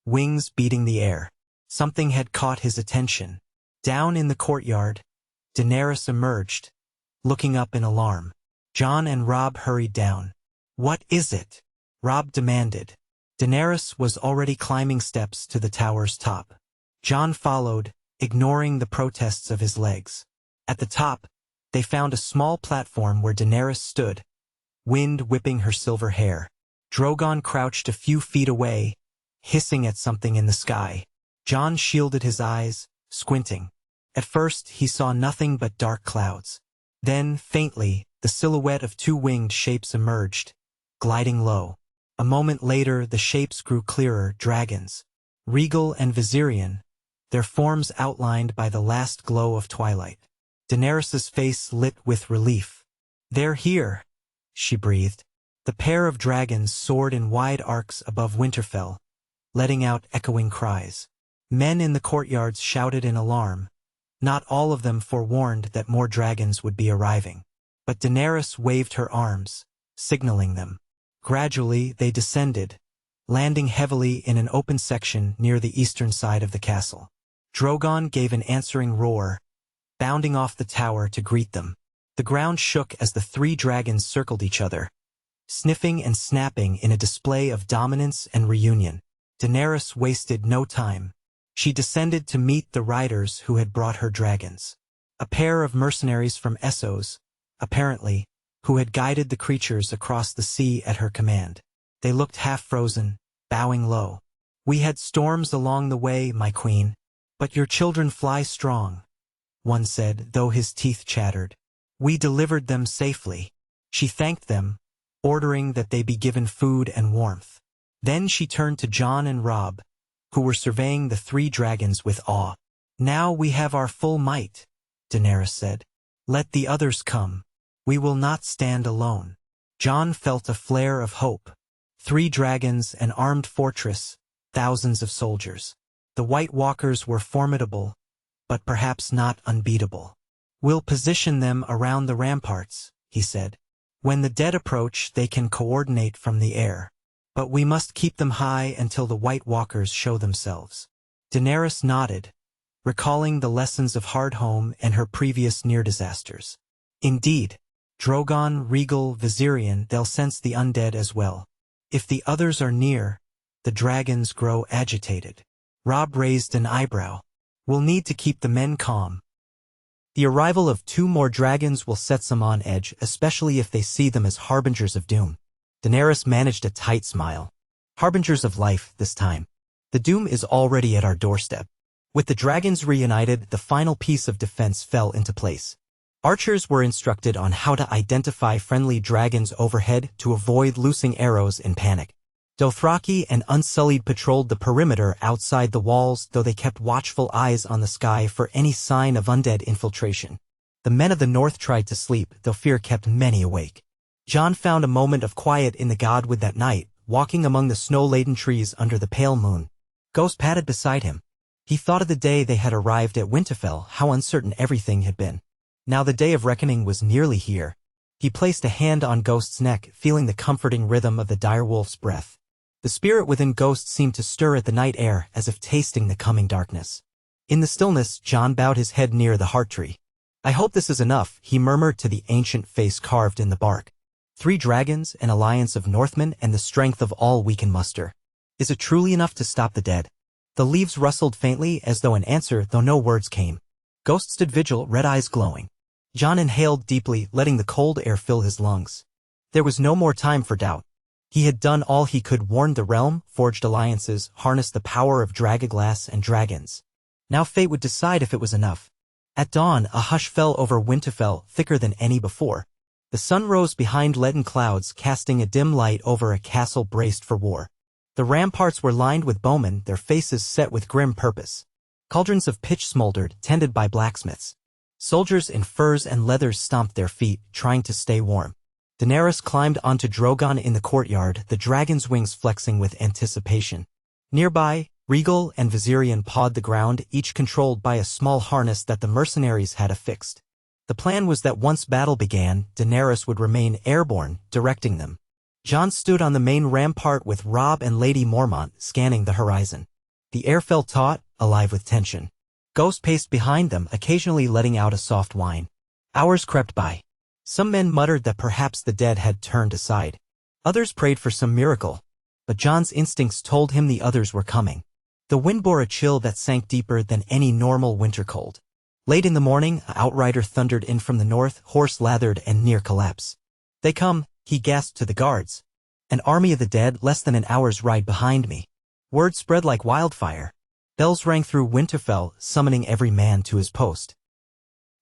wings beating the air. Something had caught his attention. Down in the courtyard, Daenerys emerged, looking up in alarm. Jon and Robb hurried down. "What is it?" Robb demanded. Daenerys was already climbing steps to the tower's top. Jon followed, ignoring the protests of his legs. At the top, they found a small platform where Daenerys stood, wind whipping her silver hair. Drogon crouched a few feet away, hissing at something in the sky. Jon shielded his eyes, squinting. At first, he saw nothing but dark clouds. Then, faintly, the silhouette of two winged shapes emerged, gliding low. A moment later, the shapes grew clearer, dragons. Regal and Viserion, their forms outlined by the last glow of twilight. Daenerys's face lit with relief. "They're here," she breathed. The pair of dragons soared in wide arcs above Winterfell, letting out echoing cries. Men in the courtyards shouted in alarm. Not all of them forewarned that more dragons would be arriving. But Daenerys waved her arms, signaling them. Gradually, they descended, landing heavily in an open section near the eastern side of the castle. Drogon gave an answering roar, bounding off the tower to greet them. The ground shook as the three dragons circled each other, sniffing and snapping in a display of dominance and reunion. Daenerys wasted no time. She descended to meet the riders who had brought her dragons. A pair of mercenaries from Essos, apparently, who had guided the creatures across the sea at her command. They looked half-frozen, bowing low. "We had storms along the way, my queen, but your children fly strong," one said, though his teeth chattered. "We delivered them safely." She thanked them, ordering that they be given food and warmth. Then she turned to Jon and Robb, who were surveying the three dragons with awe. "Now we have our full might," Daenerys said. "Let the others come. We will not stand alone." Jon felt a flare of hope. 3 dragons, an armed fortress, thousands of soldiers. The White Walkers were formidable, but perhaps not unbeatable. "We'll position them around the ramparts," he said. "When the dead approach, they can coordinate from the air. But we must keep them high until the White Walkers show themselves." Daenerys nodded, recalling the lessons of Hardhome and her previous near-disasters. "Indeed, Drogon, Regal, Viserion, they'll sense the undead as well. If the others are near, the dragons grow agitated." Robb raised an eyebrow. "We'll need to keep the men calm. The arrival of 2 more dragons will set some on edge, especially if they see them as harbingers of doom." Daenerys managed a tight smile. "Harbingers of life, this time. The doom is already at our doorstep." With the dragons reunited, the final piece of defense fell into place. Archers were instructed on how to identify friendly dragons overhead to avoid loosing arrows in panic. Dothraki and Unsullied patrolled the perimeter outside the walls, though they kept watchful eyes on the sky for any sign of undead infiltration. The men of the north tried to sleep, though fear kept many awake. Jon found a moment of quiet in the Godwood that night, walking among the snow-laden trees under the pale moon. Ghost padded beside him. He thought of the day they had arrived at Winterfell, how uncertain everything had been. Now the day of reckoning was nearly here. He placed a hand on Ghost's neck, feeling the comforting rhythm of the direwolf's breath. The spirit within Ghost seemed to stir at the night air, as if tasting the coming darkness. In the stillness, Jon bowed his head near the heart tree. "I hope this is enough," he murmured to the ancient face carved in the bark. "3 dragons, an alliance of Northmen, and the strength of all we can muster. Is it truly enough to stop the dead?" The leaves rustled faintly as though in answer, though no words came. Ghost stood vigil, red eyes glowing. Jon inhaled deeply, letting the cold air fill his lungs. There was no more time for doubt. He had done all he could, warned the realm, forged alliances, harnessed the power of dragoglass and dragons. Now fate would decide if it was enough. At dawn, a hush fell over Winterfell, thicker than any before. The sun rose behind leaden clouds, casting a dim light over a castle braced for war. The ramparts were lined with bowmen, their faces set with grim purpose. Cauldrons of pitch smoldered, tended by blacksmiths. Soldiers in furs and leathers stomped their feet, trying to stay warm. Daenerys climbed onto Drogon in the courtyard, the dragon's wings flexing with anticipation. Nearby, Rhaegal and Viserion pawed the ground, each controlled by a small harness that the mercenaries had affixed. The plan was that once battle began, Daenerys would remain airborne, directing them. Jon stood on the main rampart with Robb and Lady Mormont, scanning the horizon. The air felt taut, alive with tension. Ghost paced behind them, occasionally letting out a soft whine. Hours crept by. Some men muttered that perhaps the dead had turned aside. Others prayed for some miracle. But Jon's instincts told him the others were coming. The wind bore a chill that sank deeper than any normal winter cold. Late in the morning, an outrider thundered in from the north, horse lathered and near collapse. "They come," he gasped to the guards. "An army of the dead, less than an hour's ride behind me." Word spread like wildfire. Bells rang through Winterfell, summoning every man to his post.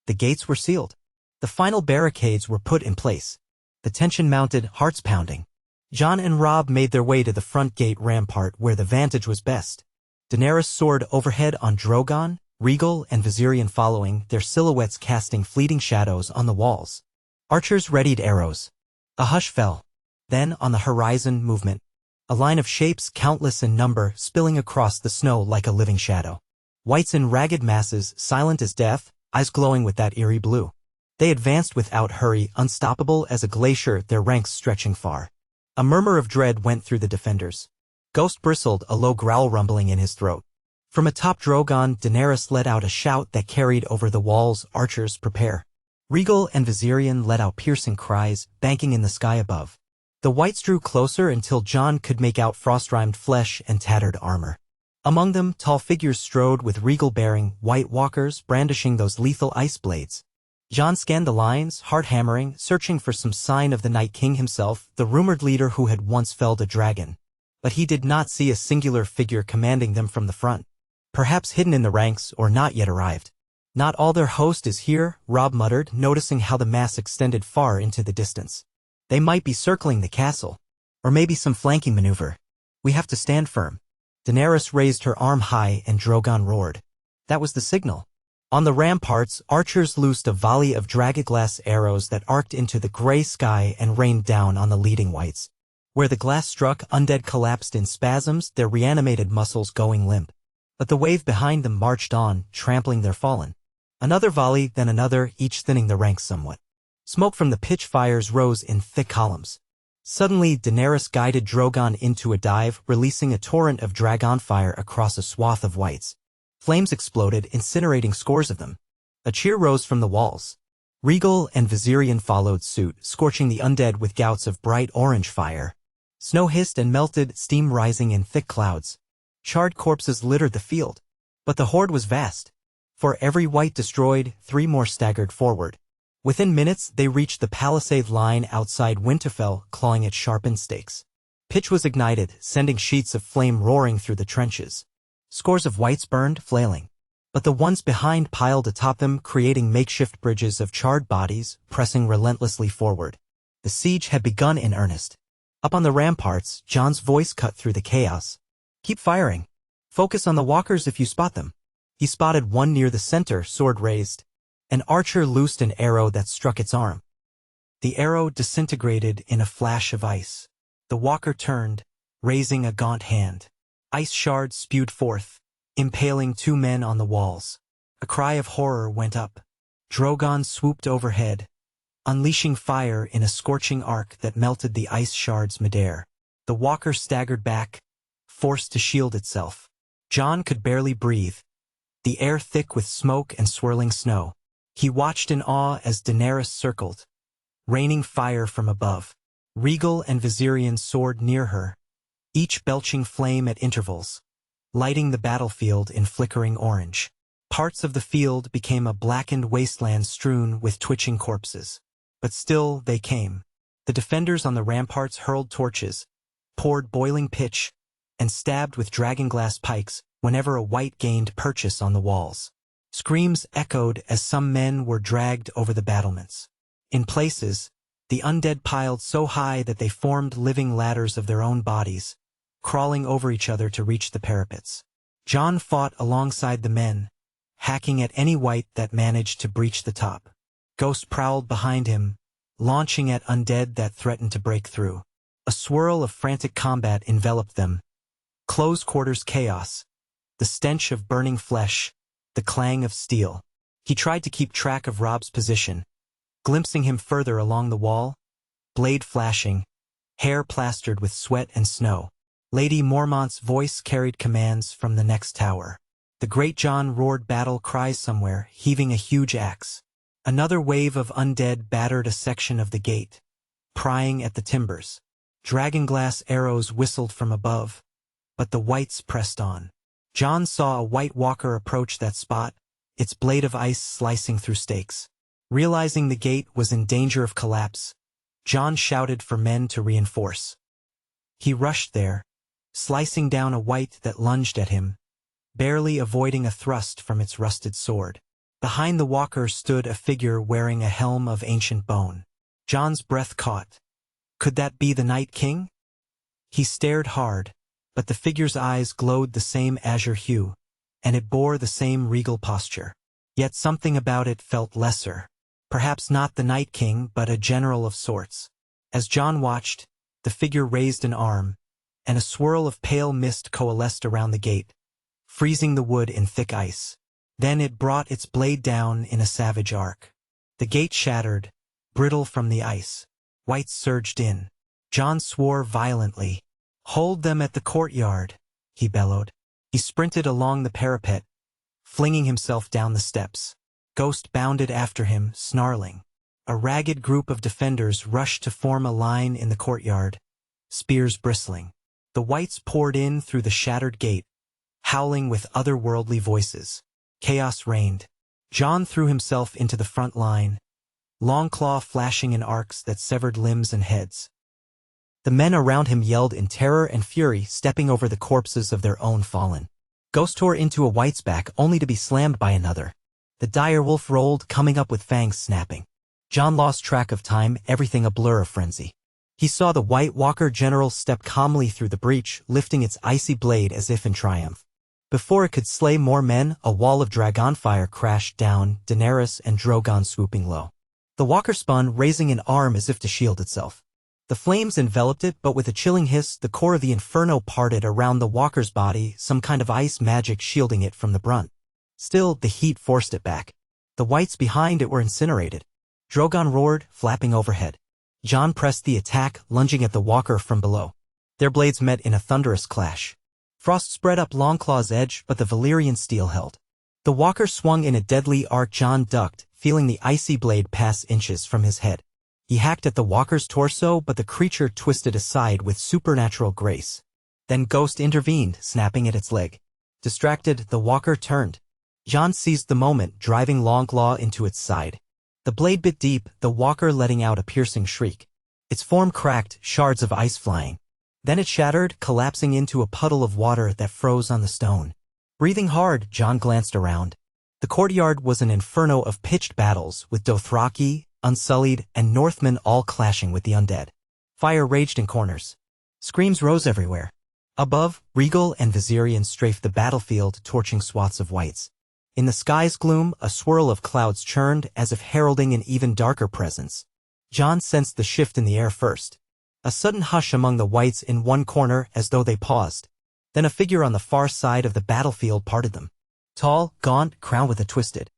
The gates were sealed. The final barricades were put in place. The tension mounted, hearts pounding. Jon and Robb made their way to the front gate rampart where the vantage was best. Daenerys soared overhead on Drogon, Rhaegal and Viserion following, their silhouettes casting fleeting shadows on the walls. Archers readied arrows. A hush fell. Then, on the horizon, movement. A line of shapes, countless in number, spilling across the snow like a living shadow. Whites in ragged masses, silent as death, eyes glowing with that eerie blue. They advanced without hurry, unstoppable as a glacier, their ranks stretching far. A murmur of dread went through the defenders. Ghost bristled, a low growl rumbling in his throat. From atop Drogon, Daenerys let out a shout that carried over the walls, "Archers, prepare." Rhaegal and Viserion let out piercing cries, banking in the sky above. The whites drew closer until Jon could make out frost-rimed flesh and tattered armor. Among them, tall figures strode with Rhaegal bearing, White Walkers brandishing those lethal ice blades. Jon scanned the lines, heart hammering, searching for some sign of the Night King himself, the rumored leader who had once felled a dragon. But he did not see a singular figure commanding them from the front. Perhaps hidden in the ranks or not yet arrived. "Not all their host is here," Robb muttered, noticing how the mass extended far into the distance. "They might be circling the castle. Or maybe some flanking maneuver. We have to stand firm." Daenerys raised her arm high and Drogon roared. That was the signal. On the ramparts, archers loosed a volley of dragoglass arrows that arced into the gray sky and rained down on the leading whites. Where the glass struck, undead collapsed in spasms, their reanimated muscles going limp. But the wave behind them marched on, trampling their fallen. Another volley, then another, each thinning the ranks somewhat. Smoke from the pitch fires rose in thick columns. Suddenly, Daenerys guided Drogon into a dive, releasing a torrent of dragon fire across a swath of whites. Flames exploded, incinerating scores of them. A cheer rose from the walls. Rhaegal and Viserion followed suit, scorching the undead with gouts of bright orange fire. Snow hissed and melted, steam rising in thick clouds. Charred corpses littered the field. But the horde was vast. For every white destroyed, 3 more staggered forward. Within minutes, they reached the palisade line outside Winterfell, clawing at sharpened stakes. Pitch was ignited, sending sheets of flame roaring through the trenches. Scores of whites burned, flailing. but the ones behind piled atop them, creating makeshift bridges of charred bodies, pressing relentlessly forward. The siege had begun in earnest. Up on the ramparts, Jon's voice cut through the chaos. "Keep firing. Focus on the walkers if you spot them." He spotted one near the center, sword raised. An archer loosed an arrow that struck its arm. The arrow disintegrated in a flash of ice. The walker turned, raising a gaunt hand. Ice shards spewed forth, impaling two men on the walls. A cry of horror went up. Drogon swooped overhead, unleashing fire in a scorching arc that melted the ice shards midair. The walker staggered back, forced to shield itself. Jon could barely breathe, the air thick with smoke and swirling snow. He watched in awe as Daenerys circled, raining fire from above. Rhaegal and Viserion soared near her, each belching flame at intervals, lighting the battlefield in flickering orange. Parts of the field became a blackened wasteland strewn with twitching corpses. But still they came. The defenders on the ramparts hurled torches, poured boiling pitch, and stabbed with dragonglass pikes whenever a white gained purchase on the walls. Screams echoed as some men were dragged over the battlements. In places, the undead piled so high that they formed living ladders of their own bodies, crawling over each other to reach the parapets. Jon fought alongside the men, hacking at any wight that managed to breach the top. Ghost prowled behind him, launching at undead that threatened to break through. A swirl of frantic combat enveloped them. Close quarters chaos, the stench of burning flesh, the clang of steel. He tried to keep track of Robb's position, glimpsing him further along the wall, blade flashing, hair plastered with sweat and snow. Lady Mormont's voice carried commands from the next tower. The great Jon roared battle cries somewhere, heaving a huge axe. Another wave of undead battered a section of the gate, prying at the timbers. Dragonglass arrows whistled from above, but the whites pressed on. Jon saw a white walker approach that spot, its blade of ice slicing through stakes. Realizing the gate was in danger of collapse, Jon shouted for men to reinforce. He rushed there, slicing down a white that lunged at him, barely avoiding a thrust from its rusted sword. Behind the walker stood a figure wearing a helm of ancient bone. Jon's breath caught. Could that be the Night King? He stared hard, but the figure's eyes glowed the same azure hue, and it bore the same regal posture. Yet something about it felt lesser. Perhaps not the Night King, but a general of sorts. As Jon watched, the figure raised an arm, and a swirl of pale mist coalesced around the gate, freezing the wood in thick ice. Then it brought its blade down in a savage arc. The gate shattered, brittle from the ice. Whites surged in. Jon swore violently. "Hold them at the courtyard," he bellowed. He sprinted along the parapet, flinging himself down the steps. Ghost bounded after him, snarling. A ragged group of defenders rushed to form a line in the courtyard, spears bristling. The whites poured in through the shattered gate, howling with otherworldly voices. Chaos reigned. Jon threw himself into the front line, Longclaw flashing in arcs that severed limbs and heads. The men around him yelled in terror and fury, stepping over the corpses of their own fallen. Ghost tore into a white's back only to be slammed by another. The direwolf rolled, coming up with fangs snapping. Jon lost track of time, everything a blur of frenzy. He saw the White Walker general step calmly through the breach, lifting its icy blade as if in triumph. Before it could slay more men, a wall of dragonfire crashed down, Daenerys and Drogon swooping low. The walker spun, raising an arm as if to shield itself. The flames enveloped it, but with a chilling hiss, the core of the inferno parted around the walker's body, some kind of ice magic shielding it from the brunt. Still, the heat forced it back. The whites behind it were incinerated. Drogon roared, flapping overhead. Jon pressed the attack, lunging at the walker from below. Their blades met in a thunderous clash. Frost spread up Longclaw's edge, but the Valyrian steel held. The walker swung in a deadly arc. Jon ducked, feeling the icy blade pass inches from his head. He hacked at the walker's torso, but the creature twisted aside with supernatural grace. Then Ghost intervened, snapping at its leg. Distracted, the walker turned. Jon seized the moment, driving Longclaw into its side. The blade bit deep, the walker letting out a piercing shriek. Its form cracked, shards of ice flying. Then it shattered, collapsing into a puddle of water that froze on the stone. Breathing hard, Jon glanced around. The courtyard was an inferno of pitched battles, with Dothraki, Unsullied, and Northmen all clashing with the undead. Fire raged in corners. Screams rose everywhere. Above, Regal and Valyrian strafed the battlefield, torching swaths of whites. In the sky's gloom, a swirl of clouds churned, as if heralding an even darker presence. Jon sensed the shift in the air first. A sudden hush among the whites in one corner, as though they paused. Then a figure on the far side of the battlefield parted them. Tall, gaunt, crowned with a twisted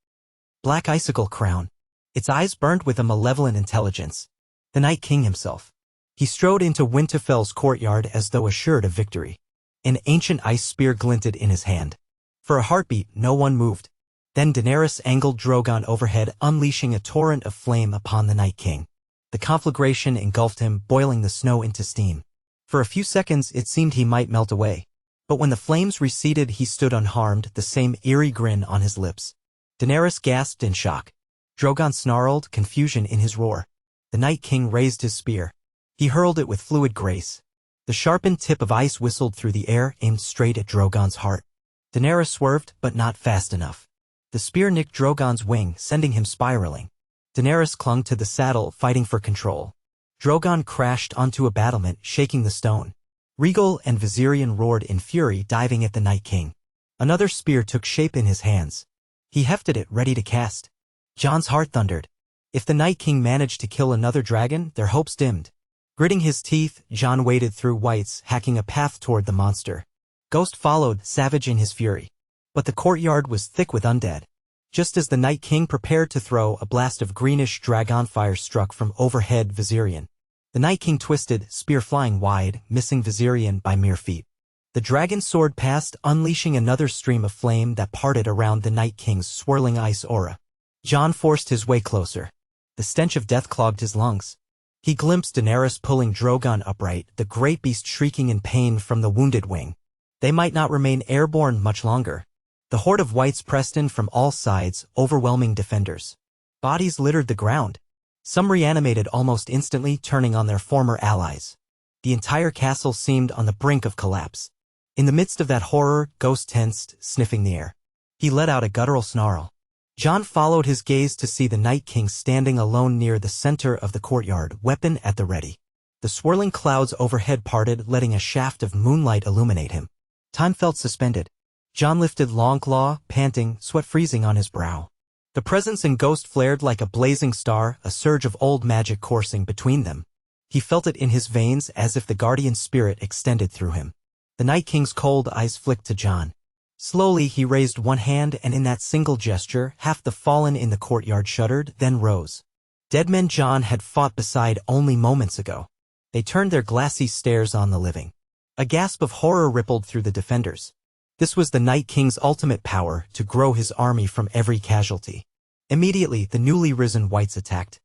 black icicle crown. Its eyes burned with a malevolent intelligence. The Night King himself. He strode into Winterfell's courtyard as though assured of victory. An ancient ice spear glinted in his hand. For a heartbeat, no one moved. Then Daenerys angled Drogon overhead, unleashing a torrent of flame upon the Night King. The conflagration engulfed him, boiling the snow into steam. For a few seconds it seemed he might melt away. But when the flames receded, he stood unharmed, the same eerie grin on his lips. Daenerys gasped in shock. Drogon snarled, confusion in his roar. The Night King raised his spear. He hurled it with fluid grace. The sharpened tip of ice whistled through the air, aimed straight at Drogon's heart. Daenerys swerved, but not fast enough. The spear nicked Drogon's wing, sending him spiraling. Daenerys clung to the saddle, fighting for control. Drogon crashed onto a battlement, shaking the stone. Regal and Valyrian roared in fury, diving at the Night King. Another spear took shape in his hands. He hefted it, ready to cast. Jon's heart thundered. If the Night King managed to kill another dragon, their hopes dimmed. Gritting his teeth, Jon waded through whites, hacking a path toward the monster. Ghost followed, savage in his fury. But the courtyard was thick with undead. Just as the Night King prepared to throw, a blast of greenish dragonfire struck from overhead Valyrian. The Night King twisted, spear flying wide, missing Valyrian by mere feet. The dragon soared past, unleashing another stream of flame that parted around the Night King's swirling ice aura. Jon forced his way closer. The stench of death clogged his lungs. He glimpsed Daenerys pulling Drogon upright, the great beast shrieking in pain from the wounded wing. They might not remain airborne much longer. The horde of whites pressed in from all sides, overwhelming defenders. Bodies littered the ground. Some reanimated almost instantly, turning on their former allies. The entire castle seemed on the brink of collapse. In the midst of that horror, Ghost tensed, sniffing the air. He let out a guttural snarl. Jon followed his gaze to see the Night King standing alone near the center of the courtyard, weapon at the ready. The swirling clouds overhead parted, letting a shaft of moonlight illuminate him. Time felt suspended. Jon lifted Longclaw, panting, sweat freezing on his brow. The presence in Ghost flared like a blazing star, a surge of old magic coursing between them. He felt it in his veins, as if the guardian spirit extended through him. The Night King's cold eyes flicked to Jon. Slowly he raised one hand, and in that single gesture, half the fallen in the courtyard shuddered, then rose. Dead men Jon had fought beside only moments ago. They turned their glassy stares on the living. A gasp of horror rippled through the defenders. This was the Night King's ultimate power, to grow his army from every casualty. Immediately, the newly risen whites attacked.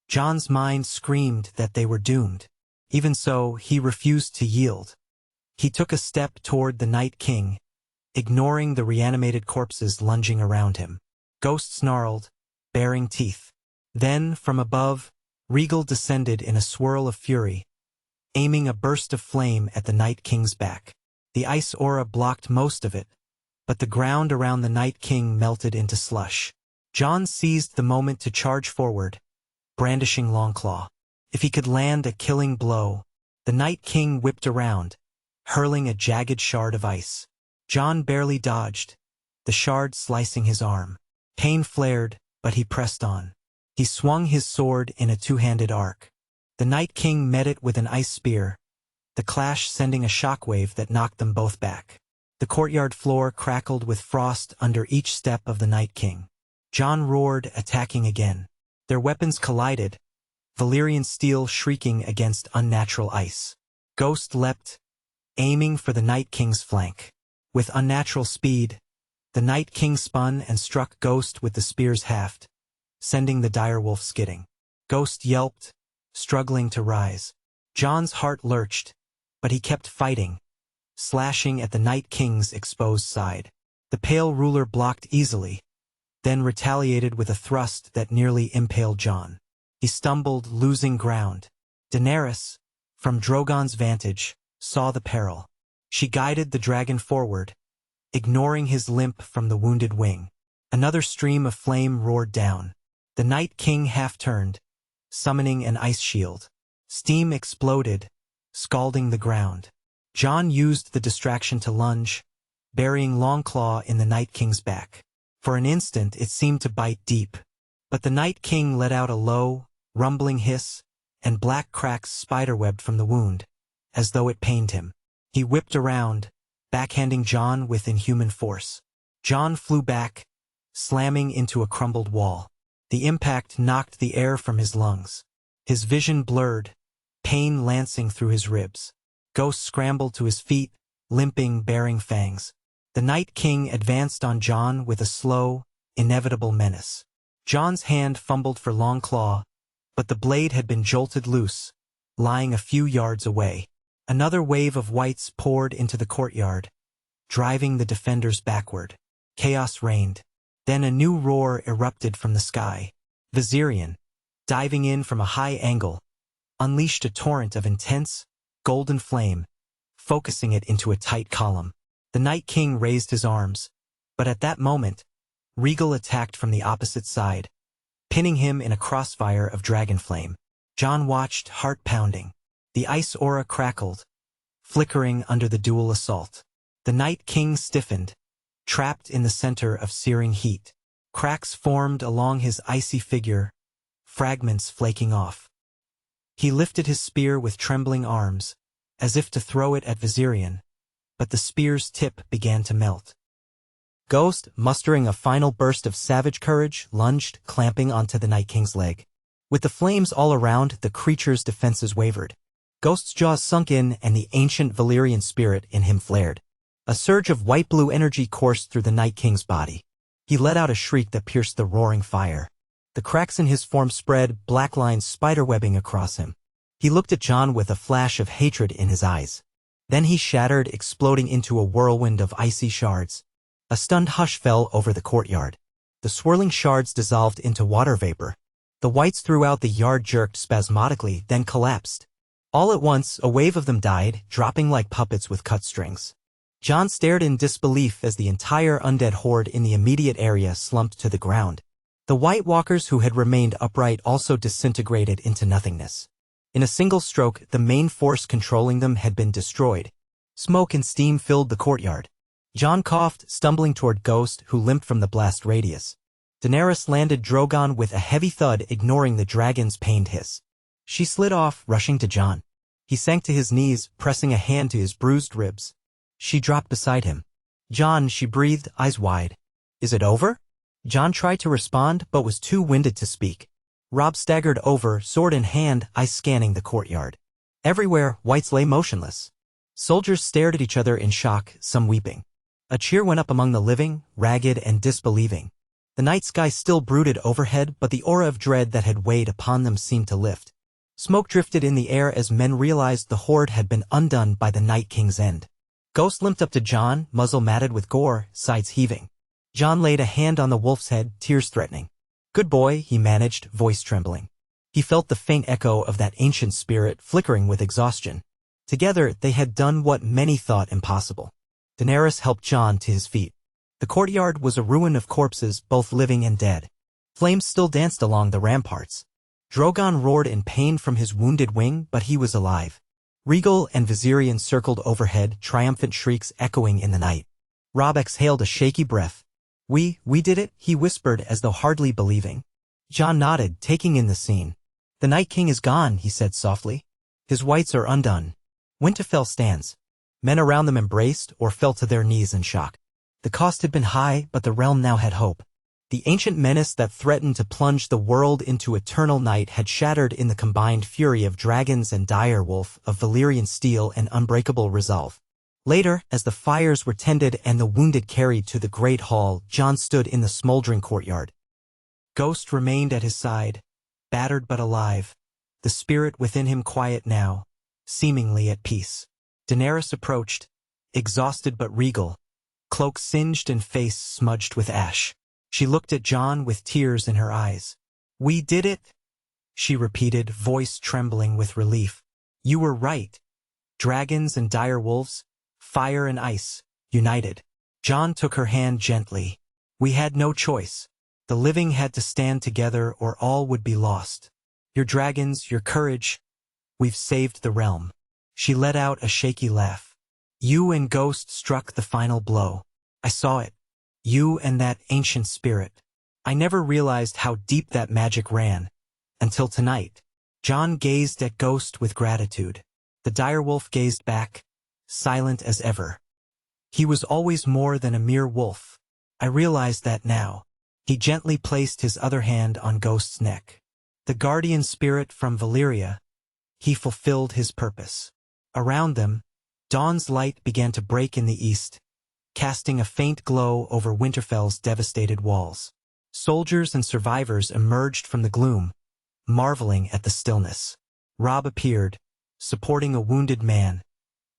Jon's mind screamed that they were doomed. Even so, he refused to yield. He took a step toward the Night King, ignoring the reanimated corpses lunging around him. Ghost snarled, baring teeth. Then, from above, Regal descended in a swirl of fury, aiming a burst of flame at the Night King's back. The ice aura blocked most of it, but the ground around the Night King melted into slush. Jon seized the moment to charge forward, brandishing Longclaw. If he could land a killing blow, the Night King whipped around, hurling a jagged shard of ice. Jon barely dodged, the shard slicing his arm. Pain flared, but he pressed on. He swung his sword in a two-handed arc. The Night King met it with an ice spear, the clash sending a shockwave that knocked them both back. The courtyard floor crackled with frost under each step of the Night King. Jon roared, attacking again. Their weapons collided, Valyrian steel shrieking against unnatural ice. Ghost leapt, aiming for the Night King's flank. With unnatural speed, the Night King spun and struck Ghost with the spear's haft, sending the direwolf skidding. Ghost yelped, struggling to rise. Jon's heart lurched, but he kept fighting, slashing at the Night King's exposed side. The Pale Ruler blocked easily, then retaliated with a thrust that nearly impaled Jon. He stumbled, losing ground. Daenerys, from Drogon's vantage, saw the peril. She guided the dragon forward, ignoring his limp from the wounded wing. Another stream of flame roared down. The Night King half-turned, summoning an ice shield. Steam exploded, scalding the ground. Jon used the distraction to lunge, burying Longclaw in the Night King's back. For an instant it seemed to bite deep, but the Night King let out a low, rumbling hiss, and black cracks spiderwebbed from the wound, as though it pained him. He whipped around, backhanding Jon with inhuman force. Jon flew back, slamming into a crumbled wall. The impact knocked the air from his lungs. His vision blurred, pain lancing through his ribs. Ghost scrambled to his feet, limping, baring fangs. The Night King advanced on Jon with a slow, inevitable menace. Jon's hand fumbled for Longclaw, but the blade had been jolted loose, lying a few yards away. Another wave of whites poured into the courtyard, driving the defenders backward. Chaos reigned. Then a new roar erupted from the sky. Valyria, diving in from a high angle, unleashed a torrent of intense, golden flame, focusing it into a tight column. The Night King raised his arms, but at that moment, Regal attacked from the opposite side, pinning him in a crossfire of dragon flame. Jon watched, heart pounding. The ice aura crackled, flickering under the dual assault. The Night King stiffened, trapped in the center of searing heat. Cracks formed along his icy figure, fragments flaking off. He lifted his spear with trembling arms, as if to throw it at Valyria, but the spear's tip began to melt. Ghost, mustering a final burst of savage courage, lunged, clamping onto the Night King's leg. With the flames all around, the creature's defenses wavered. Ghost's jaws sunk in, and the ancient Valyrian spirit in him flared. A surge of white-blue energy coursed through the Night King's body. He let out a shriek that pierced the roaring fire. The cracks in his form spread, black lines spiderwebbing across him. He looked at Jon with a flash of hatred in his eyes. Then he shattered, exploding into a whirlwind of icy shards. A stunned hush fell over the courtyard. The swirling shards dissolved into water vapor. The whites throughout the yard jerked spasmodically, then collapsed. All at once, a wave of them died, dropping like puppets with cut strings. Jon stared in disbelief as the entire undead horde in the immediate area slumped to the ground. The White Walkers who had remained upright also disintegrated into nothingness. In a single stroke, the main force controlling them had been destroyed. Smoke and steam filled the courtyard. Jon coughed, stumbling toward Ghost, who limped from the blast radius. Daenerys landed Drogon with a heavy thud, ignoring the dragon's pained hiss. She slid off, rushing to Jon. He sank to his knees, pressing a hand to his bruised ribs. She dropped beside him. "Jon," she breathed, eyes wide. "Is it over?" Jon tried to respond, but was too winded to speak. Robb staggered over, sword in hand, eyes scanning the courtyard. Everywhere, whites lay motionless. Soldiers stared at each other in shock, some weeping. A cheer went up among the living, ragged and disbelieving. The night sky still brooded overhead, but the aura of dread that had weighed upon them seemed to lift. Smoke drifted in the air as men realized the horde had been undone by the Night King's end. Ghost limped up to Jon, muzzle matted with gore, sides heaving. Jon laid a hand on the wolf's head, tears threatening. "Good boy," he managed, voice trembling. He felt the faint echo of that ancient spirit flickering with exhaustion. Together, they had done what many thought impossible. Daenerys helped Jon to his feet. The courtyard was a ruin of corpses, both living and dead. Flames still danced along the ramparts. Drogon roared in pain from his wounded wing, but he was alive. Regal and Valyria circled overhead, triumphant shrieks echoing in the night. Robb exhaled a shaky breath. We did it," he whispered as though hardly believing. Jon nodded, taking in the scene. "The Night King is gone," he said softly. "His whites are undone. Winterfell stands." Men around them embraced or fell to their knees in shock. The cost had been high, but the realm now had hope. The ancient menace that threatened to plunge the world into eternal night had shattered in the combined fury of dragons and direwolf, of Valyrian steel and unbreakable resolve. Later, as the fires were tended and the wounded carried to the great hall, Jon stood in the smoldering courtyard. Ghost remained at his side, battered but alive, the spirit within him quiet now, seemingly at peace. Daenerys approached, exhausted but regal, cloak singed and face smudged with ash. She looked at Jon with tears in her eyes. "We did it," she repeated, voice trembling with relief. "You were right. Dragons and dire wolves, fire and ice, united." Jon took her hand gently. We had no choice. The living had to stand together or all would be lost. Your dragons, your courage, we've saved the realm. She let out a shaky laugh. You and Ghost struck the final blow. I saw it. You and that ancient spirit. I never realized how deep that magic ran. Until tonight. John gazed at Ghost with gratitude. The direwolf gazed back, silent as ever. He was always more than a mere wolf. I realized that now. He gently placed his other hand on Ghost's neck. The guardian spirit from Valyria. He fulfilled his purpose. Around them, dawn's light began to break in the east, casting a faint glow over Winterfell's devastated walls. Soldiers and survivors emerged from the gloom, marveling at the stillness. Robb appeared, supporting a wounded man,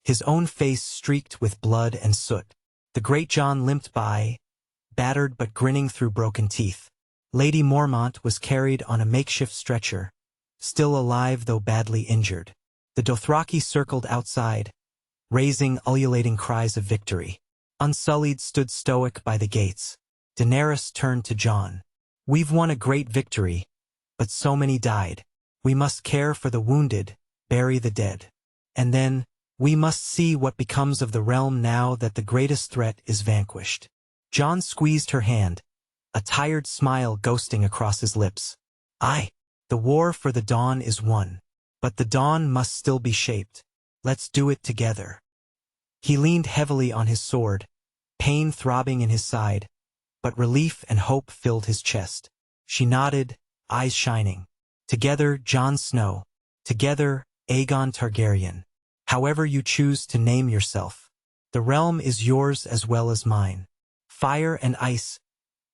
his own face streaked with blood and soot. The great John limped by, battered but grinning through broken teeth. Lady Mormont was carried on a makeshift stretcher, still alive though badly injured. The Dothraki circled outside, raising ululating cries of victory. Unsullied stood stoic by the gates. Daenerys turned to Jon. We've won a great victory, but so many died. We must care for the wounded, bury the dead. And then, we must see what becomes of the realm now that the greatest threat is vanquished. Jon squeezed her hand, a tired smile ghosting across his lips. Aye, the war for the dawn is won. But the dawn must still be shaped. Let's do it together. He leaned heavily on his sword, pain throbbing in his side, but relief and hope filled his chest. She nodded, eyes shining. Together, Jon Snow. Together, Aegon Targaryen. However you choose to name yourself. The realm is yours as well as mine. Fire and ice,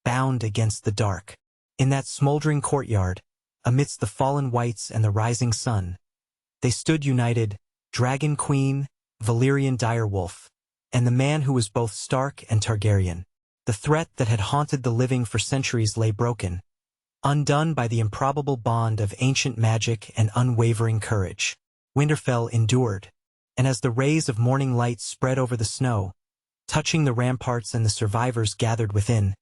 bound against the dark. In that smoldering courtyard, amidst the fallen whites and the rising sun, they stood united, Dragon Queen, Valyrian direwolf, and the man who was both Stark and Targaryen. The threat that had haunted the living for centuries lay broken, undone by the improbable bond of ancient magic and unwavering courage. Winterfell endured, and as the rays of morning light spread over the snow, touching the ramparts and the survivors gathered within,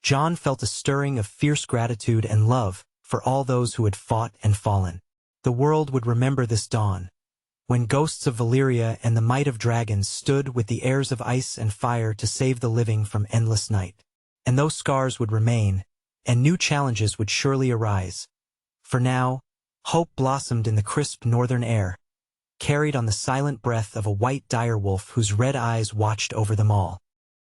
Jon felt a stirring of fierce gratitude and love for all those who had fought and fallen. The world would remember this dawn, when ghosts of Valyria and the might of dragons stood with the heirs of ice and fire to save the living from endless night. And those scars would remain, and new challenges would surely arise. For now, hope blossomed in the crisp northern air, carried on the silent breath of a white direwolf whose red eyes watched over them all.